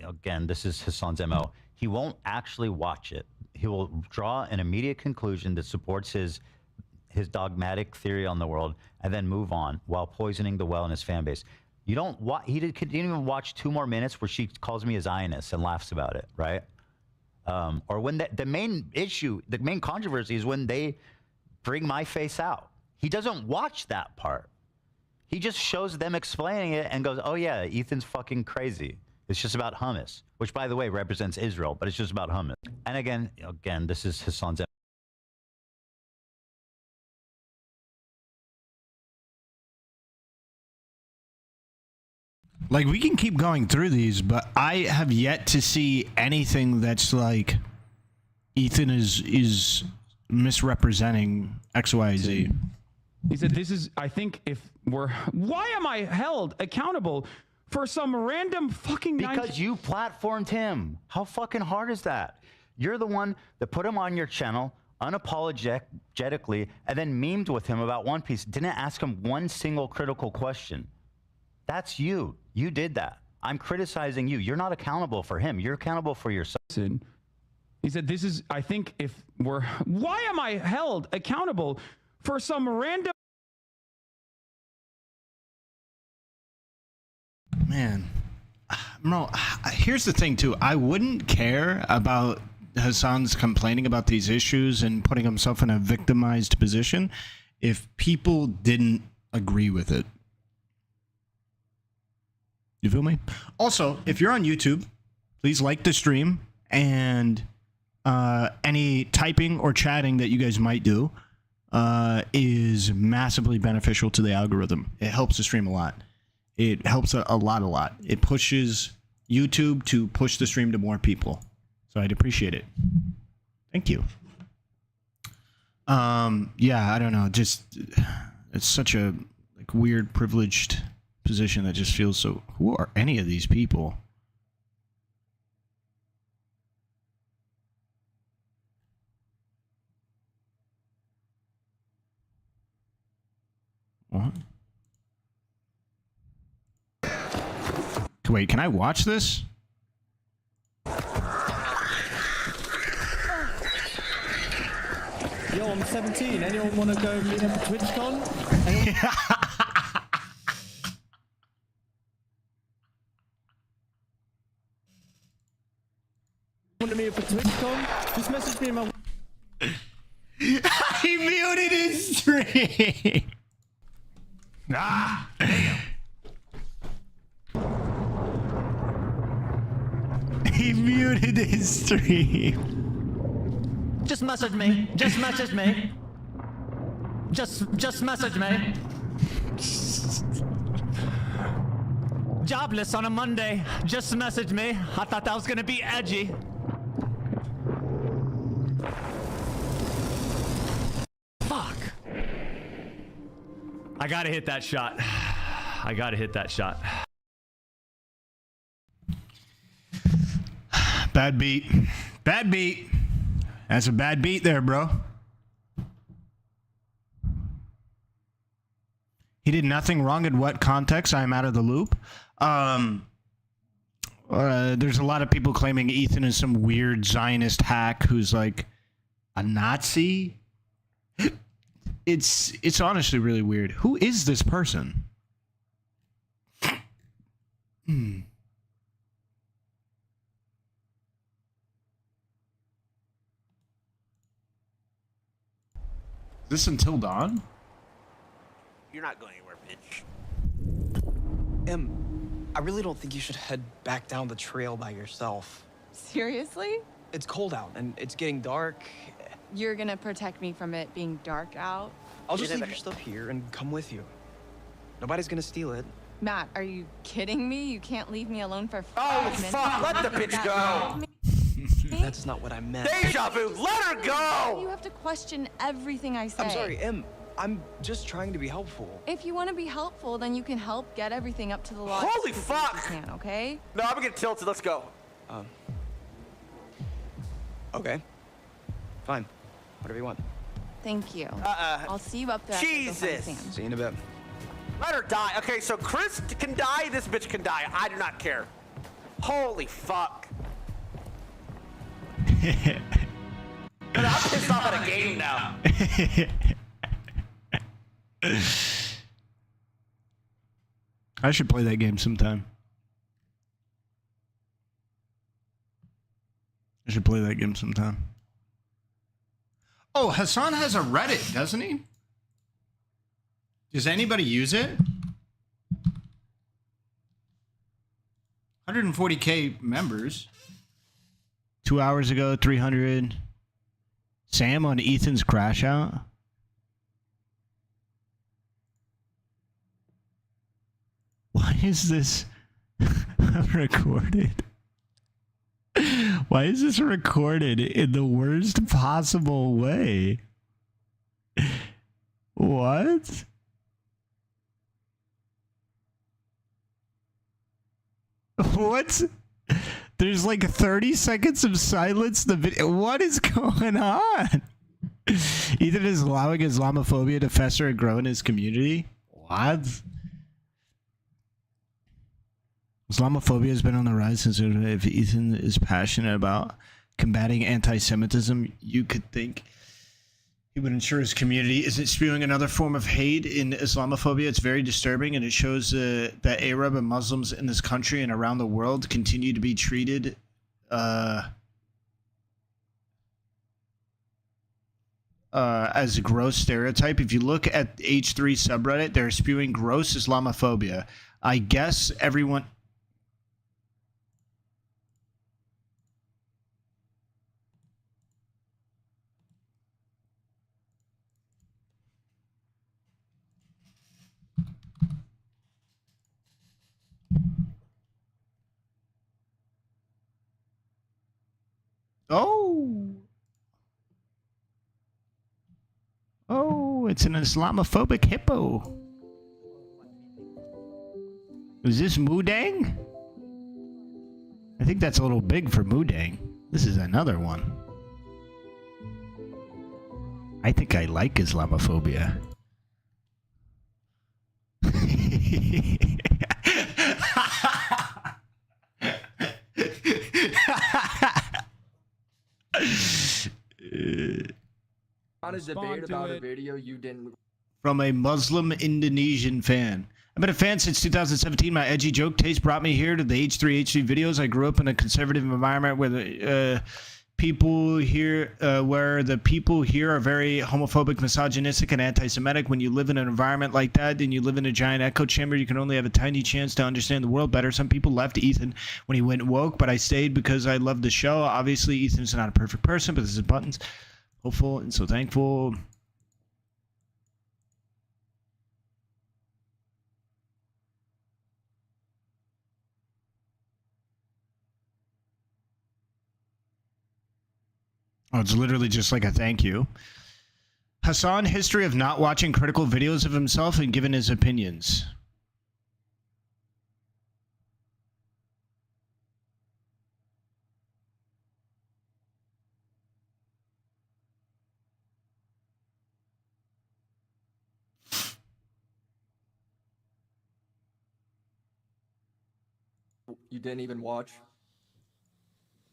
this is Hasan's MO. He won't actually watch it. He will draw an immediate conclusion that supports his dogmatic theory on the world and then move on while poisoning the well in his fan base. You don't he didn't even watch 2 more minutes where she calls me a Zionist and laughs about it, right? Or when the main issue, the main controversy is when they bring my face out. He doesn't watch that part. He just shows them explaining it and goes, oh yeah, Ethan's fucking crazy. It's just about hummus, which by the way represents Israel, but it's just about hummus. And again, this is Hasan's. Like, we can keep going through these, but I have yet to see anything that's like Ethan is misrepresenting X, Y, Z. He said, this is, I think if we're, why am I held accountable for some random fucking... Because you platformed him. How fucking hard is that? You're the one that put him on your channel unapologetically and then memed with him about One Piece. Didn't ask him one single critical question. That's you. You did that. I'm criticizing you. You're not accountable for him. You're accountable for yourself. He said, this is, I think if we're, why am I held accountable for some random... Man, bro, here's the thing too. I wouldn't care about Hasan's complaining about these issues and putting himself in a victimized position if people didn't agree with it. You feel me? Also, if you're on YouTube, please like the stream, and any typing or chatting that you guys might do is massively beneficial to the algorithm. It helps the stream a lot. It helps a lot. It pushes YouTube to push the stream to more people. So I'd appreciate it. Thank you. Yeah, I don't know. Just, it's such a like weird, privileged position that just feels so... Who are any of these people? What? Wait, can I watch this? Yo, on 17. Anyone want to go meet up at TwitchCon? Anyone? Want to meet up at TwitchCon? Just message me in my... He muted his stream. Ah, damn. He muted his stream. Just message me. Just message me. Just message me. Jobless on a Monday. Just message me. I thought that was gonna be edgy. Fuck. I gotta hit that shot. I gotta hit that shot. Bad beat. Bad beat. That's a bad beat there, bro. He did nothing wrong in what context? I'm out of the loop. There's a lot of people claiming Ethan is some weird Zionist hack who's like a Nazi. It's honestly really weird. Who is this person? This Until Dawn? You're not going anywhere, bitch. I really don't think you should head back down the trail by yourself. Seriously? It's cold out and it's getting dark. You're gonna protect me from it being dark out? I'll just leave your stuff here and come with you. Nobody's gonna steal it. Matt, are you kidding me? You can't leave me alone for 5 Oh, minutes. fuck! Let the bitch go! That's not what I meant. Deja vu! Let her go! You have to question everything I say. I'm sorry, I'm just trying to be helpful. If you want to be helpful, then you can help get everything up to the lodge. Holy fuck! You can, okay? No, I'm gonna get tilted. Let's go. Okay. Fine. Whatever you want. Thank you. I'll see you up there. Jesus! See you in a bit. Let her die. Okay, so Chris can die, this bitch can die. I do not care. Holy fuck. I'm pissed off at a game now. I should play that game sometime. I should play that game sometime. Oh, Hasan has a Reddit, doesn't he? Does anybody use it? 140K members. 2 hours ago, 300. Sam on Ethan's crash out. Why is this recorded? Why is this recorded in the worst possible way? What? What? There's like 30 seconds of silence. The video. What is going on? Ethan is allowing Islamophobia to fester and grow in his community. What? Islamophobia has been on the rise since. If Ethan is passionate about combating anti-Semitism, you could think he would ensure his community isn't spewing another form of hate in Islamophobia. It's very disturbing, and it shows that Arab and Muslims in this country and around the world continue to be treated as a gross stereotype. If you look at H3 subreddit, they're spewing gross Islamophobia. I guess everyone... Oh, it's an Islamophobic hippo. Is this Mudang? I think that's a little big for Mudang. This is another one. I think I like Islamophobia. want to respond debate to about a it. video you didn't. From a Muslim Indonesian fan. I've been a fan since 2017. My edgy joke taste brought me here to the H3H3 videos. I grew up in a conservative environment where the people here are very homophobic, misogynistic, and anti-Semitic. When you live in an environment like that, then you live in a giant echo chamber. You can only have a tiny chance to understand the world better. Some people left Ethan when he went woke, but I stayed because I loved the show. Obviously, Ethan's not a perfect person, but this is buttons. Hopeful and so thankful. Oh, it's literally just like a thank you. Hasan, history of not watching critical videos of himself and giving his opinions. You didn't even watch.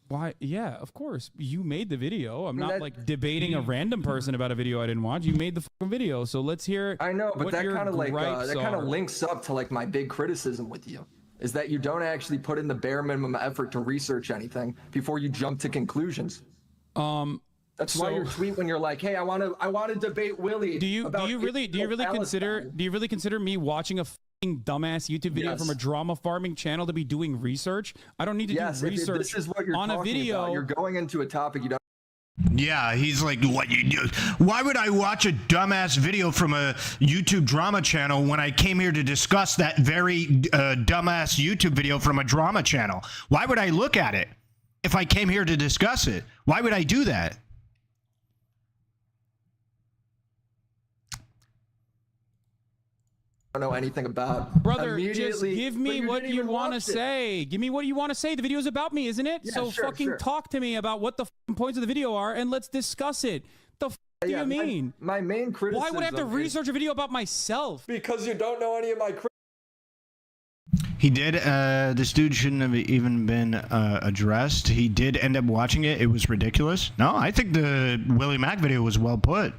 Why? Yeah, of course. You made the video. I'm not that- like debating a random person about a video I didn't watch. You made the fucking video, so let's hear. I know, but what that your kind of like gripes that kind of are. links up to like my big criticism with you, is that you don't actually put in the bare minimum effort to research anything before you jump to conclusions. That's why your tweet when you're like, "Hey, I want to debate Willie." Do you really consider me watching a fucking dumbass YouTube video Yes. from a drama farming channel to be doing research? I don't need to do If research this is what you're on a talking video. about. You're going into a topic you don't. Yeah, he's like, what you do? Why would I watch a dumbass video from a YouTube drama channel when I came here to discuss that very dumbass YouTube video from a drama channel? Why would I look at it if I came here to discuss it? Why would I do that? Don't know anything about. Brother, just Immediately- give but me what didn't you even want to watch it. say. Give me what you want to say. The video's about me, isn't it? Yeah, so sure, fucking sure. talk to me about what the fucking points of the video are, and let's discuss it. The f do Yeah, you mean? My main criticism. Why would I have to is- research a video about myself? Because you don't know any of my. He did. This dude shouldn't have even been addressed. He did end up watching it. It was ridiculous. No, I think the Willie Mack video was well put.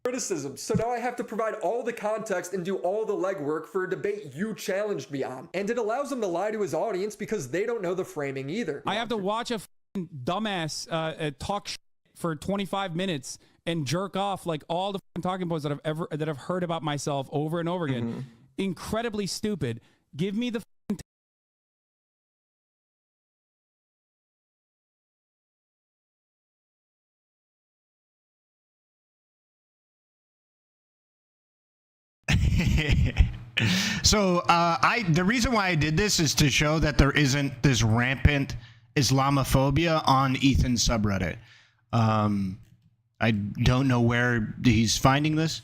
Criticism. So now I have to provide all the context and do all the legwork for a debate you challenged me on. And it allows him to lie to his audience because they don't know the framing either. I have to watch a fucking dumbass talk shit for 25 minutes and jerk off like all the fucking talking points that I've heard about myself over and over again. Mm-hmm. Incredibly stupid. Give me the fucking So the reason why I did this is to show that there isn't this rampant Islamophobia on Ethan's subreddit. I don't know where he's finding this.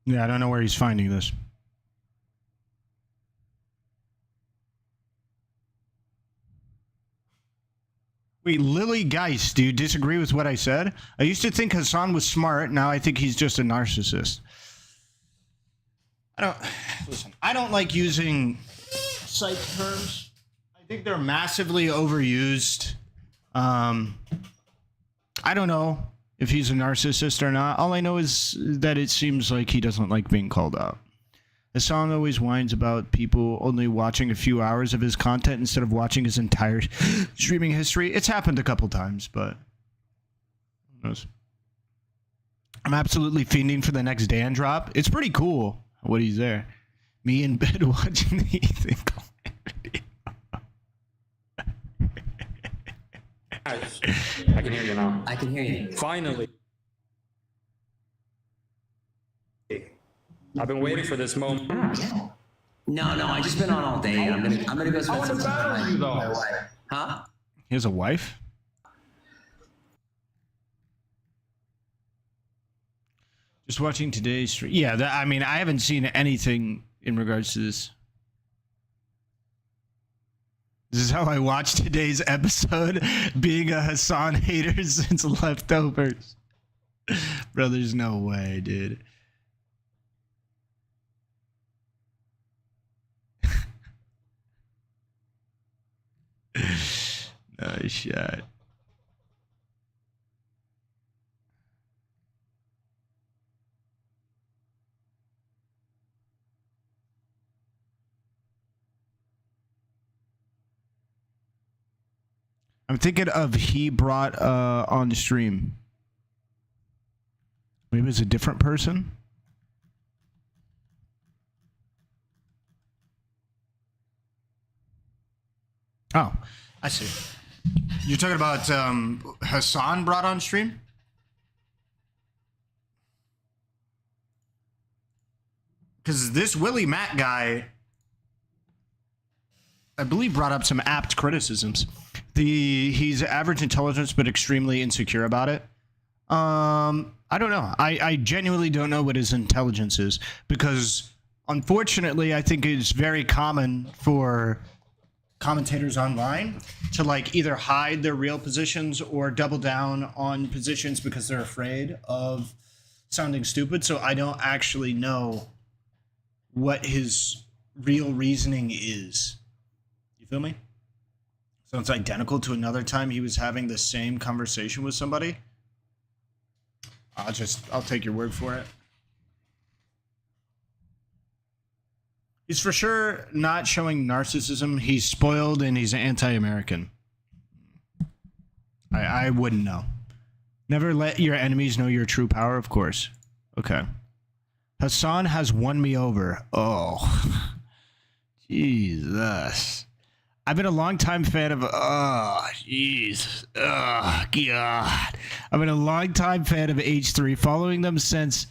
Yeah, I don't know where he's finding this. Wait, Lily Geist, do you disagree with what I said? I used to think Hasan was smart. Now I think he's just a narcissist. I don't like using psych terms. I think they're massively overused. I don't know if he's a narcissist or not. All I know is that it seems like he doesn't like being called out. Hasan always whines about people only watching a few hours of his content instead of watching his entire streaming history. It's happened a couple times, but who knows? I'm absolutely fiending for the next Dan drop. It's pretty cool what he's there. Me in bed watching the Ethan Klein video. I can hear you now. I can hear you. Finally. I've been waiting for this moment. No, I just been on all day. I'm gonna go spend some time with my wife. Huh? He has a wife? Just watching today's stream. Yeah, I mean, I haven't seen anything in regards to this. This is how I watched today's episode, being a Hasan hater since Leftovers. Bro, there's no way, dude. No shit. I'm thinking of he brought on the stream. Maybe it's a different person. Oh, I see. You're talking about Hasan brought on stream? Because this Willie Matt guy, I believe, brought up some apt criticisms. He's average intelligence but extremely insecure about it. I don't know. I genuinely don't know what his intelligence is, because unfortunately I think it's very common for commentators online to like either hide their real positions or double down on positions because they're afraid of sounding stupid. So I don't actually know what his real reasoning is. You feel me? So it's identical to another time he was having the same conversation with somebody. I'll take your word for it. He's for sure not showing narcissism. He's spoiled and he's anti-American. I wouldn't know. Never let your enemies know your true power, of course. Okay. Hasan has won me over. Oh. Jesus. I've been a longtime fan of... Oh, jeez. Oh, God. I've been a longtime fan of H3, following them since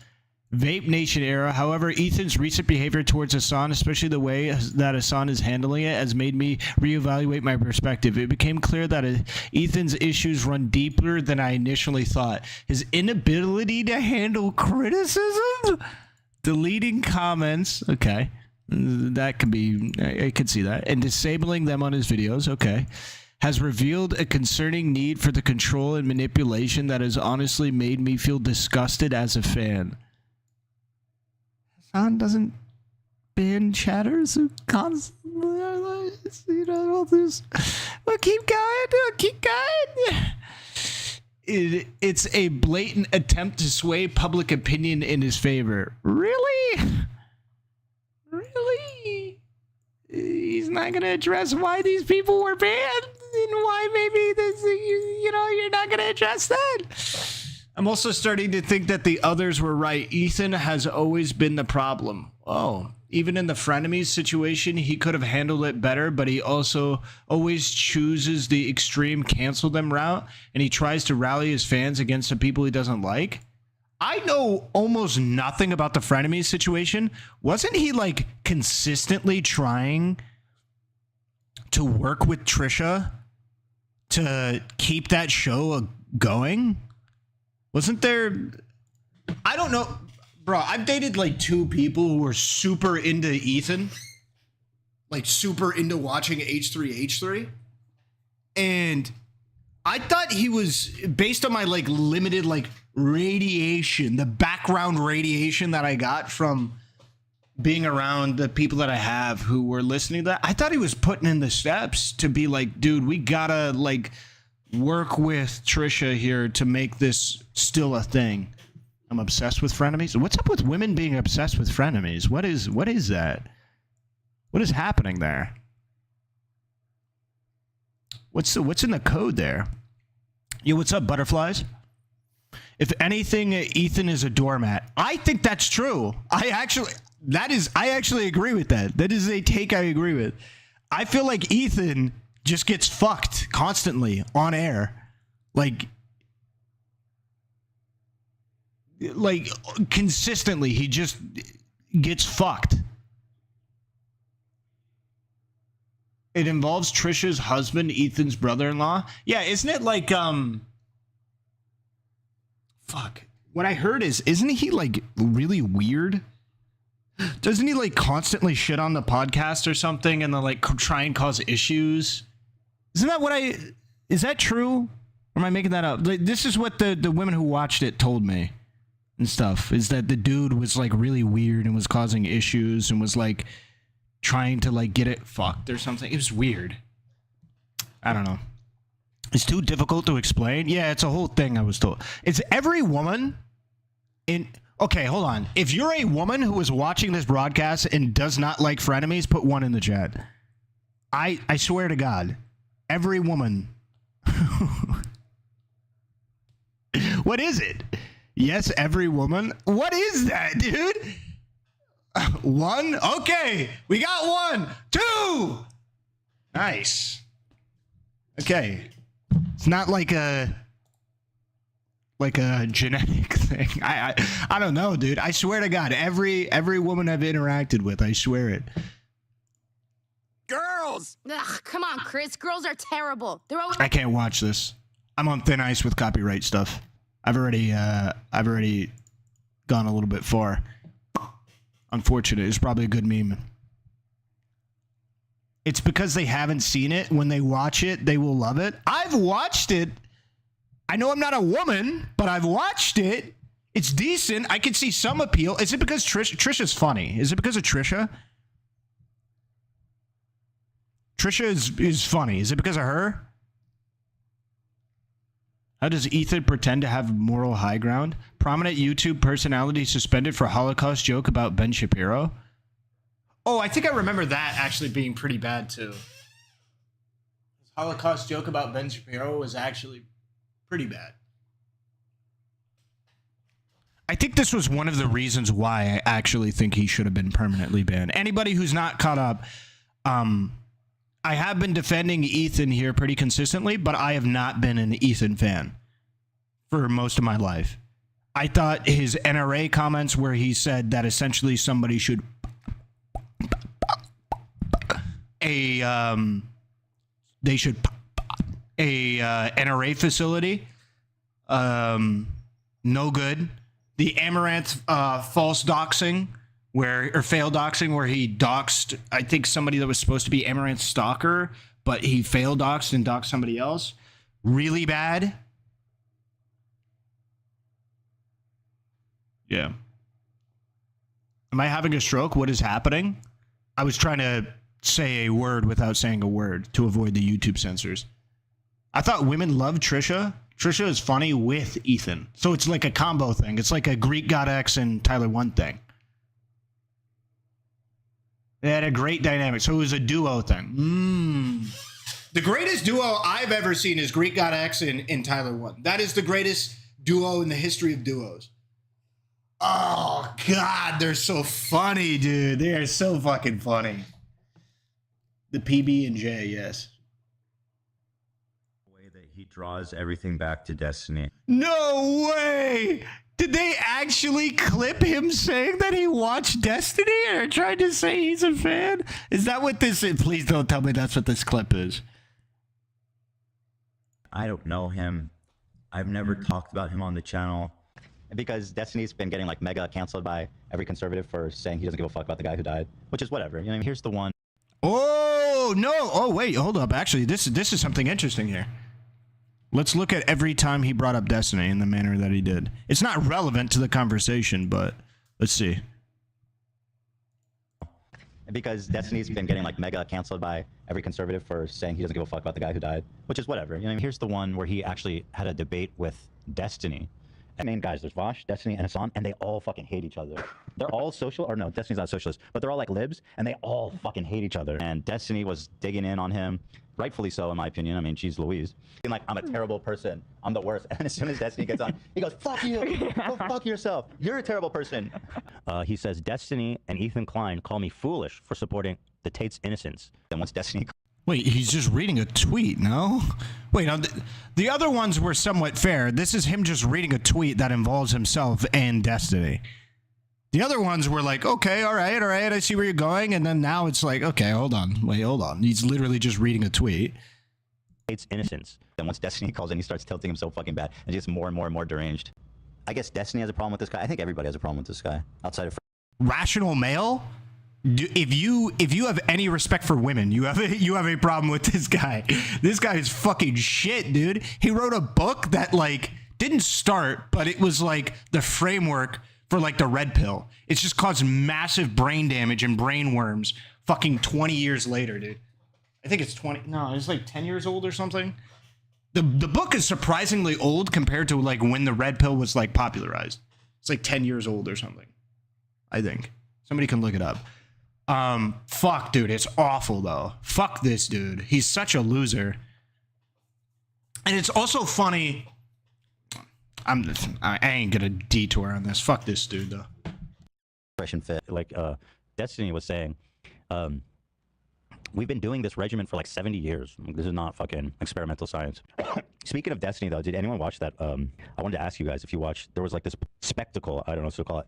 Vape Nation era. However, Ethan's recent behavior towards Hasan, especially the way that Hasan is handling it, has made me reevaluate my perspective. It became clear that Ethan's issues run deeper than I initially thought. His inability to handle criticism? Deleting comments. Okay. That could be, I could see that. And disabling them on his videos, okay. Has revealed a concerning need for the control and manipulation that has honestly made me feel disgusted as a fan. Hasan doesn't ban chatters who constantly, you know, all this. Well, keep going. It's a blatant attempt to sway public opinion in his favor. Really? Really? He's not going to address why these people were banned and why maybe this, you know, you're not going to address that. I'm also starting to think that the others were right. Ethan has always been the problem. Oh, even in the frenemies situation, he could have handled it better, but he also always chooses the extreme cancel them route, and he tries to rally his fans against the people he doesn't like. I know almost nothing about the frenemies situation. Wasn't he like consistently trying to work with Trisha to keep that show going? Wasn't there? I don't know, bro. I've dated like 2 people who were super into Ethan, like super into watching H3H3, and I thought he was, based on my like limited like radiation, the background radiation that I got from being around the people that I have who were listening to that, I thought he was putting in the steps to be like, dude, we gotta like work with Trisha here to make this still a thing. I'm obsessed with frenemies. What's up with women being obsessed with frenemies? What is that? What is happening there? What's in the code there? Yo, what's up, butterflies? If anything, Ethan is a doormat. I think that's true. I actually agree with that. That is a take I agree with. I feel like Ethan just gets fucked constantly on air. Like consistently, he just gets fucked. It involves Trisha's husband, Ethan's brother-in-law. Yeah, isn't it like, fuck. What I heard is, isn't he like really weird? Doesn't he like constantly shit on the podcast or something and then like try and cause issues? Isn't that is that true? Or am I making that up? Like, this is what the women who watched it told me and stuff, is that the dude was like really weird and was causing issues and was like trying to like get it fucked or something. It was weird. I don't know. It's too difficult to explain. Yeah, it's a whole thing I was told. It's every woman in... Okay, hold on. If you're a woman who is watching this broadcast and does not like frenemies, put 1 in the chat. I swear to God, every woman... What is it? Yes, every woman? What is that, dude? 1? Okay, we got 1. 2! Nice. Okay. It's not like a genetic thing. I don't know, dude. I swear to God, every woman I've interacted with, I swear it. Girls! Ugh, come on, Chris. Girls are terrible. They're always... I can't watch this. I'm on thin ice with copyright stuff. I've already gone a little bit far. Unfortunate. It's probably a good meme. It's because they haven't seen it. When they watch it, they will love it. I've watched it. I know I'm not a woman, but I've watched it. It's decent. I can see some appeal. Is it because Trisha's funny? Is it because of Trisha? Trisha is funny. Is it because of her? How does Ethan pretend to have moral high ground? Prominent YouTube personality suspended for Holocaust joke about Ben Shapiro. Oh, I think I remember that actually being pretty bad too. Holocaust joke about Ben Shapiro was actually pretty bad. I think this was one of the reasons why I actually think he should have been permanently banned. Anybody who's not caught up, I have been defending Ethan here pretty consistently, but I have not been an Ethan fan for most of my life. I thought his NRA comments where he said that essentially somebody should NRA facility. No good. The Amaranth false doxing or failed doxing where he doxed, I think, somebody that was supposed to be Amaranth's stalker, but he failed doxed and doxed somebody else. Really bad. Yeah. Am I having a stroke? What is happening? I was trying to say a word without saying a word to avoid the YouTube censors. I thought women loved Trisha. Trisha is funny with Ethan. So it's like a combo thing. It's like a Greek God X and Tyler One thing. They had a great dynamic. So it was a duo thing. The greatest duo I've ever seen is Greek God X and Tyler One. That is the greatest duo in the history of duos. Oh, God, they're so funny, dude. They are so fucking funny. The PB and J, yes. The way that he draws everything back to Destiny. No way! Did they actually clip him saying that he watched Destiny or tried to say he's a fan? Is that what this is? Please don't tell me that's what this clip is. I don't know him. I've never talked about him on the channel. Because Destiny's been getting like mega canceled by every conservative for saying he doesn't give a fuck about the guy who died, which is whatever. You know, here's the one. Oh, no. Oh, wait, hold up. Actually, this is something interesting here. Let's look at every time he brought up Destiny in the manner that he did. It's not relevant to the conversation, but let's see. Because Destiny's been getting like mega canceled by every conservative for saying he doesn't give a fuck about the guy who died, which is whatever. You know, here's the one where he actually had a debate with Destiny. I mean, guys, there's Vosh, Destiny, and Hasan, and they all fucking hate each other. They're all social, or no, Destiny's not socialist, but they're all like libs, and they all fucking hate each other. And Destiny was digging in on him, rightfully so, in my opinion. I mean, she's Louise. Being like, I'm a terrible person. I'm the worst. And as soon as Destiny gets on, he goes, fuck you. Go fuck yourself. You're a terrible person. He says, Destiny and Ethan Klein call me foolish for supporting the Tate's innocence. And once Destiny... Wait, he's just reading a tweet, no? Wait, now, the other ones were somewhat fair. This is him just reading a tweet that involves himself and Destiny. The other ones were like, okay, all right, I see where you're going. And then now it's like, okay, hold on. He's literally just reading a tweet. It's innocence. Then once Destiny calls in, he starts tilting him so fucking bad. And he gets more and more and more deranged. I guess Destiny has a problem with this guy. I think everybody has a problem with this guy. Outside of... Rational male? if you have any respect for women, you have a problem with this guy. This guy is fucking shit, dude. He wrote a book that like didn't start, but it was like the framework for like the red pill. It's just caused massive brain damage and brain worms fucking 20 years later, dude. I think it's 20. No, it's like 10 years old or something. The book is surprisingly old compared to like when the red pill was like popularized. It's like 10 years old or something. I think. Somebody can look it up. Fuck, dude. It's awful though. Fuck this dude. He's such a loser. And it's also funny. I ain't gonna detour on this. Fuck this dude though. Expression fit, like Destiny was saying, we've been doing this regimen for like 70 years. This is not fucking experimental science. Speaking of Destiny though, did anyone watch that? I wanted to ask you guys if you watched. There was like this spectacle. I don't know what to call it.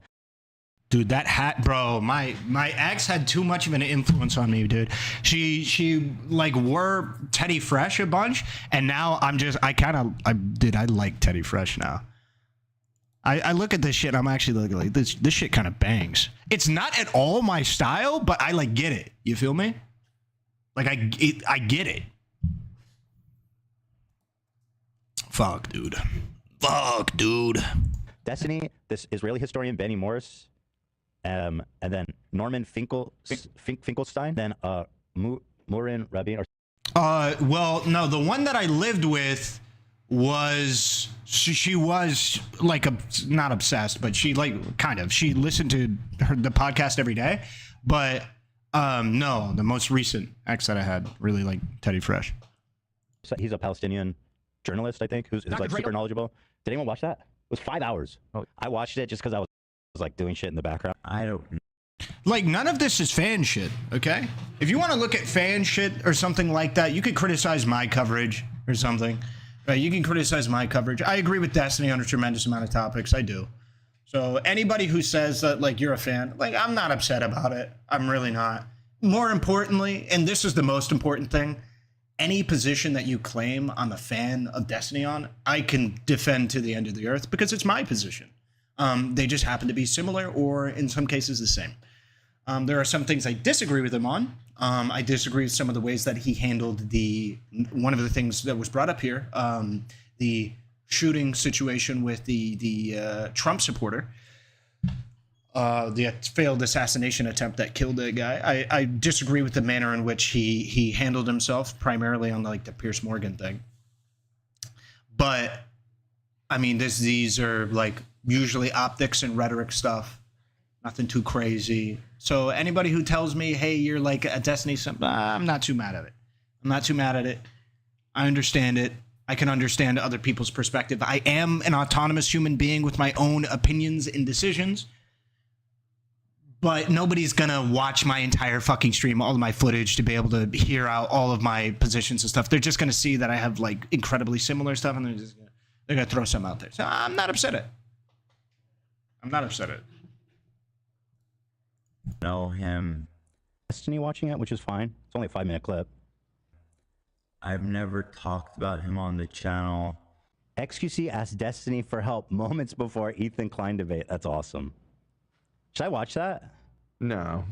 Dude, that hat, bro. My ex had too much of an influence on me, dude. She like wore Teddy Fresh a bunch, and now I like Teddy Fresh now. I look at this shit, I'm actually looking like this shit kind of bangs. It's not at all my style, but I like get it. You feel me? Like I get it. Fuck, dude. Fuck, dude. Destiny, this Israeli historian Benny Morris, and then Norman Finkelstein, then Murin Rabin. Well, no, the one that I lived with was she was like not obsessed, but she like kind of she listened to the podcast every day. But no, the most recent ex that I had really like Teddy Fresh. So he's a Palestinian journalist, I think, who's like super knowledgeable. Did anyone watch that? It was 5 hours. I watched it just because I was like doing shit in the background. I don't. Like, none of this is fan shit, okay? If you want to look at fan shit or something like that, you could criticize my coverage or something. Right? You can criticize my coverage. I agree with Destiny on a tremendous amount of topics. I do. So anybody who says that, like, you're a fan, like, I'm not upset about it. I'm really not. More importantly, and this is the most important thing, any position that you claim I'm a fan of Destiny on, I can defend to the end of the earth because it's my position. They just happen to be similar or in some cases the same. There are some things I disagree with him on. I disagree with some of the ways that he handled one of the things that was brought up here, the shooting situation with the Trump supporter, the failed assassination attempt that killed that guy. I disagree with the manner in which he handled himself, primarily on like the Piers Morgan thing. But I mean, these are like usually optics and rhetoric stuff, nothing too crazy. So anybody who tells me, hey, you're like a Destiny, I'm not too mad at it. I'm not too mad at it. I understand it. I can understand other people's perspective. I am an autonomous human being with my own opinions and decisions. But nobody's gonna watch my entire fucking stream, all of my footage, to be able to hear out all of my positions and stuff. They're just gonna see that I have like incredibly similar stuff, and they're gonna throw some out there. So I'm not upset at it. I'm not upset at it. Know him. Destiny watching it, which is fine. It's only a 5-minute clip. I've never talked about him on the channel. XQC asked Destiny for help moments before Ethan Klein debate. That's awesome. Should I watch that? No.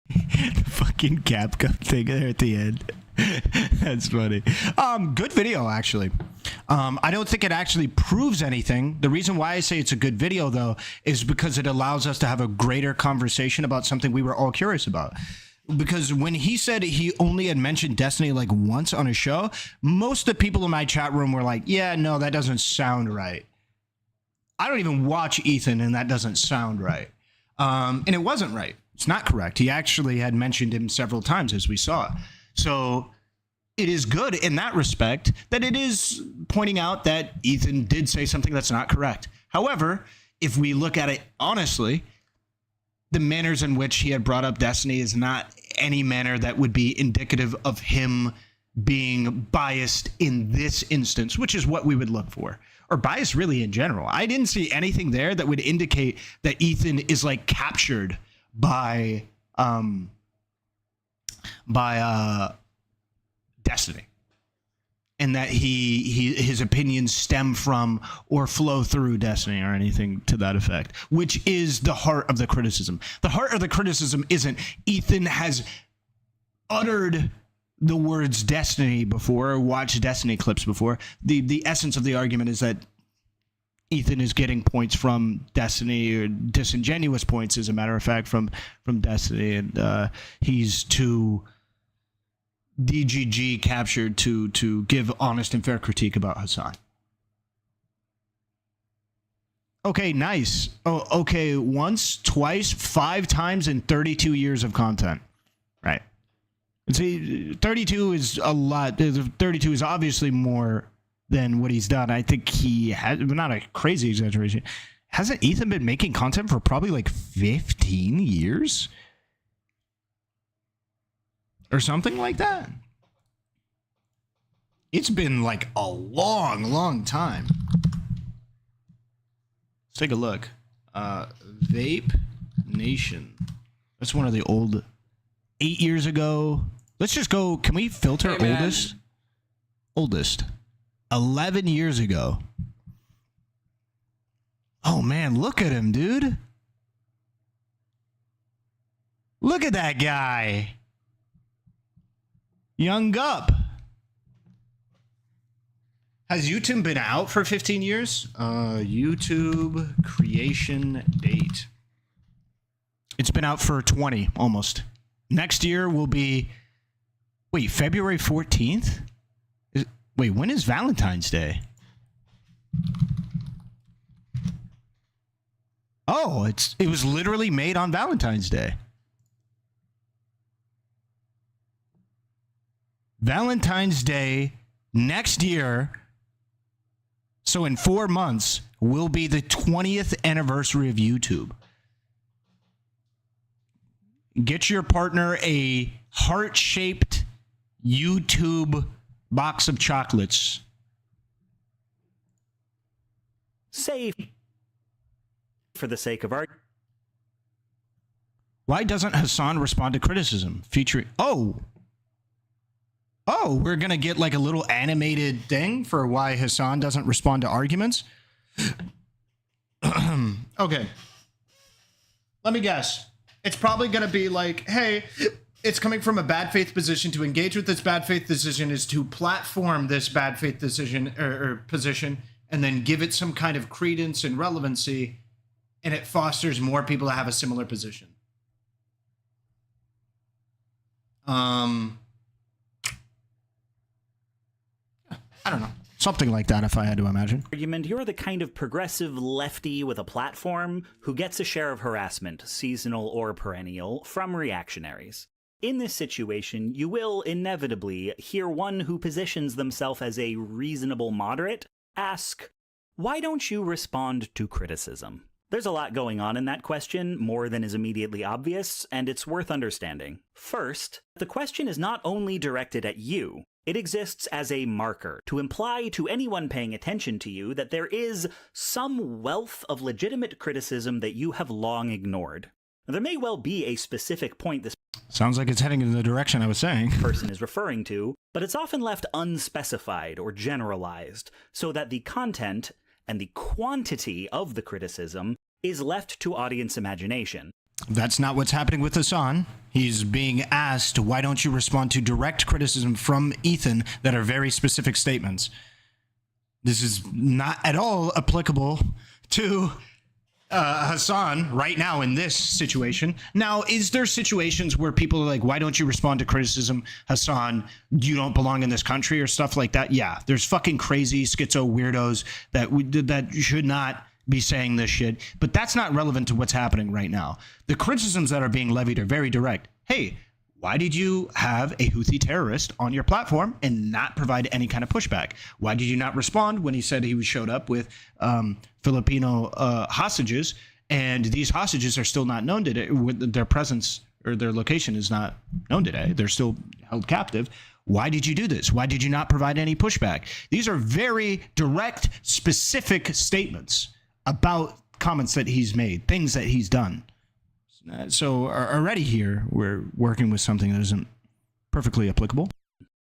The fucking Capcom thing there at the end. That's funny. Good video, actually. I don't think it actually proves anything. The reason why I say it's a good video, though, is because it allows us to have a greater conversation about something we were all curious about. Because when he said he only had mentioned Destiny like once on a show, most of the people in my chat room were like, yeah, no, that doesn't sound right. I don't even watch Ethan, and that doesn't sound right. And it wasn't right. It's not correct. He actually had mentioned him several times, as we saw. So it is good in that respect that it is pointing out that Ethan did say something that's not correct. However, if we look at it honestly, the manners in which he had brought up Destiny is not any manner that would be indicative of him being biased in this instance, which is what we would look for. Or bias really in general. I didn't see anything there that would indicate that Ethan is like captured by Destiny. And that his opinions stem from or flow through Destiny or anything to that effect, which is the heart of the criticism. The heart of the criticism isn't Ethan has uttered the words Destiny before or watched Destiny clips before. The essence of the argument is that Ethan is getting points from Destiny, or disingenuous points, as a matter of fact, from Destiny, and he's too DGG captured to give honest and fair critique about Hasan. Okay, nice. Oh, okay, once, twice, 5 times in 32 years of content. Right. See, 32 is a lot. 32 is obviously more than what he's done. I think he has, not a crazy exaggeration. Hasn't Ethan been making content for probably like 15 years? Or something like that? It's been like a long time. Let's take a look. Vape Nation. That's one of the old 8 years ago. Let's just go. Can we filter oldest? Oldest. 11 years ago. Oh man, look at him, dude. Look at that guy. Young Gup. Has YouTube been out for 15 years? YouTube creation date. It's been out for 20, almost. Next year will be... Wait, February 14th? Wait, when is Valentine's Day? Oh, it was literally made on Valentine's Day. Valentine's Day next year, so in 4 months, will be the 20th anniversary of YouTube. Get your partner a heart-shaped YouTube box of chocolates. Say, for the sake of art. Why doesn't Hasan respond to criticism? Featuring... Oh, we're going to get like a little animated thing for why Hasan doesn't respond to arguments? Okay. Let me guess. It's probably going to be like, hey, it's coming from a bad faith position. To engage with this bad faith decision is to platform this bad faith decision or position and then give it some kind of credence and relevancy, and it fosters more people to have a similar position. I don't know. Something like that, if I had to imagine. Argument, you're the kind of progressive lefty with a platform who gets a share of harassment, seasonal or perennial, from reactionaries. In this situation, you will inevitably hear one who positions themselves as a reasonable moderate ask, why don't you respond to criticism? There's a lot going on in that question, more than is immediately obvious, and it's worth understanding. First, the question is not only directed at you, it exists as a marker to imply to anyone paying attention to you that there is some wealth of legitimate criticism that you have long ignored. There may well be a specific point this sounds like it's heading in the direction I was saying. Person is referring to, but it's often left unspecified or generalized, so that the content and the quantity of the criticism is left to audience imagination. That's not what's happening with Hasan. He's being asked, why don't you respond to direct criticism from Ethan that are very specific statements? This is not at all applicable to Hasan right now in this situation. Now, is there situations where people are like, why don't you respond to criticism, Hasan? You don't belong in this country or stuff like that? Yeah, there's fucking crazy schizo weirdos that should not be saying this shit, but that's not relevant to what's happening right now. The criticisms that are being levied are very direct. Hey, why did you have a Houthi terrorist on your platform and not provide any kind of pushback? Why did you not respond when he said he showed up with Filipino hostages, and these hostages are still not known today? Their presence or their location is not known today. They're still held captive. Why did you do this? Why did you not provide any pushback? These are very direct, specific statements about comments that he's made, things that he's done. So already here, we're working with something that isn't perfectly applicable.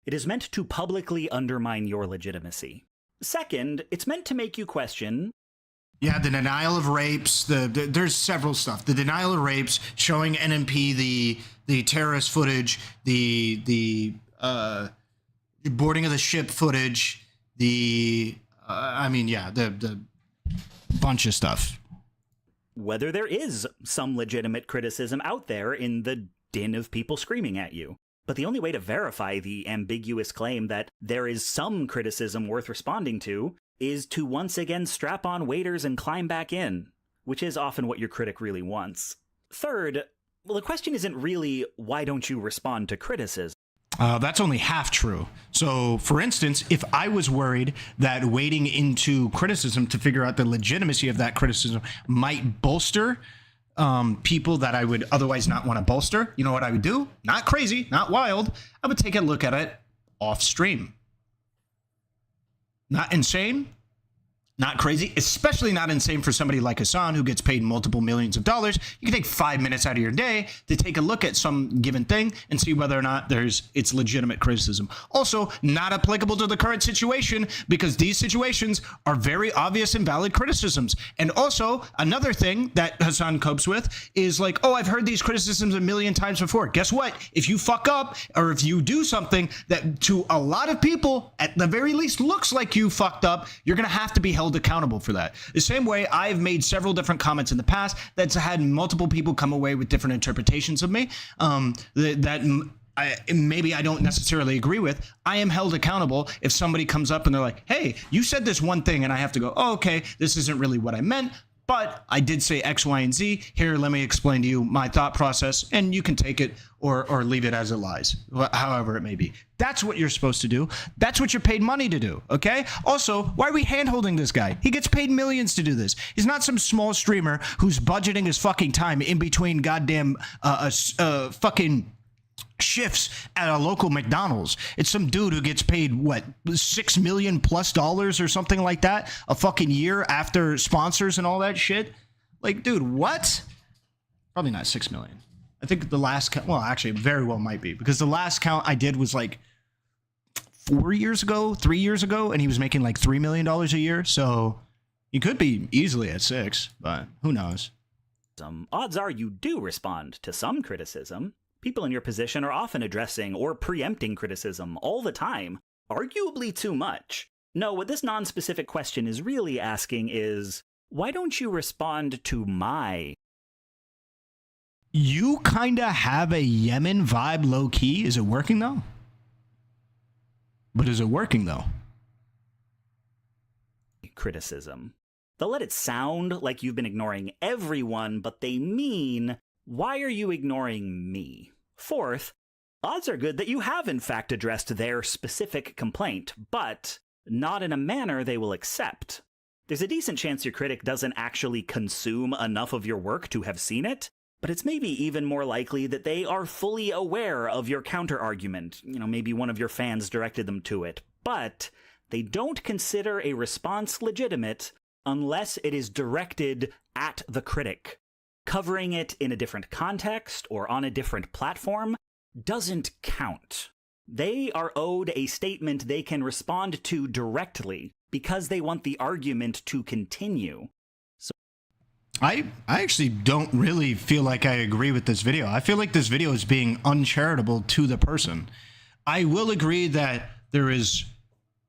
It is meant to publicly undermine your legitimacy. Second, it's meant to make you question. Yeah, the denial of rapes. There's several stuff. The denial of rapes, showing NMP the terrorist footage, the boarding of the ship footage, the bunch of stuff. Whether there is some legitimate criticism out there in the din of people screaming at you. But the only way to verify the ambiguous claim that there is some criticism worth responding to is to once again strap on waders and climb back in, which is often what your critic really wants. Third, well, the question isn't really, why don't you respond to criticism? That's only half true. So, for instance, if I was worried that wading into criticism to figure out the legitimacy of that criticism might bolster people that I would otherwise not want to bolster, you know what I would do? Not crazy, not wild. I would take a look at it off stream. Not insane, not crazy, especially not insane for somebody like Hasan who gets paid multiple millions of dollars. You can take 5 minutes out of your day to take a look at some given thing and see whether or not it's legitimate criticism. Also, not applicable to the current situation because these situations are very obvious and valid criticisms. And also, another thing that Hasan copes with is like, oh, I've heard these criticisms a million times before. Guess what? If you fuck up or if you do something that to a lot of people, at the very least, looks like you fucked up, you're going to have to be held accountable for that. The same way I've made several different comments in the past that's had multiple people come away with different interpretations of me maybe I don't necessarily agree with. I am held accountable if somebody comes up and they're like, hey, you said this one thing, and I have to go, oh, okay, this isn't really what I meant, but I did say X, Y, and Z. Here, let me explain to you my thought process, and you can take it or leave it as it lies, however it may be. That's what you're supposed to do. That's what you're paid money to do, okay? Also, why are we hand-holding this guy? He gets paid millions to do this. He's not some small streamer who's budgeting his fucking time in between goddamn fucking shifts at a local McDonald's. It's some dude who gets paid what, $6 million plus or something like that a fucking year after sponsors and all that shit. Like, dude, what? Probably not 6 million. I think the last count, well, actually, it very well might be, because the last count I did was like 3 years ago, and he was making like $3 million a year. So he could be easily at 6, but who knows? Odds are you do respond to some criticism. People in your position are often addressing or preempting criticism all the time, arguably too much. No, what this non-specific question is really asking is, why don't you respond to my? You kind of have a Yemen vibe low-key. Is it working, though? But is it working, though? Criticism. They'll let it sound like you've been ignoring everyone, but they mean, why are you ignoring me? Fourth, odds are good that you have in fact addressed their specific complaint, but not in a manner they will accept. There's a decent chance your critic doesn't actually consume enough of your work to have seen it, but it's maybe even more likely that they are fully aware of your counter-argument. You know, maybe one of your fans directed them to it, but they don't consider a response legitimate unless it is directed at the critic. Covering it in a different context or on a different platform doesn't count. They are owed a statement they can respond to directly because they want the argument to continue. I actually don't really feel like I agree with this video. I feel like this video is being uncharitable to the person. I will agree that there is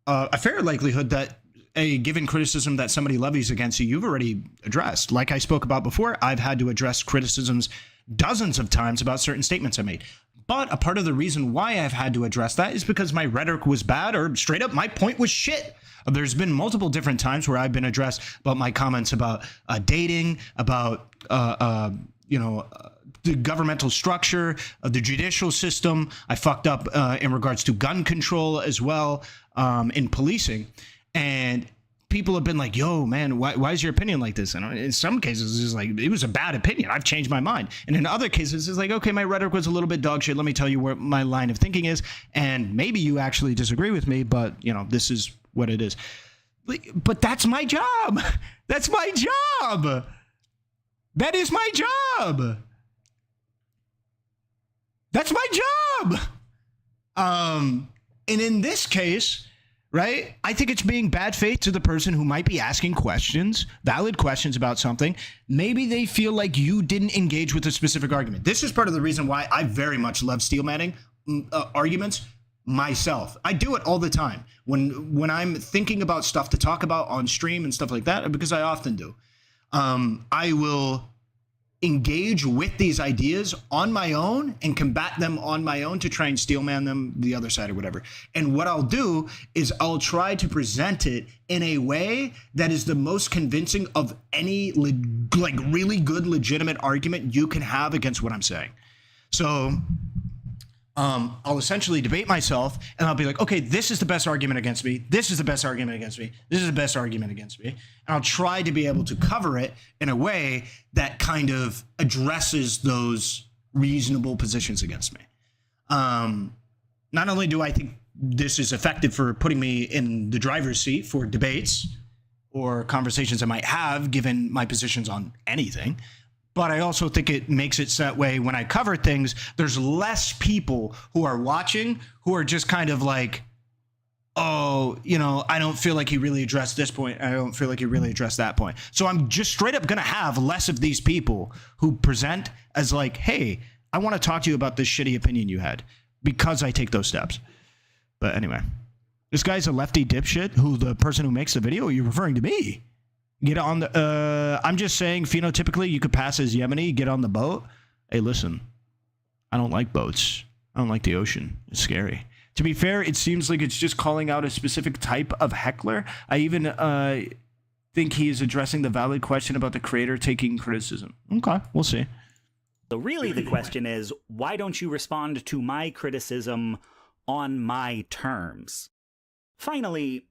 a fair likelihood that a given criticism that somebody levies against you, you've already addressed. Like I spoke about before, I've had to address criticisms dozens of times about certain statements I made. But a part of the reason why I've had to address that is because my rhetoric was bad, or straight up my point was shit. There's been multiple different times where I've been addressed about my comments about dating, about the governmental structure of the judicial system. I fucked up in regards to gun control as well, in policing. And people have been like, yo, man, why is your opinion like this? And in some cases, it's like, it was a bad opinion. I've changed my mind. And in other cases, it's like, okay, my rhetoric was a little bit dog shit. Let me tell you where my line of thinking is. And maybe you actually disagree with me, but, you know, this is what it is. But that's my job. That's my job. That is my job. That's my job. And in this case, right, I think it's being bad faith to the person who might be asking questions, valid questions about something. Maybe they feel like you didn't engage with a specific argument. This is part of the reason why I very much love steel manning arguments myself. I do it all the time when I'm thinking about stuff to talk about on stream and stuff like that, because I often do. I will engage with these ideas on my own and combat them on my own to try and steelman them the other side or whatever. And what I'll do is I'll try to present it in a way that is the most convincing of any like really good legitimate argument you can have against what I'm saying. So I'll essentially debate myself and I'll be like, okay, this is the best argument against me. This is the best argument against me. This is the best argument against me. And I'll try to be able to cover it in a way that kind of addresses those reasonable positions against me. Not only do I think this is effective for putting me in the driver's seat for debates or conversations I might have given my positions on anything, but I also think it makes it that way when I cover things, there's less people who are watching who are just kind of like, oh, you know, I don't feel like he really addressed this point. I don't feel like he really addressed that point. So I'm just straight up going to have less of these people who present as like, hey, I want to talk to you about this shitty opinion you had because I take those steps. But anyway, this guy's a lefty dipshit who the person who makes the video, are you referring to me? Get on the, I'm just saying phenotypically you could pass as Yemeni, get on the boat. Hey, listen, I don't like boats. I don't like the ocean. It's scary. To be fair, it seems like it's just calling out a specific type of heckler. I even think he is addressing the valid question about the creator taking criticism. Okay, we'll see. So really the question is, why don't you respond to my criticism on my terms? Finally,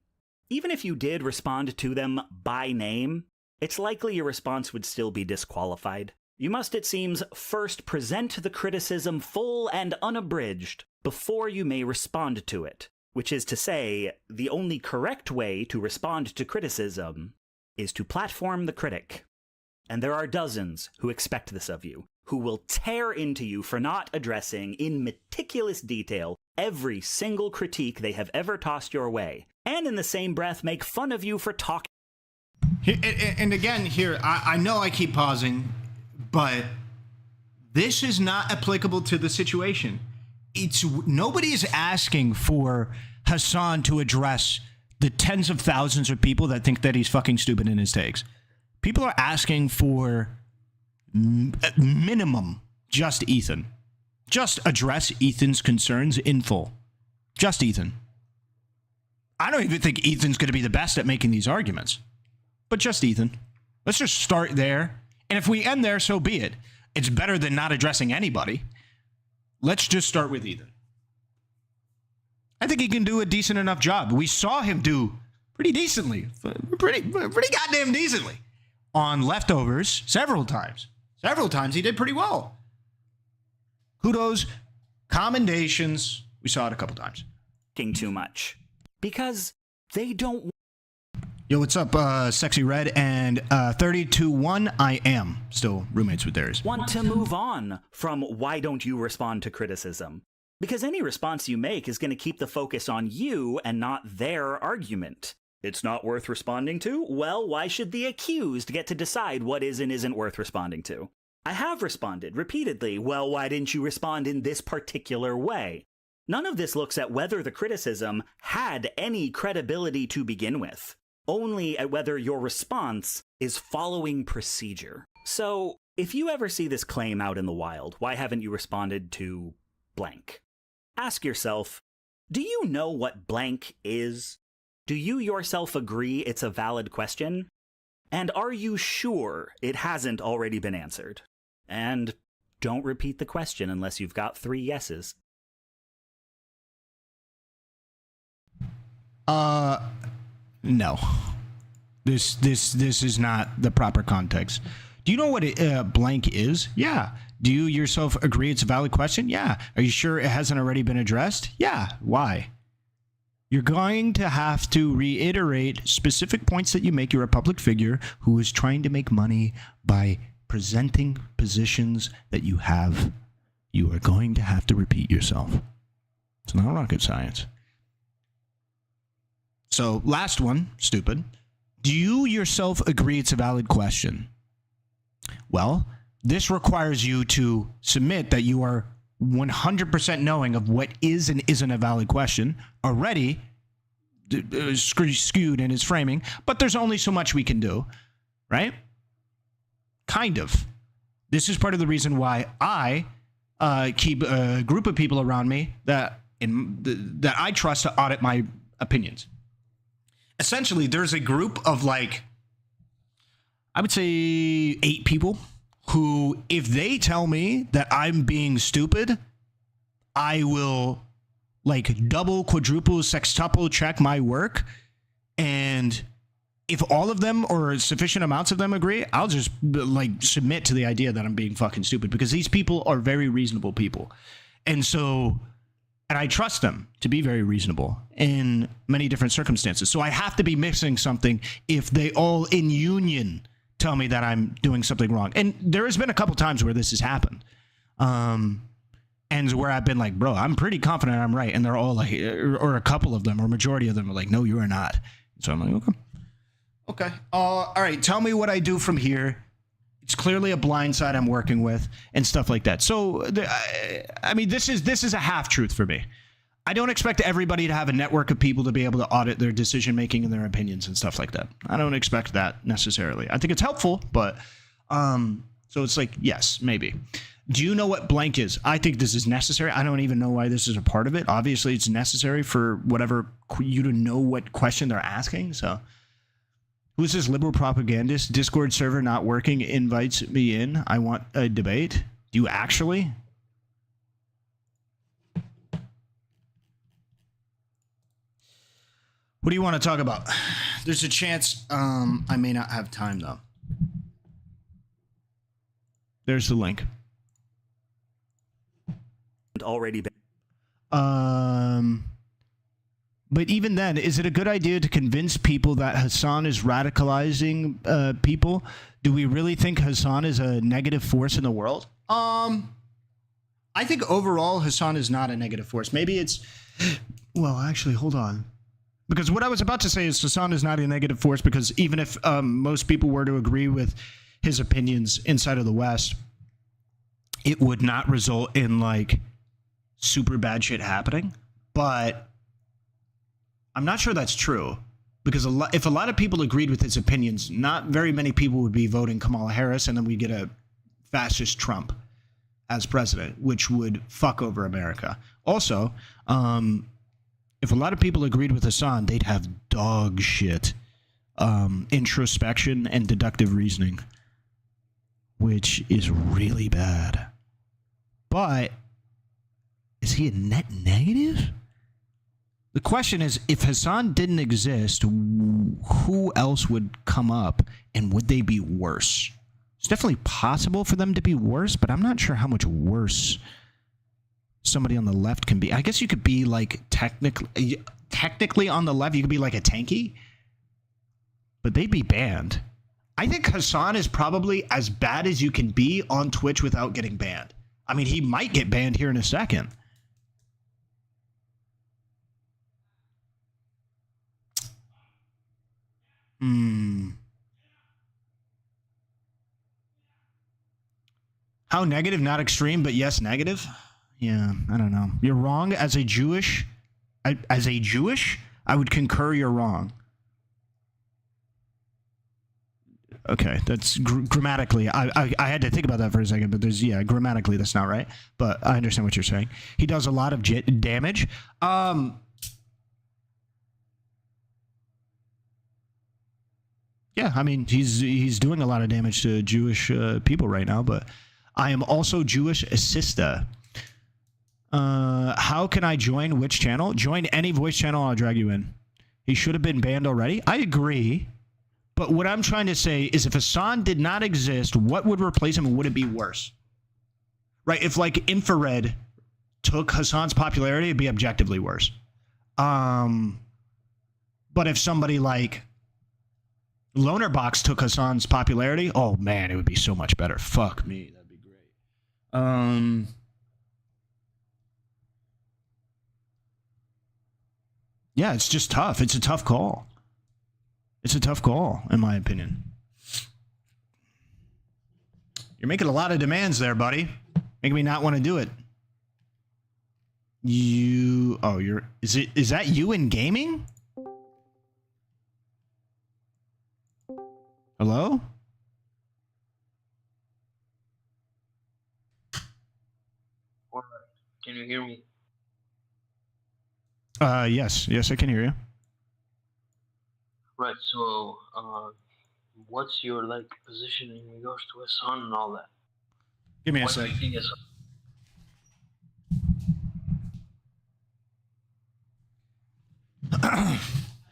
even if you did respond to them by name, it's likely your response would still be disqualified. You must, it seems, first present the criticism full and unabridged before you may respond to it, which is to say, the only correct way to respond to criticism is to platform the critic. And there are dozens who expect this of you, who will tear into you for not addressing in meticulous detail every single critique they have ever tossed your way, and in the same breath make fun of you for talking. And again, here, I know I keep pausing, but this is not applicable to the situation. Nobody is asking for Hasan to address the tens of thousands of people that think that he's fucking stupid in his takes. People are asking for minimum just Ethan. Just address Ethan's concerns in full. Just Ethan. I don't even think Ethan's going to be the best at making these arguments, but just Ethan. Let's just start there. And if we end there, so be it. It's better than not addressing anybody. Let's just start with Ethan. I think he can do a decent enough job. We saw him do pretty decently, pretty goddamn decently on Leftovers several times. Several times he did pretty well. Kudos, commendations. We saw it a couple times. Too much. Because they don't. Yo, what's up, Sexy Red? And 30-1, I am still roommates with Darius. Want to move on from why don't you respond to criticism? Because any response you make is going to keep the focus on you and not their argument. It's not worth responding to? Well, why should the accused get to decide what is and isn't worth responding to? I have responded repeatedly. Well, why didn't you respond in this particular way? None of this looks at whether the criticism had any credibility to begin with, only at whether your response is following procedure. So, if you ever see this claim out in the wild, why haven't you responded to blank? Ask yourself, do you know what blank is? Do you yourself agree it's a valid question? And are you sure it hasn't already been answered? And don't repeat the question unless you've got 3 yeses. No. This is not the proper context. Do you know what blank is? Yeah. Do you yourself agree it's a valid question? Yeah. Are you sure it hasn't already been addressed? Yeah. Why? You're going to have to reiterate specific points that you make. You're a public figure who is trying to make money by presenting positions that you have. You are going to have to repeat yourself. It's not rocket science. So last one, stupid. Do you yourself agree it's a valid question? Well, this requires you to submit that you are 100% knowing of what is and isn't a valid question, already skewed in its framing, but there's only so much we can do, right? Kind of. This is part of the reason why I keep a group of people around me that I trust to audit my opinions. Essentially, there's a group of like, I would say 8 people who, if they tell me that I'm being stupid, I will like double, quadruple, sextuple check my work. And if all of them or sufficient amounts of them agree, I'll just like submit to the idea that I'm being fucking stupid, because these people are very reasonable people. And so, and I trust them to be very reasonable in many different circumstances. So I have to be missing something if they all in union tell me that I'm doing something wrong. And there has been a couple times where this has happened. And where I've been like, bro, I'm pretty confident I'm right. And they're all like, or a couple of them, or majority of them are like, no, you are not. So I'm like, okay. Okay. All right. Tell me what I do from here. It's clearly a blind side I'm working with and stuff like that. So, I mean, this is a half truth for me. I don't expect everybody to have a network of people to be able to audit their decision making and their opinions and stuff like that. I don't expect that necessarily. I think it's helpful, but so it's like, yes, maybe. Do you know what blank is? I think this is necessary. I don't even know why this is a part of it. Obviously, it's necessary for whatever you to know what question they're asking. So, who's this liberal propagandist? Discord server not working. Invites me in. I want a debate. Do you actually? What do you want to talk about? There's a chance I may not have time, though. There's the link. Already been. But even then, is it a good idea to convince people that Hasan is radicalizing people? Do we really think Hasan is a negative force in the world? I think overall Hasan is not a negative force. Maybe it's, well, actually, hold on. Because what I was about to say is Hasan is not a negative force, because even if most people were to agree with his opinions inside of the West, it would not result in like super bad shit happening. But I'm not sure that's true, because if a lot of people agreed with his opinions, not very many people would be voting Kamala Harris, and then we get a fascist Trump as president, which would fuck over America. Also, if a lot of people agreed with Hasan, they'd have dog shit introspection and deductive reasoning, which is really bad. But is he a net negative? The question is, if Hasan didn't exist, who else would come up, and would they be worse? It's definitely possible for them to be worse, but I'm not sure how much worse somebody on the left can be. I guess you could be like technically on the left, you could be like a tanky, but they'd be banned. I think Hasan is probably as bad as you can be on Twitch without getting banned. I mean, he might get banned here in a second. How negative? Not extreme, but yes, negative. Yeah, I don't know. You're wrong. As a Jewish, I would concur you're wrong. Okay, that's grammatically. I had to think about that for a second, but grammatically that's not right. But I understand what you're saying. He does a lot of damage. Yeah, I mean, he's doing a lot of damage to Jewish people right now, but I am also Jewish assista. How can I join which channel? Join any voice channel, I'll drag you in. He should have been banned already. I agree. But what I'm trying to say is if Hasan did not exist, what would replace him, and would it be worse? Right? If like Infrared took Hasan's popularity, it'd be objectively worse. But if somebody like Lonerbox took Hasan's popularity, oh man, it would be so much better. Fuck me, that'd be great. Yeah, it's just tough. It's a tough call. It's a tough call, in my opinion. You're making a lot of demands there, buddy. Making me not want to do it. Is that you in gaming? Hello? Can you hear me? Yes, I can hear you. Right. So, what's your like position in regards to Hasan and all that? Give me a What do sec. you think is?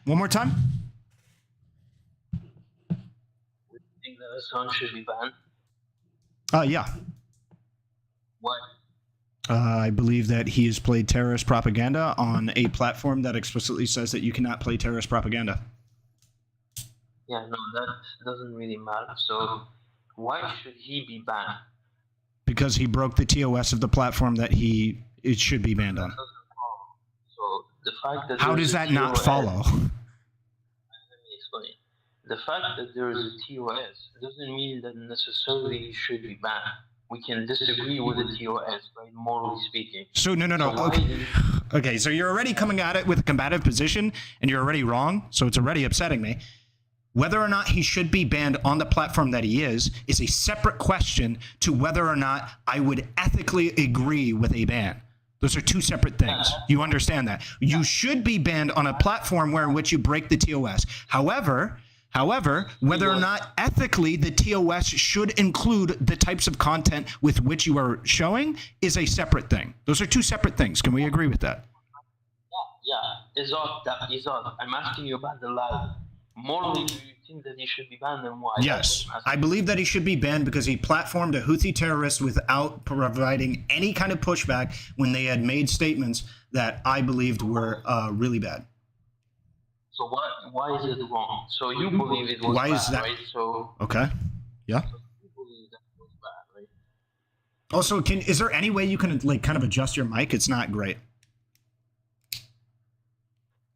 One more time? Do you think that Hasan should be banned? Yeah. Why? I believe that he has played terrorist propaganda on a platform that explicitly says that you cannot play terrorist propaganda. Yeah, no, that doesn't really matter. So, why should he be banned? Because he broke the TOS of the platform that it should be banned on. So, the fact that How there's does a that not TOS follow? Let me explain. The fact that there is a TOS doesn't mean that necessarily he should be banned. We can disagree with the TOS, right? Morally speaking. So no. So why Okay. did- Okay, so you're already coming at it with a combative position, and you're already wrong. So it's already upsetting me. Whether or not he should be banned on the platform that he is a separate question to whether or not I would ethically agree with a ban. Those are two separate things. You understand that? You should be banned on a platform in which you break the TOS. However, whether or not ethically the TOS should include the types of content with which you are showing is a separate thing. Those are two separate things. Can we agree with that? Yeah, Izod, I'm asking you about the live. Morally, do you think that he should be banned and why? Yes, I believe that he should be banned because he platformed a Houthi terrorist without providing any kind of pushback when they had made statements that I believed were really bad. So why is it wrong? So you believe it was Why bad, is that? right? So Okay. Yeah. you believe that it was bad, right? Also, is there any way you can like kind of adjust your mic? It's not great.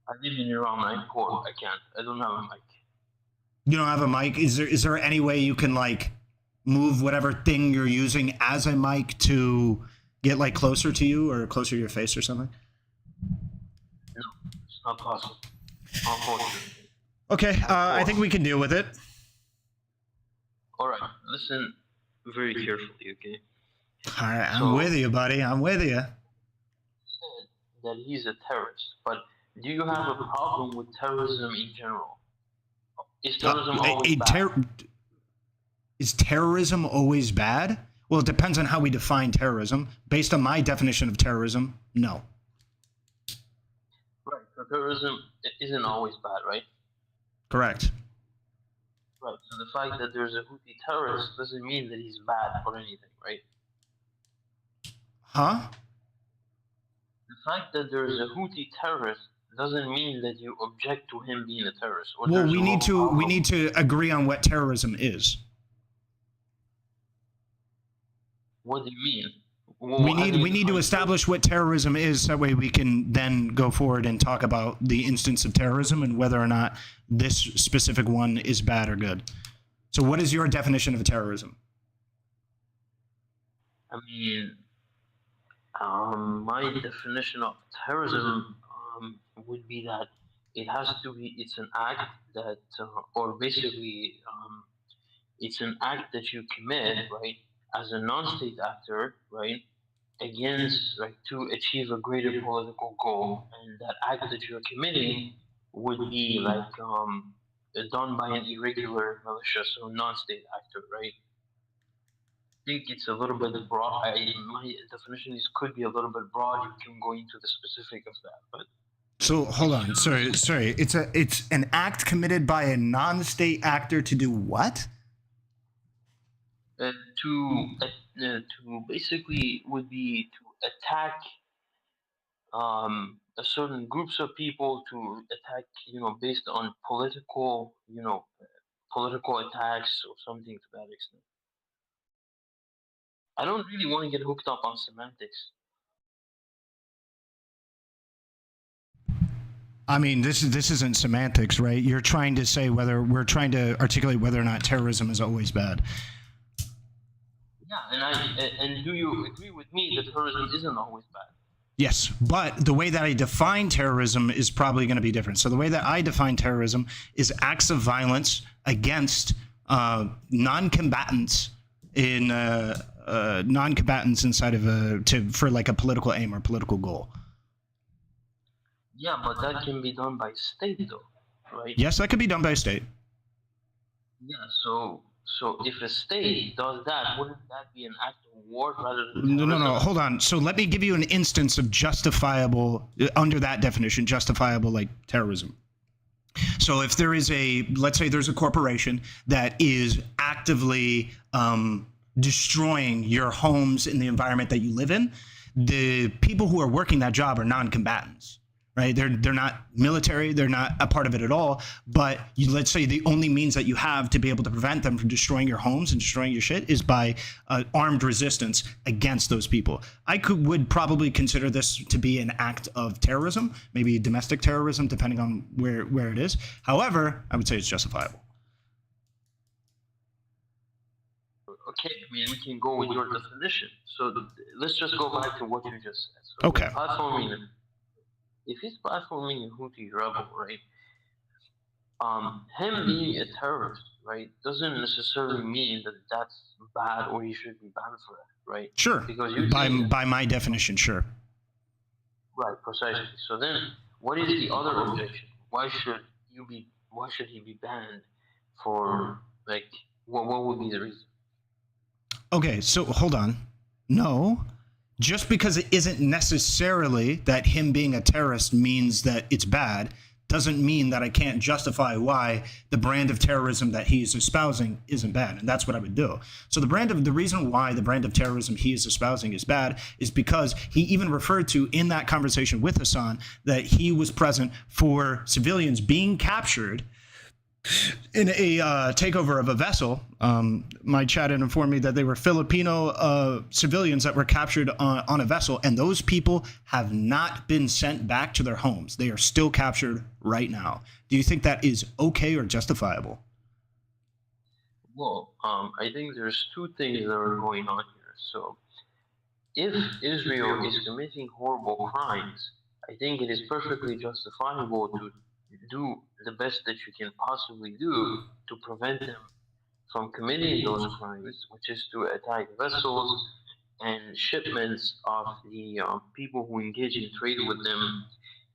I live in Iran, I'm poor. I can't. I don't have a mic. You don't have a mic? Is there any way you can like move whatever thing you're using as a mic to get like closer to you or closer to your face or something? No, it's not possible. Unfortunately. Okay, I think we can deal with it. All right, listen very carefully, okay? All right, I'm with you, buddy. I'm with you. Said that he's a terrorist, but do you have a problem with terrorism in general? Is terrorism always bad? Is terrorism always bad? Well, it depends on how we define terrorism. Based on my definition of terrorism, no. Right, so terrorism isn't always bad, right? Correct. Right, so the fact that there's a Houthi terrorist doesn't mean that he's bad or anything, right? Huh? The fact that there's a Houthi terrorist doesn't mean that you object to him being a terrorist. Or Well, there's we a need moral to problem. agree on what terrorism is. What do you mean? We need to establish what terrorism is, so that way we can then go forward and talk about the instance of terrorism and whether or not this specific one is bad or good. So what is your definition of terrorism? I mean, my definition of terrorism would be that it's an act that, or basically, it's an act that you commit, right, as a non-state actor, right, against, like, to achieve a greater political goal, and that act that you're committing would be like done by an irregular militia, so non-state actor, right? I think it's a little bit broad. My definition is could be a little bit broad. You can go into the specific of that, but So hold on, sorry. It's an act committed by a non-state actor to do what? to basically would be to attack a certain groups of people, to attack, based on political, political attacks or something to that extent. I don't really want to get hooked up on semantics. I mean, this isn't semantics, right? You're trying to say whether we're trying to articulate whether or not terrorism is always bad. Yeah, and do you agree with me that terrorism isn't always bad? Yes, but the way that I define terrorism is probably going to be different. So the way that I define terrorism is acts of violence against non-combatants in non-combatants inside of for like a political aim or political goal. Yeah, but that can be done by state, though, right? Yes, that could be done by a state. Yeah. So if a state does that, wouldn't that be an act of war rather than terrorism? No, hold on. So let me give you an instance of justifiable, under that definition, justifiable like terrorism. So if there is let's say there's a corporation that is actively destroying your homes and the environment that you live in, the people who are working that job are non-combatants. Right? They're not military. They're not a part of it at all. But let's say the only means that you have to be able to prevent them from destroying your homes and destroying your shit is by armed resistance against those people. I would probably consider this to be an act of terrorism, maybe domestic terrorism, depending on where it is. However, I would say it's justifiable. Okay, I mean, we can go with your definition. So let's just go back to what you just said. So okay. If he's platforming a Houthi rebel, right, him being a terrorist, right, doesn't necessarily mean that that's bad or he should be banned for that, right? Sure. Because you by my definition, sure. Right, precisely. So then, what is the other objection? Why should he be banned for, like, what would be the reason? Okay, so hold on. No. Just because it isn't necessarily that him being a terrorist means that it's bad, doesn't mean that I can't justify why the brand of terrorism that he is espousing isn't bad. And that's what I would do. So the reason why the brand of terrorism he is espousing is bad is because he even referred to in that conversation with Hasan that he was present for civilians being captured in a takeover of a vessel. My chat had informed me that they were Filipino civilians that were captured on a vessel, and those people have not been sent back to their homes. They are still captured right now. Do you think that is okay or justifiable? Well, I think there's two things that are going on here. So if Israel is committing horrible crimes, I think it is perfectly justifiable to do the best that you can possibly do to prevent them from committing those crimes, which is to attack vessels and shipments of the people who engage in trade with them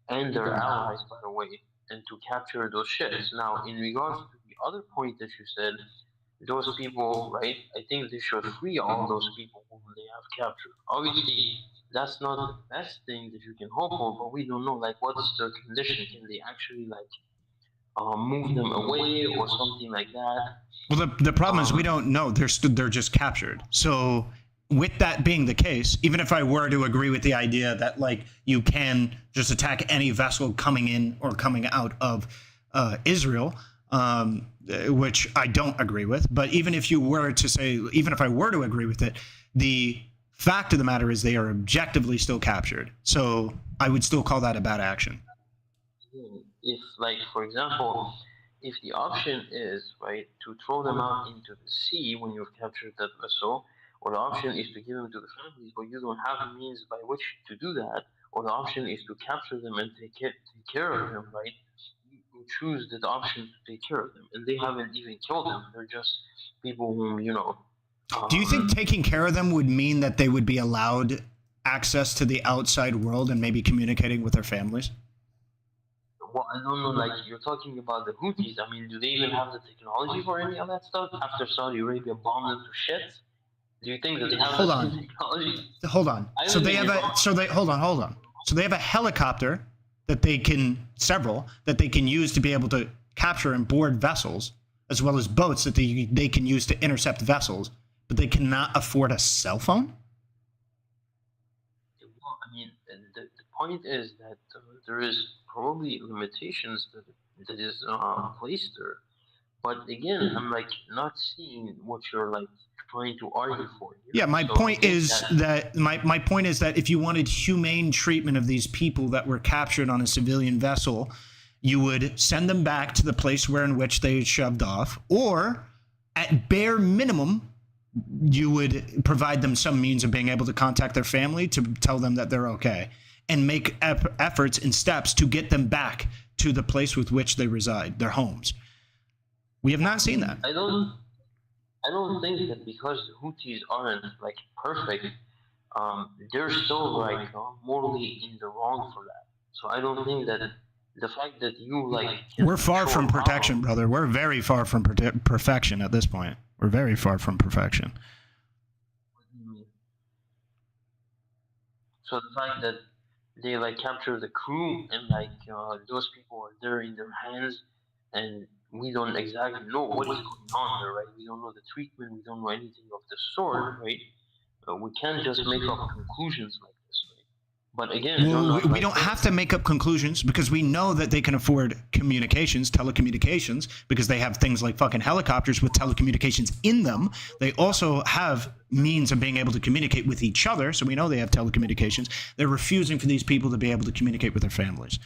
and their allies, by the way, and to capture those ships. Now, in regards to the other point that you said, those people, right, I think they should free all those people whom they have captured. Obviously, that's not the best thing that you can hope for, but we don't know, like, what's their condition? Can they actually, like, move them away or something like that? Well, the problem is we don't know. They're just captured. So with that being the case, even if I were to agree with the idea that, like, you can just attack any vessel coming in or coming out of Israel, which I don't agree with, but even if you were to say, even if I were to agree with it, the fact of the matter is they are objectively still captured. So I would still call that a bad action. If, like, for example, if the option is, right, to throw them out into the sea when you've captured that vessel, or the option is to give them to the families, but you don't have means by which to do that, or the option is to capture them and take care of them, right? You choose the option to take care of them, and they haven't even killed them. They're just people whom, you know. Do you think taking care of them would mean that they would be allowed access to the outside world and maybe communicating with their families? Well, I don't know, like, you're talking about the Houthis. I mean, do they even have the technology for any of that stuff after Saudi Arabia bombed them to shit? Do you think that they have the technology? Hold on. So they have hold on. So they have a helicopter that they can use to be able to capture and board vessels, as well as boats that they can use to intercept vessels, but they cannot afford a cell phone? Well, I mean, the point is that there is probably limitations that is placed there But again, I'm like not seeing what you're like trying to argue for. Yeah, my point is that my point is that if you wanted humane treatment of these people that were captured on a civilian vessel, you would send them back to the place where in which they shoved off, or at bare minimum, you would provide them some means of being able to contact their family to tell them that they're okay, and make efforts and steps to get them back to the place with which they reside, their homes. We have not seen that. I don't think that because the Houthis aren't like perfect, they're still like morally in the wrong for that. So I don't think that the fact that you like We're far from protection, brother. We're very far from perfection at this point. We're very far from perfection. So the fact that they like capture the crew and like those people are there in their hands, and we don't exactly know what is going on there, right? We don't know the treatment. We don't know anything of the sort, right? We can't just make up conclusions like this, right? But again, Well, we don't have to make up conclusions because we know that they can afford telecommunications, because they have things like fucking helicopters with telecommunications in them. They also have means of being able to communicate with each other, so we know they have telecommunications. They're refusing for these people to be able to communicate with their families.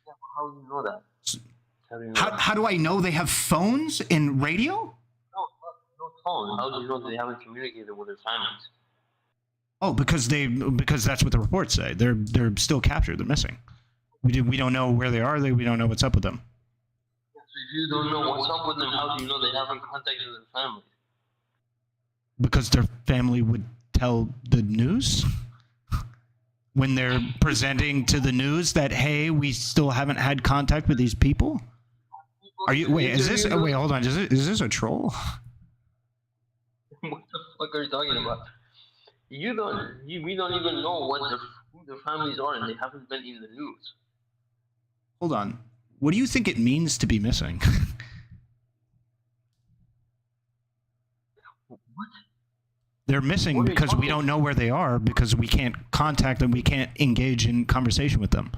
Yeah, how do you know that? How do I know they have phones and radio? No phone. How do you know they haven't communicated with their families? Oh, because that's what the reports say. They're still captured. They're missing. We don't know where they are. We don't know what's up with them. So if you don't know what's up with them, how do you know they haven't contacted their families? Because their family would tell the news when they're presenting to the news that, hey, we still haven't had contact with these people. Wait, hold on. Is this a troll? What the fuck are you talking about? We don't even know who their families are, and they haven't been in the news. Hold on. What do you think it means to be missing? What? They're missing because we don't know where they are, because we can't contact them. We can't engage in conversation with them.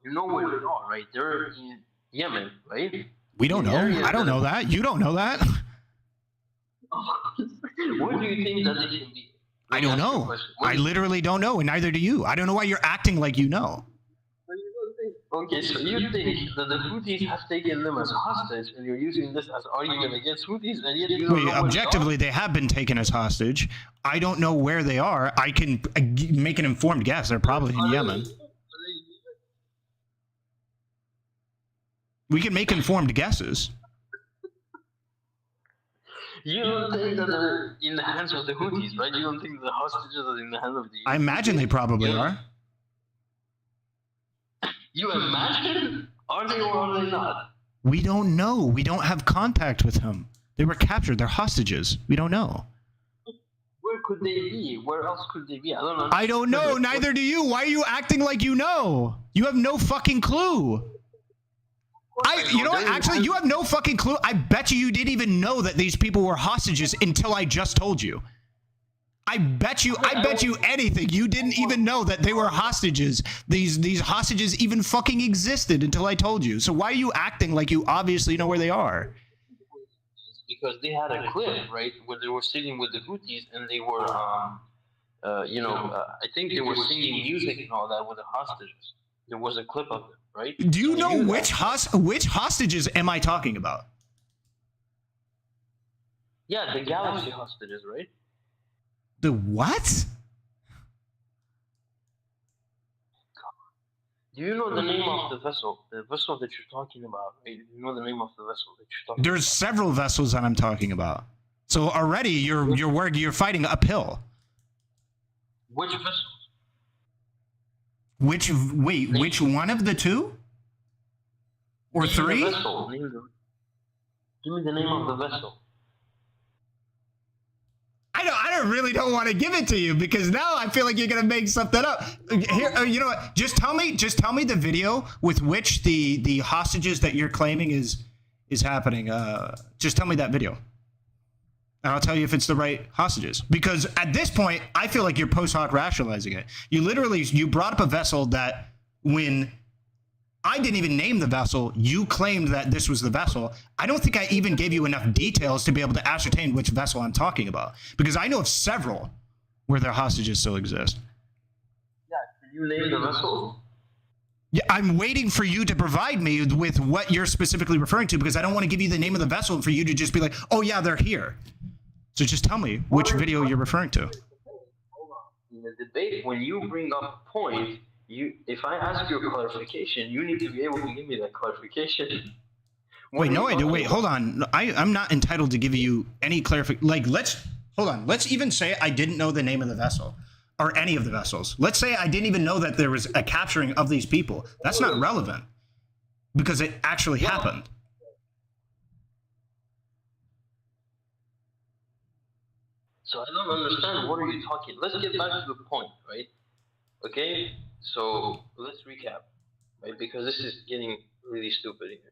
You know where they are, right? They're in Yemen, right? We don't know. I don't know that. You don't know that. Where do you think that they can be? I don't know. I literally don't know, and neither do you. I don't know why you're acting like you know. Okay, so you think that the Houthis have taken them as hostage, and you're using this as argument against Houthis, and yet you don't know Objectively, they have been taken as hostage. I don't know where they are. I can make an informed guess. They're probably in Yemen. We can make informed guesses. You don't think that they're in the hands of the Houthis, right? You don't think the hostages are in the hands of the... I imagine they probably are. You imagine? Are they or are they not? We don't know. We don't have contact with them. They were captured. They're hostages. We don't know. Where could they be? Where else could they be? I don't know. I don't know. Neither do you. Why are you acting like you know? You have no fucking clue. You know what? Actually, you have no fucking clue. I bet you didn't even know that these people were hostages until I just told you. I bet you anything. You didn't even know that they were hostages. These hostages even fucking existed until I told you. So why are you acting like you obviously know where they are? Because they had a clip, right, where they were sitting with the Houthis, and they were, I think they were singing music and all that with the hostages. There was a clip of it, right? Do you know which hostages am I talking about? Yeah, the Galaxy hostages, right? The what? Do you know the name of the vessel? The vessel that you're talking about, right? You know the name of the vessel that you're talking about? There's several vessels that I'm talking about. So already you're fighting uphill. Which vessel? Which one of the two? Or three? Give me the name of the vessel. I really don't want to give it to you, because now I feel like you're gonna make something up. Here, you know what? Just tell me the video with which the hostages that you're claiming is happening. Just tell me that video, and I'll tell you if it's the right hostages. Because at this point, I feel like you're post hoc rationalizing it. You brought up a vessel that when I didn't even name the vessel. You claimed that this was the vessel. I don't think I even gave you enough details to be able to ascertain which vessel I'm talking about, because I know of several where their hostages still exist. Yeah, can you name the vessel? Yeah, I'm waiting for you to provide me with what you're specifically referring to, because I don't want to give you the name of the vessel and for you to just be like, oh yeah, they're here. So just tell me which video you're referring to. In the debate, when you bring up a point, if I ask you a clarification, you need to be able to give me that clarification. Wait, no, I do. Wait, hold on. I'm not entitled to give you any clarification. Like, hold on. Let's even say I didn't know the name of the vessel or any of the vessels. Let's say I didn't even know that there was a capturing of these people. That's not relevant because it actually happened. So I don't understand. What are you talking? Let's get back to the point, right? Okay. So let's recap, right? Because this is getting really stupid here.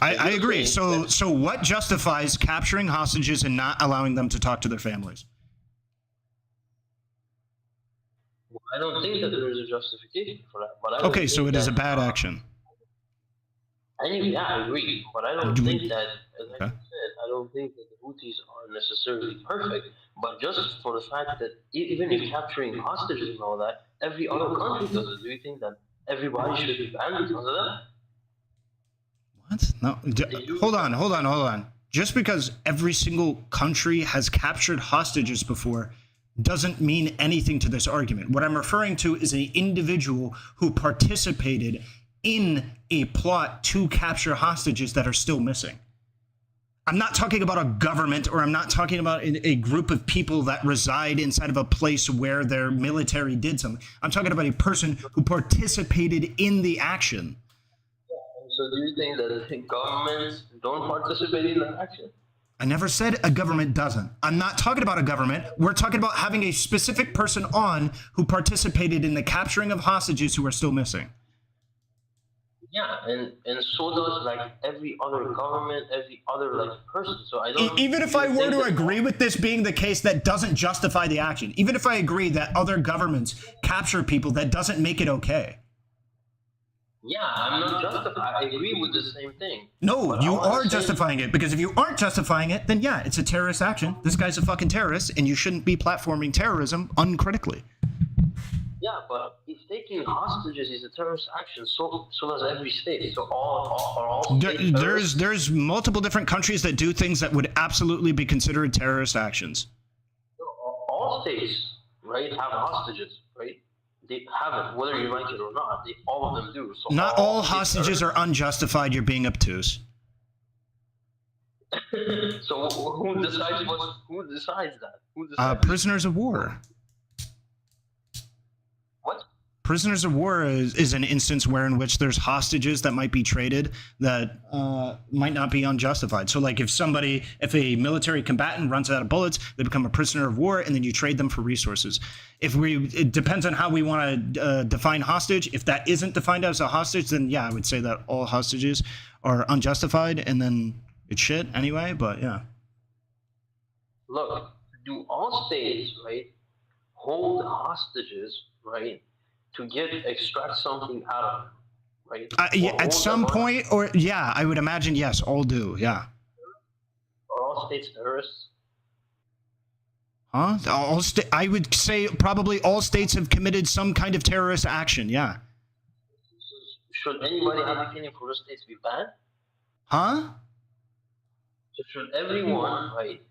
I agree. So what justifies capturing hostages and not allowing them to talk to their families? Well, I don't think that there is a justification for that. But I Okay, so it is a bad action. Yeah, I agree. But I don't think that, as I said, I don't think that the Houthis are necessarily perfect. But just for the fact that even if capturing hostages and all that, every other country does it. Do you think that everybody should be banned because of that? What? No. Hold on. Just because every single country has captured hostages before doesn't mean anything to this argument. What I'm referring to is an individual who participated in a plot to capture hostages that are still missing. I'm not talking about a government, or I'm not talking about a group of people that reside inside of a place where their military did something. I'm talking about a person who participated in the action. So do you think that governments don't participate in that action? I never said a government doesn't. I'm not talking about a government. We're talking about having a specific person on who participated in the capturing of hostages who are still missing. Yeah, and so does like every other government, every other like person. So I don't. Even if I were to agree with this being the case, that doesn't justify the action. Even if I agree that other governments capture people, that doesn't make it okay. Yeah, I'm not justifying. I agree with the same thing. No, you are justifying it, because if you aren't justifying it, then yeah, it's a terrorist action. This guy's a fucking terrorist, and you shouldn't be platforming terrorism uncritically. Yeah, but if taking hostages is a terrorist action, so does every state. So all states there's multiple different countries that do things that would absolutely be considered terrorist actions. All states, right, have hostages, right? They have it, whether you like it or not. All of them do. So not all hostages are unjustified. You're being obtuse. So who decides that? Who decides? Prisoners of war. What? Prisoners of war is an instance in which there's hostages that might be traded that might not be unjustified. So like if a military combatant runs out of bullets, they become a prisoner of war, and then you trade them for resources. It depends on how we want to define hostage. If that isn't defined as a hostage, then yeah, I would say that all hostages are unjustified, and then it's shit anyway, but yeah. Look, do all states, right, hold hostages, right, to extract something out of them, right? Yeah, at some point, or yeah, I would imagine yes, all do, yeah. Are all states terrorists? Huh? I would say probably all states have committed some kind of terrorist action, yeah. Should anybody advocating for those states be banned? Huh? So should everyone, right,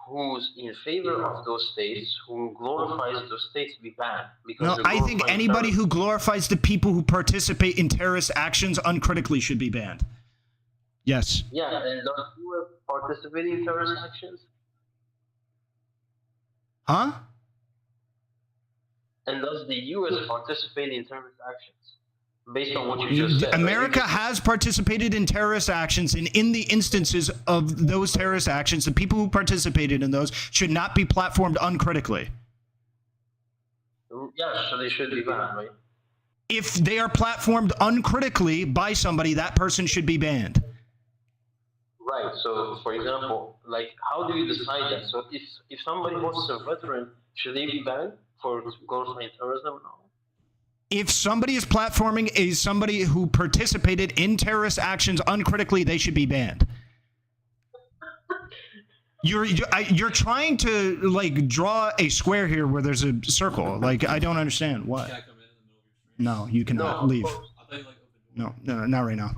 who's in favor of those states, who glorifies those states, be banned? Because no, I think anybody who glorifies the people who participate in terrorist actions uncritically should be banned. Yes. Yeah, and don't you participate in terrorist actions? Huh? And does the U.S. participate in terrorist actions? Based on what you just said. America has participated in terrorist actions, and in the instances of those terrorist actions, the people who participated in those should not be platformed uncritically. Yeah, so they should be banned, right? If they are platformed uncritically by somebody, that person should be banned. Right. So, for example, like, how do you decide that? So, if somebody hosts a veteran, should they be banned for glorifying terrorism? No. If somebody is platforming somebody who participated in terrorist actions uncritically, they should be banned. You're trying to like draw a square here where there's a circle. Like I don't understand what. No, you cannot leave. No, not right now.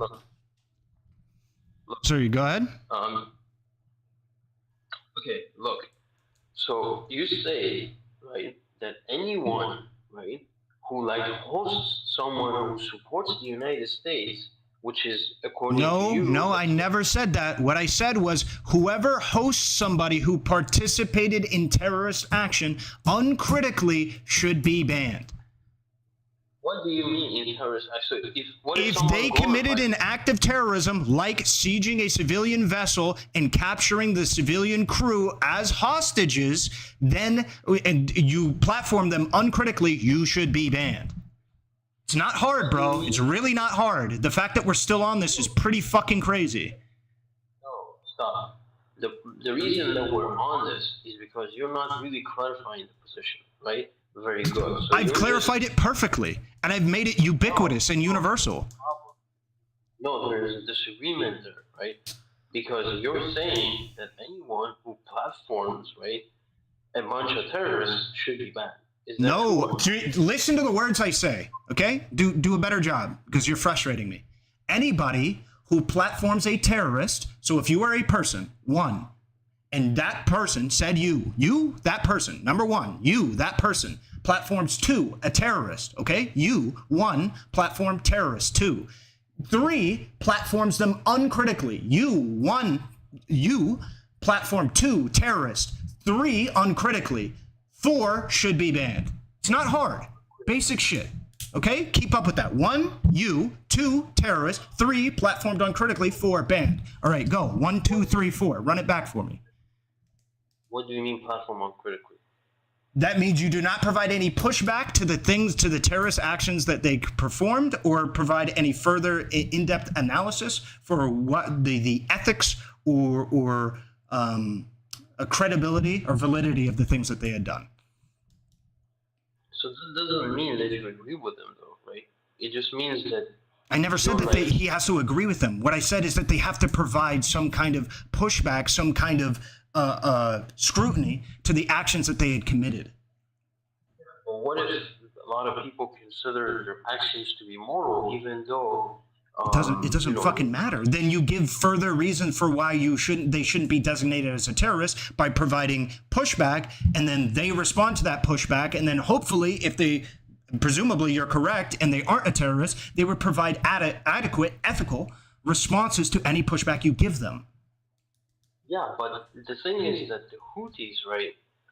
Sorry, go ahead. Okay, look. So you say, right, that anyone, right, who like hosts someone who supports the United States, which is according to you. No, I never said that. What I said was whoever hosts somebody who participated in terrorist action uncritically should be banned. What do you mean in terrorist action? If they committed an act of terrorism, like sieging a civilian vessel and capturing the civilian crew as hostages, then and you platform them uncritically, you should be banned. It's not hard, bro. It's really not hard. The fact that we're still on this is pretty fucking crazy. No, stop. The reason that we're on this is because you're not really clarifying the position, right? Very good. So I've clarified it perfectly, and I've made it ubiquitous and universal. No, there's a disagreement there, right? Because you're saying that anyone who platforms, right, a bunch of terrorists should be banned. No, listen to the words I say, okay? Do a better job, because you're frustrating me. Anybody who platforms a terrorist, so if you are a person, one, and that person said you, that person, number one, you, that person, platforms two, a terrorist, okay? You, one, platform terrorist, two. Three, platforms them uncritically. You, platform two, terrorist. Three, uncritically. Four, should be banned. It's not hard. Basic shit, okay? Keep up with that. One, you. Two, terrorist. Three, platformed uncritically. Four, banned. All right, go. 1, 2, 3, 4. Run it back for me. What do you mean platform uncritically? That means you do not provide any pushback to the terrorist actions that they performed, or provide any further in-depth analysis for what the ethics or a credibility or validity of the things that they had done. So that doesn't mean that you agree with them, though, right? It just means that. I never said that he has to agree with them. What I said is that they have to provide some kind of pushback, some kind of scrutiny to the actions that they had committed. Well, what if a lot of people consider their actions to be moral, even though It doesn't fucking matter. Then you give further reason for why they shouldn't be designated as a terrorist by providing pushback, and then they respond to that pushback, and then hopefully, if presumably you're correct and they aren't a terrorist, they would provide adequate ethical responses to any pushback you give them. Yeah, but the thing is that the Houthis, right,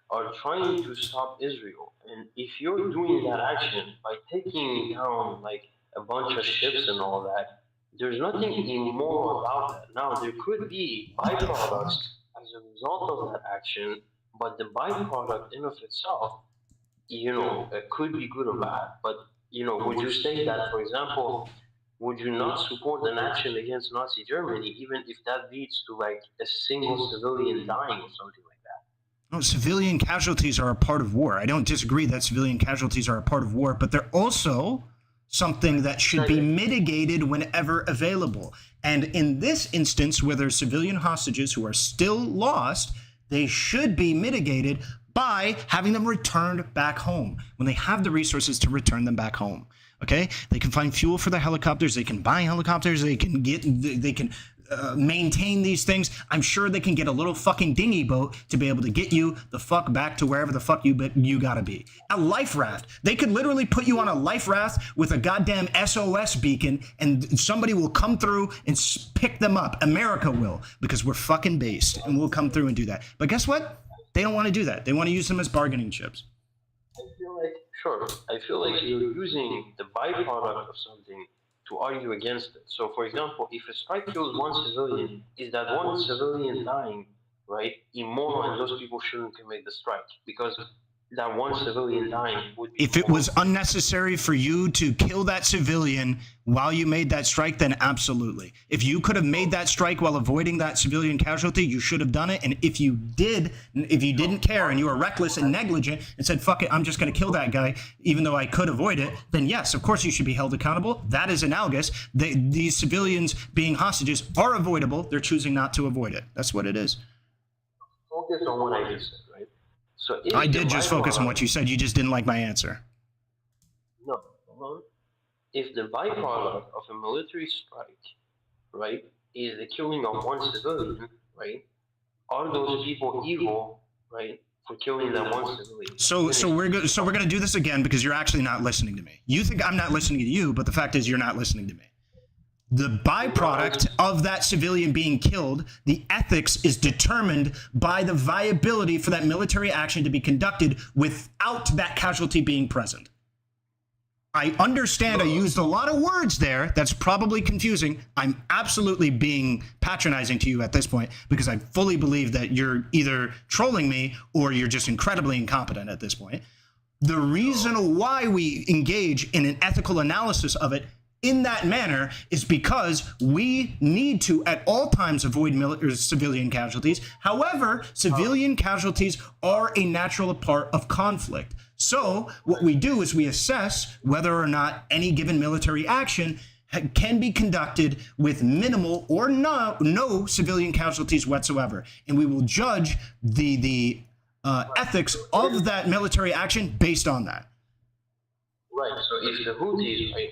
are trying to stop Israel, and if you're doing that action by taking down like a bunch of ships and all that, there's nothing immoral about that. Now, there could be byproducts as a result of that action, but the byproduct in of itself, it could be good or bad. But, would you say that, for example, would you not support an action against Nazi Germany, even if that leads to like a single civilian dying or something like that? No, civilian casualties are a part of war. I don't disagree that civilian casualties are a part of war, but they're also something that should be mitigated whenever available. And in this instance, where there's civilian hostages who are still lost, they should be mitigated by having them returned back home when they have the resources to return them back home. Okay, they can find fuel for their helicopters. They can buy helicopters. They can maintain these things. I'm sure they can get a little fucking dinghy boat to be able to get you the fuck back to wherever the fuck you gotta be. A life raft. They could literally put you on a life raft with a goddamn SOS beacon, and somebody will come through and pick them up. America will, because we're fucking based, and we'll come through and do that. But guess what? They don't want to do that. They want to use them as bargaining chips. I feel like you're using the byproduct of something to argue against it. So, for example, if a strike kills one civilian, is that one civilian dying, right, immoral, and those people shouldn't commit the strike? Because that one civilian dying would be If it was unnecessary for you to kill that civilian while you made that strike, then absolutely. If you could have made that strike while avoiding that civilian casualty, you should have done it. And if you didn't care and you were reckless and negligent and said, fuck it, I'm just going to kill that guy, even though I could avoid it, then yes, of course you should be held accountable. That is analogous. These civilians being hostages are avoidable. They're choosing not to avoid it. That's what it is. Focus on what I just said, right? So if I did the just focus on byproduct- what you said. You just didn't like my answer. No, if the byproduct of a military strike, right, is the killing of one civilian, right, are those people evil, right, for killing that one civilian? So we're gonna do this again because you're actually not listening to me. You think I'm not listening to you, but the fact is you're not listening to me. The byproduct of that civilian being killed, the ethics is determined by the viability for that military action to be conducted without that casualty being present. I understand I used a lot of words there. That's probably confusing. I'm absolutely being patronizing to you at this point because I fully believe that you're either trolling me or you're just incredibly incompetent at this point. The reason why we engage in an ethical analysis of it in that manner is because we need to at all times avoid civilian casualties. However, civilian casualties are a natural part of conflict. So what we do is we assess whether or not any given military action can be conducted with minimal or no civilian casualties whatsoever. And we will judge the ethics of that military action based on that. Right, so if the Houthis, right,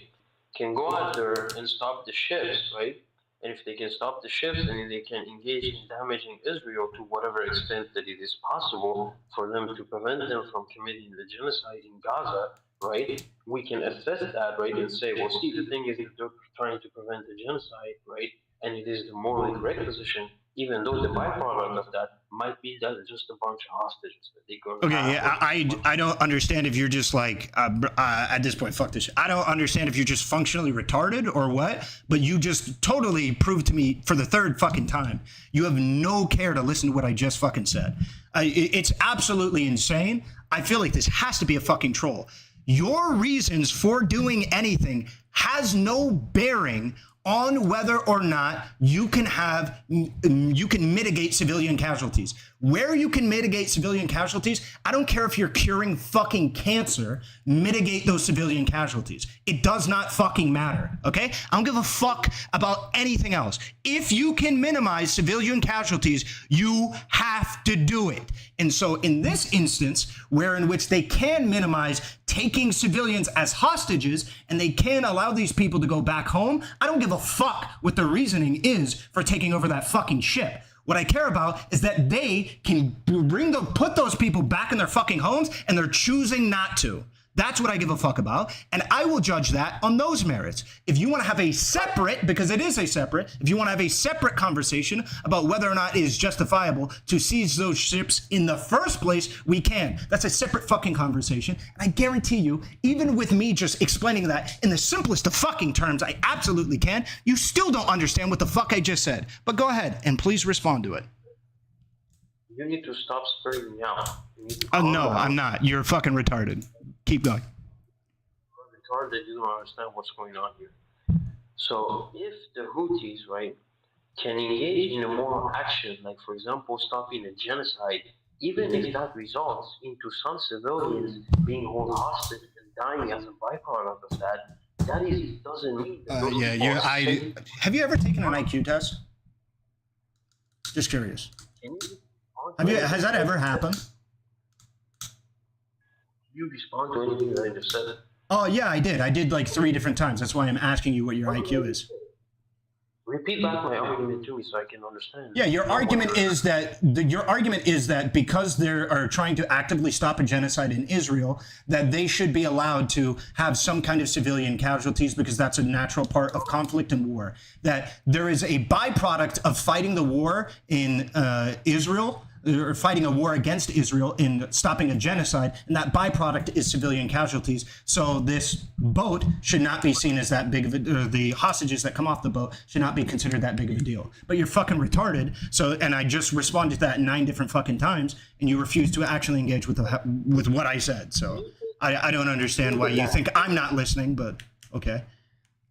can go out there and stop the ships, right? And if they can stop the ships, then they can engage in damaging Israel to whatever extent that it is possible for them to prevent them from committing the genocide in Gaza, right? We can assess that, right, and say, well, see, the thing is that they're trying to prevent the genocide, right? And it is the morally correct position, even though the byproduct of that might be that it's just a bunch of hostages that they go. Okay, yeah, I don't understand if you're just like, at this point, fuck this shit. I don't understand if you're just functionally retarded or what, but you just totally proved to me for the third fucking time. You have no care to listen to what I just fucking said. It's absolutely insane. I feel like this has to be a fucking troll. Your reasons for doing anything has no bearing on whether or not you can mitigate civilian casualties. Where you can mitigate civilian casualties, I don't care if you're curing fucking cancer, mitigate those civilian casualties. It does not fucking matter, okay? I don't give a fuck about anything else. If you can minimize civilian casualties, you have to do it. And so in this instance, where in which they can minimize taking civilians as hostages and they can allow these people to go back home, I don't give a fuck what the reasoning is for taking over that fucking ship. What I care about is that they can put those people back in their fucking homes and they're choosing not to. That's what I give a fuck about. And I will judge that on those merits. If you want to have a separate, because it is a separate, if you want to have a separate conversation about whether or not it is justifiable to seize those ships in the first place, we can. That's a separate fucking conversation. And I guarantee you, even with me just explaining that in the simplest of fucking terms, I absolutely can, you still don't understand what the fuck I just said. But go ahead and please respond to it. You need to stop spurring me out. No, I'm not. You're fucking retarded. Keep going. Retarded, you don't understand what's going on here. So if the Houthis, right, can engage in a moral action, like for example, stopping a genocide, even if that results into some civilians being held hostage and dying as a byproduct of that, that doesn't mean that have you ever taken an IQ test? Just curious. Has that ever happened? You respond to anything that I just said? Oh, yeah, I did. I did like 3 different times. That's why I'm asking you what your IQ is. Repeat back my argument to me so I can understand. Yeah, your argument is that because they are trying to actively stop a genocide in Israel, that they should be allowed to have some kind of civilian casualties because that's a natural part of conflict and war. That there is a byproduct of fighting the war in Israel or fighting a war against Israel in stopping a genocide, and that byproduct is civilian casualties. So this boat should not be seen as that big of a, the hostages that come off the boat should not be considered that big of a deal. But you're fucking retarded. So, and I just responded to that 9 different fucking times, and you refuse to actually engage with what I said. So I don't understand why you think I'm not listening, but okay.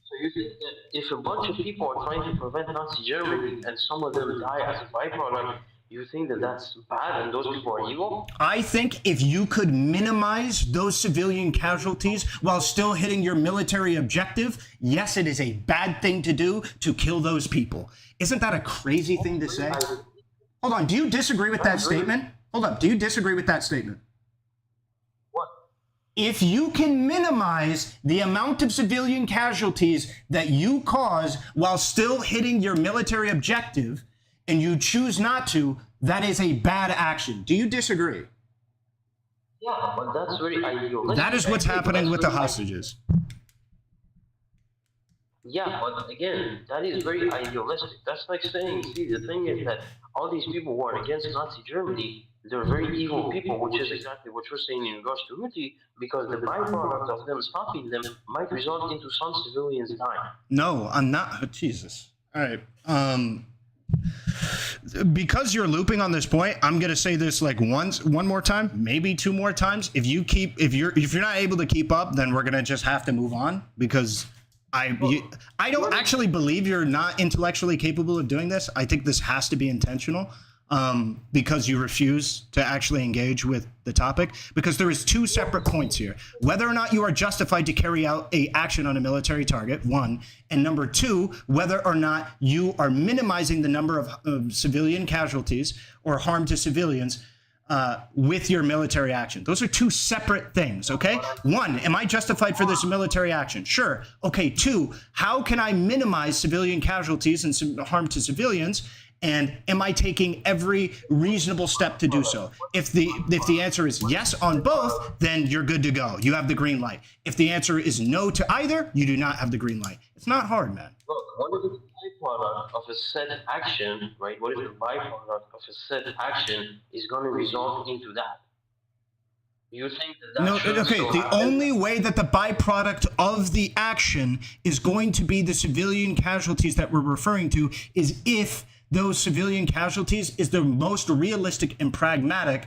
So you think that if a bunch of people are trying to prevent Nazi Germany and some of them die as a byproduct, you think that that's bad and those people are evil? I think if you could minimize those civilian casualties while still hitting your military objective, yes, it is a bad thing to do to kill those people. Isn't that a crazy thing to say? Hold on, do you disagree with that statement? Hold up, do you disagree with that statement? If you can minimize the amount of civilian casualties that you cause while still hitting your military objective, and you choose not to, that is a bad action. Do you disagree? Yeah, but that's very idealistic. That is what's happening with the hostages. Yeah, but again, that is very idealistic. That's like saying, see, the thing is that all these people who are against Nazi Germany, they're very evil people, which is exactly what you're saying in regards to Houthi, because the byproduct of them stopping them might result into some civilians dying. No, I'm not. Jesus. All right. Because you're looping on this point, I'm gonna say this like one more time, maybe 2 more times. If you're not able to keep up, then we're gonna just have to move on, because I don't actually believe you're not intellectually capable of doing this. I think this has to be intentional. Because you refuse to actually engage with the topic, because there is 2 separate points here. Whether or not you are justified to carry out a action on a military target, 1, and number 2, whether or not you are minimizing the number of civilian casualties or harm to civilians with your military action. Those are 2 separate things, okay? 1, am I justified for this military action? Sure. Okay, 2, how can I minimize civilian casualties and harm to civilians? And am I taking every reasonable step to do so? If the answer is yes on both, then you're good to go. You have the green light. If the answer is no to either, you do not have the green light. It's not hard, man. Look, what is the byproduct of a set action, right? What is the byproduct of a set action is going to result into that? You think that no, okay, the only way that the byproduct of the action is going to be the civilian casualties that we're referring to is if those civilian casualties is the most realistic and pragmatic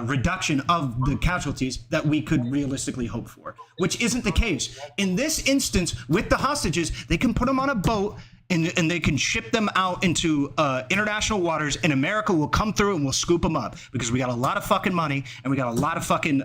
reduction of the casualties that we could realistically hope for, which isn't the case. In this instance, with the hostages, they can put them on a boat and they can ship them out into international waters, and America will come through and we'll scoop them up, because we got a lot of fucking money and we got a lot of fucking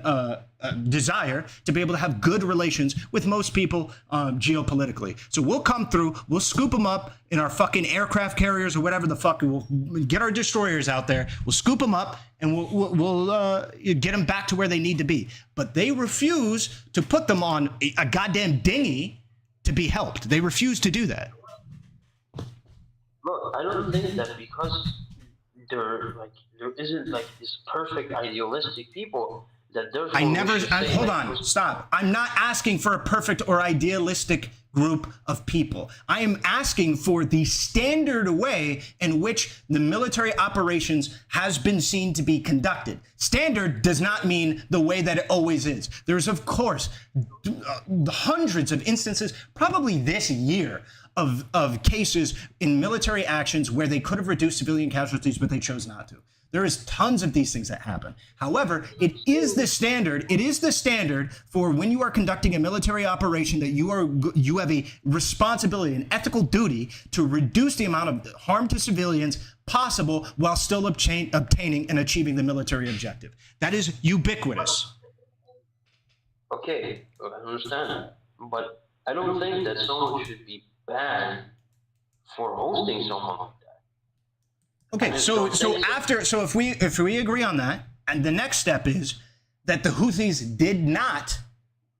desire to be able to have good relations with most people geopolitically. So we'll come through, we'll scoop them up in our fucking aircraft carriers or whatever the fuck. We'll get our destroyers out there, we'll scoop them up, and we'll get them back to where they need to be. But they refuse to put them on a goddamn dinghy to be helped. They refuse to do that. Look, I don't think that because there isn't like this perfect idealistic people that therefore hold on, stop. I'm not asking for a perfect or idealistic group of people. I am asking for the standard way in which the military operations has been seen to be conducted. Standard does not mean the way that it always is. There's, of course, hundreds of instances, probably this year, of cases in military actions where they could have reduced civilian casualties, but they chose not to. There is tons of these things that happen. However, it is the standard. It is the standard for when you are conducting a military operation that you have a responsibility, an ethical duty to reduce the amount of harm to civilians possible while still obtaining and achieving the military objective. That is ubiquitous. Okay, I understand, but I don't think that someone should be banned for hosting someone like that. Okay, so if we agree on that, and the next step is that the Houthis did not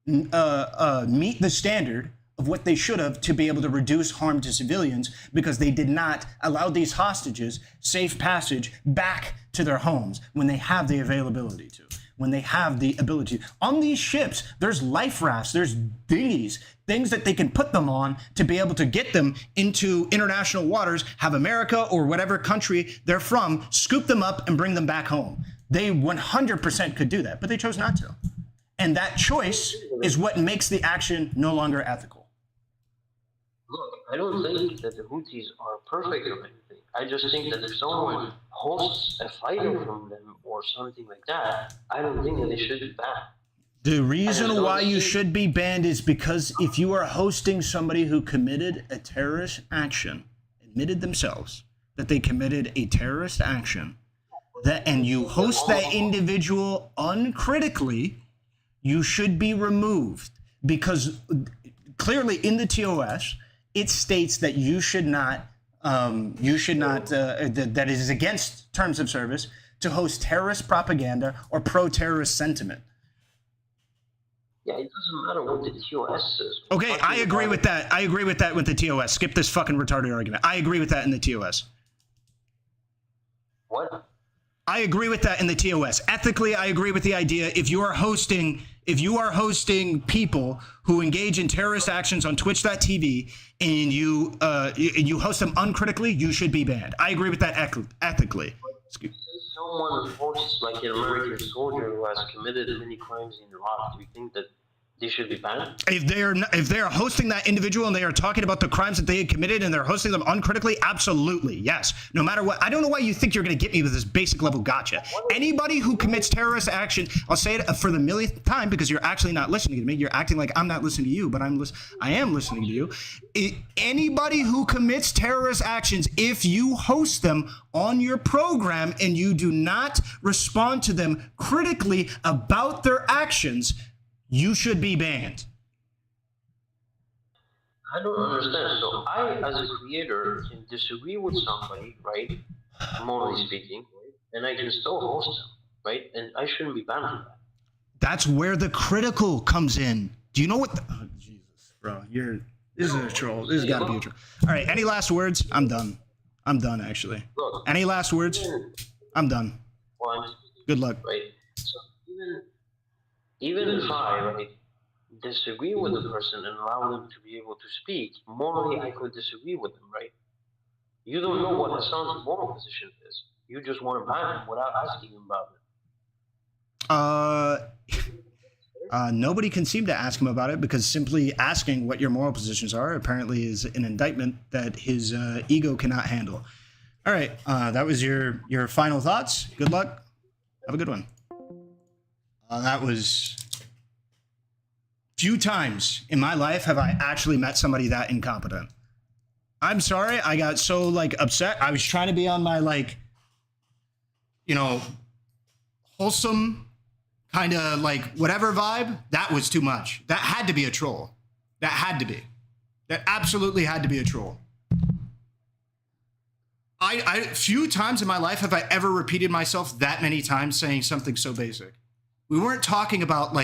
meet the standard of what they should have to be able to reduce harm to civilians, because they did not allow these hostages safe passage back to their homes when they have the availability to. when they have the ability. On these ships, there's life rafts, there's dinghies, things that they can put them on to be able to get them into international waters, have America or whatever country they're from, scoop them up and bring them back home. They 100% could do that, but they chose not to. And that choice is what makes the action no longer ethical. Look, I don't think that the Houthis are perfect or anything. I just think that if someone hosts a fighter from them or something like that, I don't think that they should be banned. The reason why you should be banned is because if you are hosting somebody who committed a terrorist action, admitted themselves that they committed a terrorist action, and you host that individual uncritically, you should be removed, because clearly in the TOS, it states that you should not, that it is against terms of service to host terrorist propaganda or pro-terrorist sentiment. Yeah, it doesn't matter what the TOS says. Okay, I agree with that. I agree with that with the TOS. Skip this fucking retarded argument. I agree with that in the TOS. What? I agree with that in the TOS. Ethically, I agree with the idea if you are hosting people who engage in terrorist actions on Twitch.tv and you host them uncritically, you should be banned. I agree with that ethically. Someone hosts like an American soldier who has committed many crimes in Iraq, do you think that they should be banned? If they are hosting that individual and they are talking about the crimes that they had committed and they're hosting them uncritically, absolutely, yes. No matter what. I don't know why you think you're going to get me with this basic level gotcha. Anybody who commits terrorist action, I'll say it for the millionth time because you're actually not listening to me. You're acting like I'm not listening to you, but I am listening to you. Anybody who commits terrorist actions, if you host them on your program and you do not respond to them critically about their actions, you should be banned. I don't understand. So I, as a creator, can disagree with somebody, right? Morally speaking, and I can still host them, right? And I shouldn't be banned for that. That's where the critical comes in. Do you know what? Oh, Jesus, bro, this is a troll. This has got to be a troll. All right, any last words? I'm done. I'm done, actually. Look, any last words? I'm done. Well, good luck. Right. So even if I disagree with the person and allow them to be able to speak, morally I could disagree with them, right? You don't know what Hasan's moral position is. You just want to ban him without asking him about it. Nobody can seem to ask him about it because simply asking what your moral positions are apparently is an indictment that his ego cannot handle. All right, that was your final thoughts. Good luck. Have a good one. That was few times in my life have I actually met somebody that incompetent. I'm sorry, I got so upset. I was trying to be on my wholesome kind of whatever vibe. That was too much. That had to be a troll. That had to be. That absolutely had to be a troll. I few times in my life have I ever repeated myself that many times saying something so basic. We weren't talking about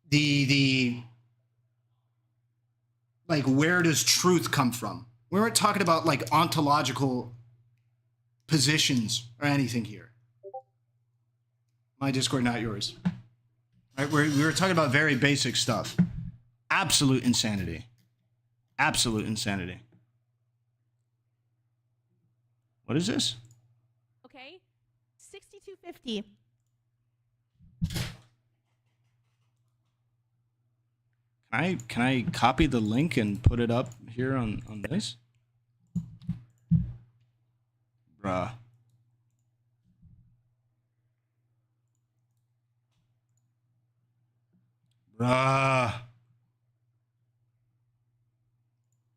the where does truth come from? We weren't talking about ontological positions or anything here. My Discord, not yours. Right? We were talking about very basic stuff. Absolute insanity. Absolute insanity. What is this? Okay, 6250. Can I copy the link and put it up here on this? Bruh. Bruh.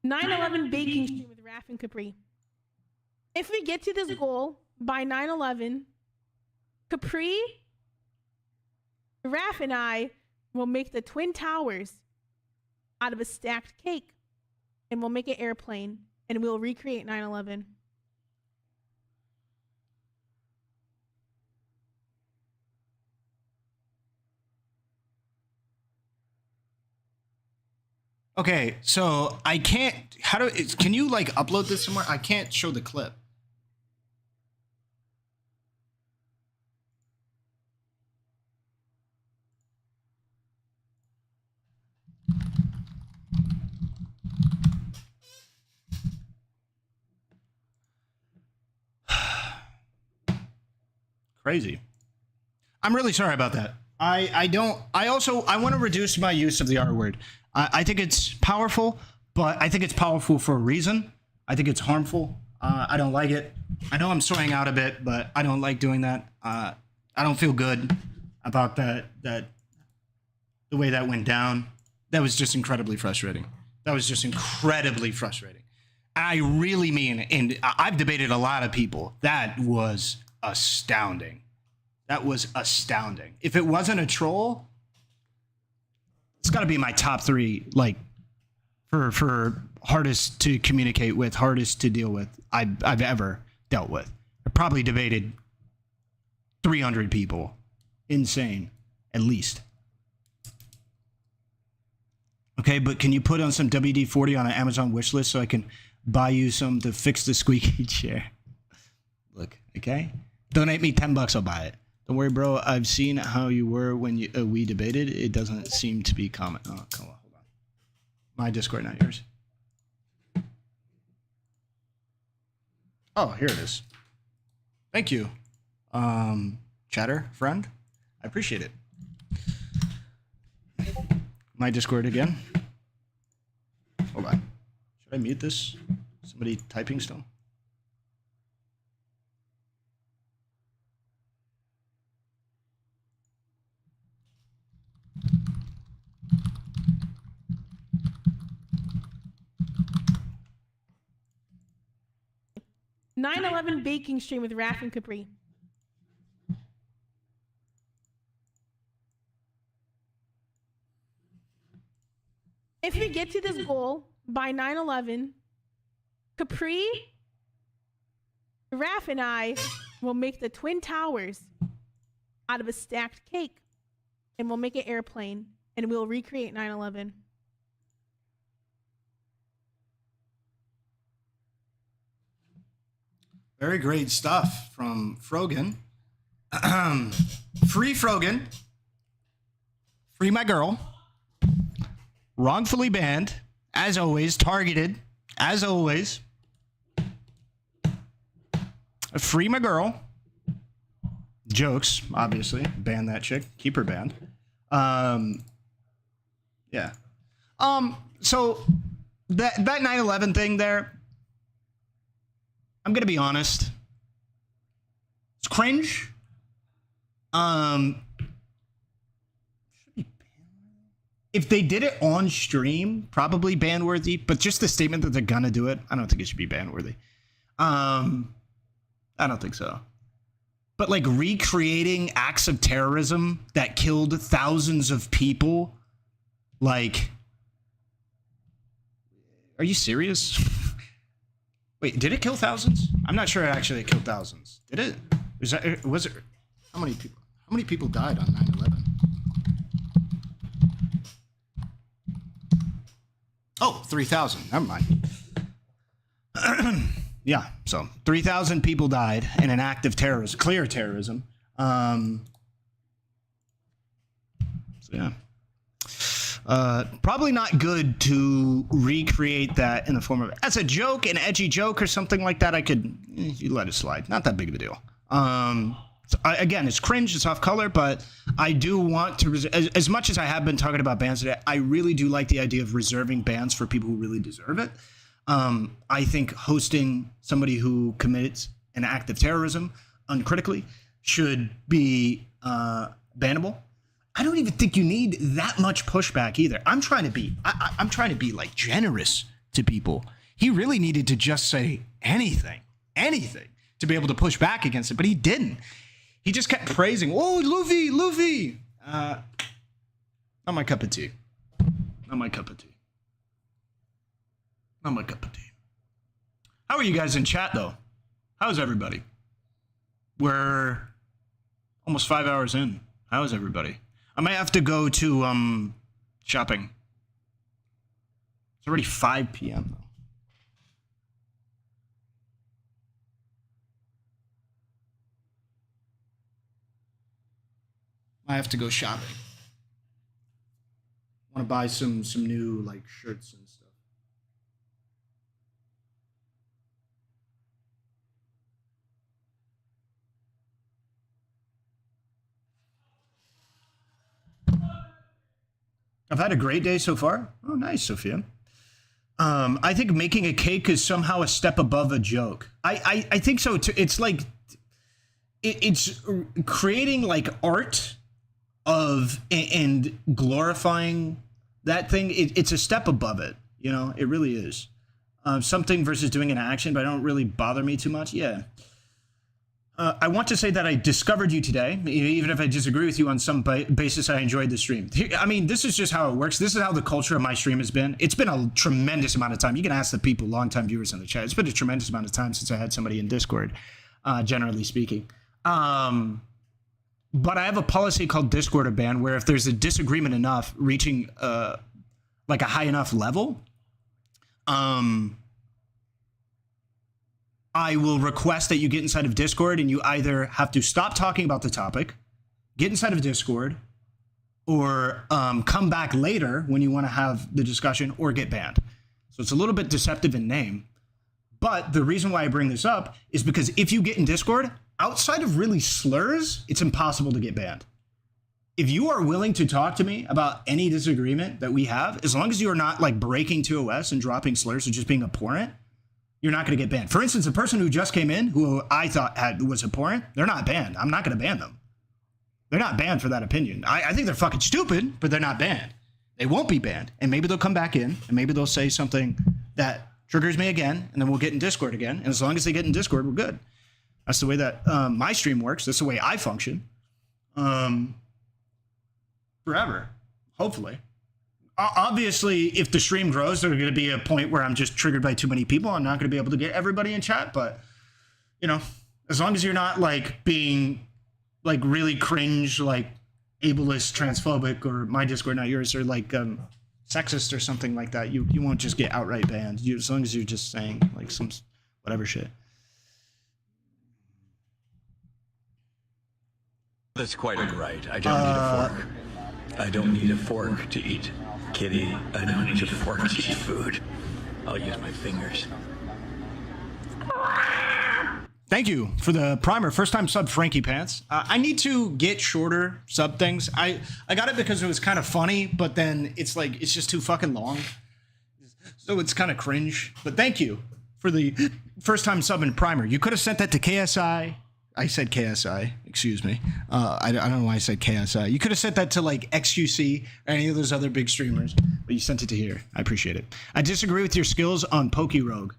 9/11 baking stream with Raph and Capri. If we get to this goal by 9/11, Capri, Raph, and I will make the Twin Towers out of a stacked cake, and we'll make an airplane, and we'll recreate 9/11. Okay, so I can't. Can you upload this somewhere? I can't show the clip. Crazy. I'm really sorry about that. I want to reduce my use of the R word. I think it's powerful, but I think it's powerful for a reason. I think it's harmful. I don't like it. I know I'm swaying out a bit, but I don't like doing that. I don't feel good about that the way that went down. That was just incredibly frustrating. I really mean, and I've debated a lot of people. That was astounding. If it wasn't a troll, it's got to be my top 3, like, for hardest to communicate with, hardest to deal with I've ever dealt with. I probably debated 300 people. Insane, at least. Okay, but can you put on some WD-40 on an Amazon wish list so I can buy you some to fix the squeaky chair? Look, okay? Donate me $10, I'll buy it. Don't worry, bro. I've seen how you were when we debated. It doesn't seem to be common. Oh, come on, hold on. My Discord, not yours. Oh, here it is. Thank you, chatter friend. I appreciate it. My Discord again. Hold on. Should I mute this? Somebody typing still? "9/11 baking stream with Raph and Capri." If we get to this goal by 9/11, Capri, Raph, and I will make the Twin Towers out of a stacked cake, and we'll make an airplane, and we'll recreate 9/11. Very great stuff from Frogan. Free Frogan. Free my girl. Wrongfully banned. As always. Targeted. As always. Free my girl. Jokes, obviously. Ban that chick. Keep her banned. Yeah. So that 9/11 thing there, I'm gonna be honest. It's cringe. If they did it on stream, probably ban worthy. But just the statement that they're gonna do it, I don't think it should be ban worthy. I don't think so. But like recreating acts of terrorism that killed thousands of people, like, are you serious? Wait, did it kill thousands? I'm not sure it actually killed thousands. Did it? Was it? How many people? How many people died on 9/11? Oh, 3,000. Never mind. Yeah, so 3,000 people died in an act of terrorism, clear terrorism. So yeah. Probably not good to recreate that in the form of, as a joke, an edgy joke or something like that. I could, you let it slide. Not that big of a deal. Again, it's cringe, it's off color, but I do want to, as much as I have been talking about bans today, I really do like the idea of reserving bans for people who really deserve it. I think hosting somebody who commits an act of terrorism uncritically should be bannable. I don't even think you need that much pushback either. I'm trying to be like generous to people. He really needed to just say anything to be able to push back against it, but he didn't. He just kept praising, "Oh, Luffy." Not my cup of tea. Not my cup of tea. Not my cup of tea. How are you guys in chat though? How's everybody? We're almost 5 hours in. How's everybody? I might have to go to shopping. It's already 5 p.m. though. I have to go shopping. I want to buy some new like shirts and stuff. I've had a great day so far. Oh, nice, Sophia. I think making a cake is somehow a step above a joke. I think so too. It's like it's creating like art of and glorifying that thing. It's a step above it. You know, it really is. Something versus doing an action, but I don't really bother me too much. Yeah. I want to say that I discovered you today, even if I disagree with you on some basis. I enjoyed the stream. I mean, this is just how it works. This is how the culture of my stream has been. It's been a tremendous amount of time. You can ask the people, longtime viewers in the chat. It's been a tremendous amount of time since I had somebody in Discord, generally speaking. But I have a policy called Discord or ban, where if there's a disagreement enough, reaching like a high enough level, I will request that you get inside of Discord, and you either have to stop talking about the topic, get inside of Discord, or come back later when you want to have the discussion, or get banned. So it's a little bit deceptive in name. But the reason why I bring this up is because if you get in Discord, outside of really slurs, it's impossible to get banned. If you are willing to talk to me about any disagreement that we have, as long as you are not like breaking TOS and dropping slurs or just being abhorrent, you're not going to get banned. For instance, a person who just came in, who I thought was abhorrent, they're not banned. I'm not going to ban them. They're not banned for that opinion. I think they're fucking stupid, but they're not banned. They won't be banned. And maybe they'll come back in, and maybe they'll say something that triggers me again, and then we'll get in Discord again. And as long as they get in Discord, we're good. That's the way that my stream works. That's the way I function. Forever, hopefully. Obviously, if the stream grows, there's going to be a point where I'm just triggered by too many people. I'm not going to be able to get everybody in chat, but, you know, as long as you're not, like, being, like, really cringe, like, ableist, transphobic, or my Discord, not yours, or, like, sexist or something like that, you won't just get outright banned. As long as you're just saying, like, some whatever shit. That's quite right. I don't need a fork. I don't need a fork to eat. Kitty, I don't need a fork to eat food. I'll use my fingers. Thank you for the primer. First time sub Frankie Pants. I need to get shorter sub things. I got it because it was kind of funny, but then it's like, it's just too fucking long. So it's kind of cringe. But thank you for the first time sub and primer. You could have sent that to KSI. I said KSI, excuse me. I don't know why I said KSI. You could have sent that to like XQC or any of those other big streamers, but you sent it to here. I appreciate it. I disagree with your skills on PokeRogue.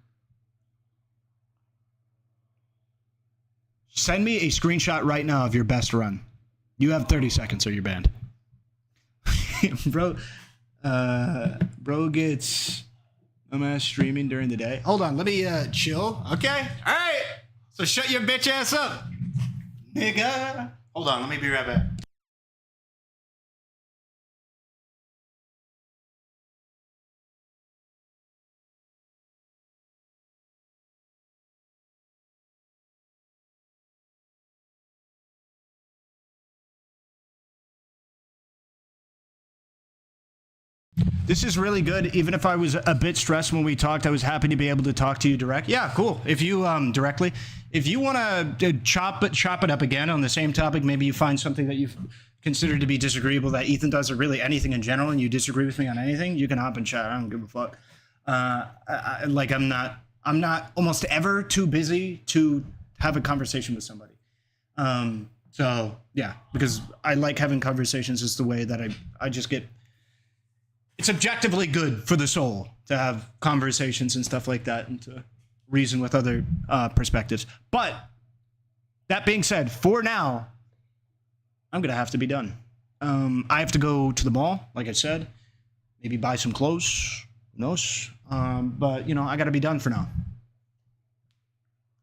Send me a screenshot right now of your best run. You have 30 seconds or you're banned. Bro gets dumbass streaming during the day. Hold on, let me chill. Okay, all right. So shut your bitch ass up, nigga. Hold on, let me be right back. This is really good. Even if I was a bit stressed when we talked, I was happy to be able to talk to you direct. Yeah, cool. If you directly, if you want to chop it up again on the same topic, maybe you find something that you consider to be disagreeable that Ethan does, or really anything in general, and you disagree with me on anything, you can hop in chat. I don't give a fuck. I'm not almost ever too busy to have a conversation with somebody. So yeah, because I like having conversations. It's the way that I just get. It's objectively good for the soul to have conversations and stuff like that, and to reason with other perspectives. But that being said, for now, I'm gonna have to be done. I have to go to the mall, like I said, maybe buy some clothes. Who knows? But you know, I gotta be done for now.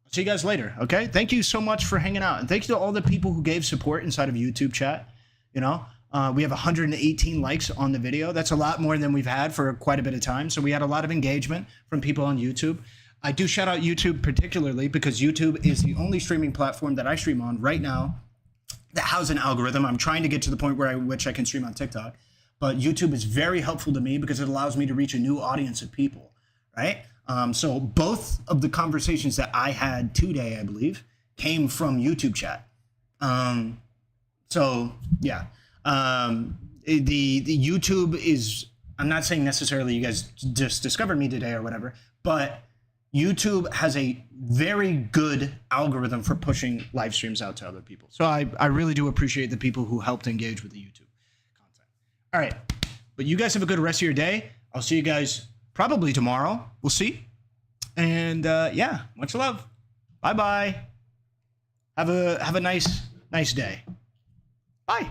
I'll see you guys later. Okay. Thank you so much for hanging out, and thank you to all the people who gave support inside of YouTube chat. You know. We have 118 likes on the video. That's a lot more than we've had for quite a bit of time. So we had a lot of engagement from people on YouTube. I do shout out YouTube particularly because YouTube is the only streaming platform that I stream on right now that has an algorithm. I'm trying to get to the point which I can stream on TikTok. But YouTube is very helpful to me because it allows me to reach a new audience of people, right? So both of the conversations that I had today, I believe, came from YouTube chat. So yeah. the YouTube is, I'm not saying necessarily you guys just discovered me today or whatever, but YouTube has a very good algorithm for pushing live streams out to other people. So I really do appreciate the people who helped engage with the YouTube content. All right. But you guys have a good rest of your day. I'll see you guys probably tomorrow. We'll see. And yeah, much love. Bye-bye. Have a nice day. Bye.